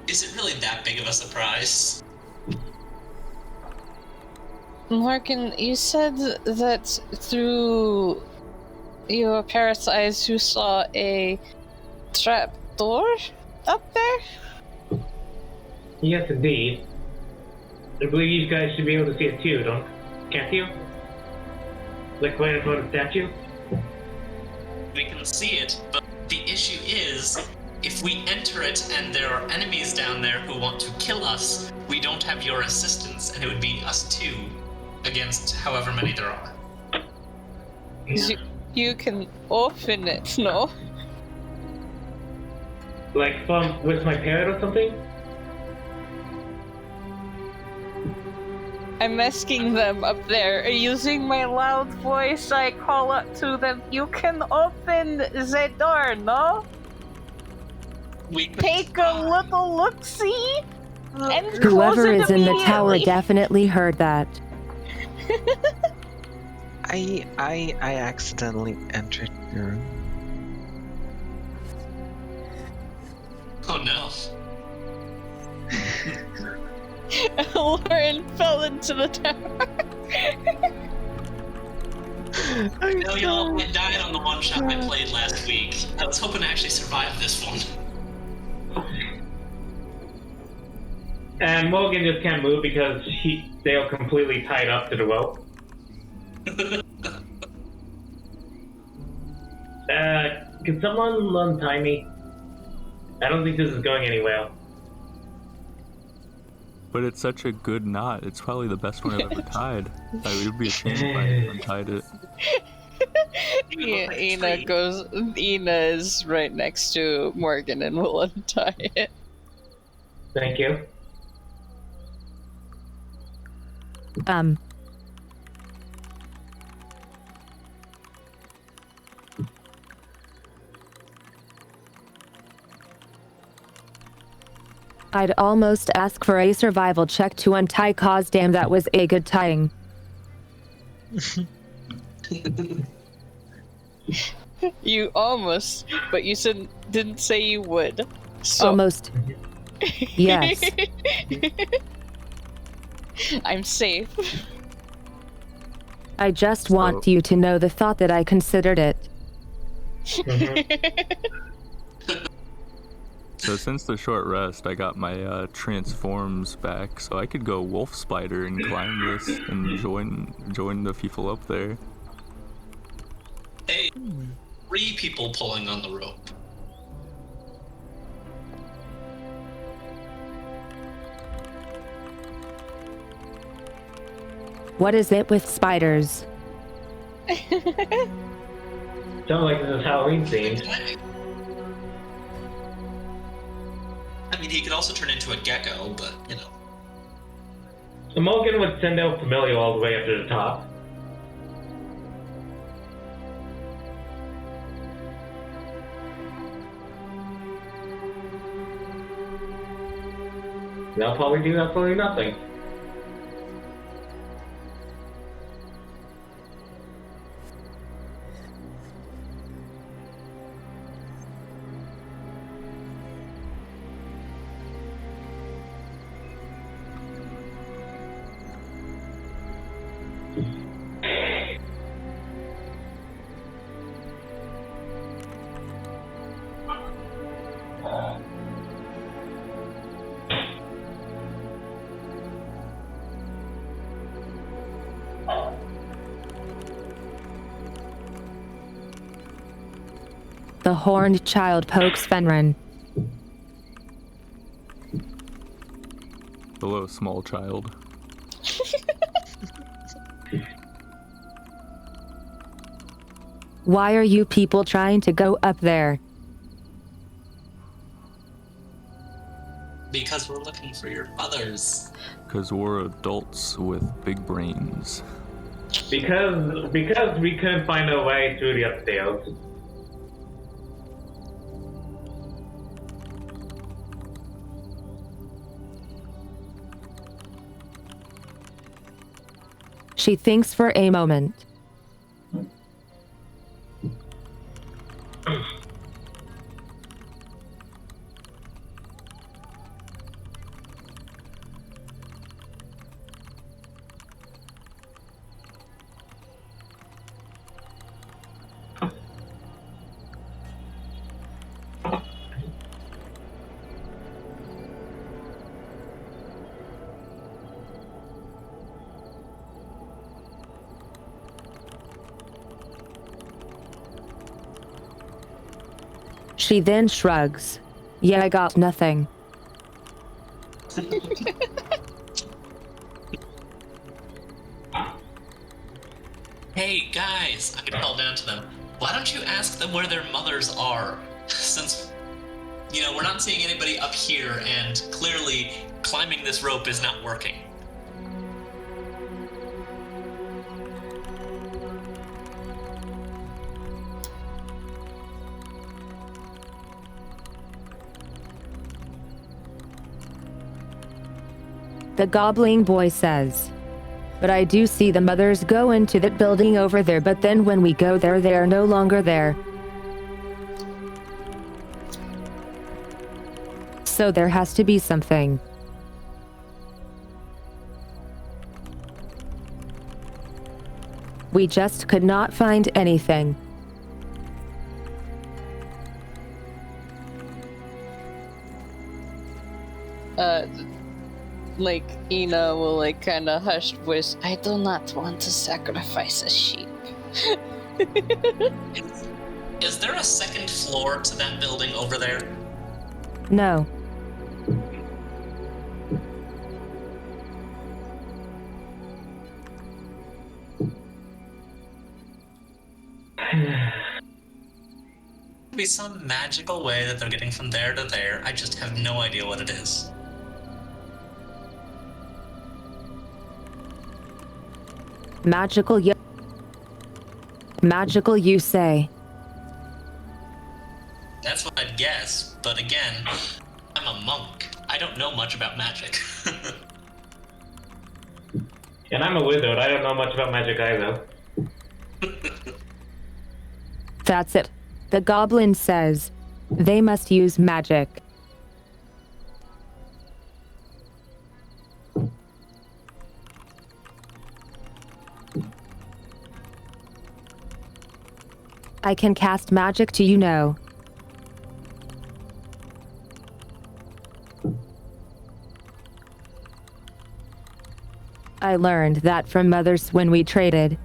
is it really that big of a surprise? Morgan, you said that through your parrot's eyes you saw a trap door up there? Yes, indeed. I believe you guys should be able to see it too, can't you? Like right in front of the statue? We can see it, but the issue is, if we enter it and there are enemies down there who want to kill us, we don't have your assistance, and it would be us two against however many there are. Yeah. You can open it, no? Like with my parrot or something? I'm asking them up there. Using my loud voice, I call up to them. You can open the door, no? We could Take a little look-see and Whoever close it is in the tower immediately. definitely heard that. I accidentally entered the room. Oh no. Lauren fell into the tower. No, y'all, I died on the one shot I played last week. I was hoping to actually survive this one. And Morgan just can't move because they are completely tied up to the rope. Can someone untie me? I don't think this is going anywhere. But it's such a good knot. It's probably the best one I've ever tied. It would be a shame if I untied it. Yeah, Ina is right next to Morgan and will untie it. Thank you. I'd almost ask for a survival check to untie, cause damn that was a good tying. You almost, but you didn't say you would. So. Almost. Yes. I'm safe. I just want you to know the thought that I considered it. So since the short rest, I got my transforms back, so I could go wolf spider and climb this and join the people up there. Hey, 3 people pulling on the rope. What is it with spiders? Sounds like this is Halloween themed. I mean, he could also turn into a gecko, but, you know. Morgan would send out Familiar all the way up to the top. They'll probably do absolutely nothing. The horned child pokes Fenrir. Hello, small child. Why are you people trying to go up there? Because we're looking for your mothers. Because we're adults with big brains. Because we couldn't find a way through the upstairs. She thinks for a moment. She then shrugs. Yeah, I got nothing. Hey guys, I can call down to them. Why don't you ask them where their mothers are? Since, we're not seeing anybody up here, and clearly climbing this rope is not working. The gobbling boy says. But I do see the mothers go into that building over there, but then when we go there, they are no longer there. So there has to be something. We just could not find anything. Ina will kind of hushed voice. I do not want to sacrifice a sheep. Is there a second floor to that building over there? No. Be some magical way that they're getting from there to there. I just have no idea what it is. Magical, you say? That's what I'd guess, but again, I'm a monk. I don't know much about magic. And I'm a wizard. I don't know much about magic either. That's it. The goblin says they must use magic. I can cast magic to I learned that from mothers when we traded.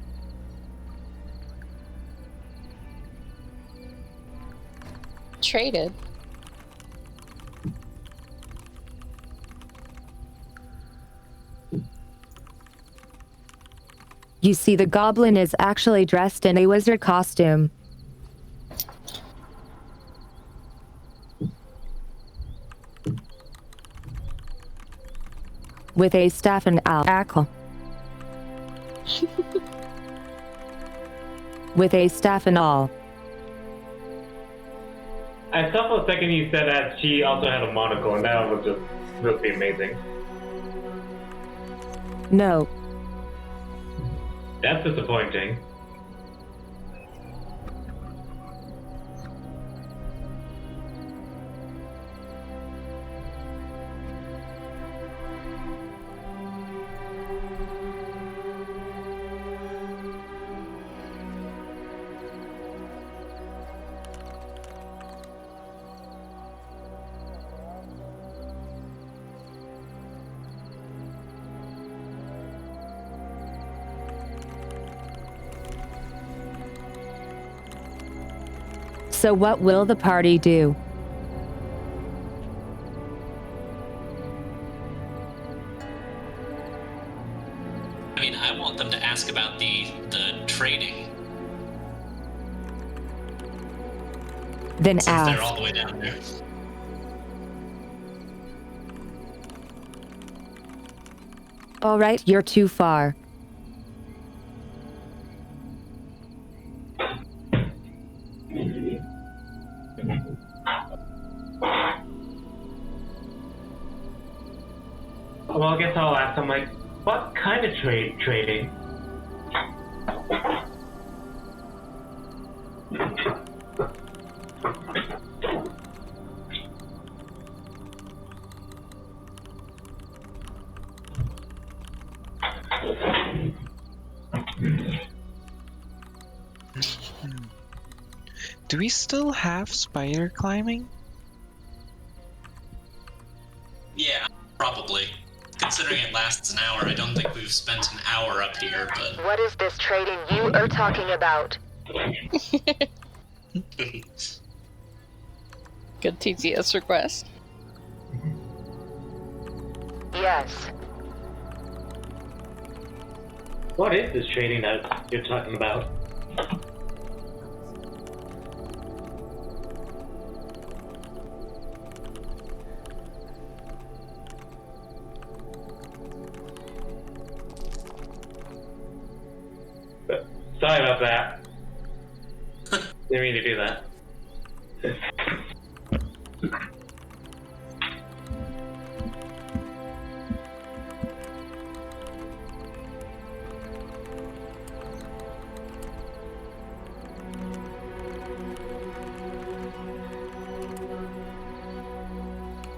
Traded? You see, the goblin is actually dressed in a wizard costume. With a staff and ackle. With a staff and all. I thought for a second you said that she also had a monocle, and that was just really amazing. No. That's disappointing. So what will the party do? I mean, I want them to ask about the trading. Then Since ask. they're all the way down there. All right, you're too far. Well, I guess I'll ask them, what kind of trading? Do we still have spider climbing? Yeah, probably. Considering it lasts an hour, I don't think we've spent an hour up here, but... What is this trading you are talking about? Good TTS request. Yes. What is this trading that you're talking about? Sorry about that. Didn't mean to do that.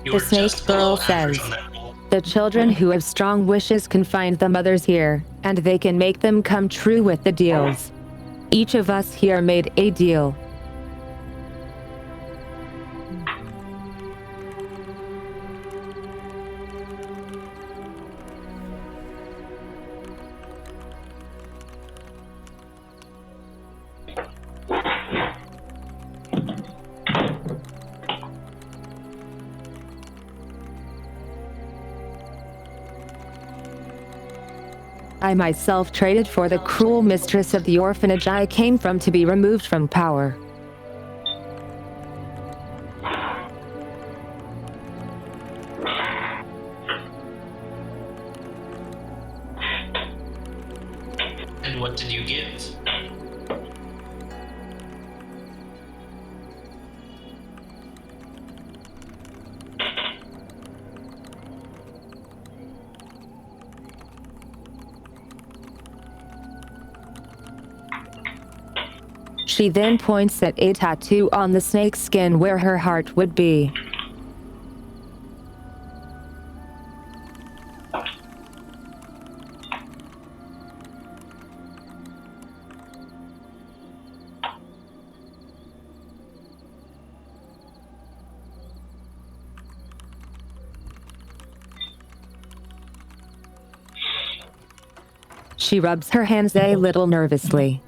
The snake girl says, the children who have strong wishes can find the mothers here, and they can make them come true with the deals. Each of us here made a deal. I myself traded for the cruel mistress of the orphanage I came from to be removed from power. And what did you give? She then points at a tattoo on the snake's skin where her heart would be. She rubs her hands a little nervously.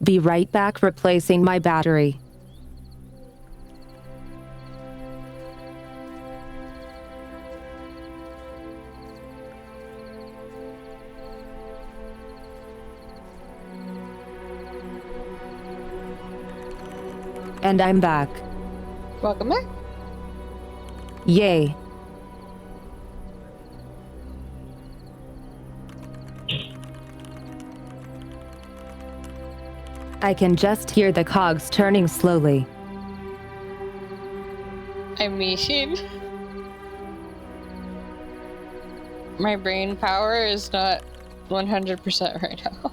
Be right back replacing my battery. And I'm back. Welcome back. Yay. I can just hear the cogs turning slowly. I mean, my brain power is not 100% right now.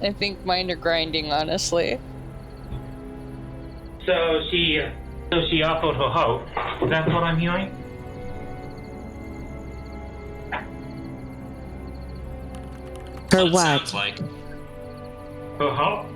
I think mine are grinding, honestly. So she offered her hope. That's what I'm hearing? For It what? sounds like. Her hope?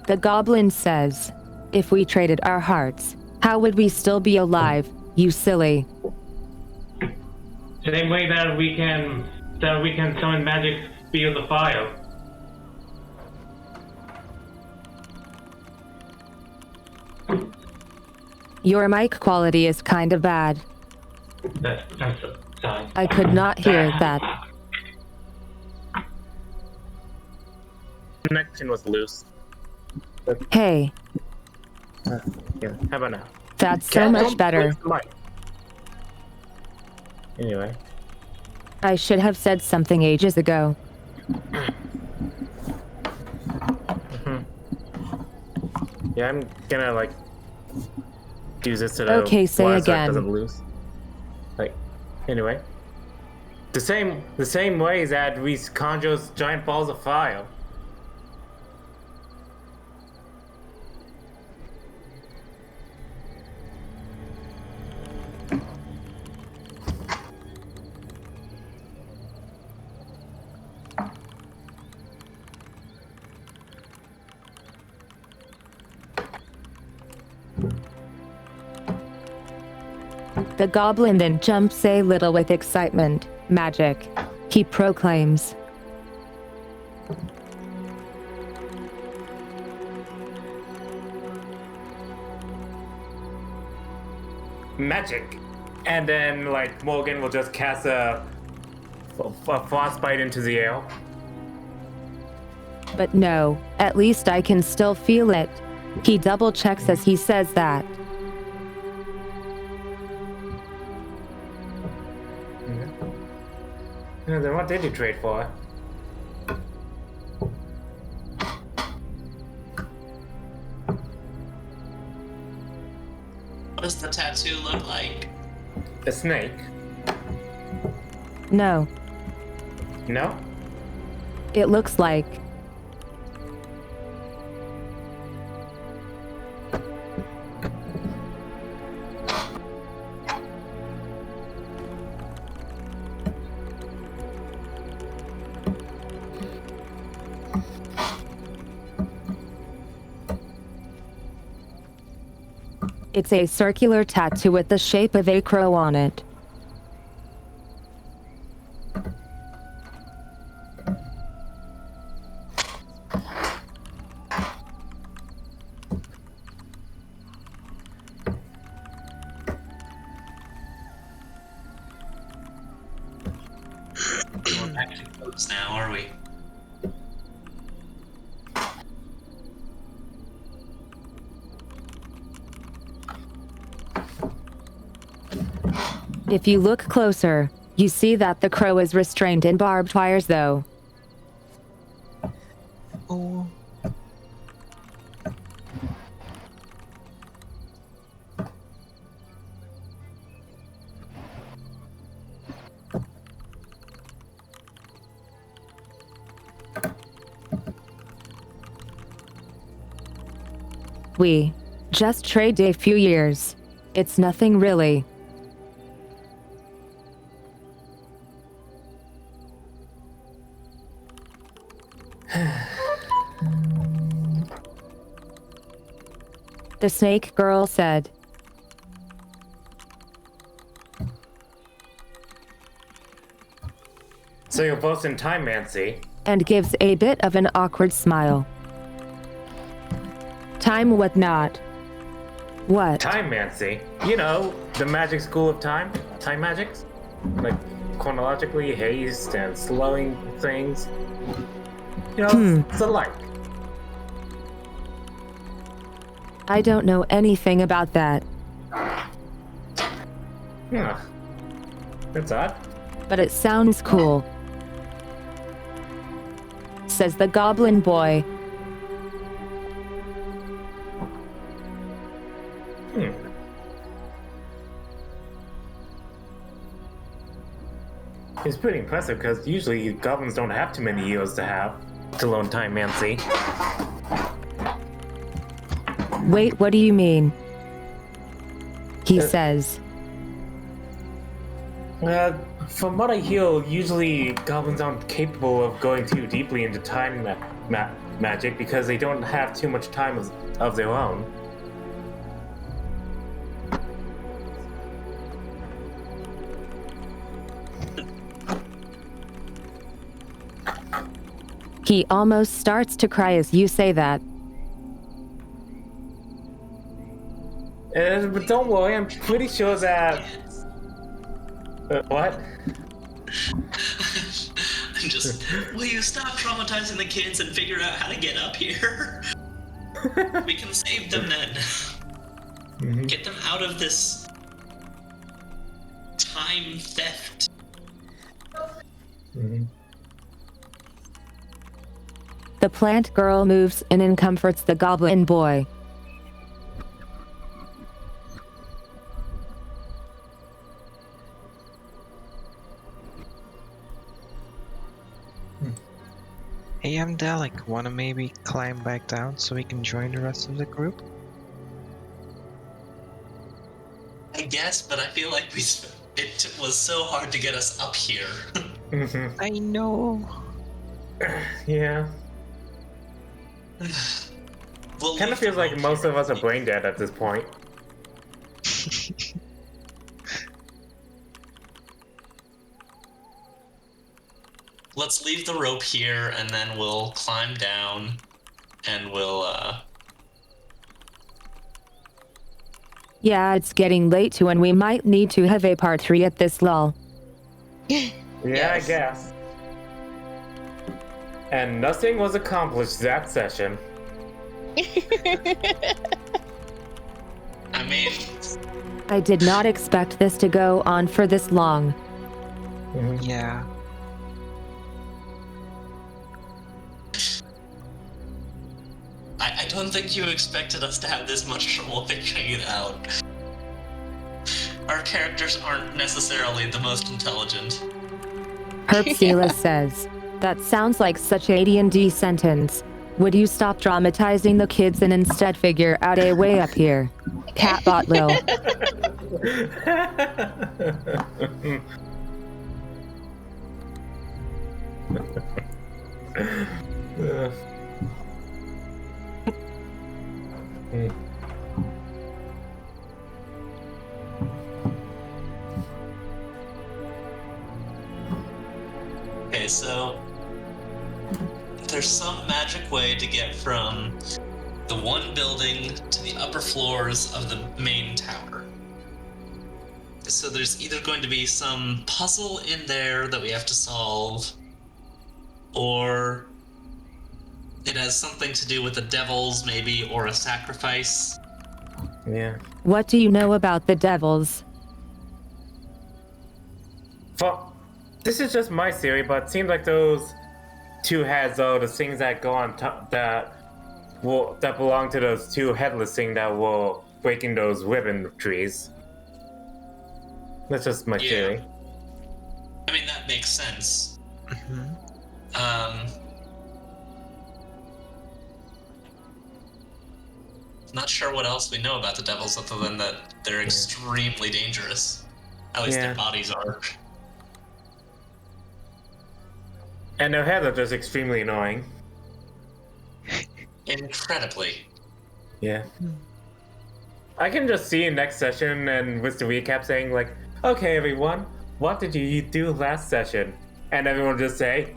The goblin says, if we traded our hearts, how would we still be alive, you silly? Same way that we can summon magic field of fire. Your mic quality is kinda bad. That's sorry. I could not hear that. connection was loose. Hey, Yeah, how about now? that's so Cat, much don't better. fix the mic. Anyway. I should have said something ages ago. Yeah, I'm gonna like use this to Okay, say wire so it again. doesn't lose. Like, anyway, the same way that we conjure giant balls of fire. The goblin then jumps a little with excitement. Magic, he proclaims. Magic, and then like Morgan will just cast a frostbite into the air. But no, at least I can still feel it. He double checks as he says that. Yeah, then what did you trade for? What does the tattoo look like? A snake? No, No? it looks like. It's a circular tattoo with the shape of a crow on it. We're back to close now, are we? If you look closer, you see that the crow is restrained in barbed wires though. Oh. We just trade a few years. It's nothing really. The snake girl said. So you're both in time, Mancy. And gives a bit of an awkward smile. Time what not? What? Time Mancy. You know, the magic school of time? Time magics? Like, chronologically haste and slowing things. You know, it's alike. I don't know anything about that, Yeah. That's odd. but it sounds cool. Says the goblin boy. It's pretty impressive because usually goblins don't have too many years to have to learn time Mancy. Wait, what do you mean? He says. From what I hear, usually goblins aren't capable of going too deeply into time magic because they don't have too much time of their own. He almost starts to cry as you say that. But don't worry, I'm pretty sure that... what? And just, will you stop traumatizing the kids and figure out how to get up here? We can save them then. Get them out of this time theft. The plant girl moves in and comforts the goblin boy. Hey, I'm Dalek. Wanna maybe climb back down so we can join the rest of the group? I guess, but I feel like it was so hard to get us up here. I know. Yeah. We'll Kind leave of feels the like rope most here. of us are brain dead at this point. Let's leave the rope here, and then we'll climb down, and we'll, Yeah, it's getting late to when we might need to have a part 3 at this lull. Yeah, I guess. And nothing was accomplished that session. I mean, I did not expect this to go on for this long. Yeah. I don't think you expected us to have this much trouble figuring it out. Our characters aren't necessarily the most intelligent. Herpsila says, that sounds like such a D&D sentence. Would you stop dramatizing the kids and instead figure out a way up here? Catbot Lil. Okay, so there's some magic way to get from the one building to the upper floors of the main tower. So there's either going to be some puzzle in there that we have to solve, or it has something to do with the devils, maybe, or a sacrifice. Yeah. What do you know about the devils? Well, this is just my theory, but it seems like those two heads are the things that go on top that belong to those two headless things that were breaking those ribbon trees. That's just my theory. I mean, that makes sense. Not sure what else we know about the devils other than that they're extremely dangerous. At least their bodies are. And their heads are just extremely annoying. Incredibly. Yeah. I can just see in next session and with the recap saying like, okay everyone, what did you do last session? And everyone just say,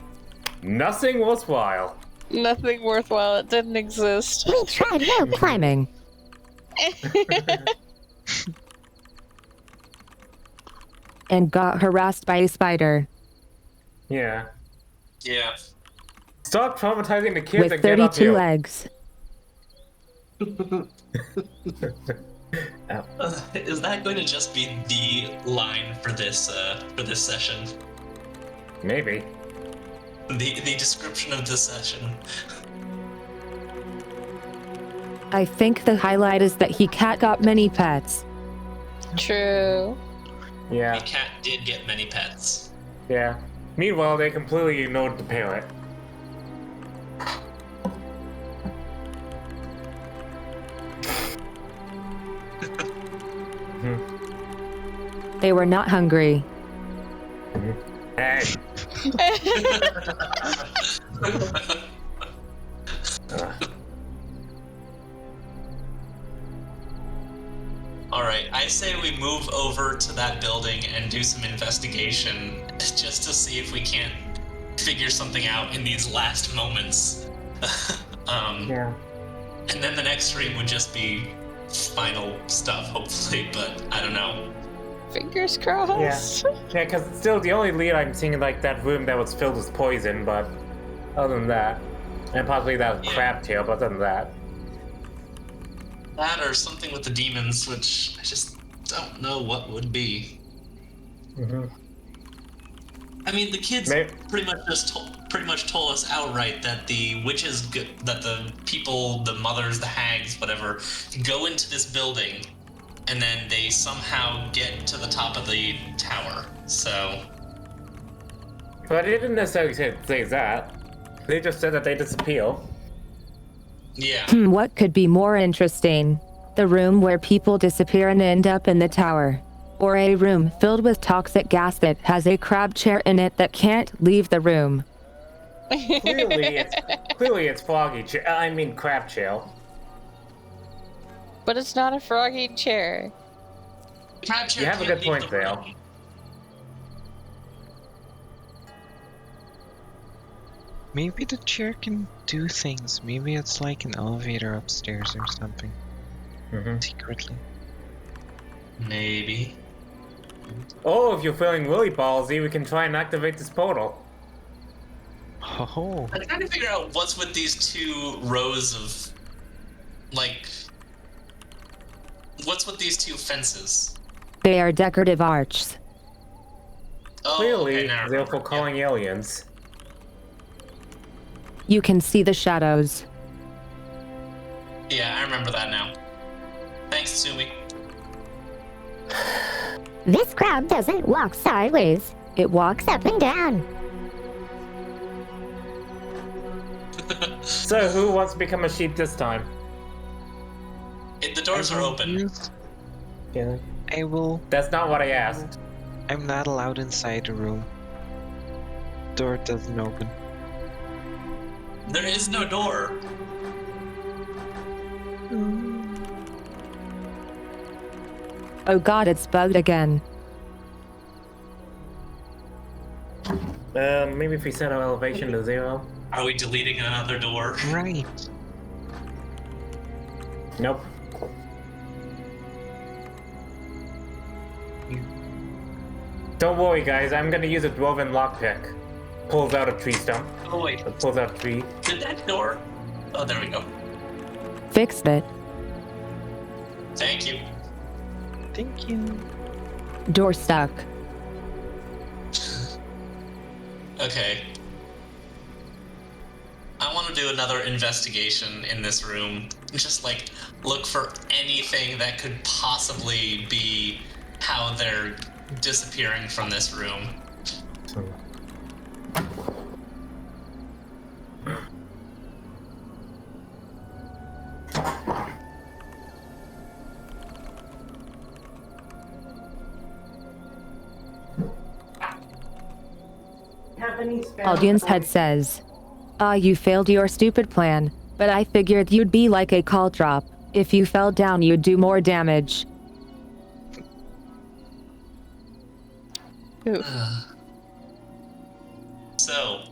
nothing worthwhile. Nothing worthwhile. It didn't exist. We tried rope climbing. And got harassed by a spider. Yeah. Yeah. Stop traumatizing the kids With and get up 32 here. legs. Is that going to just be the line for this session? Maybe. The description of this session. I think the highlight is that he cat got many pets. True. Yeah. The cat did get many pets. Yeah. Meanwhile, they completely ignored the parrot. They were not hungry. Hey. Alright, I say we move over to that building and do some investigation just to see if we can't figure something out in these last moments. Yeah. And then the next stream would just be final stuff, hopefully, but I don't know. Fingers crossed. Yeah, because still the only lead I'm seeing in like that room that was filled with poison, but other than that, and possibly that crab tail, but other than that. That or something with the demons, which I just don't know what would be. I mean, the kids pretty much told us outright that the witches, that the people, the mothers, the hags, whatever, go into this building, and then they somehow get to the top of the tower. So. But they didn't necessarily say that. They just said that they disappear. Yeah. What could be more interesting? The room where people disappear and end up in the tower. Or a room filled with toxic gas that has a crab chair in it that can't leave the room. Clearly it's crab chair. But it's not a froggy chair. Crab chair. You have a good point, Vale. Maybe the chair can do things. Maybe it's like an elevator upstairs or something. Secretly. Maybe. Oh, if you're feeling really ballsy, we can try and activate this portal. Oh. I'm trying to figure out what's with these two rows of, like, what's with these two fences? They are decorative arches. Oh, Clearly, okay, they're for calling aliens. You can see the shadows. Yeah, I remember that now. Thanks, Sumi. This crowd doesn't walk sideways. It walks up and down. So, who wants to become a sheep this time? The doors are open. Yeah. I will. That's not what I asked. I'm not allowed inside the room. Door doesn't open. There is no door. Oh god, it's bugged again. Maybe if we set our elevation to 0. Are we deleting another door? Right. Nope. Don't worry, guys. I'm gonna use a dwarven lockpick. Pulls out a tree stump. Oh wait. Pulls out a tree. Did that door? Oh, there we go. Fixed it. Thank you. Thank you. Door stuck. Okay. I want to do another investigation in this room. Just like look for anything that could possibly be how they're disappearing from this room. Audience head says, you failed your stupid plan, but I figured you'd be like a call drop. If you fell down, you'd do more damage. So,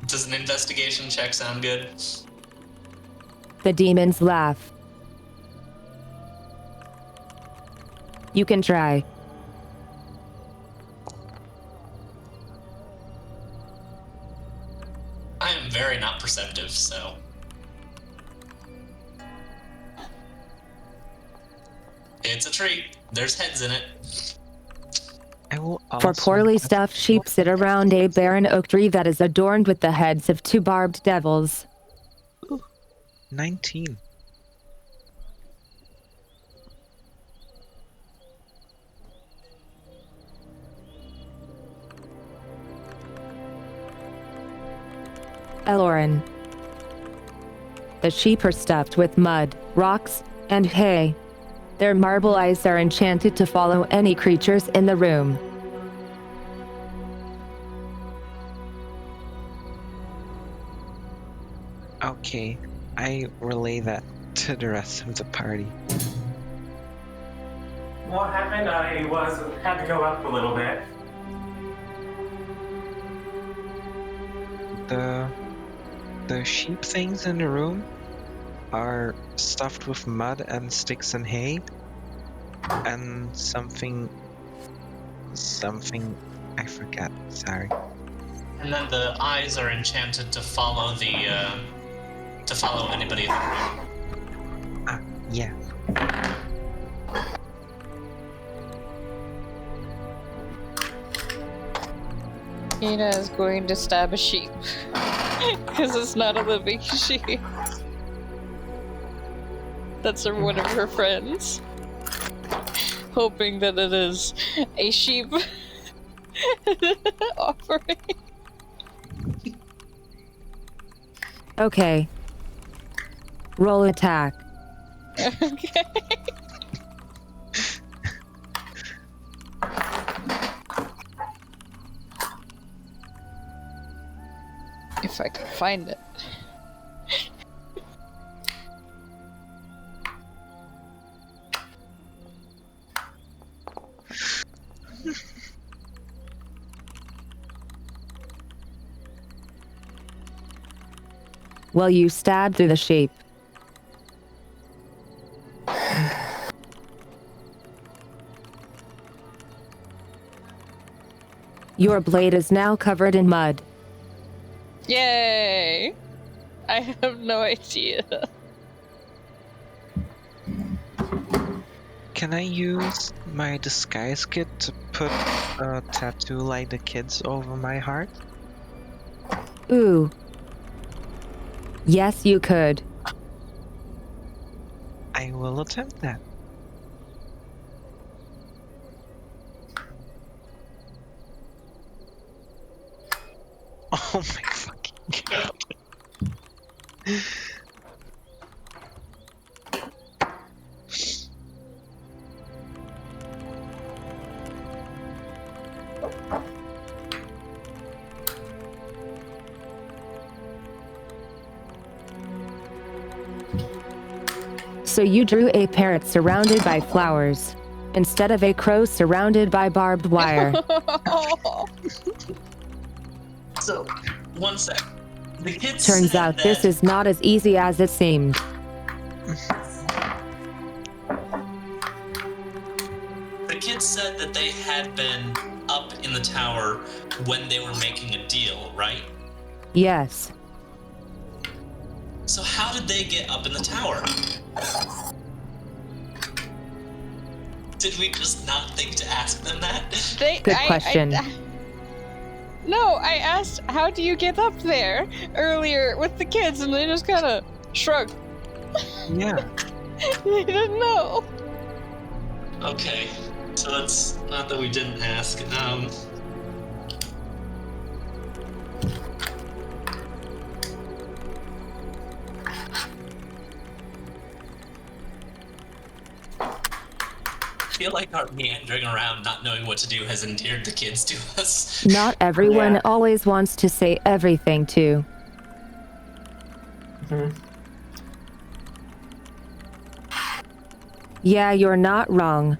does an investigation check sound good? The demons laugh. You can try. I am very not perceptive, so. It's a tree. There's heads in it. I will For poorly stuffed sheep sit around a barren oak tree that is adorned with the heads of 2 barbed devils. 19. Elorin. The sheep are stuffed with mud, rocks, and hay. Their marble eyes are enchanted to follow any creatures in the room. Okay, I relay that to the rest of the party. What happened? I had to go up a little bit. The sheep things in the room are stuffed with mud and sticks and hay, and something something I forgot. Sorry. And then the eyes are enchanted to follow anybody in the room. Yeah. Ina is going to stab a sheep. Because it's not a living sheep. That's one of her friends. Hoping that it is a sheep offering. Okay. Roll attack. Okay. If I can find it. Well, you stabbed through the sheep. Your blade is now covered in mud. Yay! I have no idea. Can I use my disguise kit to put a tattoo like the kids over my heart? Ooh. Yes, you could. I will attempt that. Oh my fucking god. So you drew a parrot surrounded by flowers, instead of a crow surrounded by barbed wire. So, one sec. The kids Turns said out that this is not as easy as it seemed. the kids said that they had been up in the tower when they were making a deal, right? Yes. So how did they get up in the tower? Did we just not think to ask them that? Good question. No, I asked, how do you get up there earlier with the kids, and they just kind of shrugged. Yeah. They didn't know. Okay, so it's not that we didn't ask. I feel like our meandering around not knowing what to do has endeared the kids to us. Not everyone always wants to say everything too. Yeah, you're not wrong.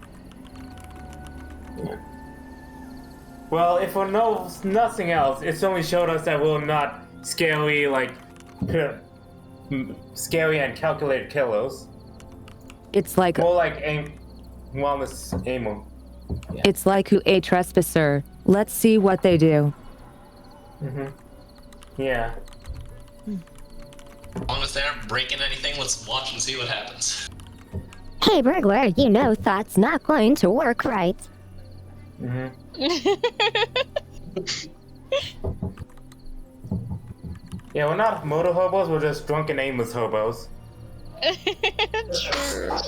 Well, if we know nothing else, it's only showed us that we're not scary, scary and calculated killers. It's like More like wellness aimer. It's like who a trespasser. Let's see what they do. Yeah. As long as they aren't breaking anything, let's watch and see what happens. Hey, burglar, you know that's not going to work right. Yeah, we're not motor hobos, we're just drunken aimless hobos. True.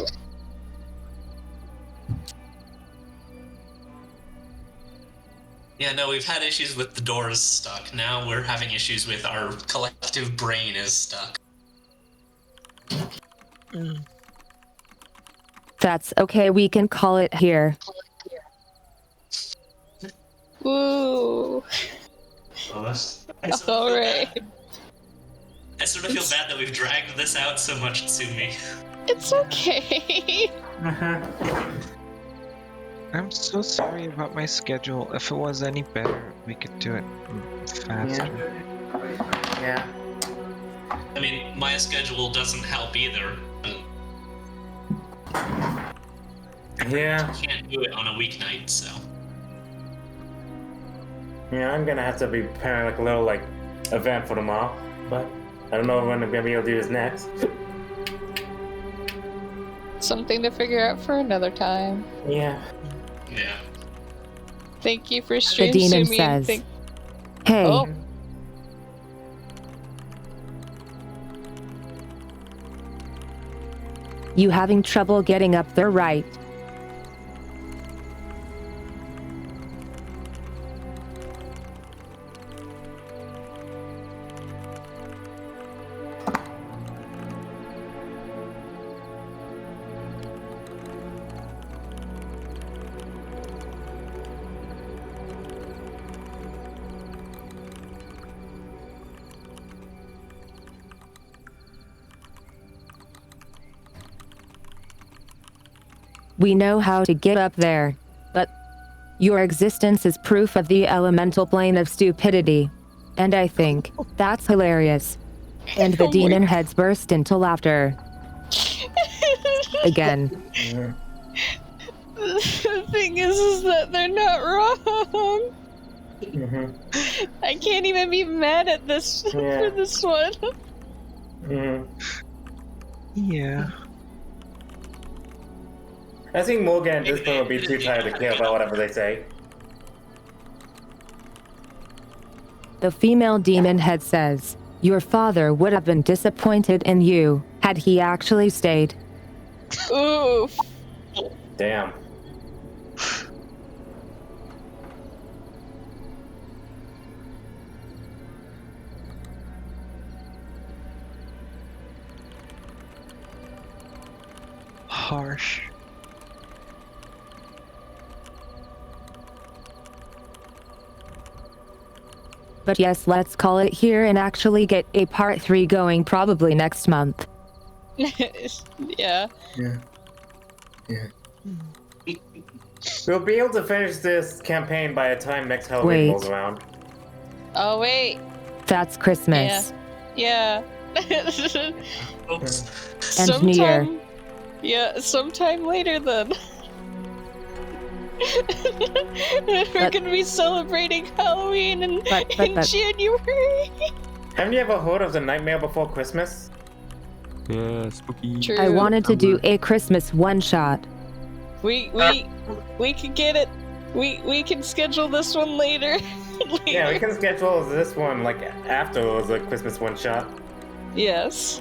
Yeah, no, we've had issues with the doors stuck. Now we're having issues with our collective brain is stuck. That's okay, we can call it here. Woo. Alright. I sort of feel bad that we've dragged this out so much, Tsumi. It's okay. I'm so sorry about my schedule. If it was any better, we could do it faster. Yeah. I mean, my schedule doesn't help either. Yeah. I can't do it on a weeknight, so. Yeah, I'm gonna have to be preparing like a little like event for tomorrow, but I don't know when I'm gonna be able to do this next. Something to figure out for another time. Yeah. Yeah. Thank you for The stream demon streaming. says, "Hey, Oh, you having trouble getting up there, right?" We know how to get up there, but your existence is proof of the elemental plane of stupidity. And I think that's hilarious. And the Oh my demon heads burst into laughter. Again. the thing is that they're not wrong. I can't even be mad at this for this one. Yeah. I think Morgan at this point will be too tired to care about whatever they say. The female demon head says, "Your father would have been disappointed in you had he actually stayed." Oof. Damn. Harsh. But yes, let's call it here and actually get a part 3 going probably next month. Yeah. We'll be able to finish this campaign by the time next Halloween Wait. rolls around. Oh wait. That's Christmas. Yeah. Oops. And New Year. Yeah, sometime later then. We're gonna be celebrating Halloween in January. Haven't you ever heard of the Nightmare Before Christmas? Yeah, spooky. True. I wanted to do a Christmas one-shot. We can get it. We can schedule this one later. Yeah, we can schedule this one like after it was a Christmas one-shot. Yes.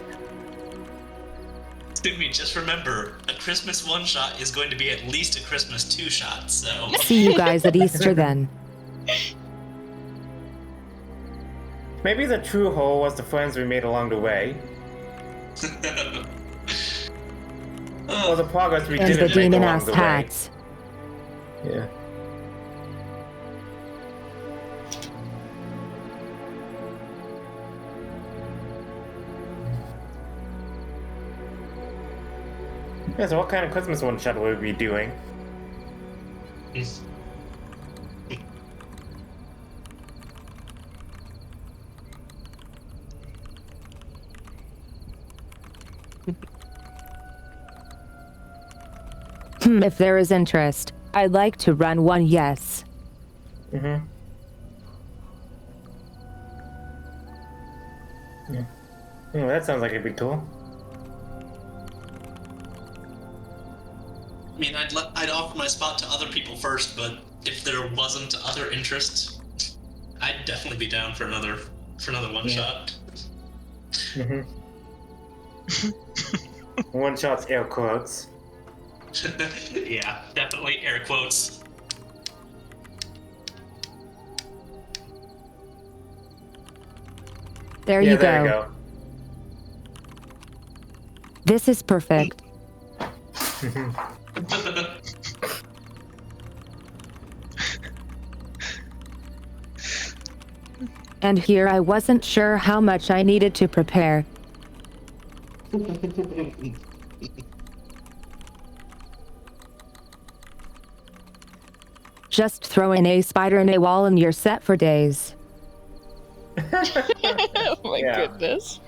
Sydney, just remember, a Christmas one-shot is going to be at least a Christmas two-shot, so... See you guys at Easter then. Maybe the true whole was the friends we made along the way. Or the progress we And didn't the make demon along ass the way. hats. Yeah. Yeah, so what kind of Christmas one-shot will we be doing? If there is interest, I'd like to run one, yes. Mm-hmm. Yeah. Oh, that sounds like it'd be cool. I mean, I'd offer my spot to other people first, but if there wasn't other interest, I'd definitely be down for another one-shot. Mm-hmm. One-shots, air quotes. Yeah, definitely air quotes. There Yeah, you there go. you go. This is perfect. And here I wasn't sure how much I needed to prepare. Just throw in a spider in a wall and you're set for days. Oh my Yeah. goodness.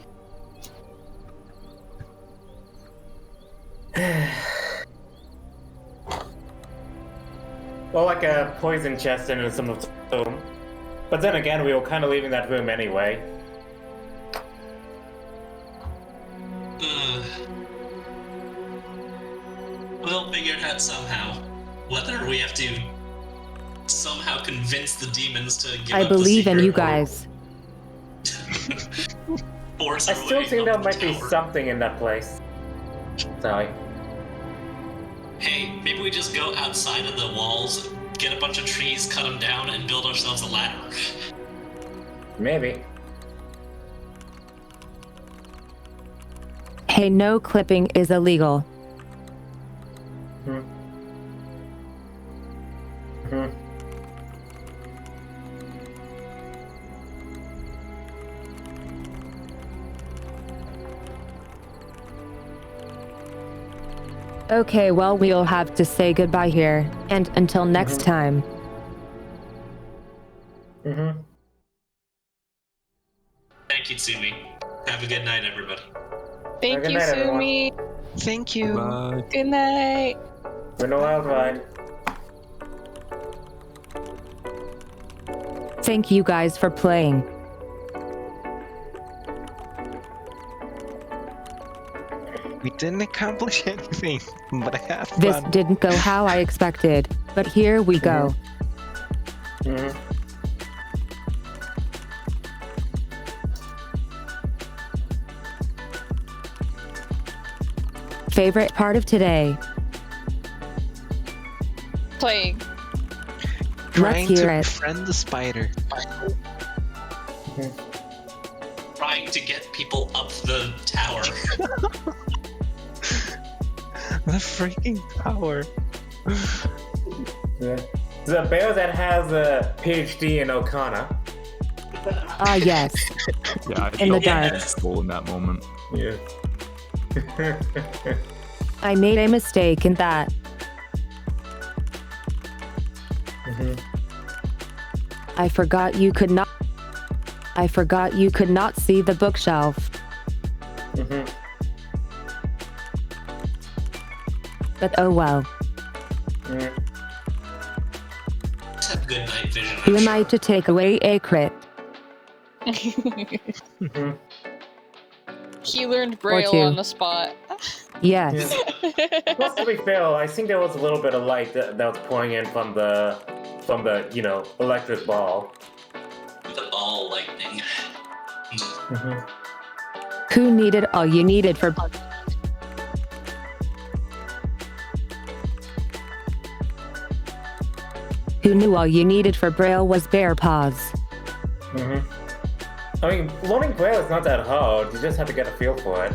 Or like a poison chest in some of the room. But then again, we were kind of leaving that room anyway. We'll figure it out somehow. Whether we have to somehow convince the demons to give I up the believe in secret you or guys. force I our still way think up there the might be tower. something in that place. Sorry. Hey, maybe we just go outside of the walls, get a bunch of trees, cut them down, and build ourselves a ladder. Maybe. Hey, no clipping is illegal. Okay, well, we'll have to say goodbye here, and until next time. Thank you, Tsumi. Have a good night, everybody. Thank Good you, night, everyone. Sumi. Thank you. Bye. Good night. We're no wild ride. Thank you guys for playing. We didn't accomplish anything, but I had fun. This didn't go how I expected, but here we go. Favorite part of today? Playing. Trying Let's hear to it. befriend the spider. Trying to get people up the tower. The freaking tower. Yeah. The bear that has a PhD in Okana. Ah, yes. Yeah, I In the felt dark. comfortable in that moment. Yeah. I made a mistake in that. I forgot you could not see the bookshelf. But oh well. Just have good night vision. Who am I to take away a crit? He learned Braille two. on the spot. Yes. Plus, to be fair, I think there was a little bit of light that was pouring in from the electric ball. The ball lightning. Who needed all you needed for... Who knew all you needed for Braille was bear paws? I mean, learning Braille is not that hard. You just have to get a feel for it.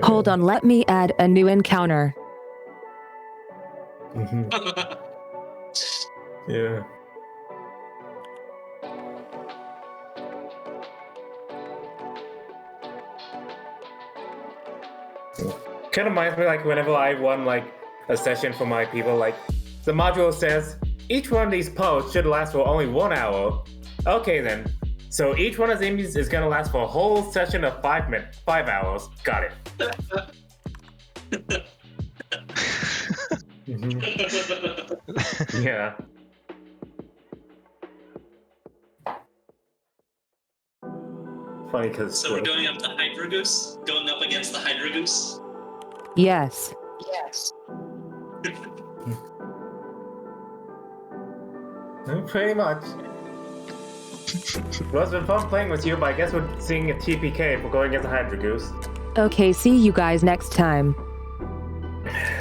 Hold on, let me add a new encounter. Yeah. Kind of reminds me like whenever I run like a session for my people, like the module says each one of these posts should last for only 1 hour. Okay then. So each one of these is gonna last for a whole session of 5 hours. Got it. Yeah. Funny because So we're going up the Hydra Goose? Going up against the Hydra Goose? Yes. Pretty much. Well, it's been fun playing with you, but I guess we're seeing a TPK for going against the Hydra Goose. Okay, see you guys next time.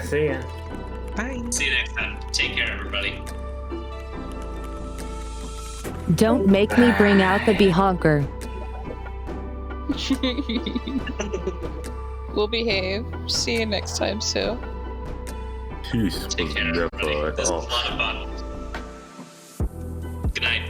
See ya. Bye. See you next time. Take care, everybody. Don't make me bring out the behonker. We'll behave. See you next time, Sue. Peace. Take care, everybody. This was a lot of fun. Good night.